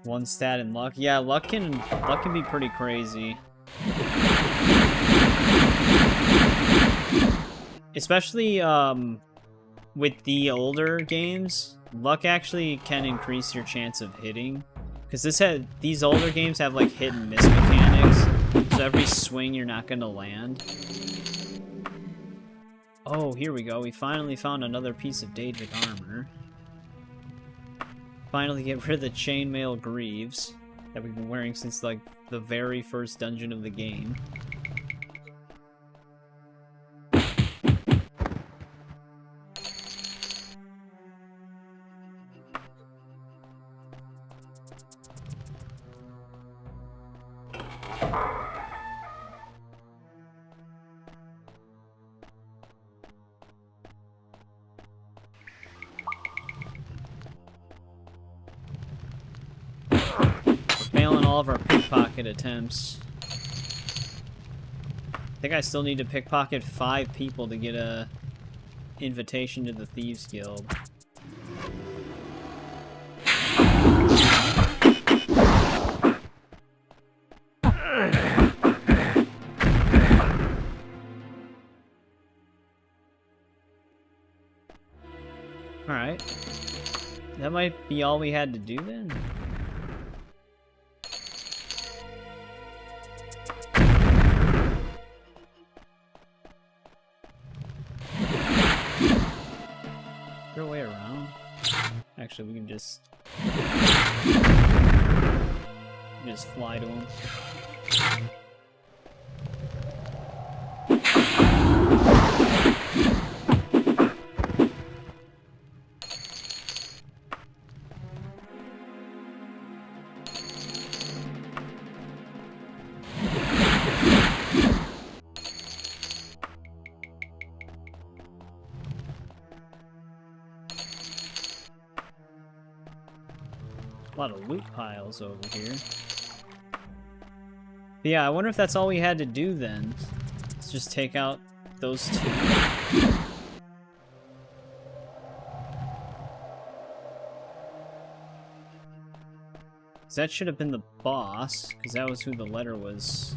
One stat in luck. Yeah, luck can be pretty crazy. Especially with the older games, luck actually can increase your chance of hitting. Because these older games have like hit and miss mechanics. So every swing you're not gonna land. Oh, here we go. We finally found another piece of Daedric armor. Finally get rid of the chainmail greaves that we've been wearing since like the very first dungeon of the game. Failing all of our pickpocket attempts. I think I still need to pickpocket 5 people to get a invitation to the Thieves Guild. Alright. That might be all we had to do then. Is there a way around? Actually, we can just fly to him. A lot of loot piles over here. But yeah, I wonder if that's all we had to do then. Let's just take out those 2. That should have been the boss, because that was who the letter was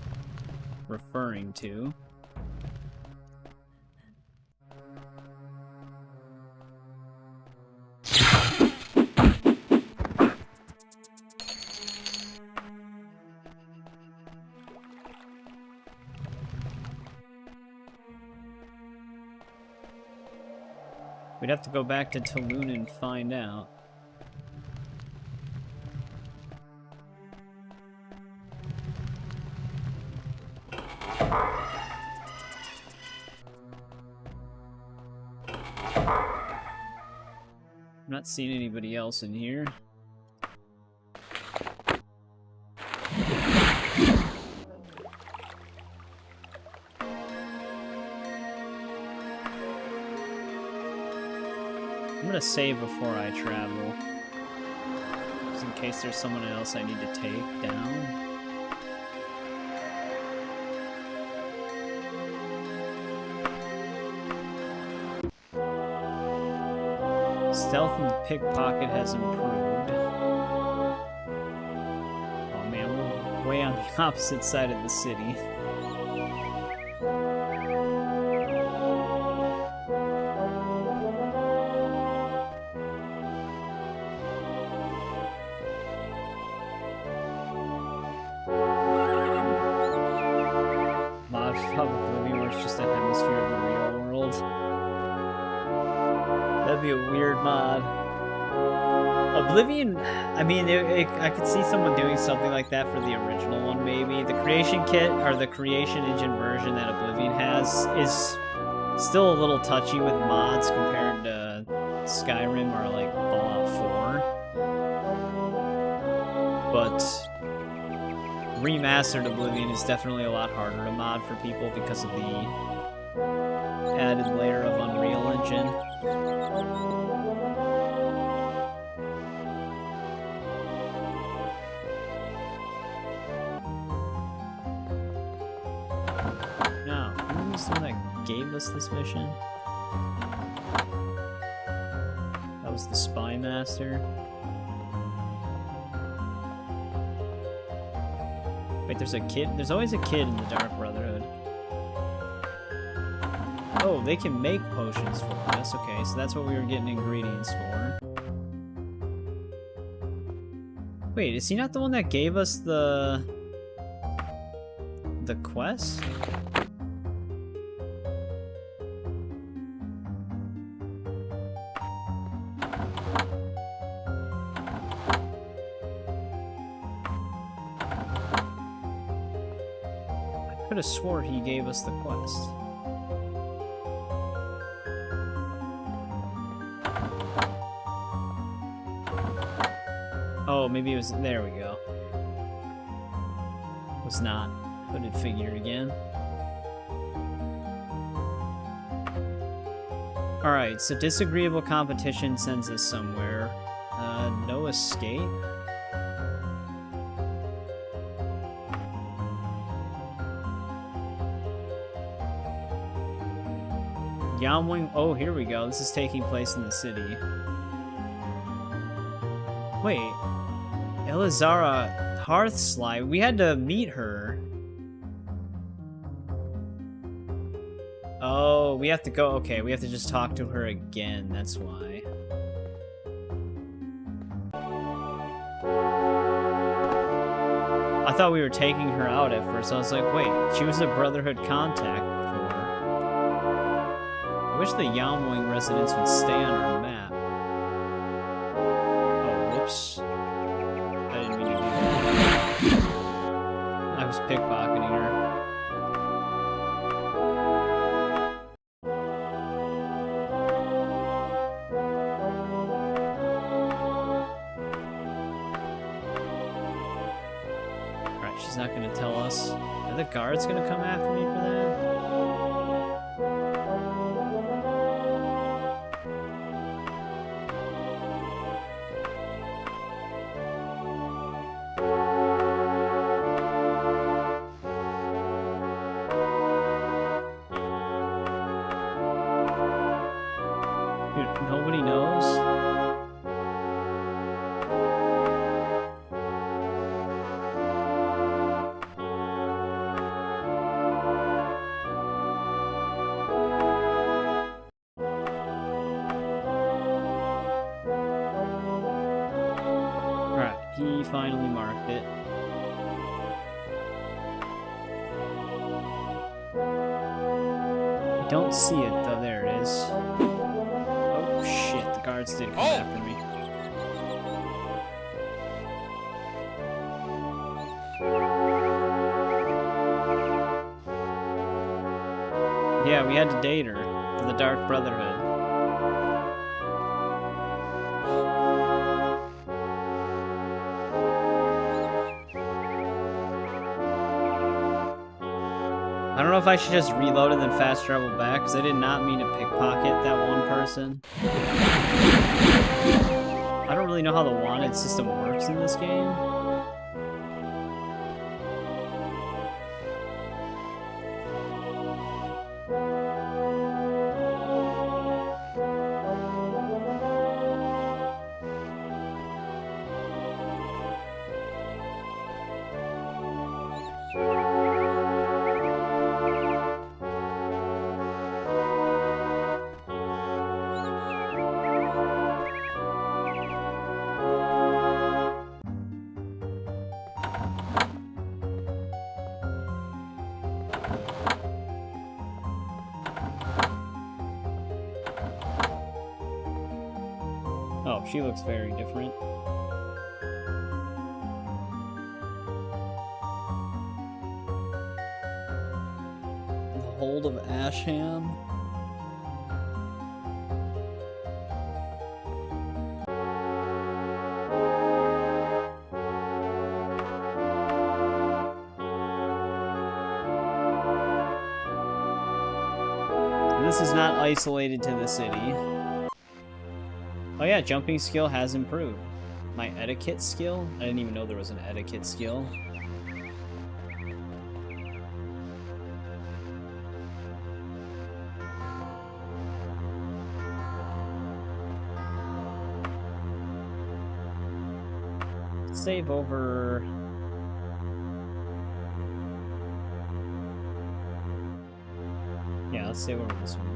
referring to. We'd have to go back to Tulun and find out. I'm not seeing anybody else in here. I'm gonna save before I travel, just in case there's someone else I need to take down. Stealth and pickpocket has improved. Oh man, we're way on the opposite side of the city. Just a hemisphere of the real world. That'd be a weird mod. Oblivion, I mean, I could see someone doing something like that for the original one, maybe. The creation kit, or the creation engine version that Oblivion has, is still a little touchy with mods compared to Skyrim or, like, Fallout 4. But remastered Oblivion is definitely a lot harder to mod for people because of the added layer of Unreal Engine. Now, who was the one that gave us this mission? That was the Spy Master. Wait, there's a kid? There's always a kid in the Dark Brotherhood. Oh, they can make potions for us. Okay, so that's what we were getting ingredients for. Wait, is he not the one that gave us the quest? I could have swore he gave us the quest. Oh, maybe it was... There we go. Was not hooded figure again. Alright, so disagreeable competition sends us somewhere. No escape? Yamwing... Oh, here we go. This is taking place in the city. Wait. Elizara Hearthslide. We had to meet her. Oh, we have to go... Okay, we have to just talk to her again. That's why. I thought we were taking her out at first. I was like, wait, she was a Brotherhood contact before. I wish the Yamwing residents would stay on our map. Oh, whoops. I didn't mean to do that. I was pickpocketing her. Alright, she's not gonna tell us. Are the guards gonna come after me for that? Nobody knows? Alright, he finally marked it. I don't see it though, there it is. Oh shit, the guards did come after me. Yeah, we had to date her for the Dark Brotherhood. I don't know if I should just reload and then fast travel back, because I did not mean to pickpocket that one person. I don't really know how the wanted system works in this game. Oh, she looks very different. The Hold of Asham. This is not isolated to the city. Oh yeah, jumping skill has improved. My etiquette skill? I didn't even know there was an etiquette skill. Save over... Yeah, let's save over this one.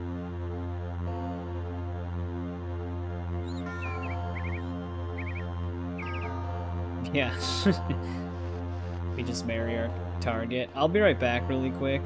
Yeah. We just marry our target. I'll be right back really quick.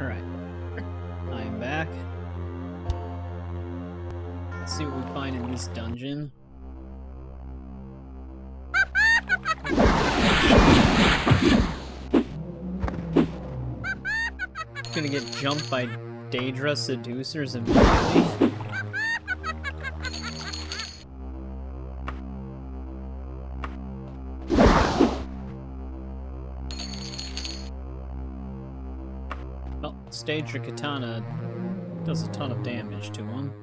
Alright. I am back. Let's see what we find in this dungeon. Gonna get jumped by Daedra seducers immediately. Well, Daedra katana does a ton of damage to him.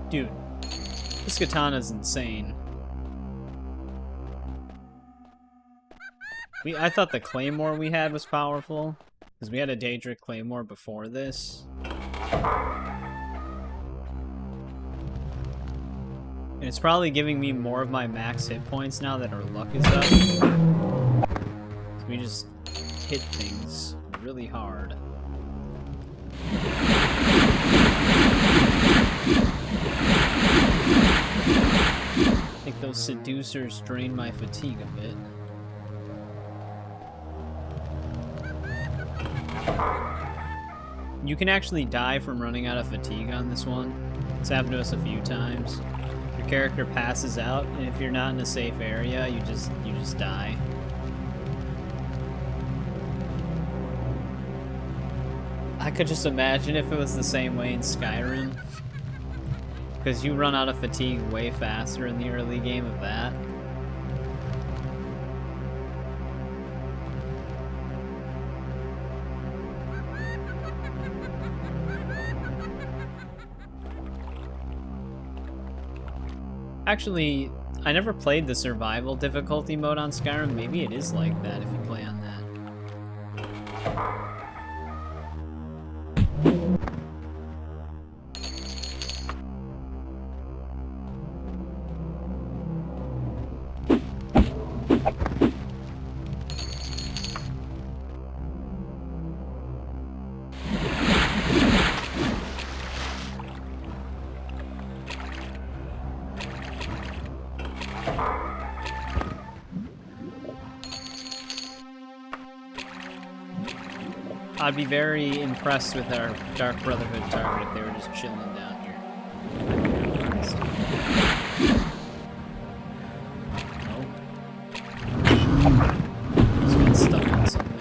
Dude, this katana's insane. I thought the claymore we had was powerful, because we had a Daedric claymore before this. And it's probably giving me more of my max hit points now that our luck is up. So we just hit things really hard. I think those seducers drain my fatigue a bit. You can actually die from running out of fatigue on this one. It's happened to us a few times. Your character passes out, and if you're not in a safe area, you just die. I could just imagine if it was the same way in Skyrim. Because you run out of fatigue way faster in the early game of that. Actually, I never played the survival difficulty mode on Skyrim. Maybe it is like that if you play on that. I'd be very impressed with our Dark Brotherhood target if they were just chilling down here. Nope. He's been stuck on something.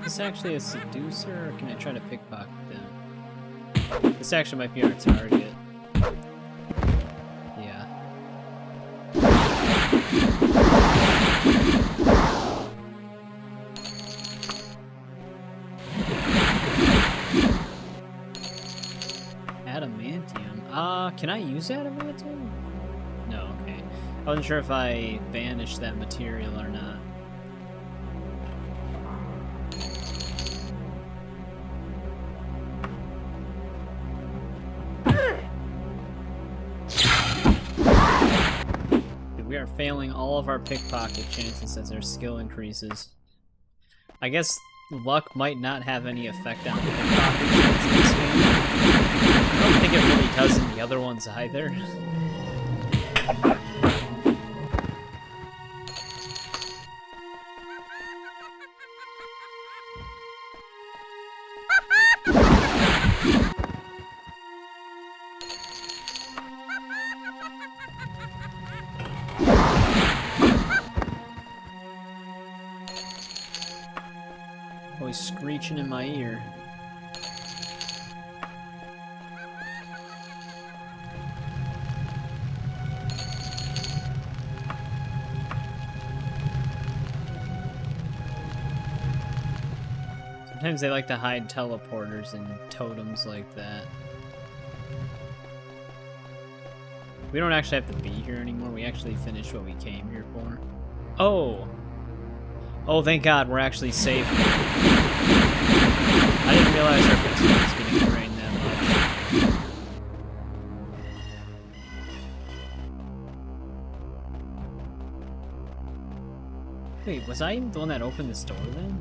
Is this actually a seducer, or can I try to pickpocket them? This actually might be our target. Yeah. Adamantium. Can I use adamantium? No, okay. I wasn't sure if I banished that material or not. We are failing all of our pickpocket chances as our skill increases. I guess luck might not have any effect on pickpocket chances in this game. I don't think it really does in the other ones either. Always screeching in my ear. Sometimes they like to hide teleporters and totems like that. We don't actually have to be here anymore. We actually finished what we came here for. Oh! Oh, thank God, we're actually safe. I didn't realize our fatigue was getting drained that much. Wait, was I even the one that opened this door then?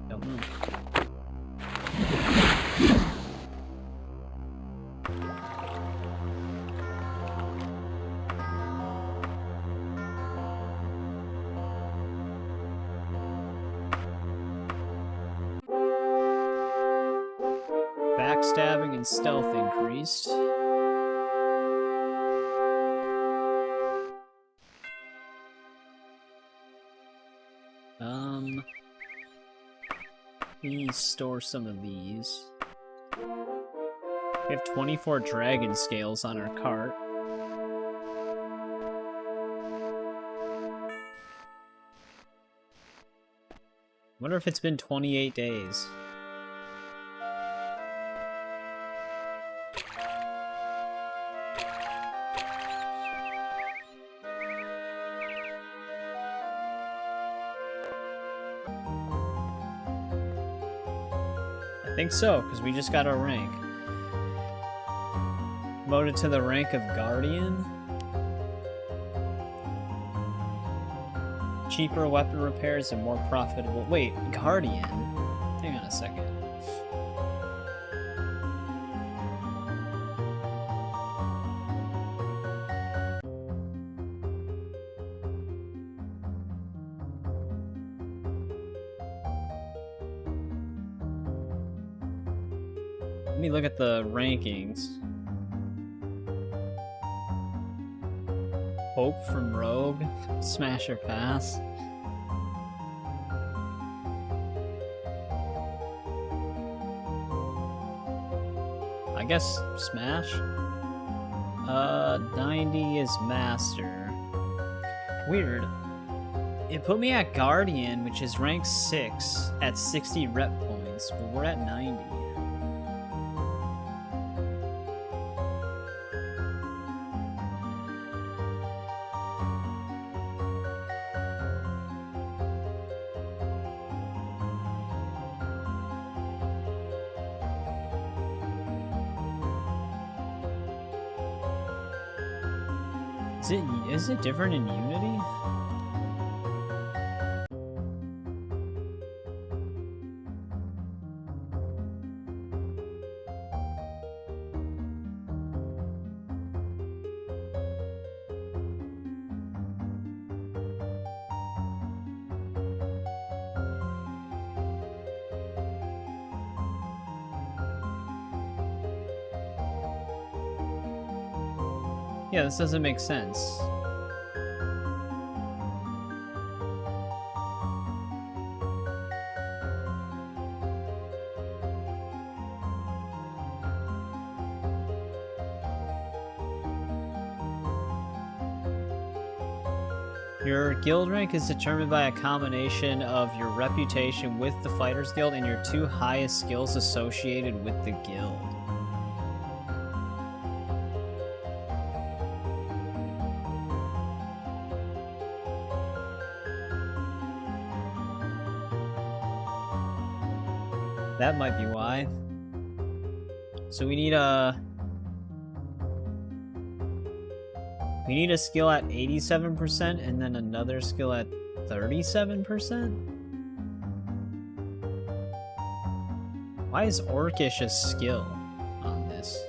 Don't know. Backstabbing and stealth increased. Let me store some of these. We have 24 dragon scales on our cart. Wonder if it's been 28 days. I think so, because we just got our rank. Promoted to the rank of Guardian. Cheaper weapon repairs and more profitable. Wait, Guardian? Hang on a second. Let me look at the rankings. Hope from Rogue, Smash or Pass. I guess Smash. 90 is Master. Weird. It put me at Guardian, which is rank 6, at 60 rep points, but we're at 90. Is it different in Unity? Yeah, this doesn't make sense. Your guild rank is determined by a combination of your reputation with the Fighters Guild and your 2 highest skills associated with the guild. That might be why. So we need a skill at 87% and then another skill at 37%? Why is Orcish a skill on this?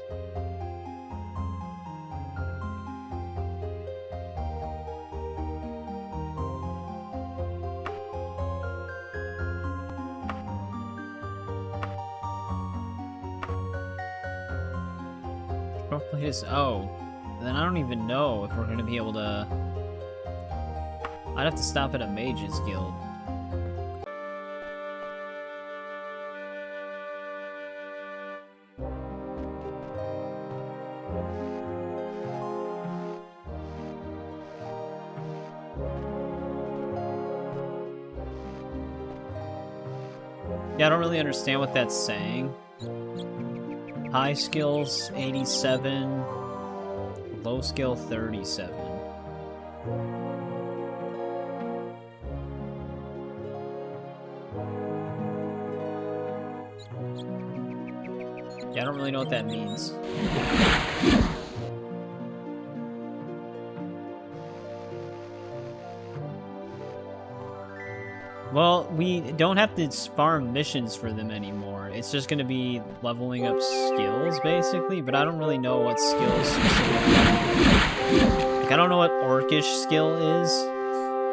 Oh, then I don't even know if we're going to be able to... I'd have to stop at a Mage's Guild. Yeah, I don't really understand what that's saying. High skills, 87. Low skill, 37. Yeah, I don't really know what that means. Well, we don't have to farm missions for them anymore. It's just going to be leveling up skills, basically, but I don't really know what skills specifically. Like, I don't know what Orcish skill is.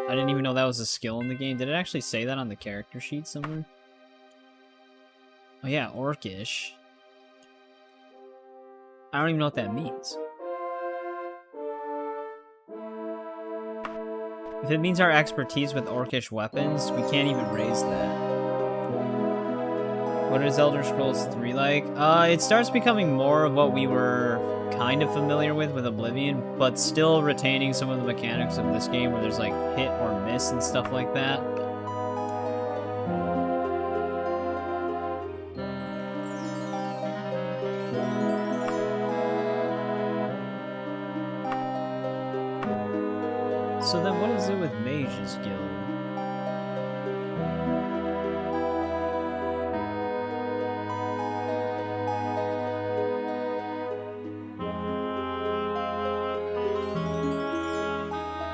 I didn't even know that was a skill in the game. Did it actually say that on the character sheet somewhere? Oh yeah, Orcish. I don't even know what that means. If it means our expertise with orcish weapons, we can't even raise that. What is Elder Scrolls 3 like? It starts becoming more of what we were kind of familiar with Oblivion, but still retaining some of the mechanics of this game where there's like hit or miss and stuff like that. So then what is it with Mage's Guild?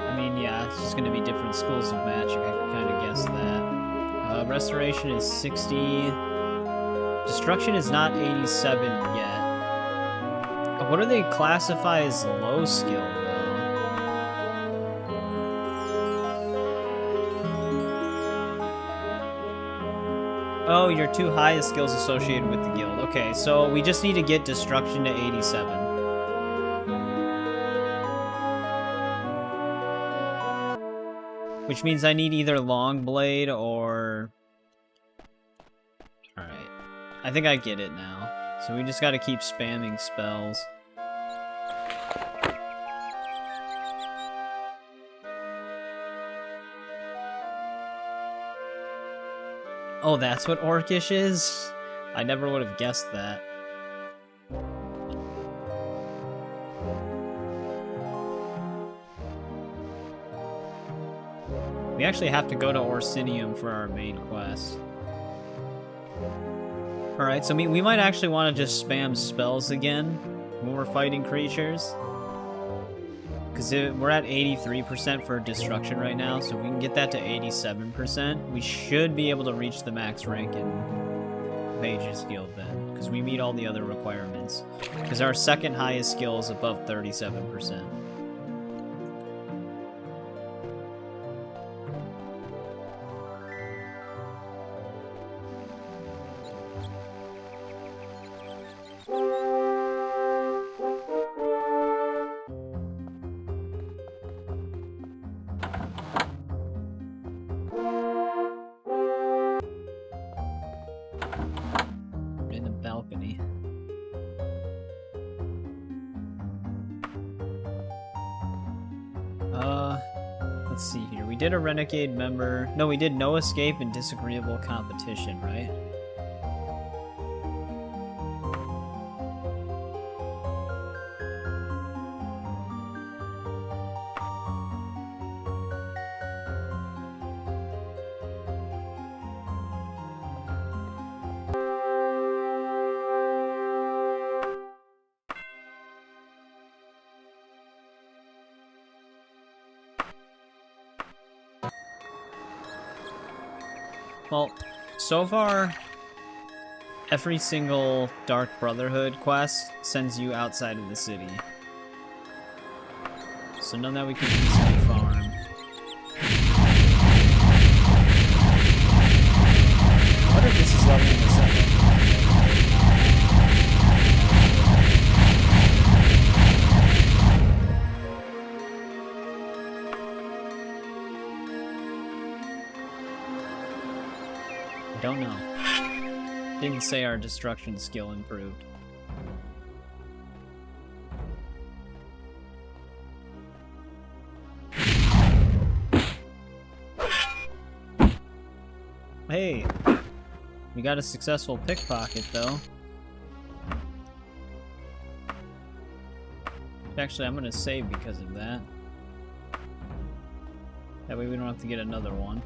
I mean, yeah, it's just going to be different schools of magic. I can kind of guess that. Restoration is 60. Destruction is not 87 yet. What do they classify as low skill, though? Oh, your two highest skills associated with the guild. Okay, so we just need to get Destruction to 87. Which means I need either Longblade or... Alright. I think I get it now. So we just gotta keep spamming spells. Oh, that's what Orcish is? I never would have guessed that. We actually have to go to Orsinium for our main quest. Alright, so we might actually want to just spam spells again when we're fighting creatures. Because we're at 83% for destruction right now, so if we can get that to 87%, we should be able to reach the max rank in Mage's Guild then, because we meet all the other requirements. Because our second highest skill is above 37%. Let's see here. We did a Renegade member. No, we did no escape and disagreeable competition, right? Well, so far, every single Dark Brotherhood quest sends you outside of the city. So none that we can easily farm. I wonder if this is leveling this up. Don't know. Didn't say our destruction skill improved. Hey! We got a successful pickpocket, though. Actually, I'm gonna save because of that. That way we don't have to get another one.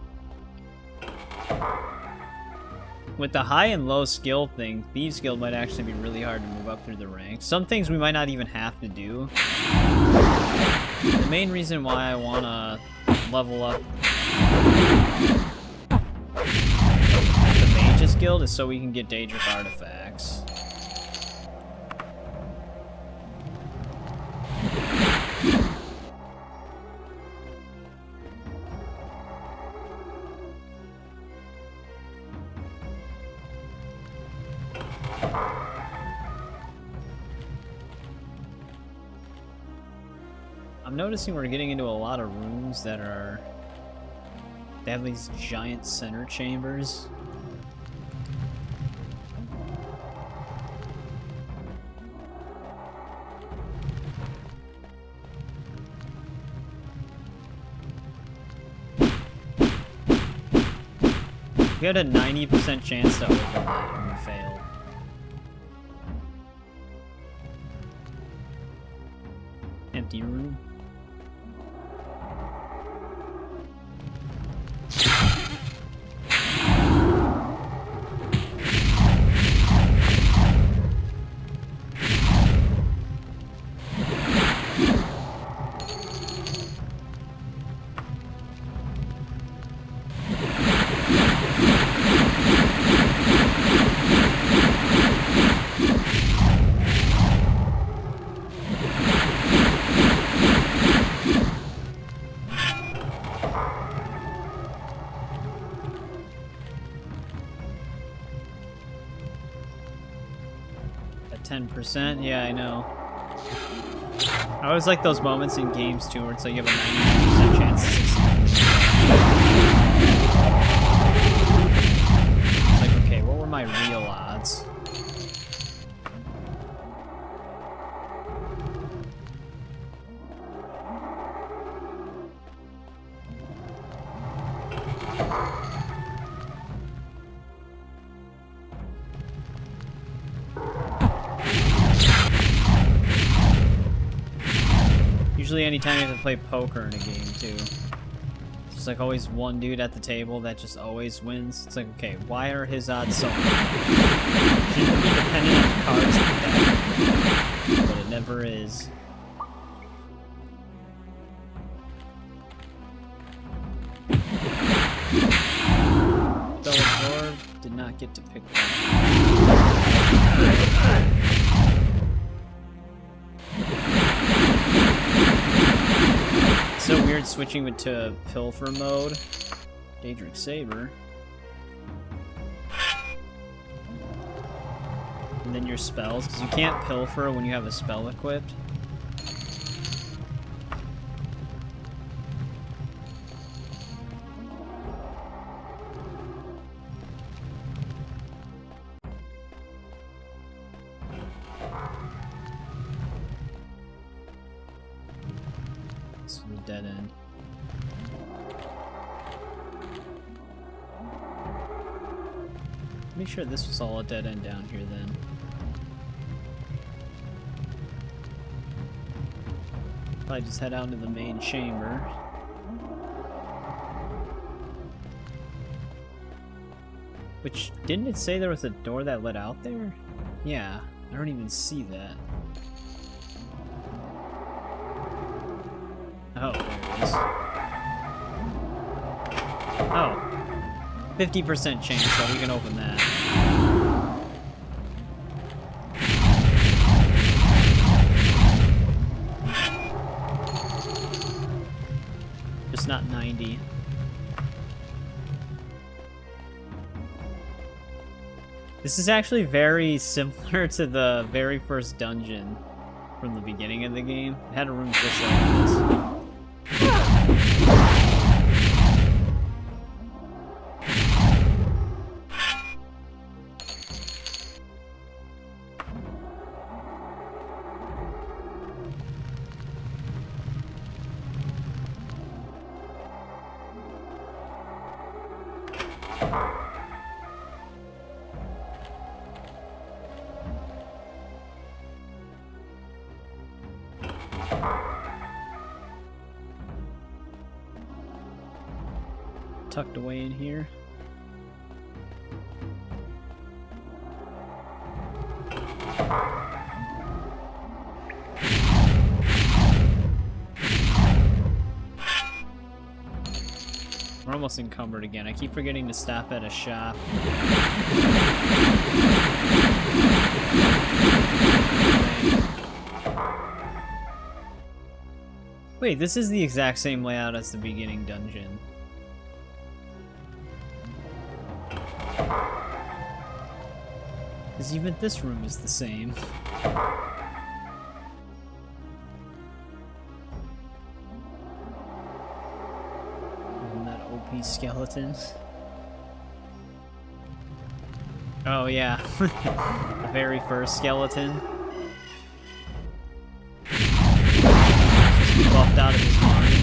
With the high and low skill thing, Thieves Guild might actually be really hard to move up through the ranks. Some things we might not even have to do. The main reason why I want to level up the Mage's Guild is so we can get Daedric artifacts. I'm noticing we're getting into a lot of rooms that are... They have these giant center chambers. We had a 90% chance to open that and we failed. Empty room. At 10%, yeah, I know. I always like those moments in games too where it's like you have a 90% chance to succeed. It's like, okay, what were my real odds? Usually anytime you have to play poker in a game, too. There's like always one dude at the table that just always wins. It's like, okay, why are his odds so high? Shouldn't it be dependent on the cards in the deck? But it never is. Spell Absorb, did not get to pick that. So weird switching to Pilfer mode. Daedric Saber. And then your spells, because you can't Pilfer when you have a spell equipped. This is a dead end. Make sure this was all a dead end down here then. Probably just head out into the main chamber. Which, didn't it say there was a door that led out there? Yeah, I don't even see that. Oh, there it is. Oh. 50% chance, so we can open that. Just not 90. This is actually very similar to the very first dungeon from the beginning of the game. It had a room just like this. Tucked away in here. We're almost encumbered again. I keep forgetting to stop at a shop. Wait, this is the exact same layout as the beginning dungeon. Because even this room is the same. these skeletons. Oh yeah, the very first skeleton. Just buffed out of his mind.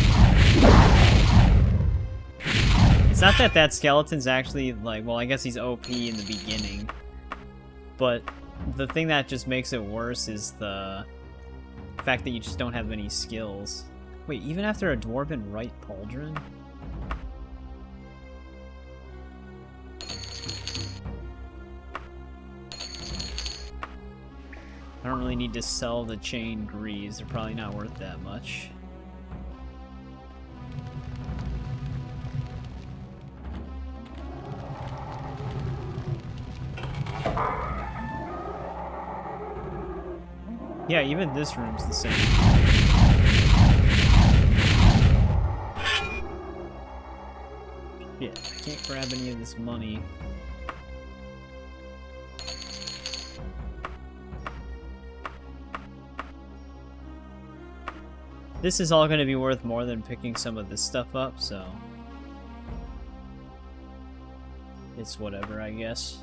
It's not that that skeleton's actually, like, well, I guess he's OP in the beginning. But the thing that just makes it worse is the fact that you just don't have any skills. Wait, even after a Dwarven Right Pauldron? I don't really need to sell the chain greaves. They're probably not worth that much. Yeah, even this room's the same. Yeah, I can't grab any of this money. This is all going to be worth more than picking some of this stuff up, so it's whatever, I guess.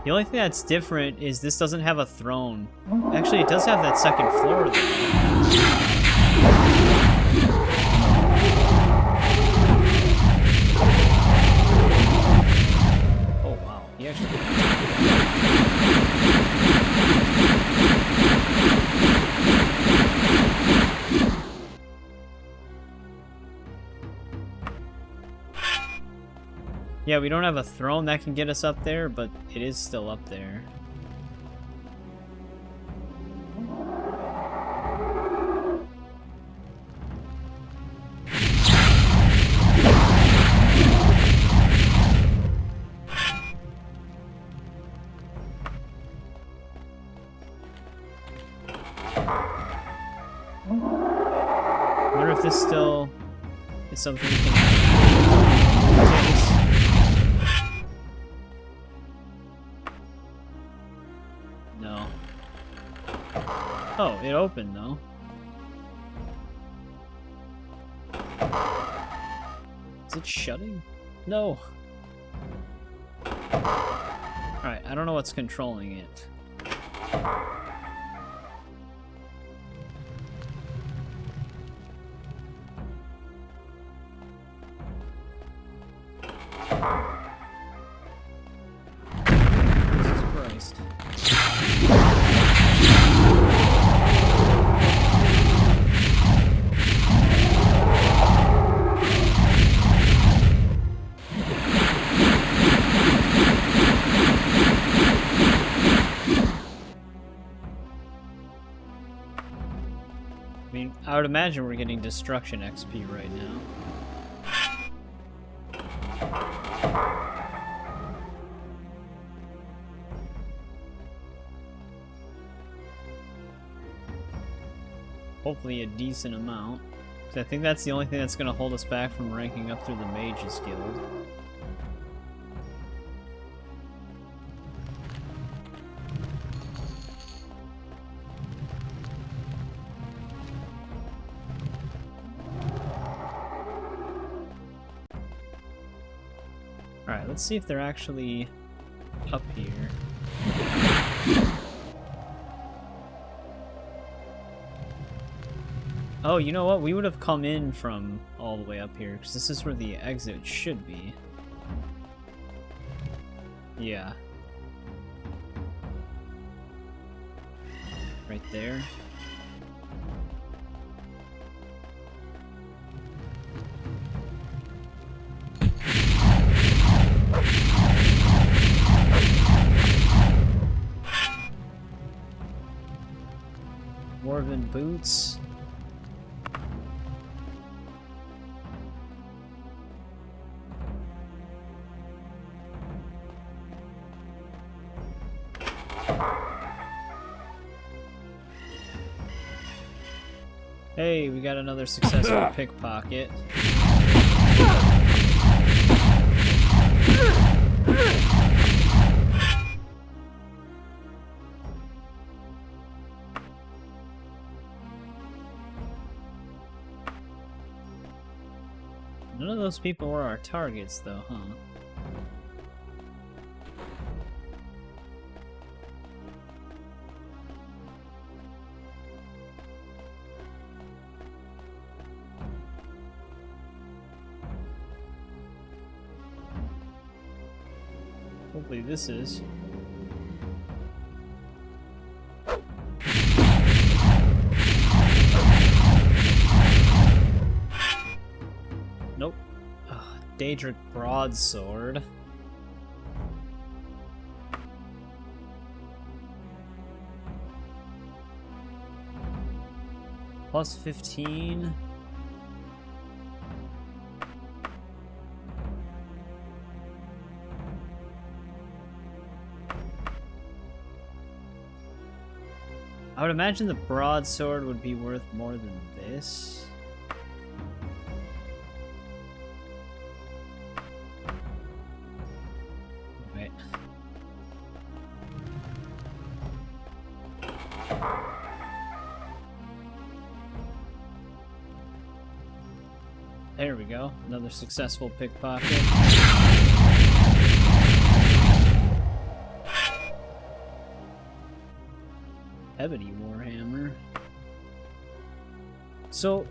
The only thing that's different is this doesn't have a throne. Actually, it does have that second floor, though. Oh, wow. He actually... Yeah, we don't have a throne that can get us up there, but it is still up there. I wonder if this still is something we can... No. Oh, it opened though. Is it shutting? No. Alright, I don't know what's controlling it. Jesus Christ. I mean, I would imagine we're getting destruction XP right now. Hopefully a decent amount. 'Cause I think that's the only thing that's going to hold us back from ranking up through the Mages Guild. Alright, let's see if they're actually up here. Oh, you know what? We would have come in from all the way up here, because this is where the exit should be. Yeah. Right there. Dwarven boots. Hey, we got another successful pickpocket. None of those people were our targets, though, huh? Hopefully this is. Nope. Daedric Broadsword. Plus 15. I would imagine the broadsword would be worth more than this. Wait. There we go. Another successful pickpocket. Ebony Warhammer. So,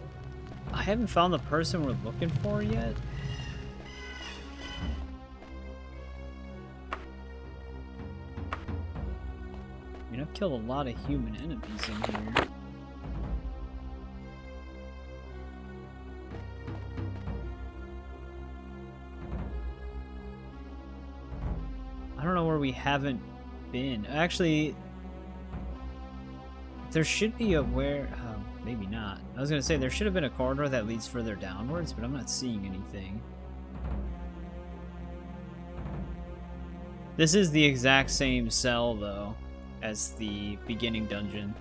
I haven't found the person we're looking for yet. I mean, I've killed a lot of human enemies in here. I don't know where we haven't been. Actually, there should be a where... maybe not. I was going to say there should have been a corridor that leads further downwards, but I'm not seeing anything. This is the exact same cell, though, as the beginning dungeon.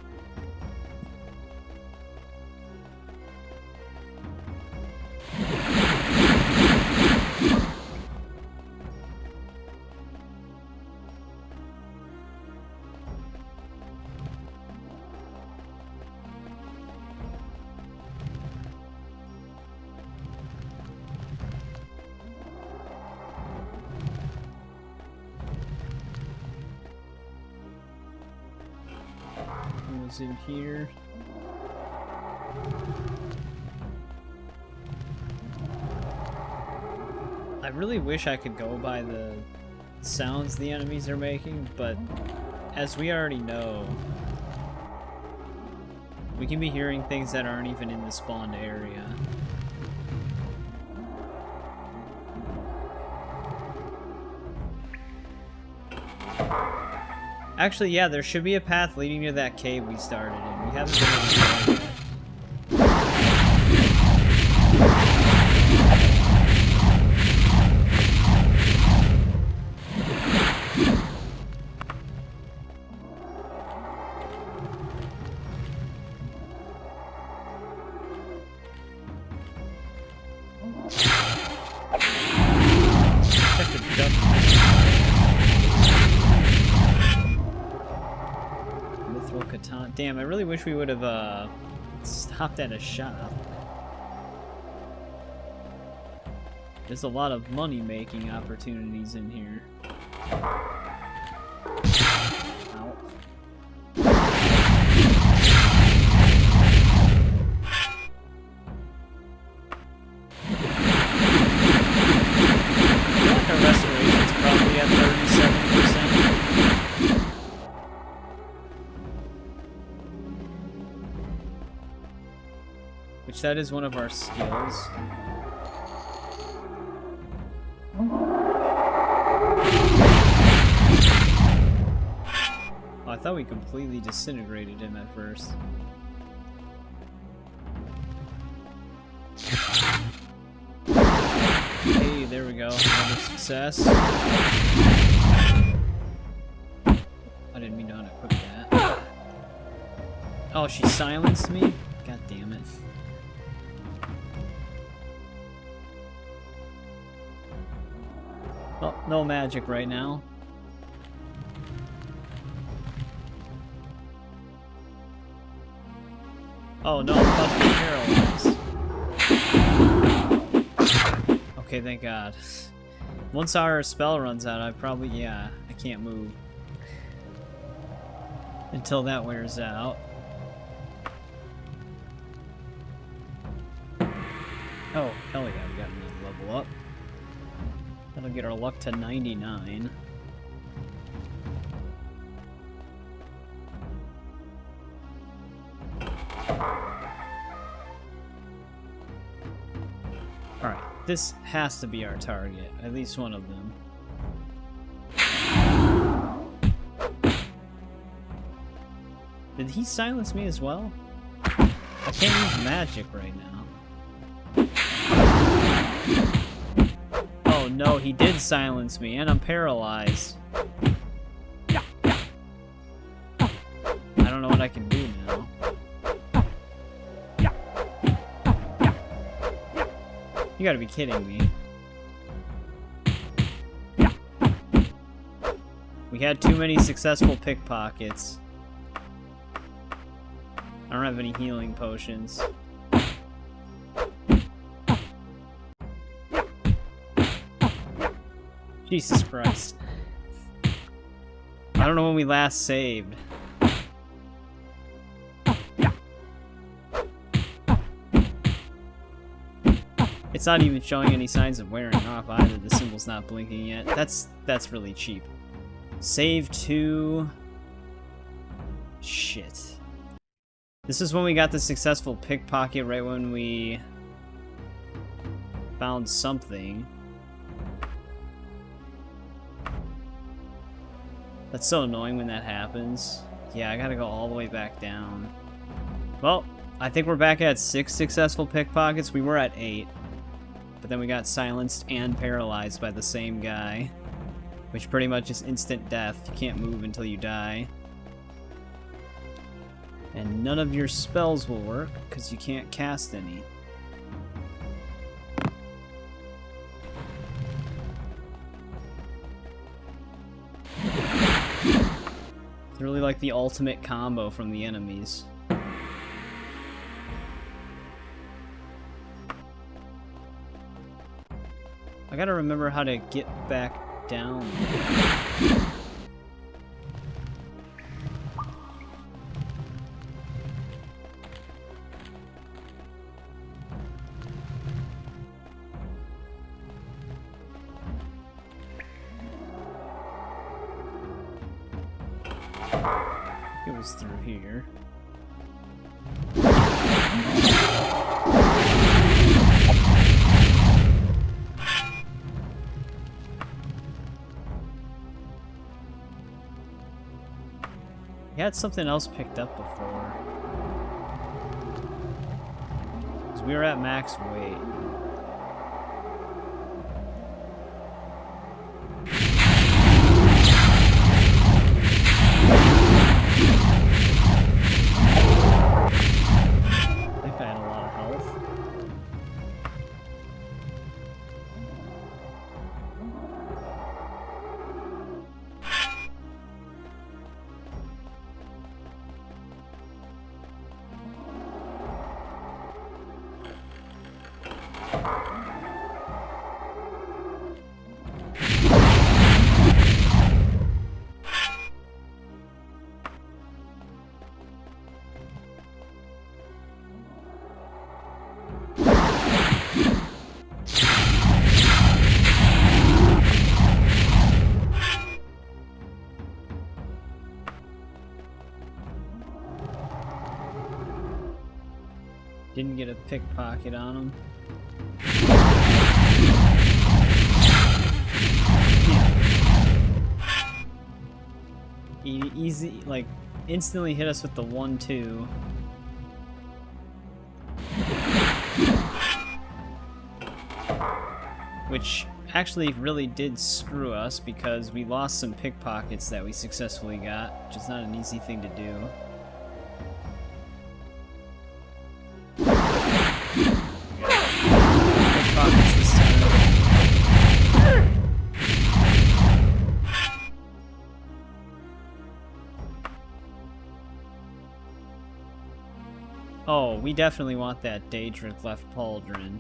In here. I really wish I could go by the sounds the enemies are making, but as we already know, we can be hearing things that aren't even in the spawned area. Actually, yeah, there should be a path leading to that cave we started in. We haven't been able to go yet. Damn, I really wish we would have stopped at a shop. There's a lot of money-making opportunities in here. Ow. I feel like our restoration's probably at 37%. Which that is one of our skills. Oh, I thought we completely disintegrated him at first. Hey, there we go. Another success. I didn't mean to unequip that. Oh, she silenced me? God damn it. Oh, no magic right now. Oh no, I'm about to be paralyzed. Okay, thank God. Once our spell runs out, I probably, yeah, I can't move. Until that wears out. Oh, hell yeah, we got another level up. That'll get our luck to 99. Alright, this has to be our target, at least one of them. Did he silence me as well? I can't use magic right now. Oh no, he did silence me, and I'm paralyzed. I don't know what I can do now. You gotta be kidding me. We had too many successful pickpockets. I don't have any healing potions. Jesus Christ. I don't know when we last saved. It's not even showing any signs of wearing off either. The symbol's not blinking yet. That's really cheap. Save to... Shit. This is when we got the successful pickpocket, right when we found something. That's so annoying when that happens. Yeah, I gotta go all the way back down. Well, I think we're back at 6 successful pickpockets. We were at 8. But then we got silenced and paralyzed by the same guy. Which pretty much is instant death. You can't move until you die. And none of your spells will work, because you can't cast any. It's really like the ultimate combo from the enemies. I gotta remember how to get back down. It was through here. He had something else picked up before. 'Cause we were at max weight. Didn't get a pickpocket on him. He easy, like, instantly hit us with the 1-2. Which actually really did screw us because we lost some pickpockets that we successfully got, which is not an easy thing to do. Pickpockets this time. Oh, we definitely want that Daedric left pauldron.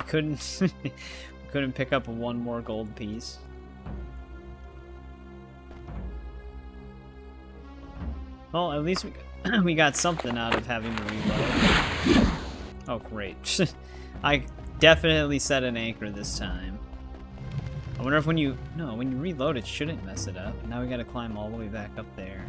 couldn't we couldn't pick up one more gold piece. Well, at least we got something out of having to reload. Oh, great. I definitely set an anchor this time. I wonder if when you reload it shouldn't mess it up. Now we gotta climb all the way back up there.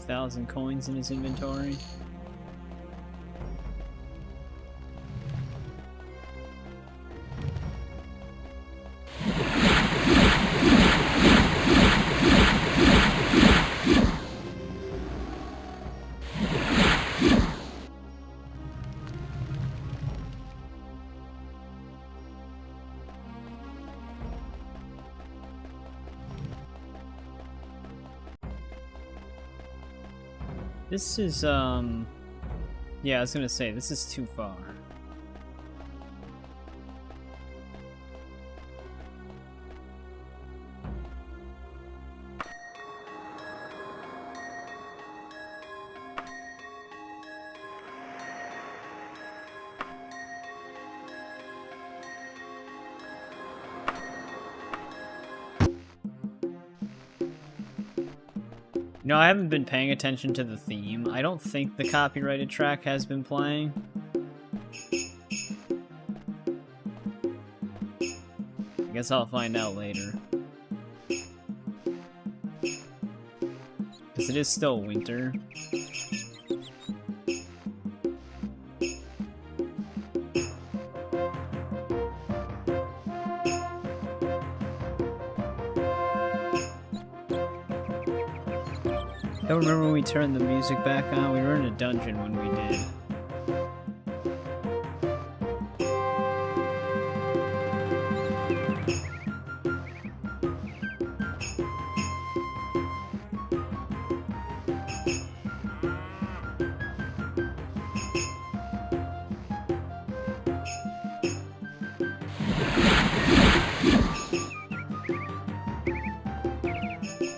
$2,000 coins in his inventory. This is, yeah, I was gonna say, this is too far. No, I haven't been paying attention to the theme. I don't think the copyrighted track has been playing. I guess I'll find out later. Because it is still winter. I don't remember when we turned the music back on. We were in a dungeon when we did.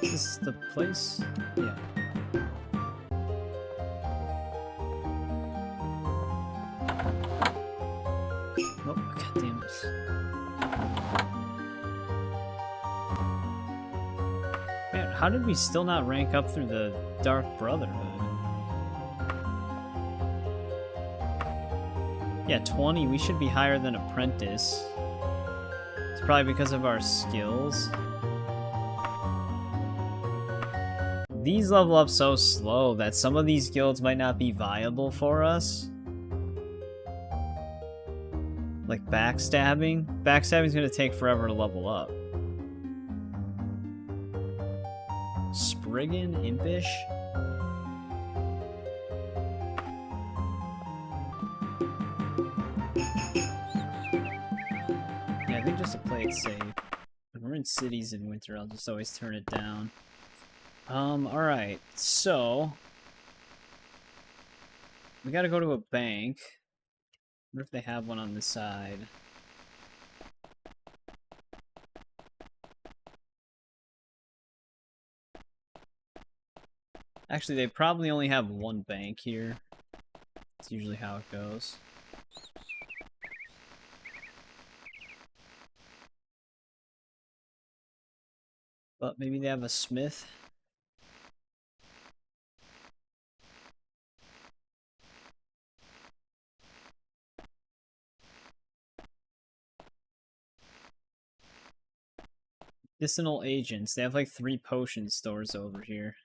Is this the place? Yeah. How did we still not rank up through the Dark Brotherhood? Yeah, 20. We should be higher than Apprentice. It's probably because of our skills. These level up so slow that some of these guilds might not be viable for us. Like backstabbing. Backstabbing's gonna take forever to level up. Spriggan, Impish? Yeah, I think just to play it safe. When we're in cities in winter, I'll just always turn it down. Alright, so... we gotta go to a bank. I wonder if they have one on this side. Actually, they probably only have one bank here. That's usually how it goes. But maybe they have a smith. Medicinal agents. They have like 3 potion stores over here.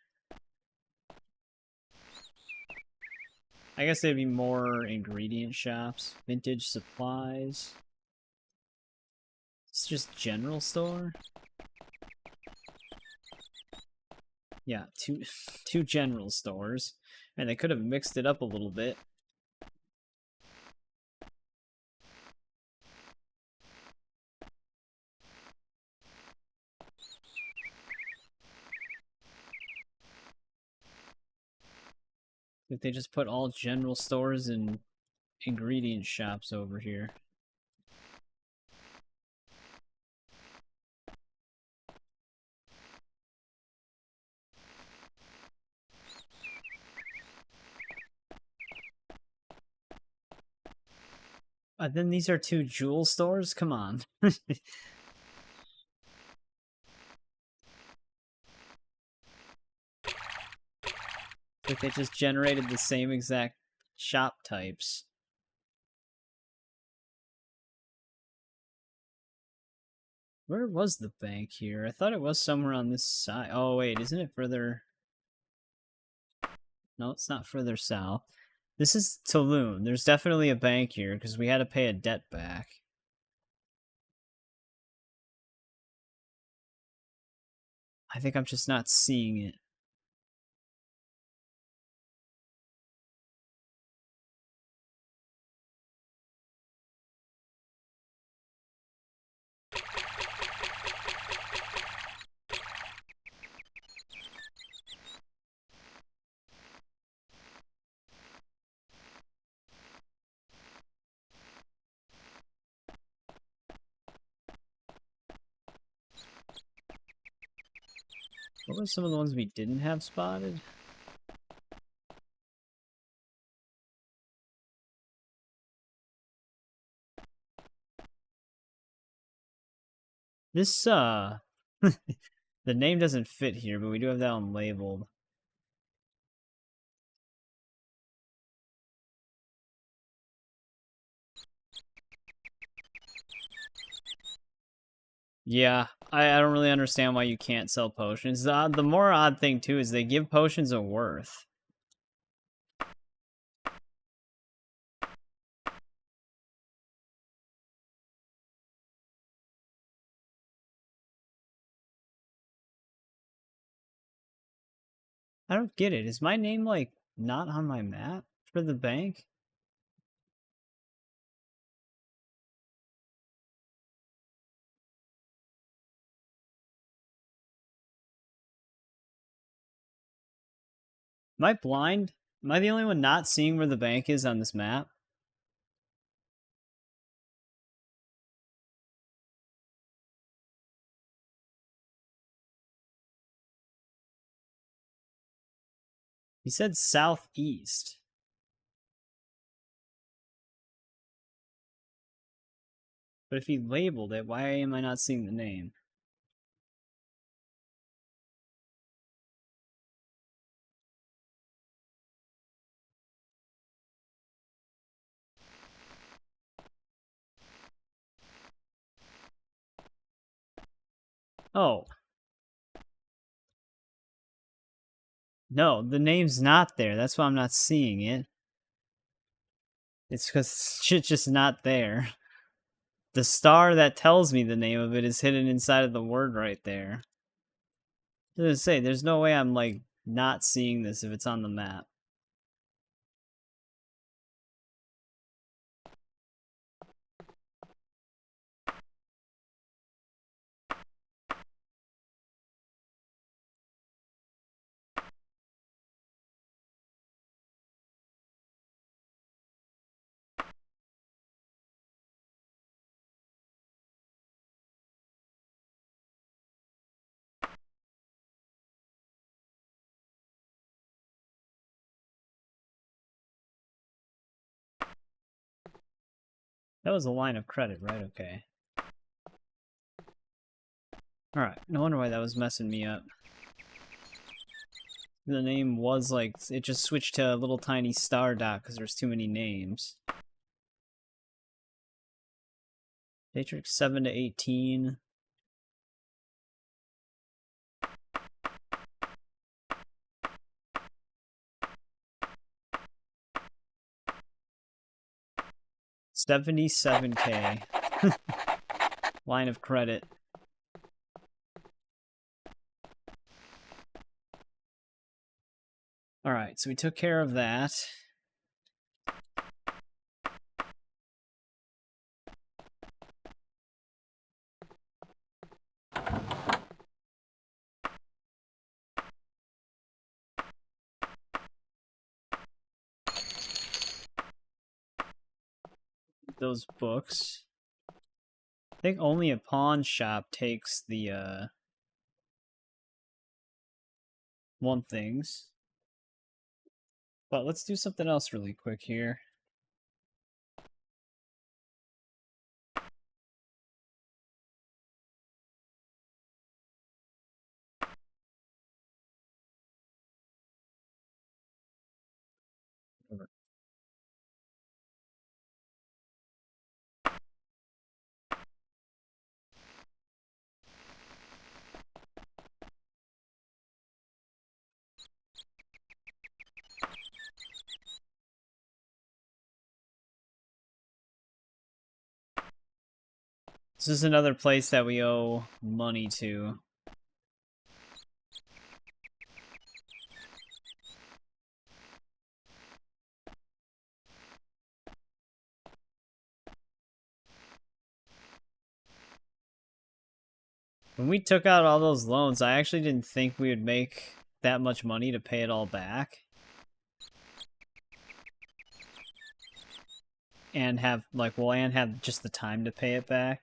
I guess there'd be more ingredient shops. Vintage supplies. It's just general store? Yeah, two general stores. And they could have mixed it up a little bit. If they just put all general stores and ingredient shops over here. Then these are two jewel stores? Come on. Like they just generated the same exact shop types. Where was the bank here? I thought it was somewhere on this side. Oh, wait, isn't it further? No, it's not further south. This is Tulum. There's definitely a bank here because we had to pay a debt back. I think I'm just not seeing it. What were some of the ones we didn't have spotted? This, the name doesn't fit here, but we do have that one labeled. Yeah, I don't really understand why you can't sell potions. The more odd thing, too, is they give potions a worth. I don't get it. Is my name, like, not on my map for the bank? Am I blind? Am I the only one not seeing where the bank is on this map? He said southeast. But if he labeled it, why am I not seeing the name? Oh. No, the name's not there. That's why I'm not seeing it. It's because shit's just not there. The star that tells me the name of it is hidden inside of the word right there. I was gonna say, there's no way I'm, like, not seeing this if it's on the map. That was a line of credit, right? Okay. Alright, no wonder why that was messing me up. The name was, like, it just switched to a little tiny star dot because there's too many names. Matrix 7 to 18. $77K. Line of credit. Alright, so we took care of that. Those books. I think only a pawn shop takes the, one things. But let's do something else really quick here. This is another place that we owe money to. When we took out all those loans, I actually didn't think we would make that much money to pay it all back. And have, like, well, and have just the time to pay it back.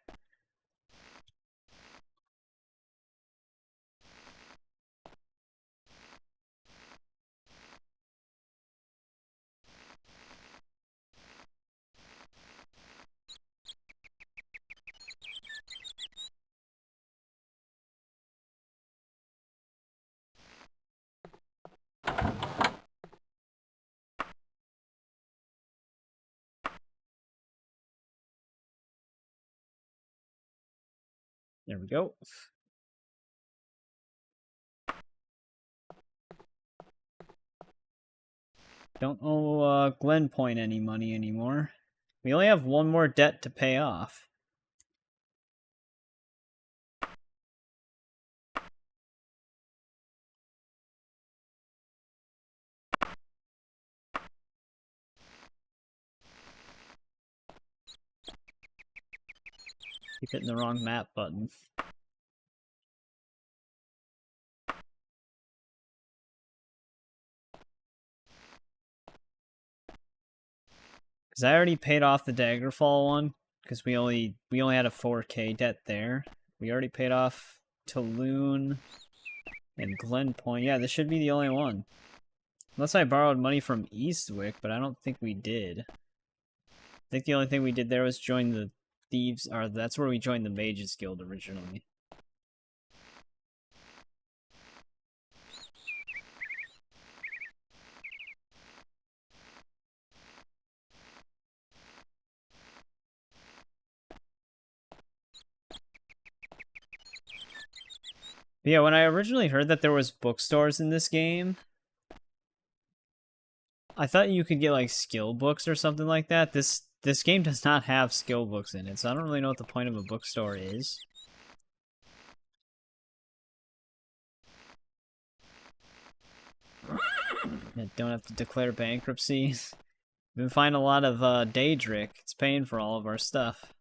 There we go. Don't owe Glen Point any money anymore. We only have one more debt to pay off. Keep hitting the wrong map button. Because I already paid off the Daggerfall one, because we only had a 4K debt there. We already paid off Tulun and Glen Point. Yeah, this should be the only one. Unless I borrowed money from Eastwick, but I don't think we did. I think the only thing we did there was join the Thieves, or that's where we joined the Mages Guild originally. But yeah, when I originally heard that there was bookstores in this game, I thought you could get like skill books or something like that. This game does not have skill books in it, so I don't really know what the point of a bookstore is. Yeah, don't have to declare bankruptcy. We've been finding a lot of Daedric. It's paying for all of our stuff.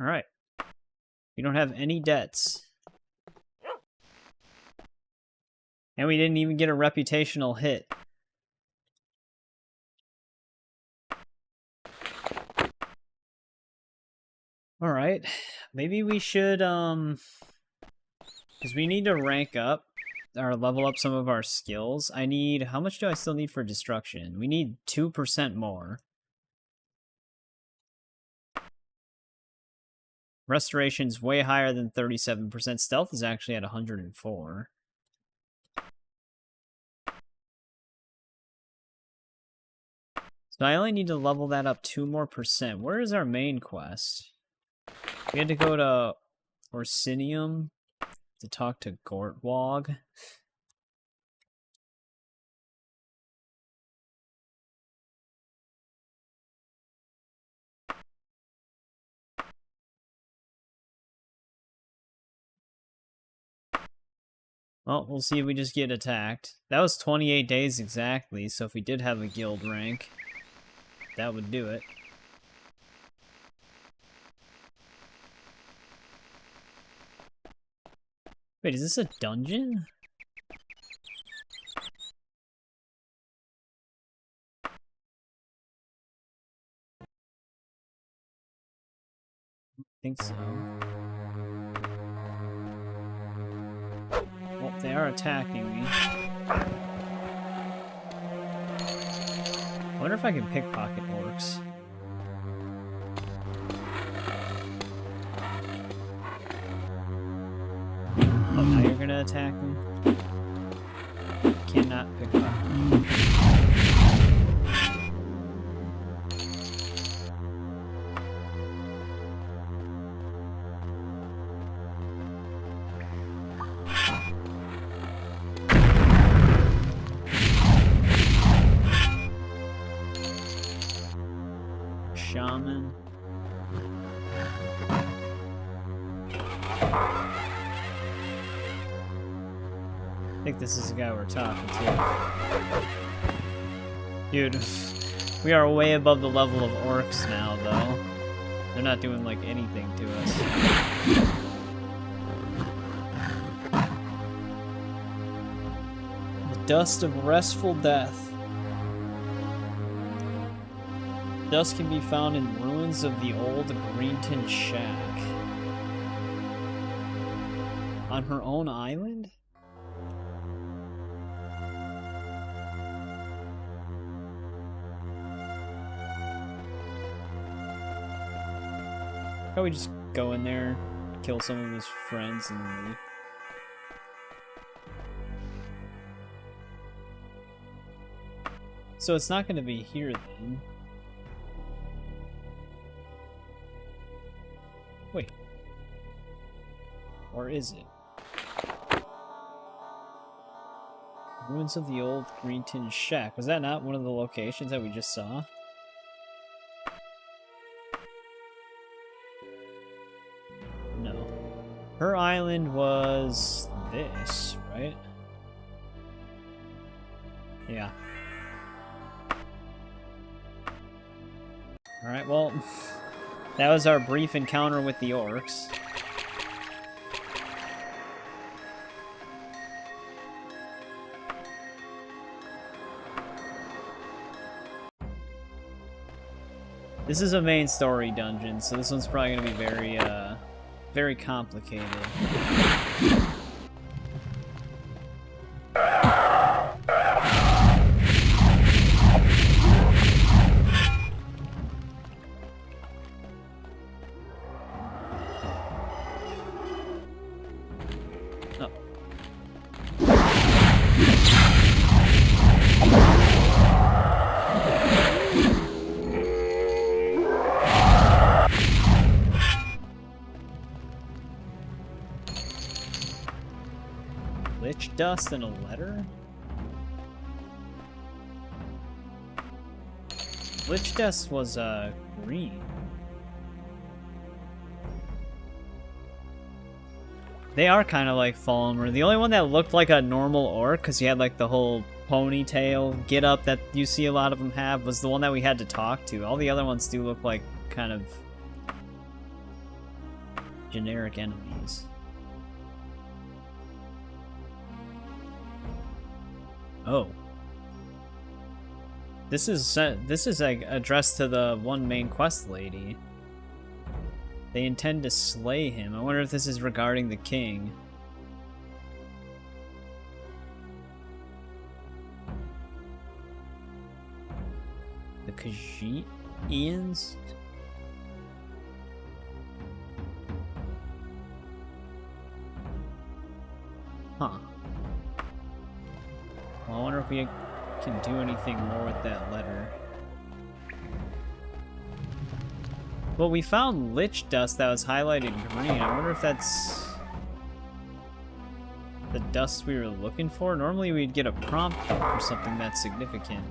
Alright. We don't have any debts. And we didn't even get a reputational hit. Alright. Maybe we should, because we need to rank up, or level up some of our skills. I need, how much do I still need for destruction? We need 2% more. Restoration's way higher than 37%. Stealth is actually at 104. So I only need to level that up 2 more percent. Where is our main quest? We had to go to Orsinium to talk to Gortwog. Well, we'll see if we just get attacked. That was 28 days exactly, so if we did have a guild rank, that would do it. Wait, is this a dungeon? I think so. Well, they are attacking me. I wonder if I can pickpocket orcs. Oh, now you're gonna attack them? Cannot pickpocket. shaman. I think this is the guy we're talking to. Dude, we are way above the level of orcs now, though. They're not doing, like, anything to us. The dust of restful death. Dust can be found in ruins of the old Greenton shack. On her own island? How we just go in there, kill some of his friends, and leave? So it's not going to be here then. Wait. Or is it? Ruins of the old Greenton shack. Was that not one of the locations that we just saw? No. Her island was this, right? Yeah. Alright, well, that was our brief encounter with the orcs. This is a main story dungeon, so this one's probably going to be very complicated. Dust and a letter? Lich dust was green. They are kind of like Falmer. The only one that looked like a normal orc, because he had like the whole ponytail get up that you see a lot of them have, was the one that we had to talk to. All the other ones do look like kind of generic enemies. Oh. This is like addressed to the one main quest lady. They intend to slay him. I wonder if this is regarding the king. The Khajiians? Huh. Well, I wonder if we can do anything more with that letter. Well, we found lich dust that was highlighted green. I wonder if that's the dust we were looking for. Normally we'd get a prompt though for something that's significant.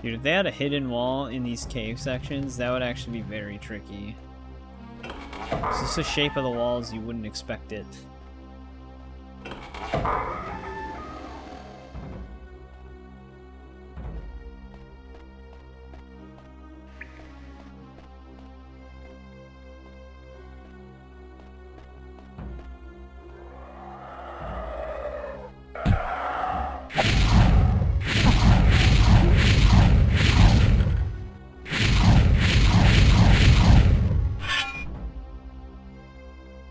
Dude, if they had a hidden wall in these cave sections, that would actually be very tricky. It's just the shape of the walls, you wouldn't expect it.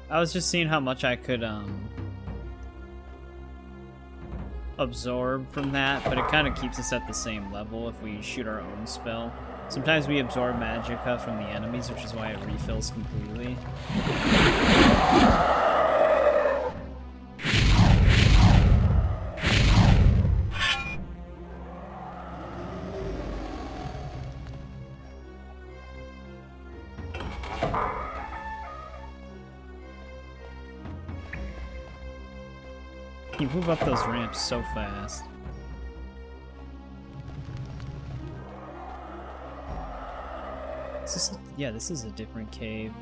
I was just seeing how much I could absorb from that, but it kind of keeps us at the same level if we shoot our own spell. Sometimes we absorb magicka from the enemies, which is why it refills completely. You move up those ramps so fast. Yeah, this is a different cave.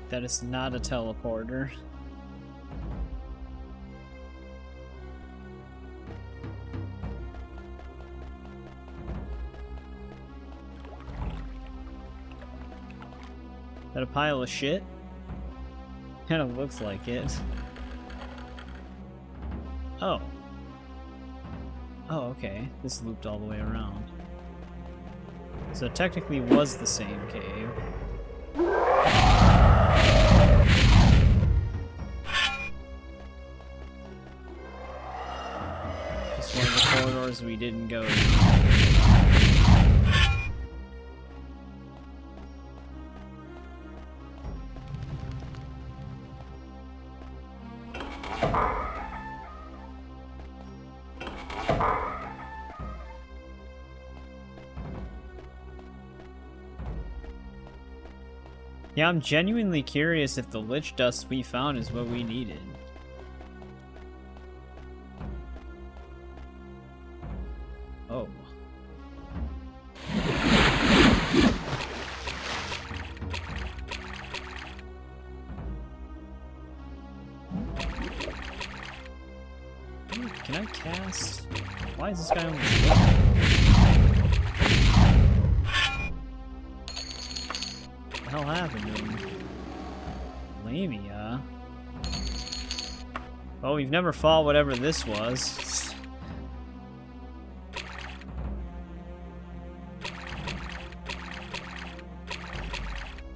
That is not a teleporter. That a pile of shit? Kinda looks like it. Oh. Oh, okay. This looped all the way around. So it technically was the same cave. Just one of the corridors we didn't go to. Yeah, I'm genuinely curious if the lich dust we found is what we needed. Oh. Can I cast? Why is this guy on the floor? What the hell happened to him? Lamia? Oh, we've never fought whatever this was.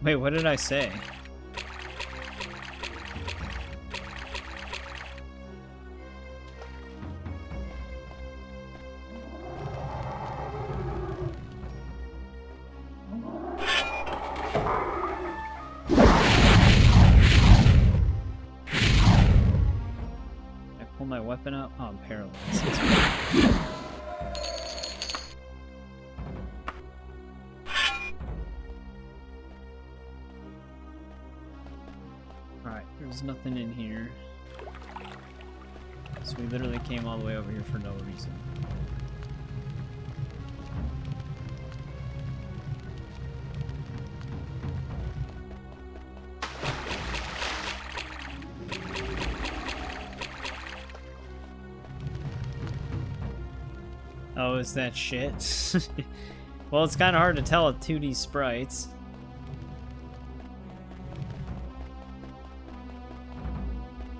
Wait, what did I say? My weapon up? Oh, I'm paralyzed. Alright, there's nothing in here. So we literally came all the way over here for no reason. Oh, is that shit? Well, it's kind of hard to tell with 2D sprites.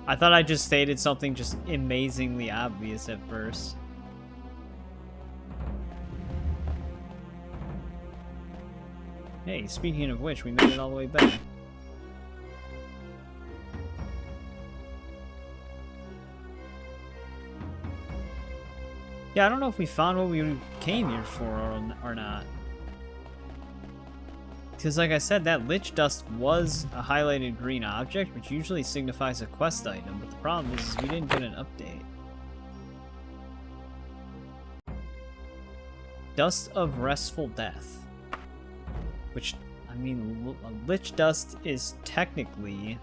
I thought I just stated something just amazingly obvious at first. Hey, speaking of which, we made it all the way back. Yeah, I don't know if we found what we came here for or not. Because like I said, that lich dust was a highlighted green object, which usually signifies a quest item, but the problem is we didn't get an update. Dust of Restful Death. Which, I mean, lich dust is technically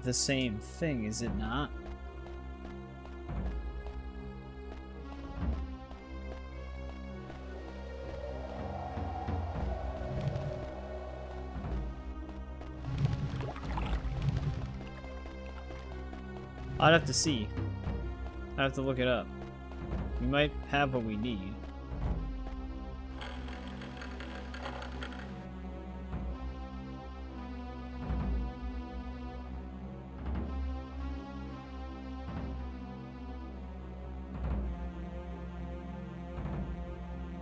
the same thing, is it not? I'd have to see. I'd have to look it up. We might have what we need.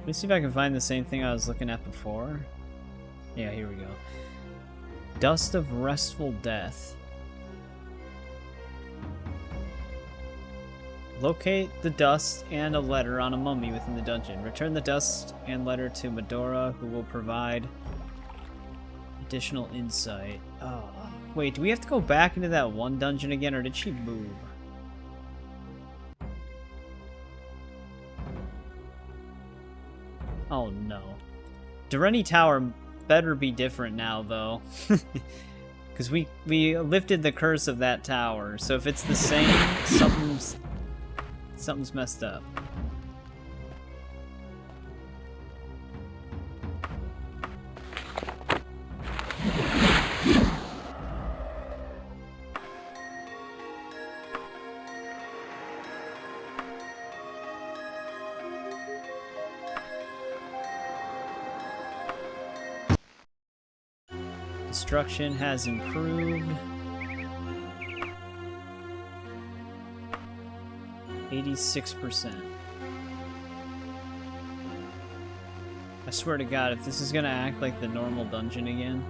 Let me see if I can find the same thing I was looking at before. Yeah, here we go. Dust of Restful Death. Locate the dust and a letter on a mummy within the dungeon. Return the dust and letter to Medora, who will provide additional insight. Oh. Wait, do we have to go back into that one dungeon again, or did she move? Oh no. Durrani Tower better be different now, though. Because we lifted the curse of that tower, so if it's the same, something's messed up. Destruction has improved. 86%. I swear to God, if this is gonna act like the normal dungeon again.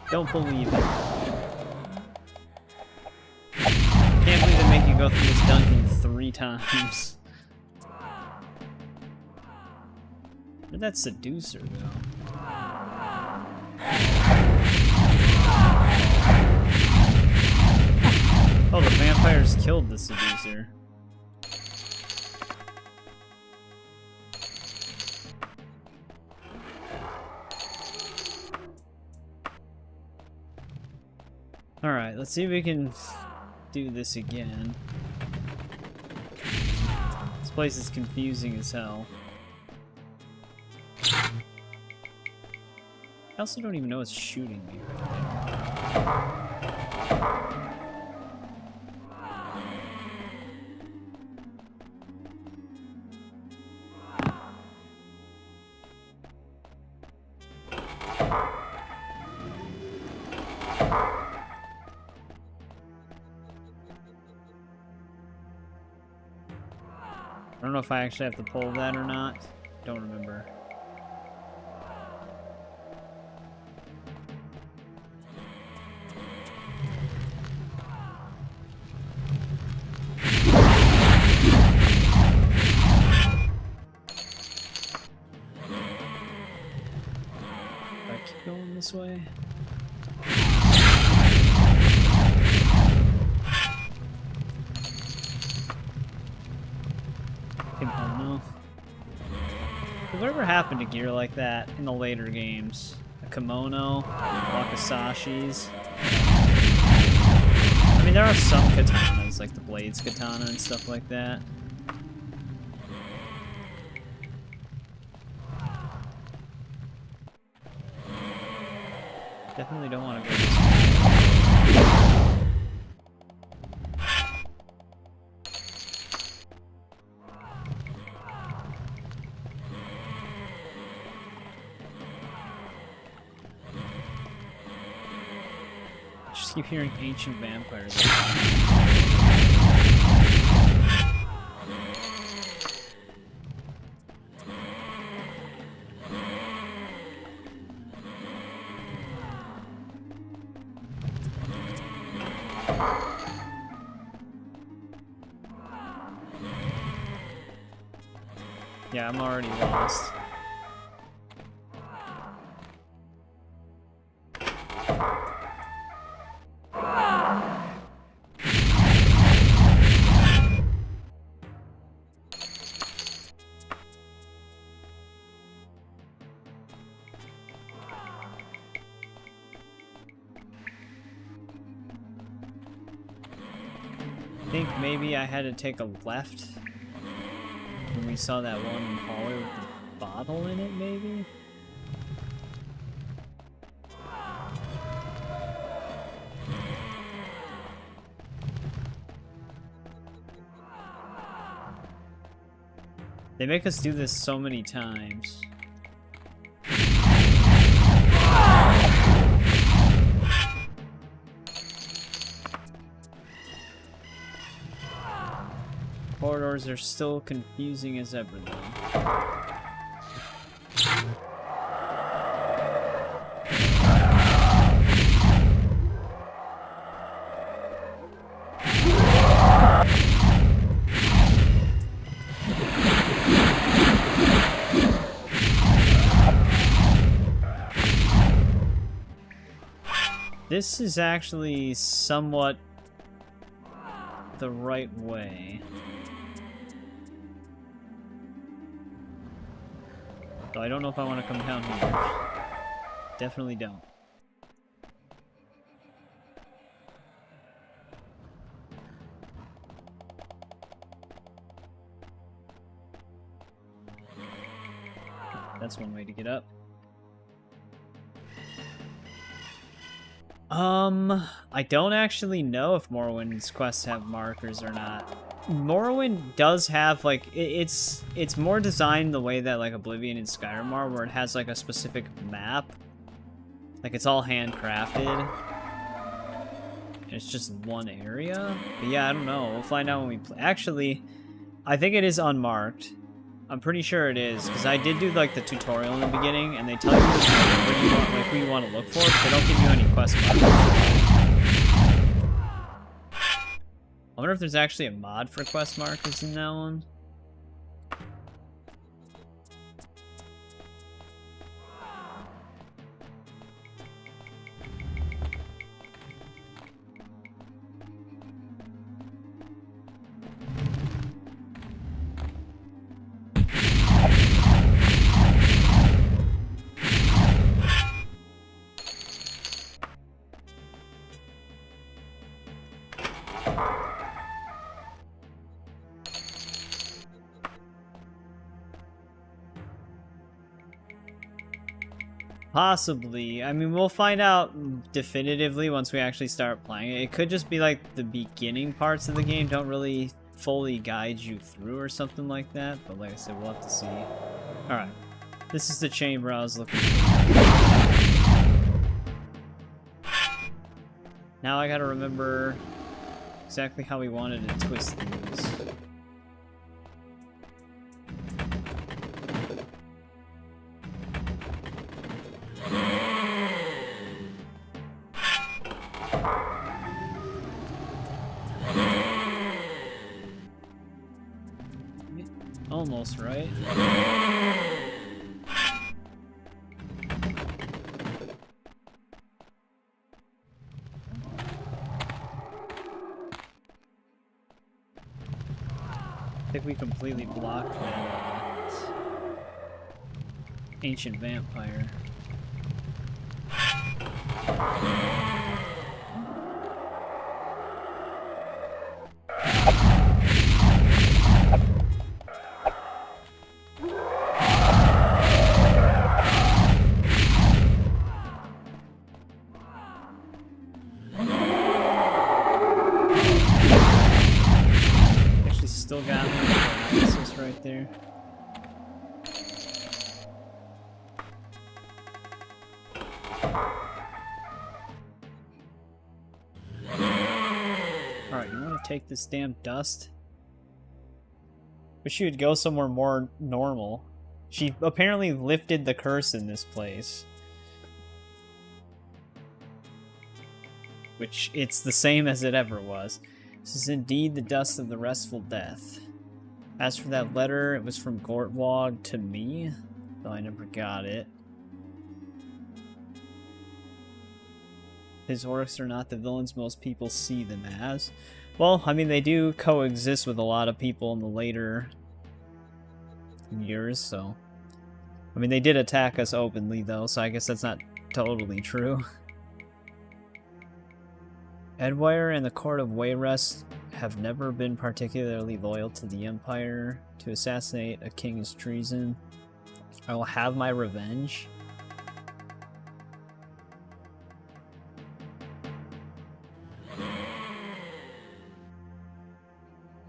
Don't believe it. Can't believe they make you go through this dungeon 3 times. Where'd that seducer go? Oh, the vampires killed the seducer. Alright, let's see if we can do this again. This place is confusing as hell. I also don't even know what's shooting me right now. I don't know if I actually have to pull that or not. Don't remember. Do I keep going this way? Whatever happened to gear like that in the later games? A kimono, wakasashis. I mean, there are some katanas, like the Blades katana and stuff like that. Definitely don't want to go this way. Keep hearing ancient vampires. Yeah, I'm already lost. I think maybe I had to take a left when we saw that one hallway with the bottle in it, maybe? They make us do this so many times. corridors are still confusing as ever, though. This is actually somewhat the right way. So I don't know if I want to come down here. Definitely don't. That's one way to get up. I don't actually know if Morrowind's quests have markers or not. Morrowind does have, like, it's more designed the way that, like, Oblivion and Skyrim are, where it has, like, a specific map. Like, it's all handcrafted. It's just one area. But yeah, I don't know. We'll find out when we play. Actually, I think it is unmarked. I'm pretty sure it is, because I did do, like, the tutorial in the beginning, and they tell you where you want, like, who you want to look for, but they don't give you any quest markers. I wonder if there's actually a mod for quest markers in that one. Possibly. I mean, we'll find out definitively once we actually start playing it. It could just be like the beginning parts of the game don't really fully guide you through or something like that. But like I said, we'll have to see. Alright. This is the chamber I was looking for. Now I gotta remember exactly how we wanted to twist things. Almost right. I think we completely blocked that ancient vampire. Still got paralysis right there. Alright, you want to take this damn dust? Wish you would go somewhere more normal. She apparently lifted the curse in this place. Which, it's the same as it ever was. This is indeed the dust of the restful death. As for that letter, it was from Gortwog to me, though I never got it. His orcs are not the villains most people see them as. Well, I mean, they do coexist with a lot of people in the later years, so... I mean, they did attack us openly, though, so I guess that's not totally true. Edwire and the Court of Wayrest have never been particularly loyal to the Empire. To assassinate a king is treason. I will have my revenge.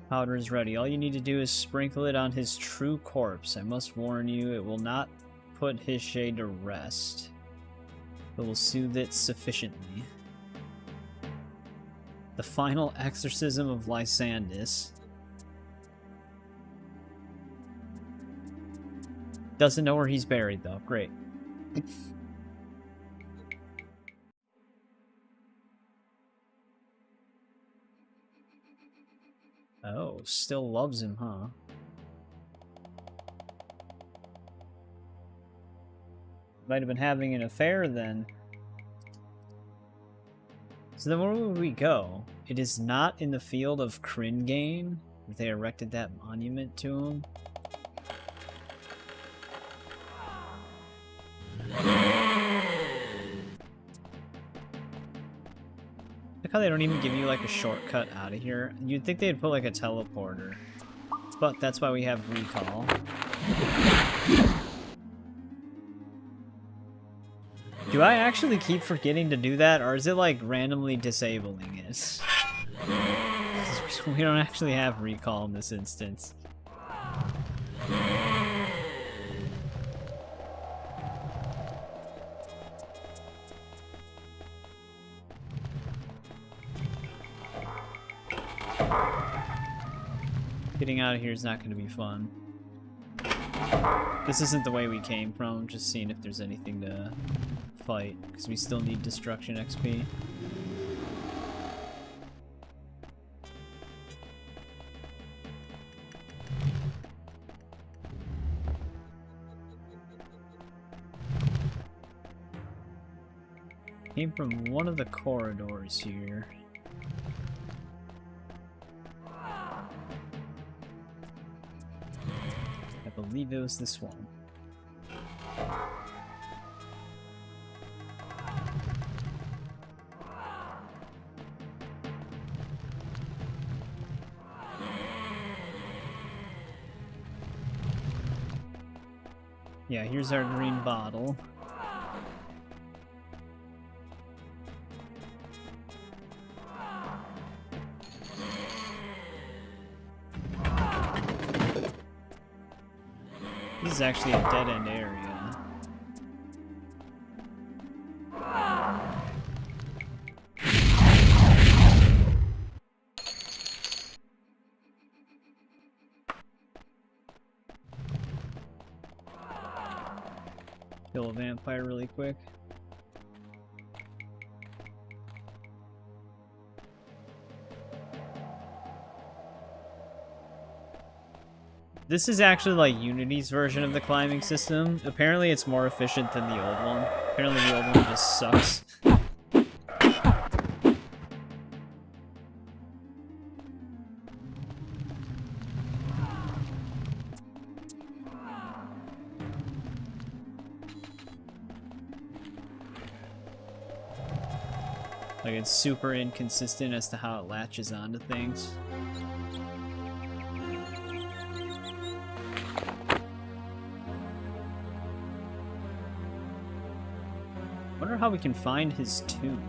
Powder is ready. All you need to do is sprinkle it on his true corpse. I must warn you, it will not put his shade to rest. It will soothe it sufficiently. The final exorcism of Lysandus. Doesn't know where he's buried, though. Great. Oh, still loves him, huh? Might have been having an affair then. So then where would we go? It is not in the field of Kringane. They erected that monument to him. Look how they don't even give you like a shortcut out of here. You'd think they'd put like a teleporter. But that's why we have recall. Do I actually keep forgetting to do that, or is it like randomly disabling it? We don't actually have recall in this instance. Getting out of here is not going to be fun. This isn't the way we came from, I'm just seeing if there's anything to fight, because we still need destruction XP. Came from one of the corridors here. I believe it was this one. Yeah, here's our green bottle. This is actually a dead-end area. Kill a vampire really quick. This is actually like Unity's version of the climbing system. Apparently it's more efficient than the old one. Apparently the old one just sucks. Like, it's super inconsistent as to how it latches onto things. Wonder how we can find his tomb.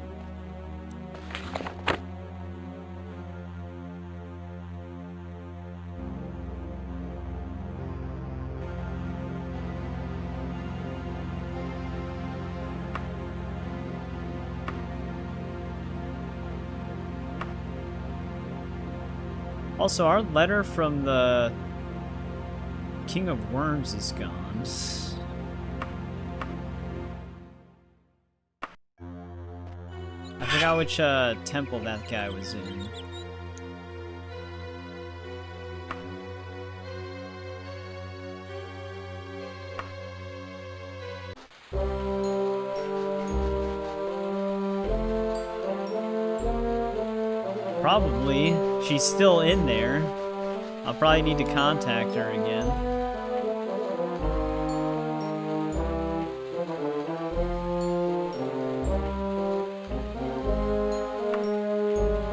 Also, our letter from the King of Worms is gone. I forgot which temple that guy was in. Probably. She's still in there. I'll probably need to contact her again.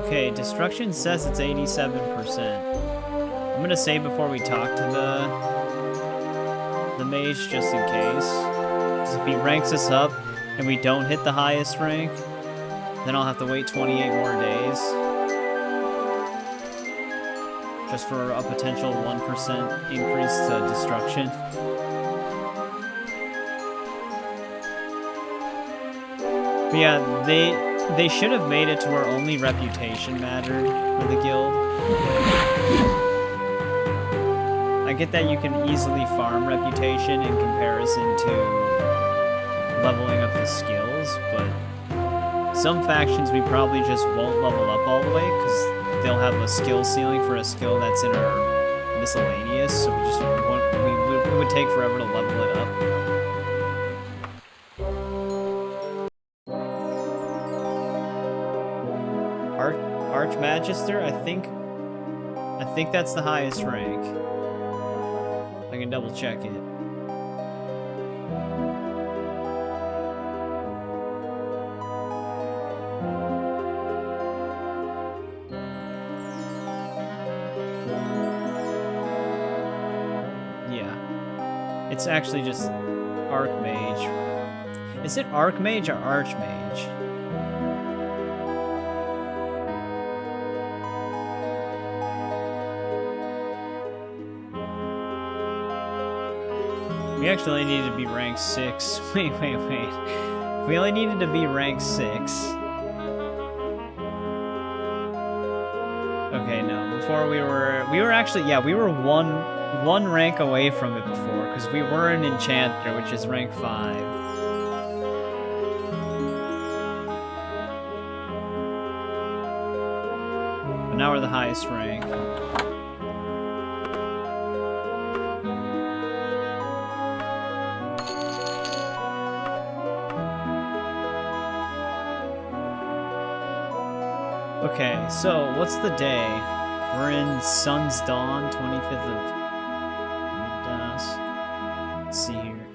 Okay, destruction says it's 87%. I'm gonna say before we talk to the mage, just in case. Because if he ranks us up and we don't hit the highest rank, then I'll have to wait 28 more days. Just for a potential 1% increase to destruction. But yeah, they should have made it to where only reputation mattered for the guild. I get that you can easily farm reputation in comparison to leveling up the skills, but some factions we probably just won't level up all the way because they'll have a skill ceiling for a skill that's in our miscellaneous, so we just won't, it would take forever to level it up. Archmagister, I think that's the highest rank. I can double check it. Yeah. It's actually just Archmage. Is it Archmage or Archmage? We actually needed to be rank 6. Wait. We only needed to be rank 6. Okay, no. Before we were actually, yeah, we were one rank away from it before, because we were an enchanter, which is rank 5. But now we're the highest rank. Okay, so what's the day? We're in Sun's Dawn, 25th of Middas. Let's see here.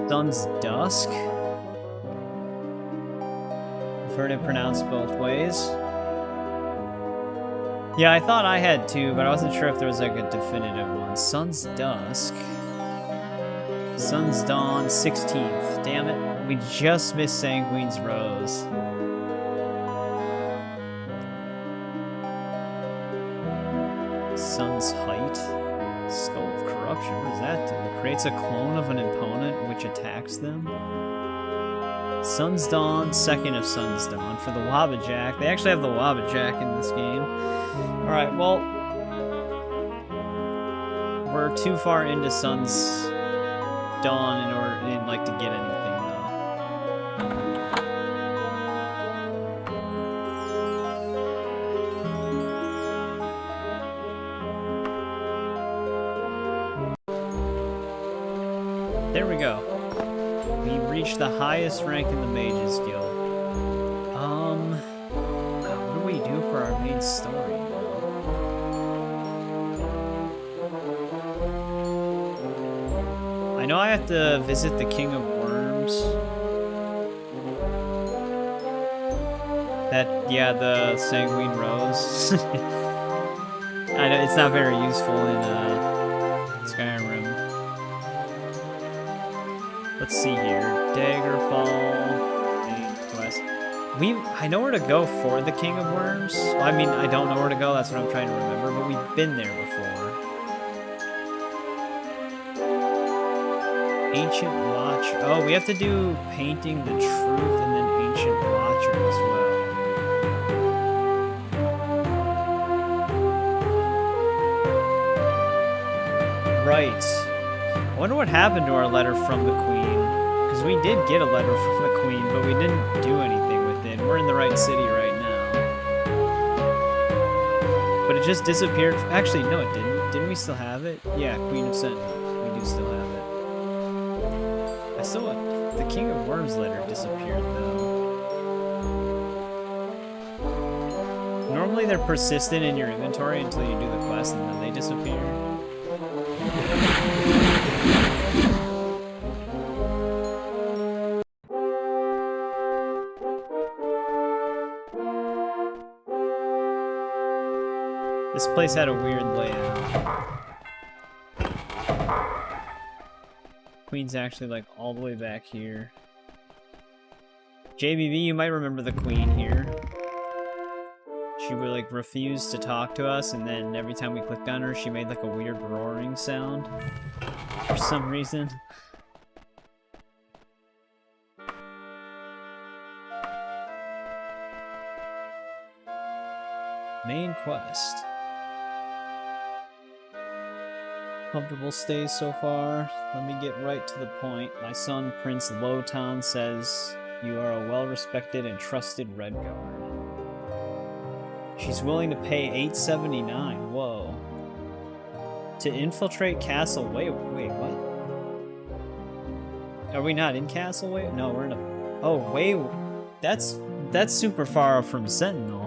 Sun's Dusk? I've heard it pronounced both ways. Yeah, I thought I had two, but I wasn't sure if there was like a definitive one. Sun's Dusk. Sun's Dawn, 16th. Damn it. We just missed Sanguine's Rose. Sun's Height. Skull of Corruption. What does that do? It creates a clone of an opponent which attacks them. Sun's Dawn, 2nd of Sun's Dawn for the Wabbajack. They actually have the Wabbajack in this game. Alright, well, we're too far into Sun's Dawn in order to get anything though. There we go. We reached the highest rank in the Mages Guild. What do we do for our main story? I know I have to visit the King of Worms. Yeah, the Sanguine Rose. I know it's not very useful in Skyrim. Let's see here. Daggerfall. Main quest. I know where to go for the King of Worms. Well, I mean, I don't know where to go. That's what I'm trying to remember. But we've been there before. Ancient Watch. Oh, we have to do Painting the Truth and then Ancient Watcher as well. Right. I wonder what happened to our letter from the Queen. Because we did get a letter from the Queen, but we didn't do anything with it. We're in the right city right now. But it just disappeared. Actually, no, it didn't. Didn't we still have it? Yeah, Queen of Sentinel. We do still have it. The King of Worms letter disappeared, though. Normally they're persistent in your inventory until you do the quest, and then they disappear. This place had a weird layout. Queen's actually like all the way back here. JBB, you might remember the Queen here. She would like refuse to talk to us, and then every time we clicked on her, she made like a weird roaring sound for some reason. Main quest. Comfortable stays so far. Let me get right to the point. My son, Prince Lotan, says you are a well-respected and trusted Red Guard. She's willing to pay $879. Whoa. To infiltrate Castle. Wait, what? Are we not in Castle? Wait, no, we're in a. Oh, wait. That's super far from Sentinel.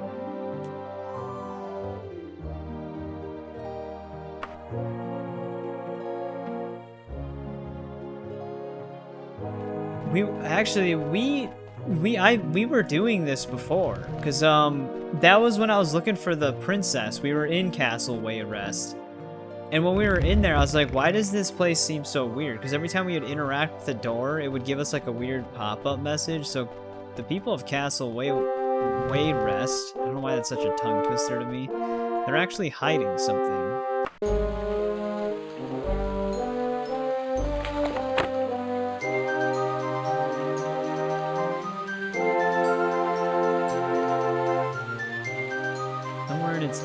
We were doing this before, because that was when I was looking for the princess. We were in Castle Wayrest, and when we were in there, I was like, why does this place seem so weird? Because every time we would interact with the door, it would give us like a weird pop-up message. So the people of Castle Wayrest, I don't know why that's such a tongue twister to me, they're actually hiding something.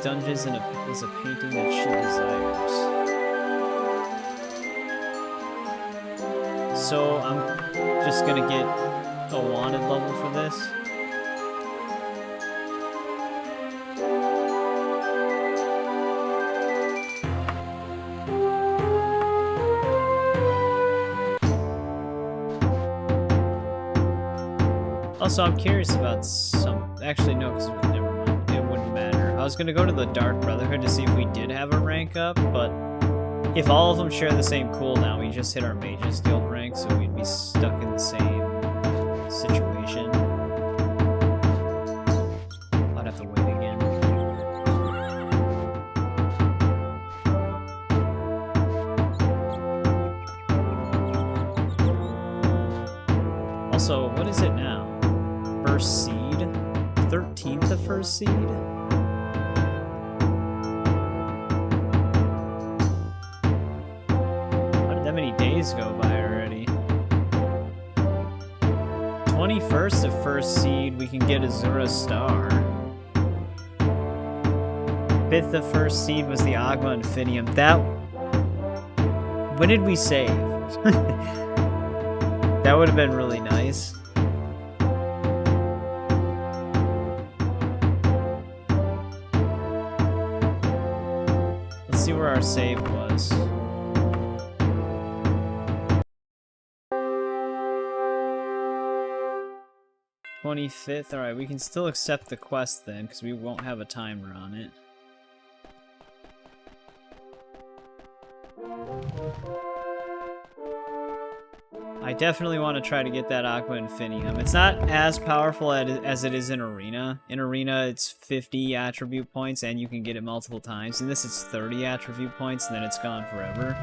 Dungeons is a painting that she desires. So I'm just gonna get a wanted level for this. Also, I'm curious about some. Actually, no, because never mind. It wouldn't matter. I was gonna go to the Dark Brotherhood to see if we did have a rank up, but if all of them share the same cooldown, we just hit our Mages Guild rank, so we'd be stuck in the same situation. I'd have to wait again. Also, what is it now? First seed? 13th of first seed? Go by already. 21st of first seed, we can get Azura Star. 5th of first seed was the Agma Infinium. That. When did we save? That would have been really nice. Let's see where our save was. 25th. Alright, we can still accept the quest then, because we won't have a timer on it. I definitely want to try to get that Aqua Infinium. It's not as powerful as it is in Arena. In Arena, it's 50 attribute points, and you can get it multiple times. In this, it's 30 attribute points, and then it's gone forever.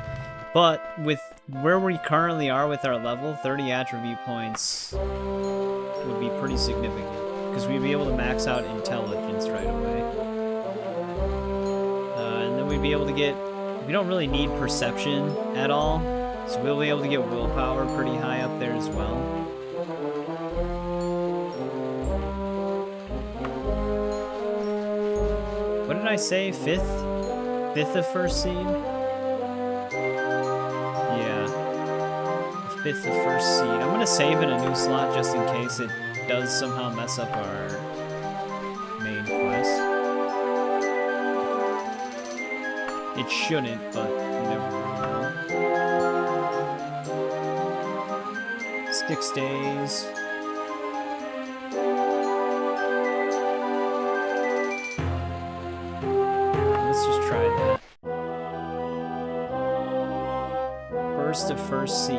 But with where we currently are with our level, 30 attribute points would be pretty significant, because we'd be able to max out intelligence right away. And then we'd be able to get... We don't really need perception at all, so we'll be able to get willpower pretty high up there as well. What did I say? 5th? 5th of first seed? Yeah. 5th of first seed. I'm gonna save in a new slot just in case it does somehow mess up our main quest. It shouldn't, but you never know. 6 days. Let's just try that. First of first seed.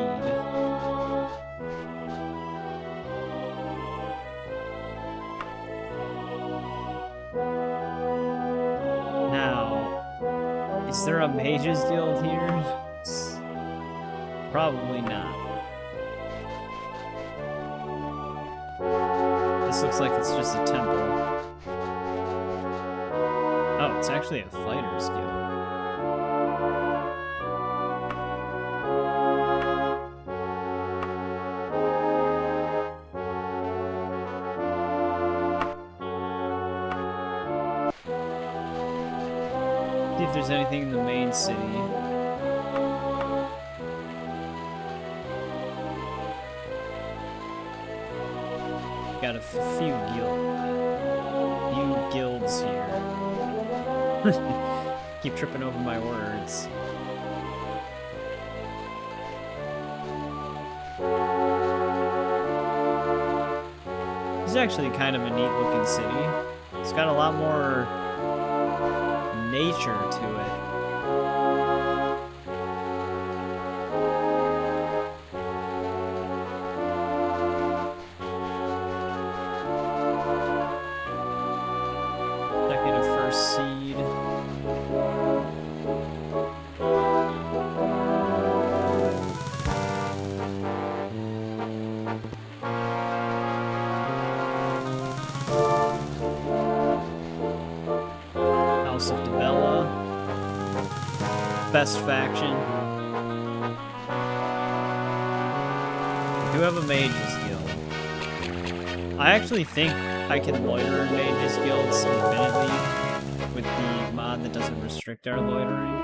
Now, is there a Mages Guild here? Probably not. This looks like it's just a temple. Oh, it's actually a fighter's guild. there's anything in the main city. Got a few guilds here. Keep tripping over my words. This is actually kind of a neat looking city. It's got a lot more nature to it. Second of first seed. Best faction. I do have a mages guild. I actually think I can loiter in mages guilds infinitely with the mod that doesn't restrict our loitering.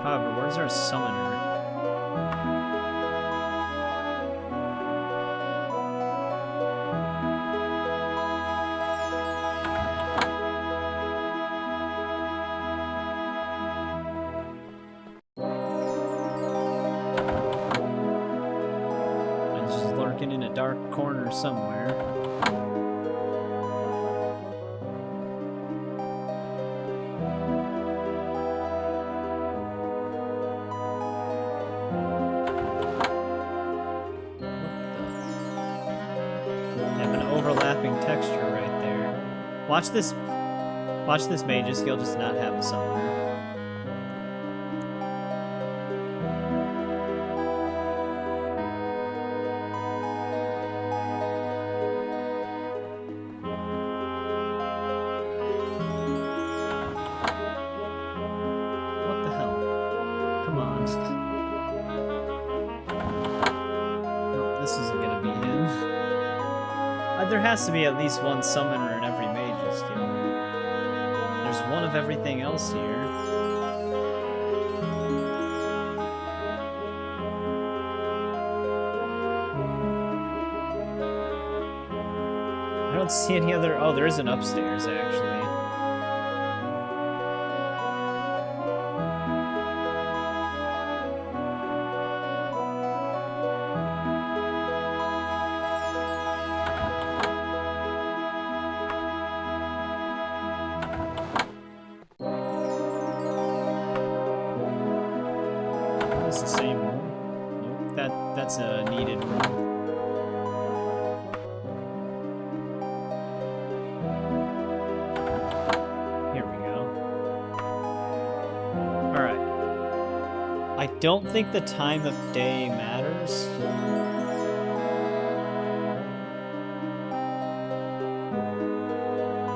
However, where's our summoner? In a dark corner somewhere. Have an overlapping texture right there. Watch this mage's skill just not have a summoner. There has to be at least one summoner in every mage's guild. There's one of everything else here. I don't see any other... Oh, there is an upstairs, actually. The same room? Nope, that's a needed room. Here we go. Alright. I don't think the time of day matters.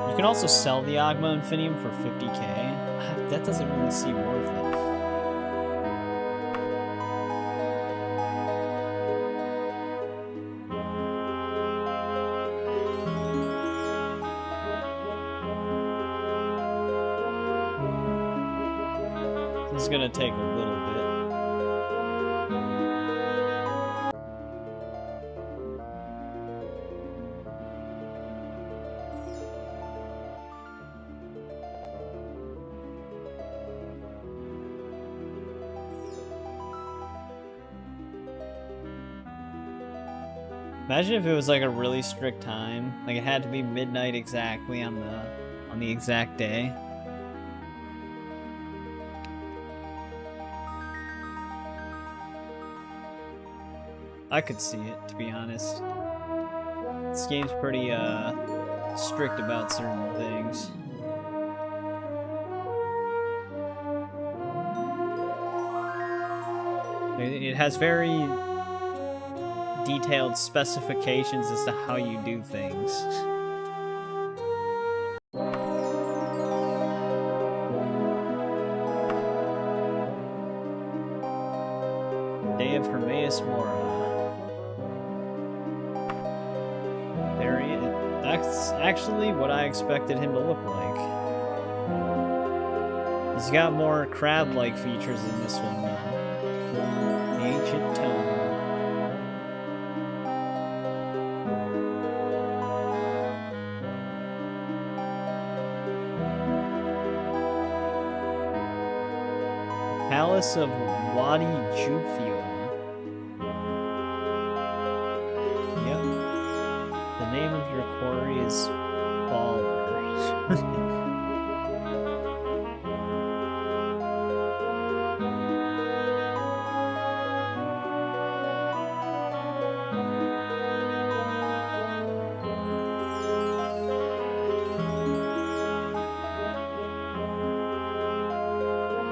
You can also sell the Agma Infinium for 50k. That doesn't really seem worth it. This is gonna take a little bit. Imagine if it was like a really strict time, like it had to be midnight exactly on the exact day. I could see it, to be honest. This game's pretty strict about certain things. It has very detailed specifications as to how you do things. Day of Hermaeus Mora. actually what I expected him to look like. He's got more crab-like features in this one, though. Ancient tome. Palace of Wadi Jufio. Yep. The name of your quarry is Baller.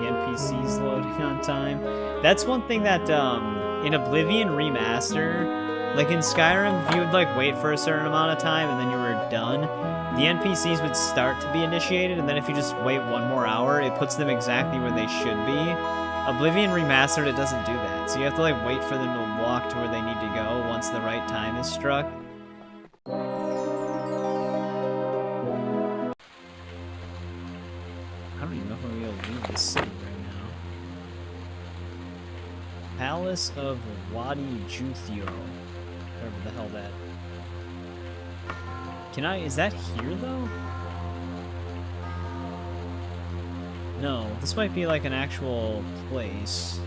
NPCs loading on time. That's one thing that in Oblivion Remaster, like in Skyrim, if you would like wait for a certain amount of time and then you were done, the NPCs would start to be initiated, and then if you just wait one more hour, it puts them exactly where they should be. Oblivion Remastered, it doesn't do that, so you have to like wait for them to walk to where they need to go once the right time is struck. City right now. Palace of Wadi Juthio. Whatever the hell that. Can I? Is that here though? No, this might be like an actual place.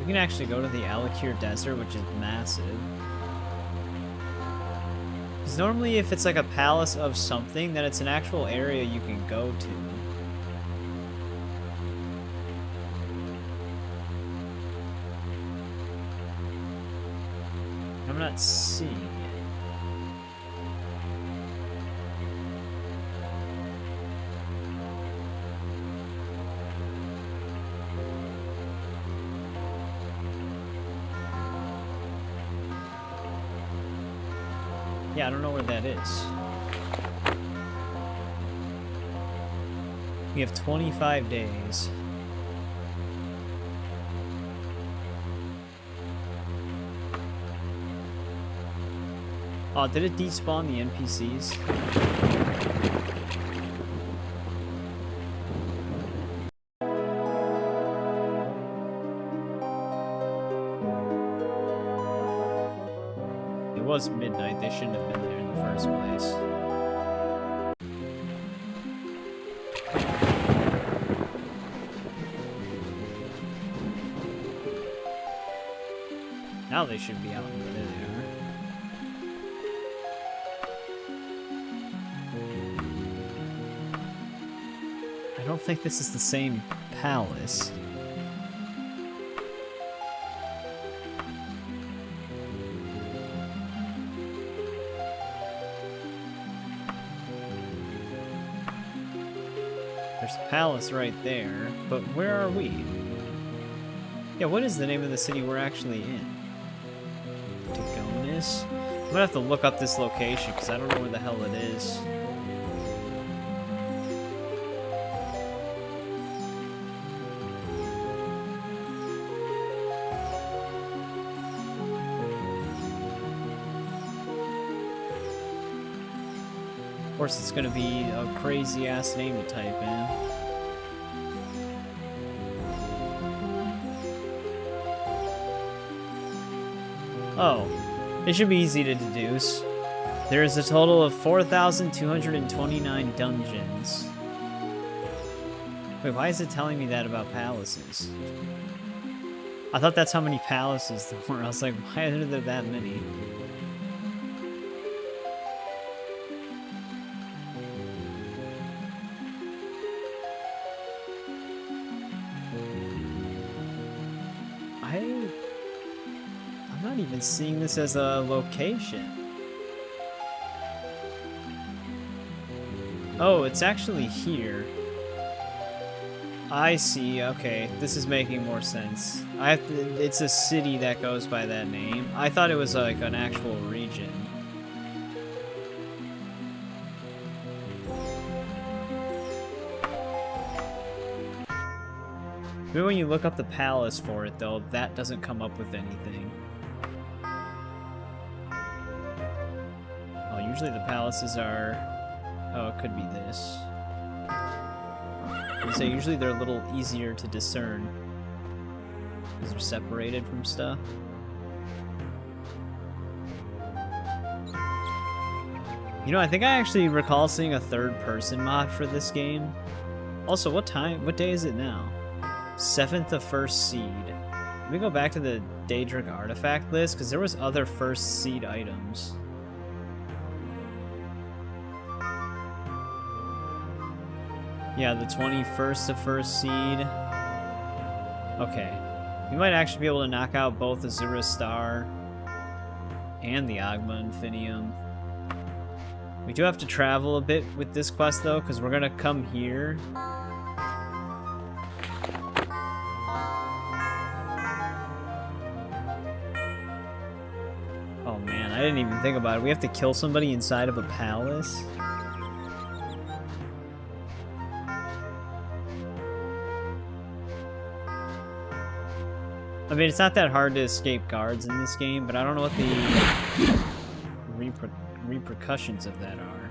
We can actually go to the Alakir Desert, which is massive. Because normally if it's like a palace of something, then it's an actual area you can go to. I'm not seeing it. Yeah, I don't know where that is. We have 25 days. Oh, did it despawn the NPCs? It was midnight. They shouldn't have been there in the first place. Now they should be out where they are. I don't think this is the same palace. There's a palace right there, but where are we? Yeah, what is the name of the city we're actually in? Tagonis? I'm gonna have to look up this location because I don't know where the hell it is. Of course, it's gonna be a crazy-ass name to type in. Oh, it should be easy to deduce. There is a total of 4,229 dungeons. Wait, why is it telling me that about palaces? I thought that's how many palaces there were. I was like, why are there that many? I'm not even seeing this as a location. Oh, it's actually here. I see, okay. This is making more sense. It's a city that goes by that name. I thought it was like an actual region. Maybe when you look up the palace for it, though, that doesn't come up with anything. Oh, usually the palaces are... Oh, it could be this. I would say usually they're a little easier to discern. Because they're separated from stuff. You know, I think I actually recall seeing a third-person mod for this game. Also, what day is it now? 7th of First Seed. Let me go back to the Daedric artifact list, because there was other First Seed items. Yeah, the 21st of First Seed. Okay. We might actually be able to knock out both the Azura Star and the Agma Infinium. We do have to travel a bit with this quest, though, because we're going to come here. Oh, man, I didn't even think about it. We have to kill somebody inside of a palace? I mean, it's not that hard to escape guards in this game, but I don't know what the repercussions of that are.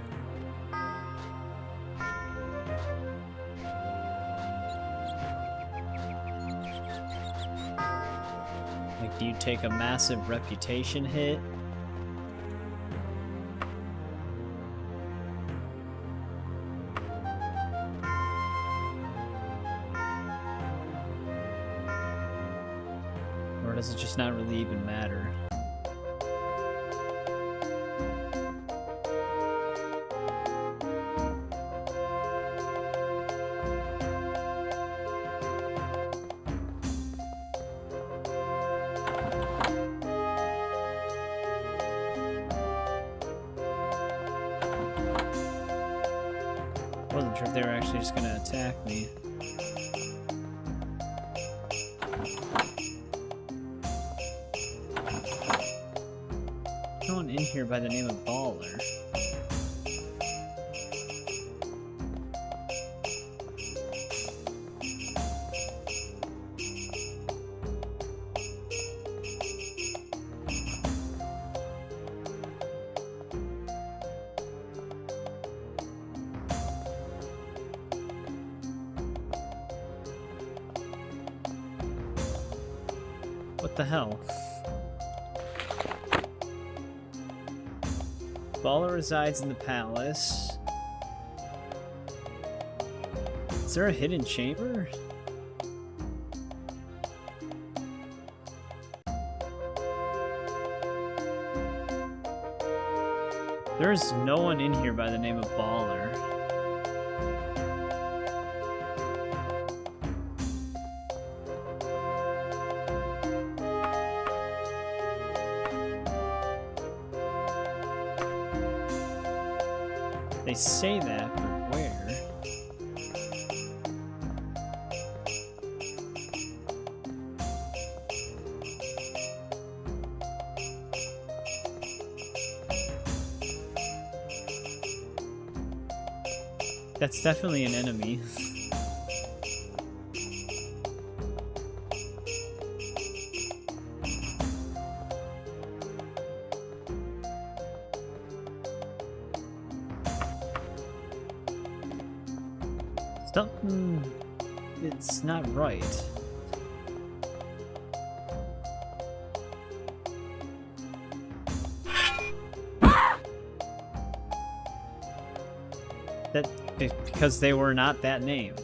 Like, do you take a massive reputation hit? Or does it just not really even matter? Wasn't sure if they were actually just gonna attack me. No one in here by the name of Baller. What the hell? Baller resides in the palace. Is there a hidden chamber? There's no one in here by the name of Baller. They say that, but where? That's definitely an enemy. Something... it's not right. That... because they were not that name.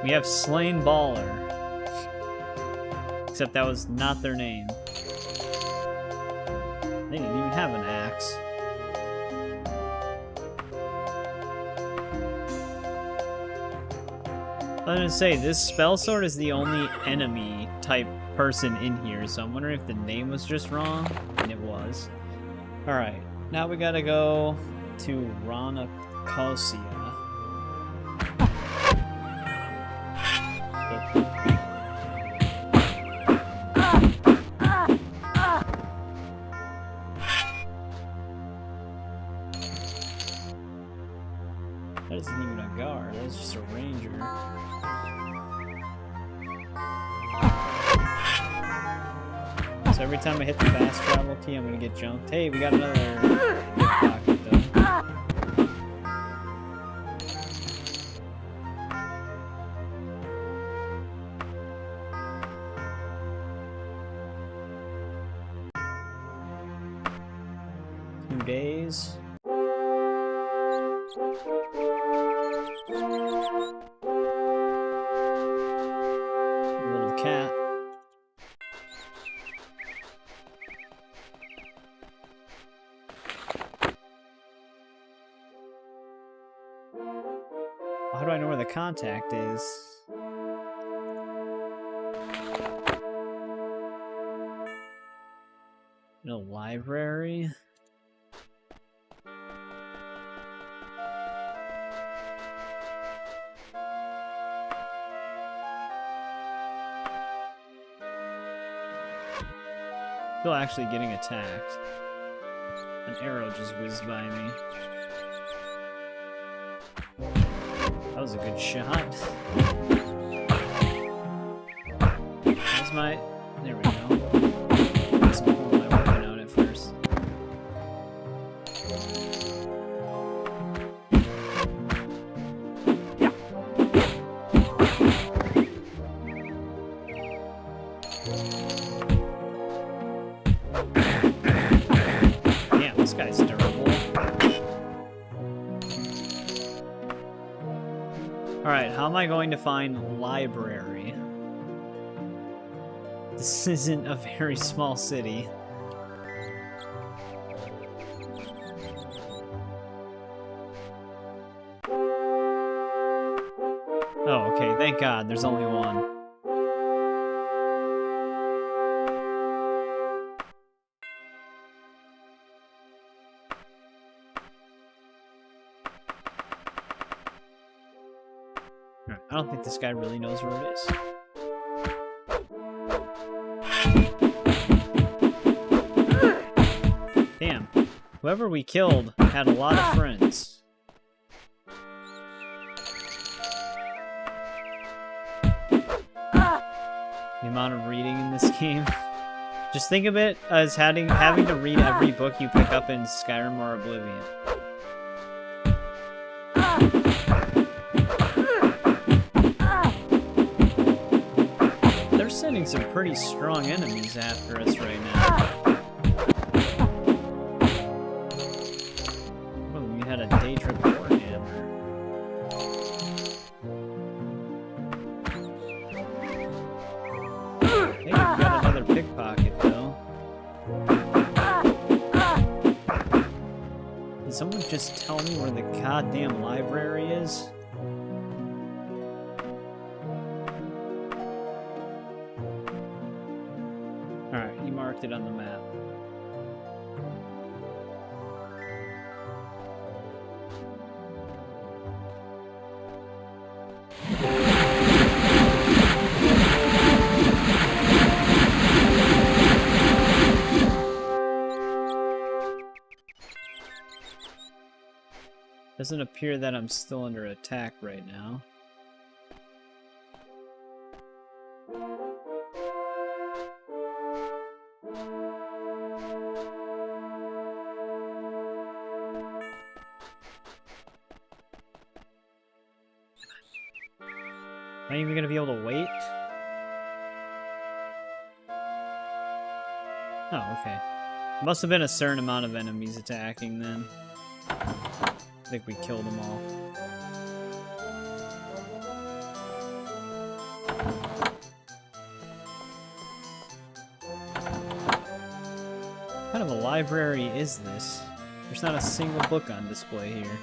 We have slain Baller. Except that was not their name. They didn't even have an axe. I was gonna say, this spell sword is the only enemy type person in here, so I'm wondering if the name was just wrong, and it was. Alright, now we gotta go to Ranakosia. That isn't even a guard, that's just a ranger. So every time I hit the fast travel key, I'm gonna get jumped. Hey, we got another pickpocket though. Days. Little cat. How do I know where the contact is? In a library? Still actually getting attacked. An arrow just whizzed by me. That was a good shot. That's my... There we go. That's my weapon out at first. Damn, this guy's durable. Alright, how am I going to find library? This isn't a very small city. Oh, okay, thank God, there's only one. I don't think this guy really knows where it is. Damn. Whoever we killed had a lot of friends. The amount of reading in this game. Just think of it as having to read every book you pick up in Skyrim or Oblivion. Sending some pretty strong enemies after us right now. Oh, we had a day trip warhammer. Hey, we got another pickpocket though. Can someone just tell me where the goddamn library is? It on the map. Doesn't appear that I'm still under attack right now. Am I even gonna be able to wait? Oh, okay. Must have been a certain amount of enemies attacking then. I think we killed them all. What kind of a library is this? There's not a single book on display here.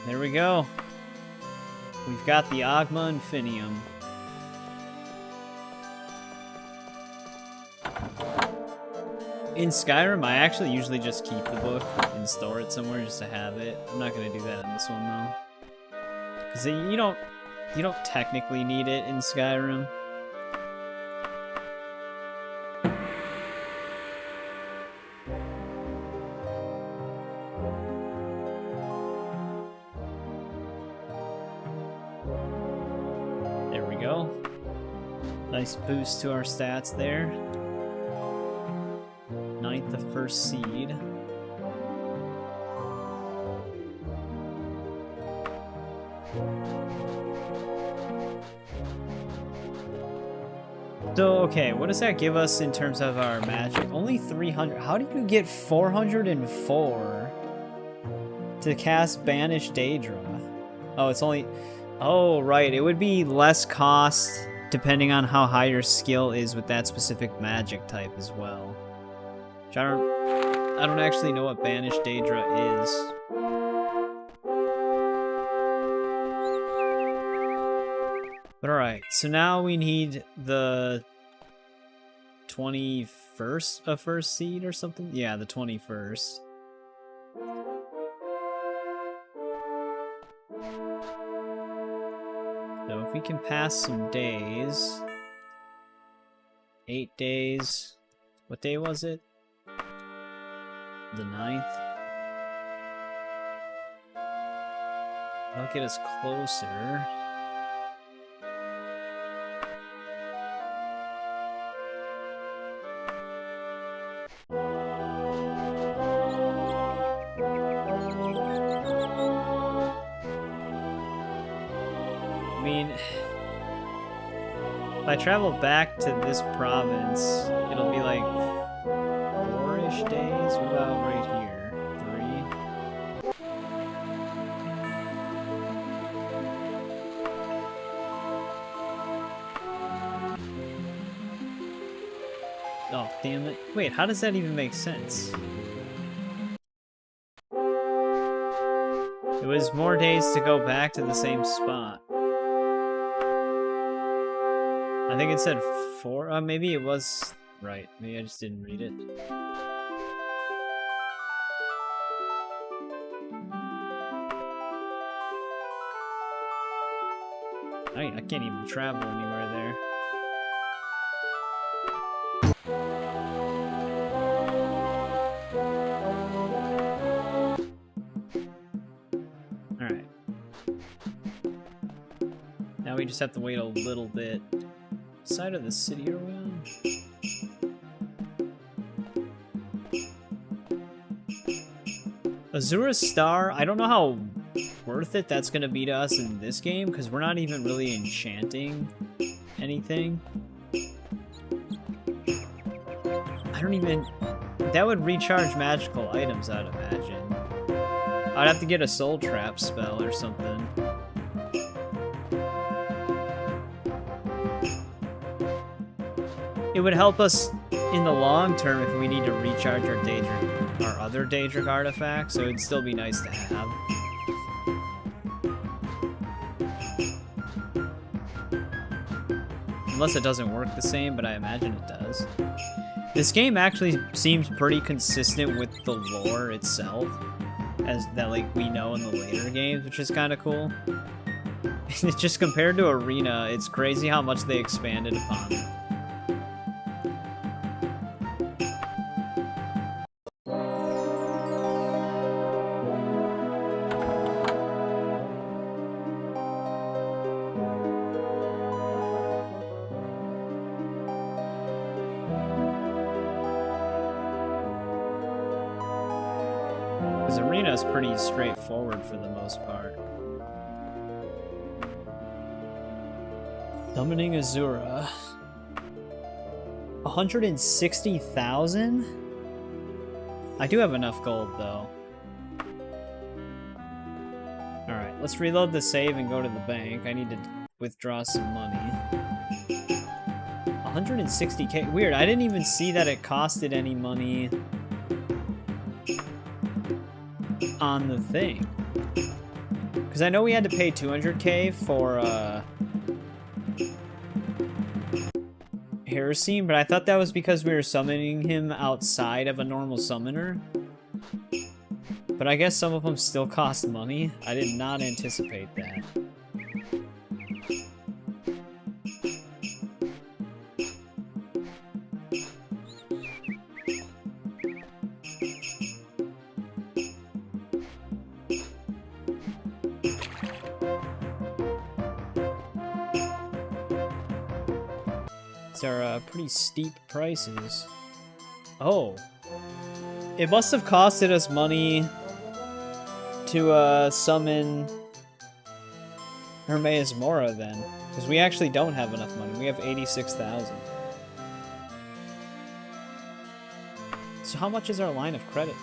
There we go. We've got the Agma Infinium. In Skyrim, I actually usually just keep the book and store it somewhere just to have it. I'm not gonna do that in this one though, because you don't technically need it in Skyrim. Nice boost to our stats there. 9th the first seed. So, okay, what does that give us in terms of our magic? Only 300. How do you get 404 to cast Banish Daedra? Oh, it's only... Oh, right. It would be less cost depending on how high your skill is with that specific magic type as well. Which I don't actually know what Banish Daedra is. But alright, so now we need the 21st of first seed or something? Yeah, the 21st. So if we can pass some days... 8 days... What day was it? The 9th? That'll get us closer. If I travel back to this province, it'll be like 4-ish days. What about right here? 3? Oh, damn it. Wait, how does that even make sense? It was more days to go back to the same spot. I think it said 4. Maybe it was right. Maybe I just didn't read it. I can't even travel anywhere there. Alright. Now we just have to wait a little bit. What side of the city are we on? Azura's Star, I don't know how worth it that's gonna be to us in this game, because we're not even really enchanting anything. I don't even... That would recharge magical items, I'd imagine. I'd have to get a soul trap spell or something. It would help us in the long term if we need to recharge our other Daedric artifacts, so it'd still be nice to have. Unless it doesn't work the same, but I imagine it does. This game actually seems pretty consistent with the lore itself, as that like we know in the later games, which is kind of cool. It's just compared to Arena, it's crazy how much they expanded upon it. Arena's pretty straightforward for the most part. Summoning Azura. 160,000? I do have enough gold though. Alright, let's reload the save and go to the bank. I need to withdraw some money. 160k? Weird, I didn't even see that it costed any money on the thing. Because I know we had to pay 200k for Heracine, but I thought that was because we were summoning him outside of a normal summoner. But I guess some of them still cost money. I did not anticipate that. These are pretty steep prices. Oh. It must have costed us money to summon Hermaeus Mora then. Because we actually don't have enough money. We have 86,000. So how much is our line of credit?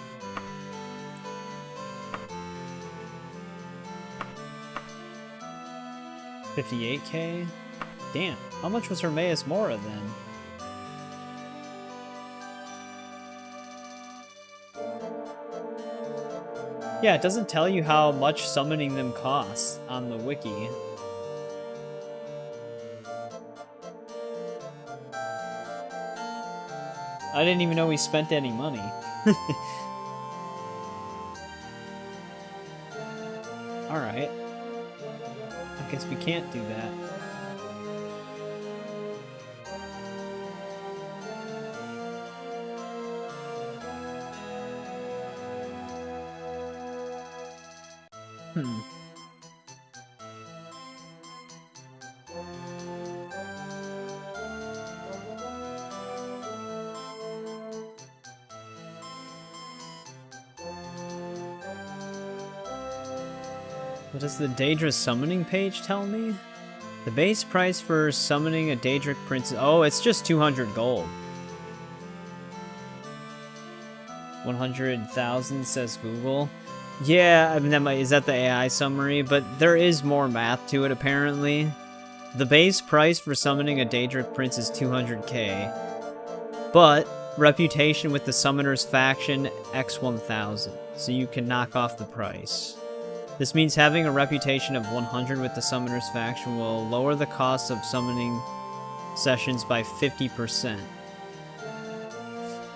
$58K? Damn. How much was Hermaeus Mora then? Yeah, it doesn't tell you how much summoning them costs on the wiki. I didn't even know we spent any money. Alright. I guess we can't do that. What does the Daedra summoning page tell me? The base price for summoning a Daedric princess... Oh, it's just 200 gold. 100,000 says Google. Yeah, I mean, is that the AI summary? But there is more math to it, apparently. The base price for summoning a Daedric prince is 200k. But reputation with the summoner's faction x 1000. So you can knock off the price. This means having a reputation of 100 with the Summoner's faction will lower the cost of summoning sessions by 50%.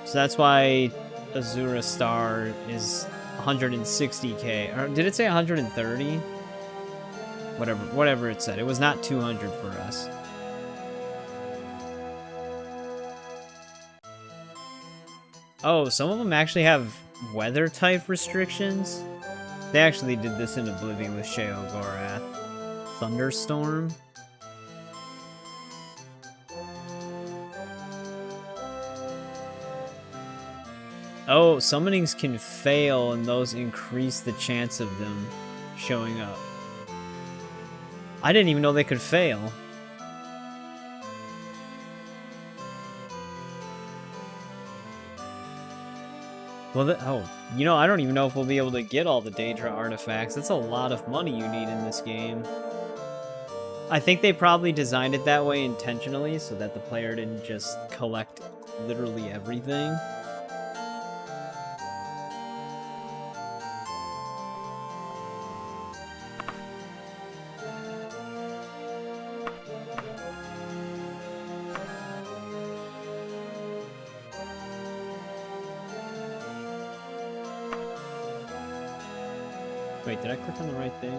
So that's why Azura Star is 160k. Or did it say 130? Whatever it said. It was not 200 for us. Oh, some of them actually have weather type restrictions. They actually did this in Oblivion with Sheogorath. Thunderstorm. Oh, summonings can fail and those increase the chance of them showing up. I didn't even know they could fail. Well, you know, I don't even know if we'll be able to get all the Daedra artifacts. That's a lot of money you need in this game. I think they probably designed it that way intentionally so that the player didn't just collect literally everything. Wait, did I click on the right thing?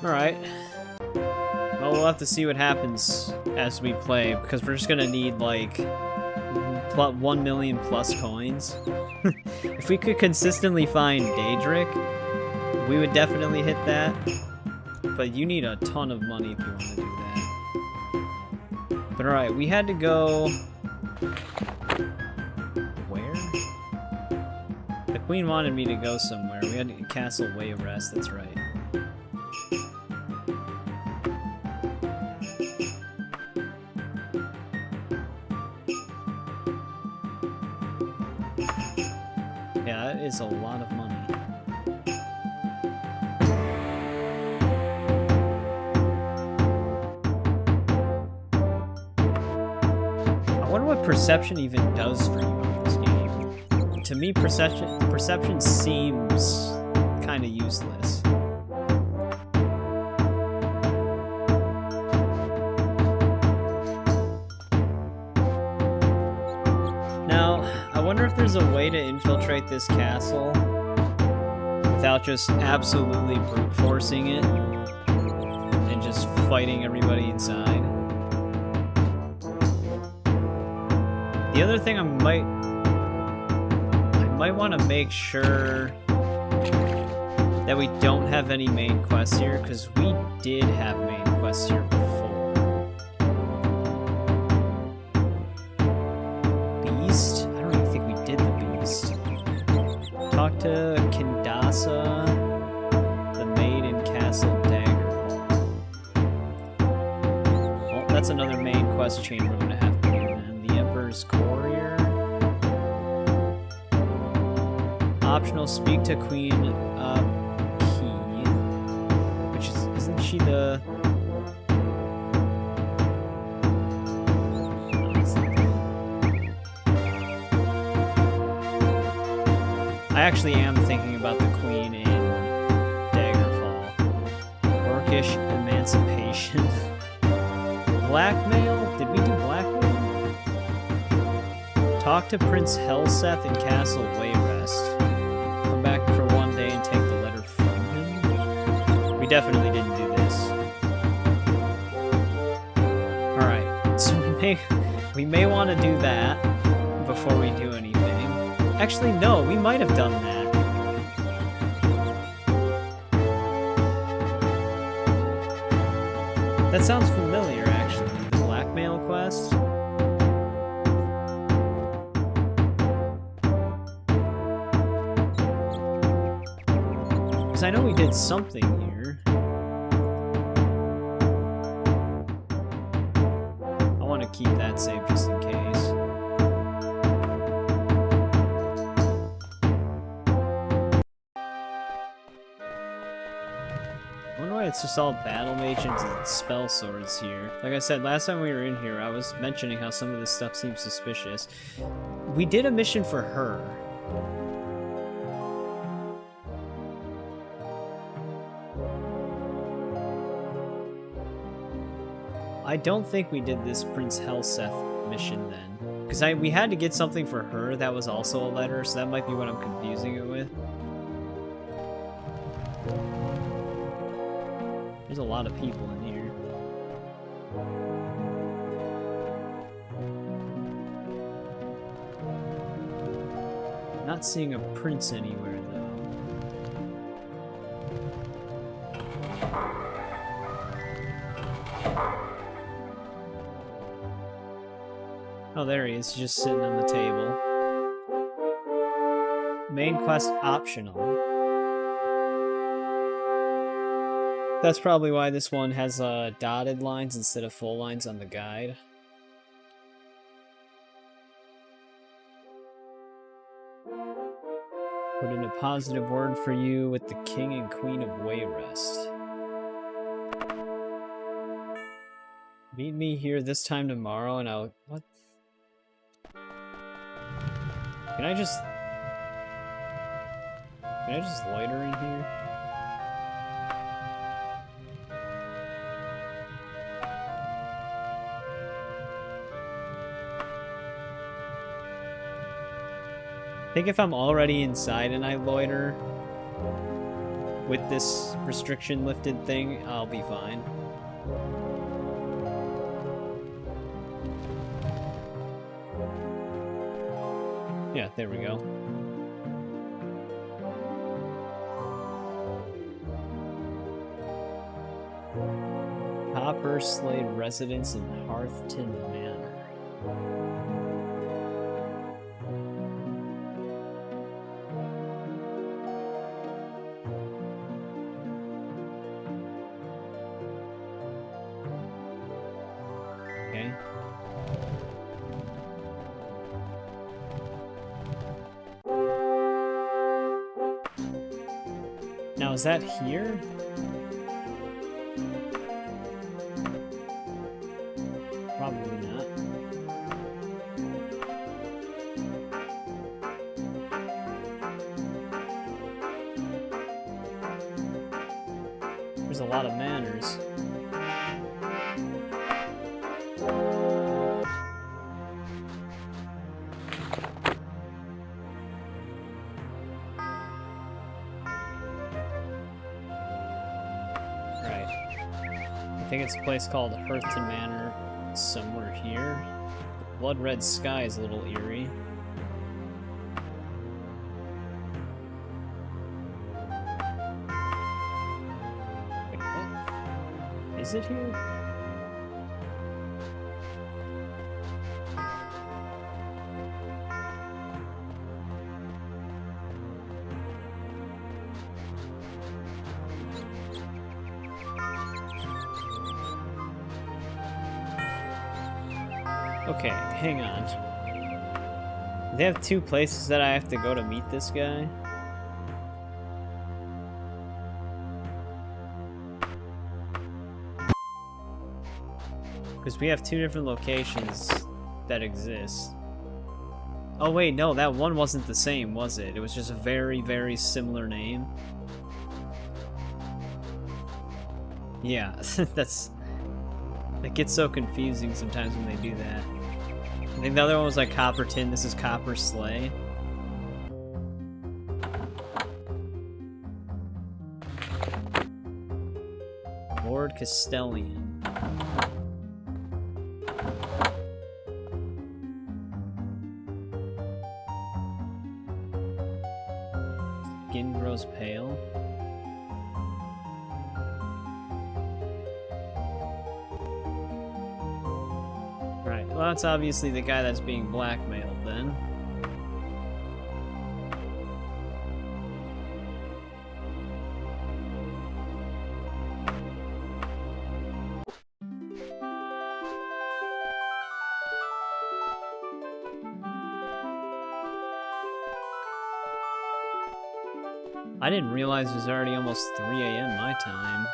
Alright. Well, we'll have to see what happens as we play, because we're just gonna need, like, 1 million plus coins. If we could consistently find Daedric, we would definitely hit that, but you need a ton of money if you want to do that. But alright, we had to go... Where? The queen wanted me to go somewhere. We had to Castle Wayrest, that's right. Yeah, that is a lot of money. Perception even does for you in this game. To me, perception seems kind of useless. Now, I wonder if there's a way to infiltrate this castle without just absolutely brute forcing it and just fighting everybody inside. The other thing I might want to make sure that we don't have any main quests here, because we did have main quests here before. Beast? I don't even think we did the Beast. Talk to Kindasa, the maid in Castle Daggerfall. Well, that's another main quest chain we're going to have to do then. The Emperor's Courier. Optional, speak to Queen Key, which is, isn't she the... I actually am thinking about the Queen in Daggerfall. Orcish Emancipation. Blackmail? Did we do blackmail? Talk to Prince Helseth in Castle Wayrest. Come back for one day and take the letter from him. We definitely didn't do this. Alright, so we may want to do that before we do anything. Actually, no, we might have done that. That sounds familiar, actually. The blackmail quest. Because I know we did something here. I want to keep that safe just in case. I wonder why it's just all battle mages and spell swords here. Like I said, last time we were in here, I was mentioning how some of this stuff seems suspicious. We did a mission for her. I don't think we did this Prince Helseth mission then. Because we had to get something for her that was also a letter, so that might be what I'm confusing it with. There's a lot of people in here. Not seeing a prince anywhere, though. Oh, there he is, just sitting on the table. Main quest optional. That's probably why this one has dotted lines instead of full lines on the guide. Put in a positive word for you with the King and Queen of Wayrest. Meet me here this time tomorrow and I'll... What? Can I just loiter in here? I think if I'm already inside and I loiter with this restriction lifted thing, I'll be fine. Yeah, there we go. Copper Slade residence in Hearthton Manor. Okay. Now, is that here? Probably not. There's a lot of manors. I think it's a place called Hearthton Manor somewhere here. Blood red sky is a little eerie. Wait, what? Is it here? Okay, hang on. They have two places that I have to go to meet this guy. Because we have two different locations that exist. Oh wait, no, that one wasn't the same, was it? It was just a very, very similar name. Yeah, it gets so confusing sometimes when they do that. I think the other one was like Copperton, this is Copper Slay. Lord Castellian. Skin grows pale. Right, well that's obviously the guy that's being blackmailed then. I didn't realize it was already almost 3 a.m. my time.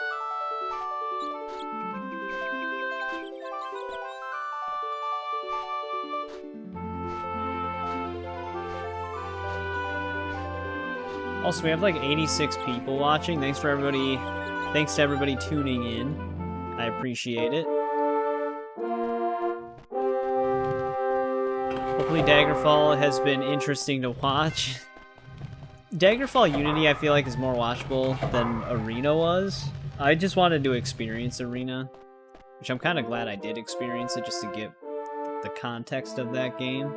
Also, we have like 86 people watching. Thanks to everybody tuning in. I appreciate it. Hopefully Daggerfall has been interesting to watch. Daggerfall Unity I feel like is more watchable than Arena was. I just wanted to experience Arena, which I'm kind of glad I did experience it just to get the context of that game.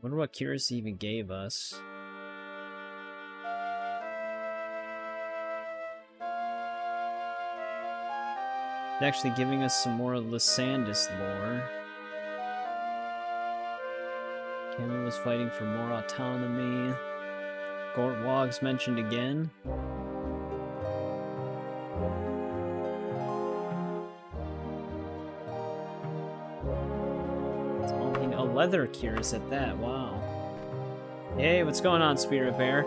Wonder what Curious even gave us. It's actually giving us some more Lysandus lore. Cameron was fighting for more autonomy. Gortwog's mentioned again. A leather curious at that, wow. Hey, what's going on, Spirit Bear?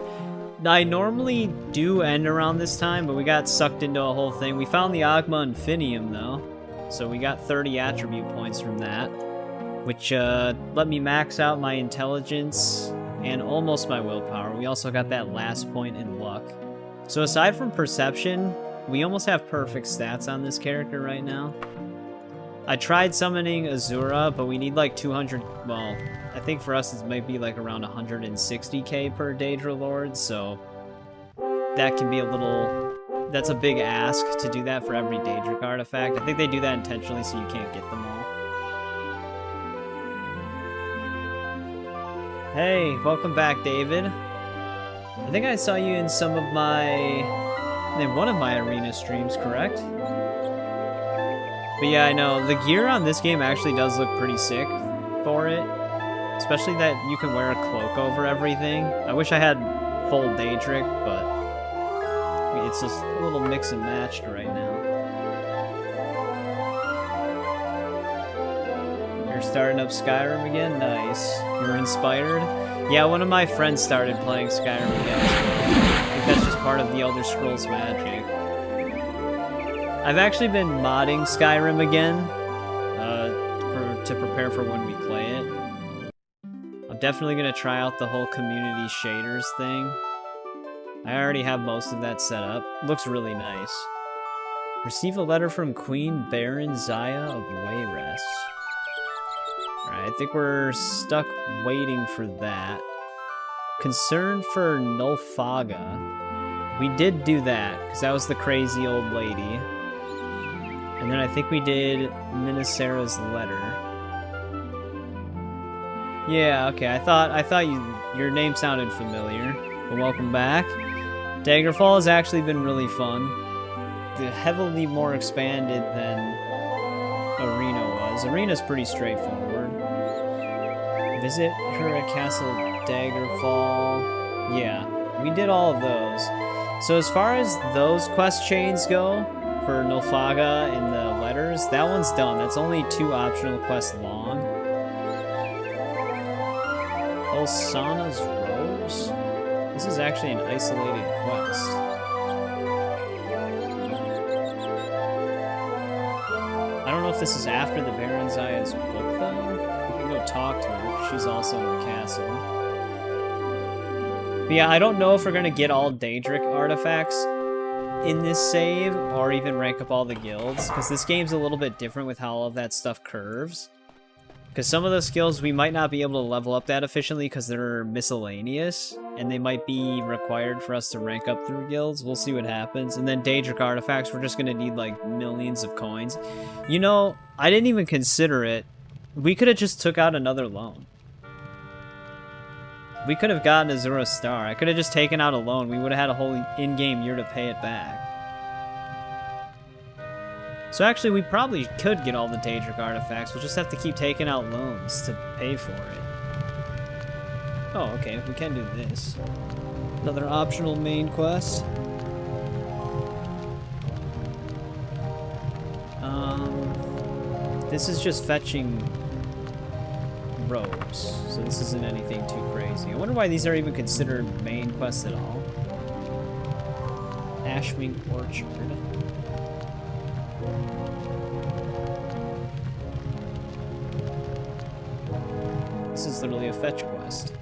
I normally do end around this time, but we got sucked into a whole thing. We found the Agma Infinium, though, so we got 30 attribute points from that, which let me max out my intelligence and almost my willpower. We also got that last point in luck. So aside from perception, we almost have perfect stats on this character right now. I tried summoning Azura, but we need like 200, well, I think for us it might be like around 160k per Daedra Lord, so that can be a little, that's a big ask to do that for every Daedric artifact. I think they do that intentionally so you can't get them all. Hey, welcome back, David. I think I saw you in one of my arena streams, correct? But yeah, I know, the gear on this game actually does look pretty sick for it. Especially that you can wear a cloak over everything. I wish I had full Daedric, but it's just a little mix and matched right now. You're starting up Skyrim again? Nice. You were inspired? Yeah, one of my friends started playing Skyrim again as well. I think that's just part of the Elder Scrolls magic. I've actually been modding Skyrim again to prepare for when we play it. I'm definitely going to try out the whole community shaders thing. I already have most of that set up. Looks really nice. Receive a letter from Queen Baron Zaya of Wayrest. Alright, I think we're stuck waiting for that. Concern for Nulfaga. We did do that, because that was the crazy old lady. And then I think we did Minasera's letter. Yeah, okay, I thought your name sounded familiar. But welcome back. Daggerfall has actually been really fun. Heavily more expanded than Arena was. Arena's pretty straightforward. Visit her at Castle Daggerfall. Yeah, we did all of those. So as far as those quest chains go, for Nilfgaard and the letters, that one's done. That's only 2 optional quests long. Elsana's Rose? This is actually an isolated quest. I don't know if this is after the Baron Zaya's book, though. We can go talk to her. She's also in the castle. But yeah, I don't know if we're going to get all Daedric artifacts in this save, or even rank up all the guilds, because this game's a little bit different with how all of that stuff curves. Because some of the skills we might not be able to level up that efficiently because they're miscellaneous, and they might be required for us to rank up through guilds. We'll see what happens. And then Daedric artifacts, we're just going to need like millions of coins. You know, I didn't even consider it. We could have just took out another loan. We could have gotten Azura's Star. I could have just taken out a loan. We would have had a whole in-game year to pay it back. So actually, we probably could get all the Daedric artifacts. We'll just have to keep taking out loans to pay for it. Oh, okay. We can do this. Another optional main quest. This is just fetching robes, so this isn't anything too crazy. I wonder why these are even considered main quests at all. Ashwing Orchard. This is literally a fetch quest.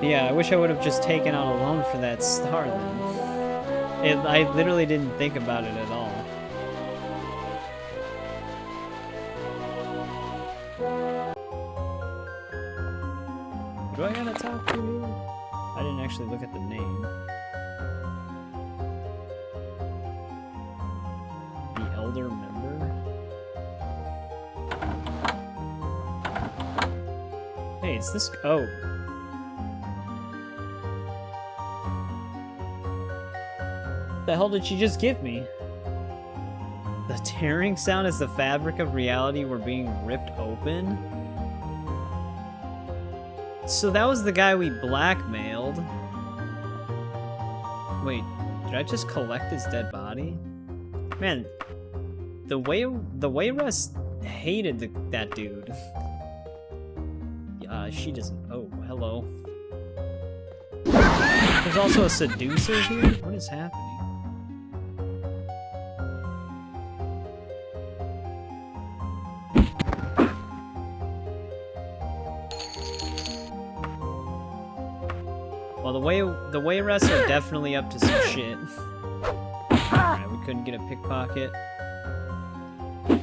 Yeah, I wish I would have just taken out a loan for that star then. I literally didn't think about it at all. Who do I gotta talk to here? I didn't actually look at the name. The Elder Member? Hey, is this... Oh. What the hell did she just give me? The tearing sound as the fabric of reality were being ripped open? So that was the guy we blackmailed. Wait, did I just collect his dead body? Man, the Wayrest hated that dude. She doesn't... Oh, hello. There's also a seducer here? What is happening? Well, the Wayrests are definitely up to some shit. Alright, we couldn't get a pickpocket. What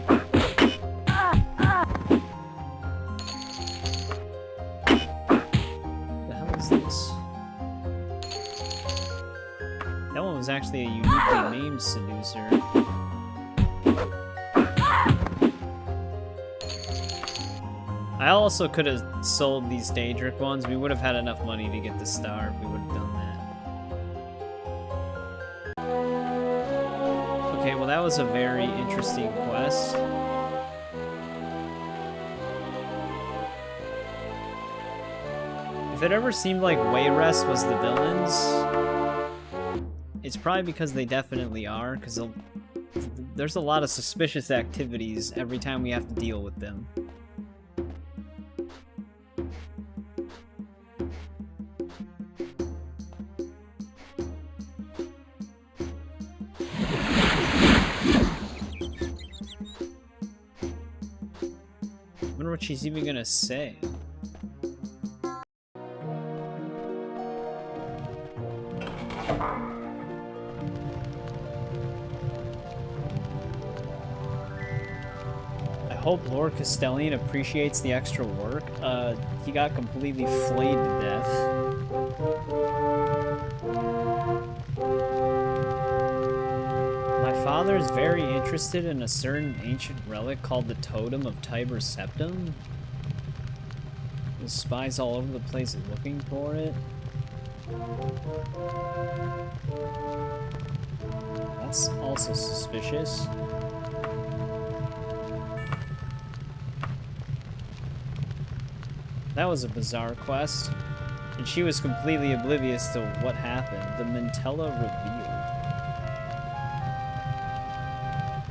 the hell is this? That one was actually a uniquely named seducer. I also could have sold these Daedric ones. We would have had enough money to get the star if we would have done that. Okay, well that was a very interesting quest. If it ever seemed like Wayrest was the villains, it's probably because they definitely are, because there's a lot of suspicious activities every time we have to deal with them. I wonder what she's even gonna say. hope Lord Castellian appreciates the extra work. He got completely flayed to death. My father is very interested in a certain ancient relic called the Totem of Tiber Septim. There's spies all over the place looking for it. That's also suspicious. That was a bizarre quest, and she was completely oblivious to what happened. The Mantella revealed.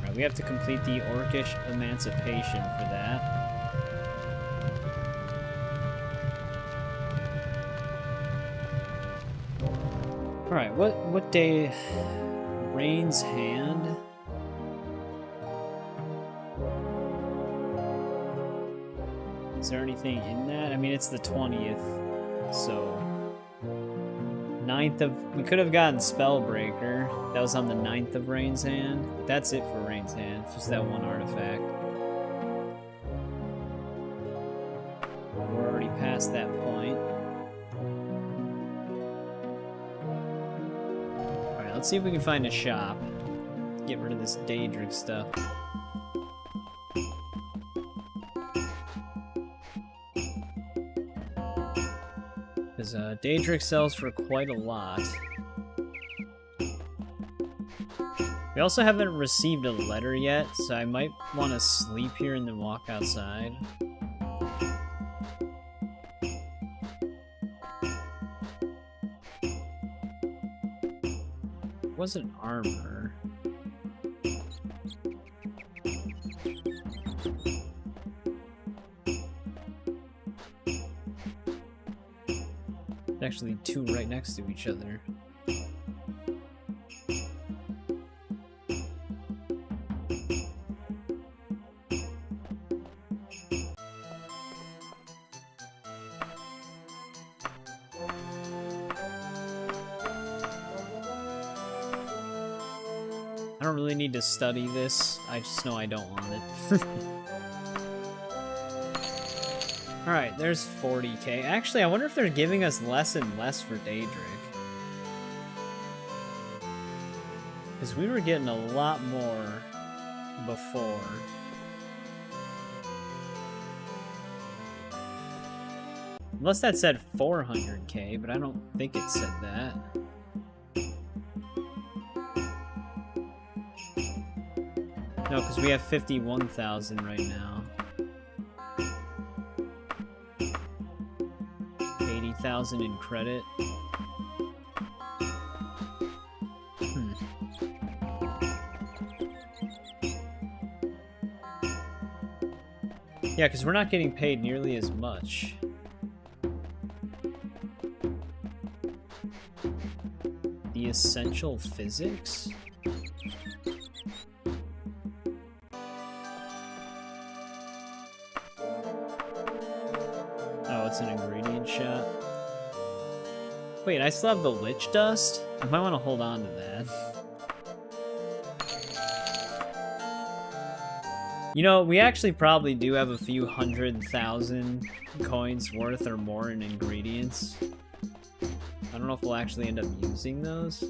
Right, we have to complete the Orcish Emancipation for that. Alright, what day? Rain's Hand? Is there anything in that? I mean, it's the 20th, so... 9th of... We could have gotten Spellbreaker. That was on the 9th of Rain's Hand. That's it for Rain's Hand. It's just that one artifact. We're already past that point. Alright, let's see if we can find a shop. Get rid of this Daedric stuff. Because Daedric sells for quite a lot. We also haven't received a letter yet, so I might want to sleep here and then walk outside. It wasn't armor. Actually, two right next to each other. I don't really need to study this. I just know I don't want it. Alright, there's 40k. Actually, I wonder if they're giving us less and less for Daedric. Because we were getting a lot more before. Unless that said 400k, but I don't think it said that. No, because we have 51,000 right now. 80,000 in credit. Yeah, because we're not getting paid nearly as much. The essential physics? Oh, it's an ingredient shop. Wait, I still have the Lich Dust? I might want to hold on to that. You know, we actually probably do have a few 100,000 coins worth or more in ingredients. I don't know if we'll actually end up using those.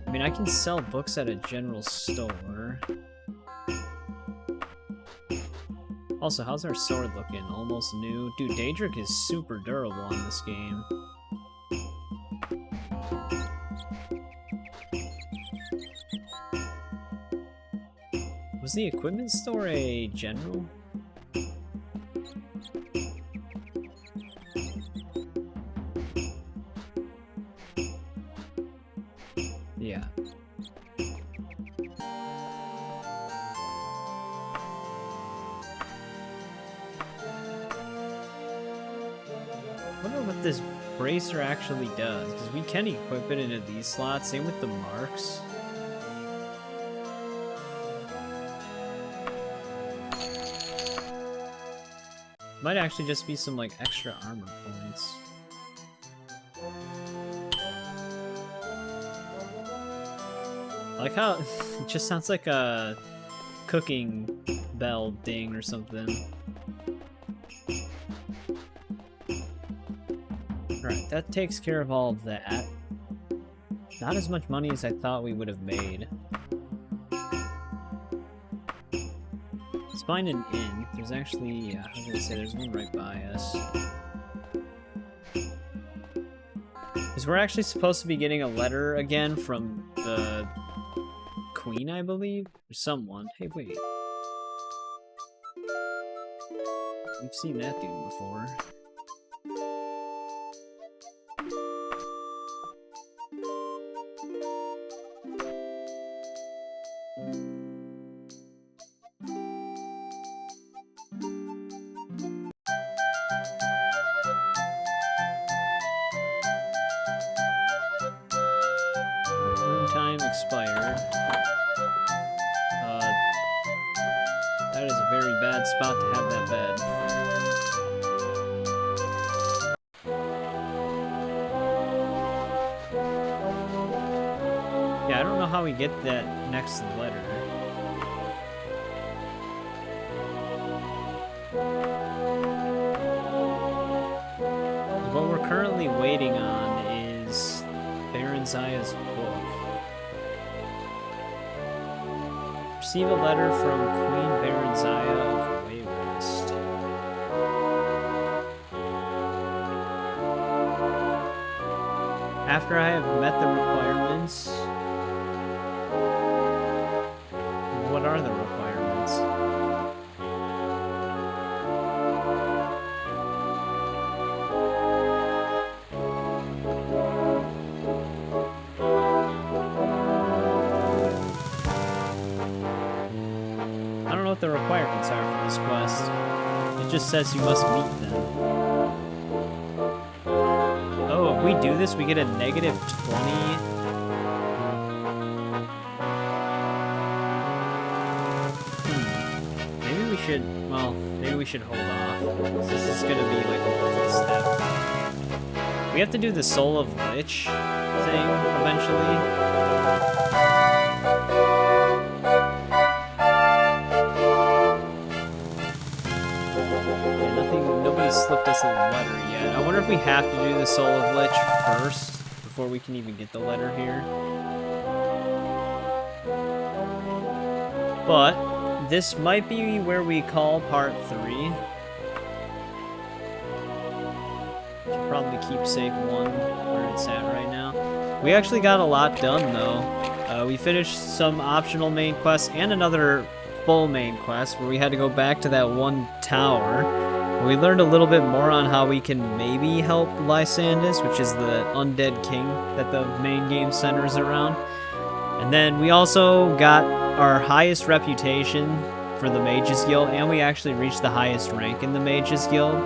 I mean, I can sell books at a general store. Also, how's our sword looking? Almost new. Dude, Daedric is super durable in this game. Was the equipment store a general? Yeah. I wonder what this bracer actually does, because we can equip it into these slots, same with the marks. Might actually just be some, like, extra armor points. I like how it just sounds like a cooking bell ding or something. Alright, that takes care of all of that. Not as much money as I thought we would have made. Let's find an inn. There's actually, yeah, I was gonna say there's one right by us. Because we're actually supposed to be getting a letter again from the Queen, I believe? Or someone. Hey, wait. We've seen that dude before. Room time expired. That is a very bad spot to have that bed. Yeah, I don't know how we get that next letter. What we're currently waiting on is Baron Zaya's book. Receive a letter from Queen Baron Zaya of Waywest. After I have met the requirements... What are the requirements? I don't know what the requirements are for this quest. It just says you must meet them. Oh, if we do this, we get a negative 20. Maybe we should, well, maybe we should hold off. This is gonna be like a multi-step. We have to do the Soul of Lich thing eventually. Nobody slipped us a letter yet. I wonder if we have to do the Soul of Lich first before we can even get the letter here. But this might be where we call part 3. Should probably keep save 1 where it's at right now. We actually got a lot done though. We finished some optional main quests and another full main quest where we had to go back to that one tower. We learned a little bit more on how we can maybe help Lysandus, which is the undead king that the main game centers around. And then we also got our highest reputation for the Mages Guild, and we actually reached the highest rank in the Mages Guild.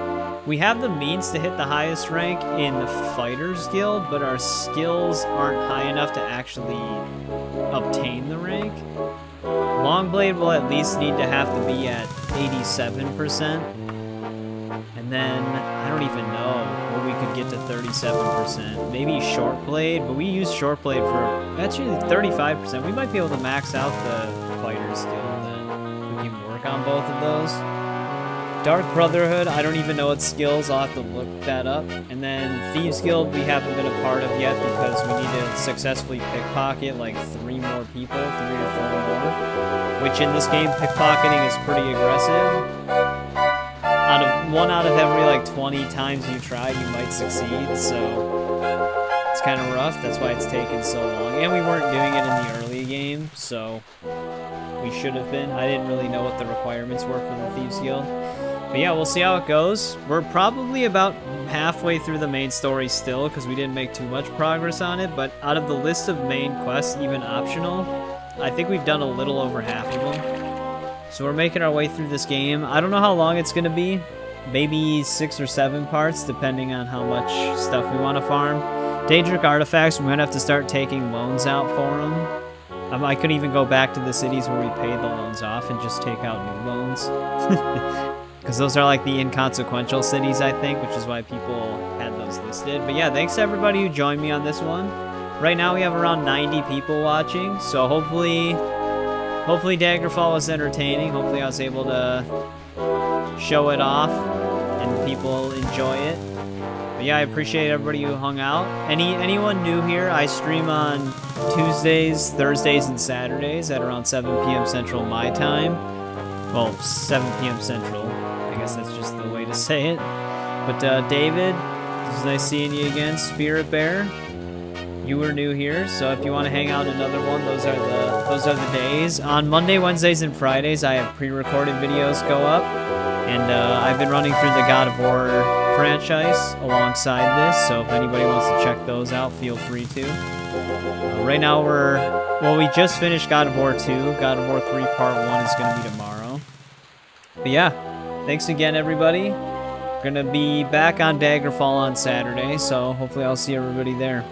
We have the means to hit the highest rank in the Fighters Guild, but our skills aren't high enough to actually obtain the rank. Longblade will at least need to have to be at 87%. And then, I don't even know where we could get to 37%. Maybe Shortblade, but we use Shortblade for actually 35%. We might be able to max out the Fighter's Guild then. We can work on both of those. Dark Brotherhood, I don't even know its skills. I'll have to look that up. And then Thieves Guild, we haven't been a part of yet because we need to successfully pickpocket like 3 more people, 3 or 4 more. Which in this game, pickpocketing is pretty aggressive. One out of every like 20 times you try, you might succeed, so it's kind of rough. That's why it's taken so long. And we weren't doing it in the early game, so we should have been. I didn't really know what the requirements were for the Thieves Guild. But yeah, we'll see how it goes. We're probably about halfway through the main story still, because we didn't make too much progress on it, but out of the list of main quests, even optional, I think we've done a little over half of them. So we're making our way through this game. I don't know how long it's going to be. Maybe 6 or 7 parts, depending on how much stuff we want to farm. Daedric artifacts, we might have to start taking loans out for them. I could even go back to the cities where we paid the loans off and just take out new loans. because those are like the inconsequential cities, I think, which is why people had those listed. But yeah, thanks to everybody who joined me on this one. Right now we have around 90 people watching, so hopefully Daggerfall was entertaining. Hopefully I was able to show it off and people enjoy it. But yeah, I appreciate everybody who hung out. Anyone new here, I stream on Tuesdays, Thursdays, and Saturdays at around 7 p.m. Central my time. Well, 7 p.m. Central. I guess that's just the way to say it. But David, it was nice seeing you again. Spirit Bear, you were new here, so if you want to hang out another one, those are the days. On Monday, Wednesdays, and Fridays, I have pre-recorded videos go up, and I've been running through the God of War franchise alongside this, so if anybody wants to check those out, feel free to. Right now we just finished God of War 2. God of War 3 Part 1 is going to be tomorrow. But yeah, thanks again, everybody. Gonna be back on Daggerfall on Saturday, so hopefully I'll see everybody there.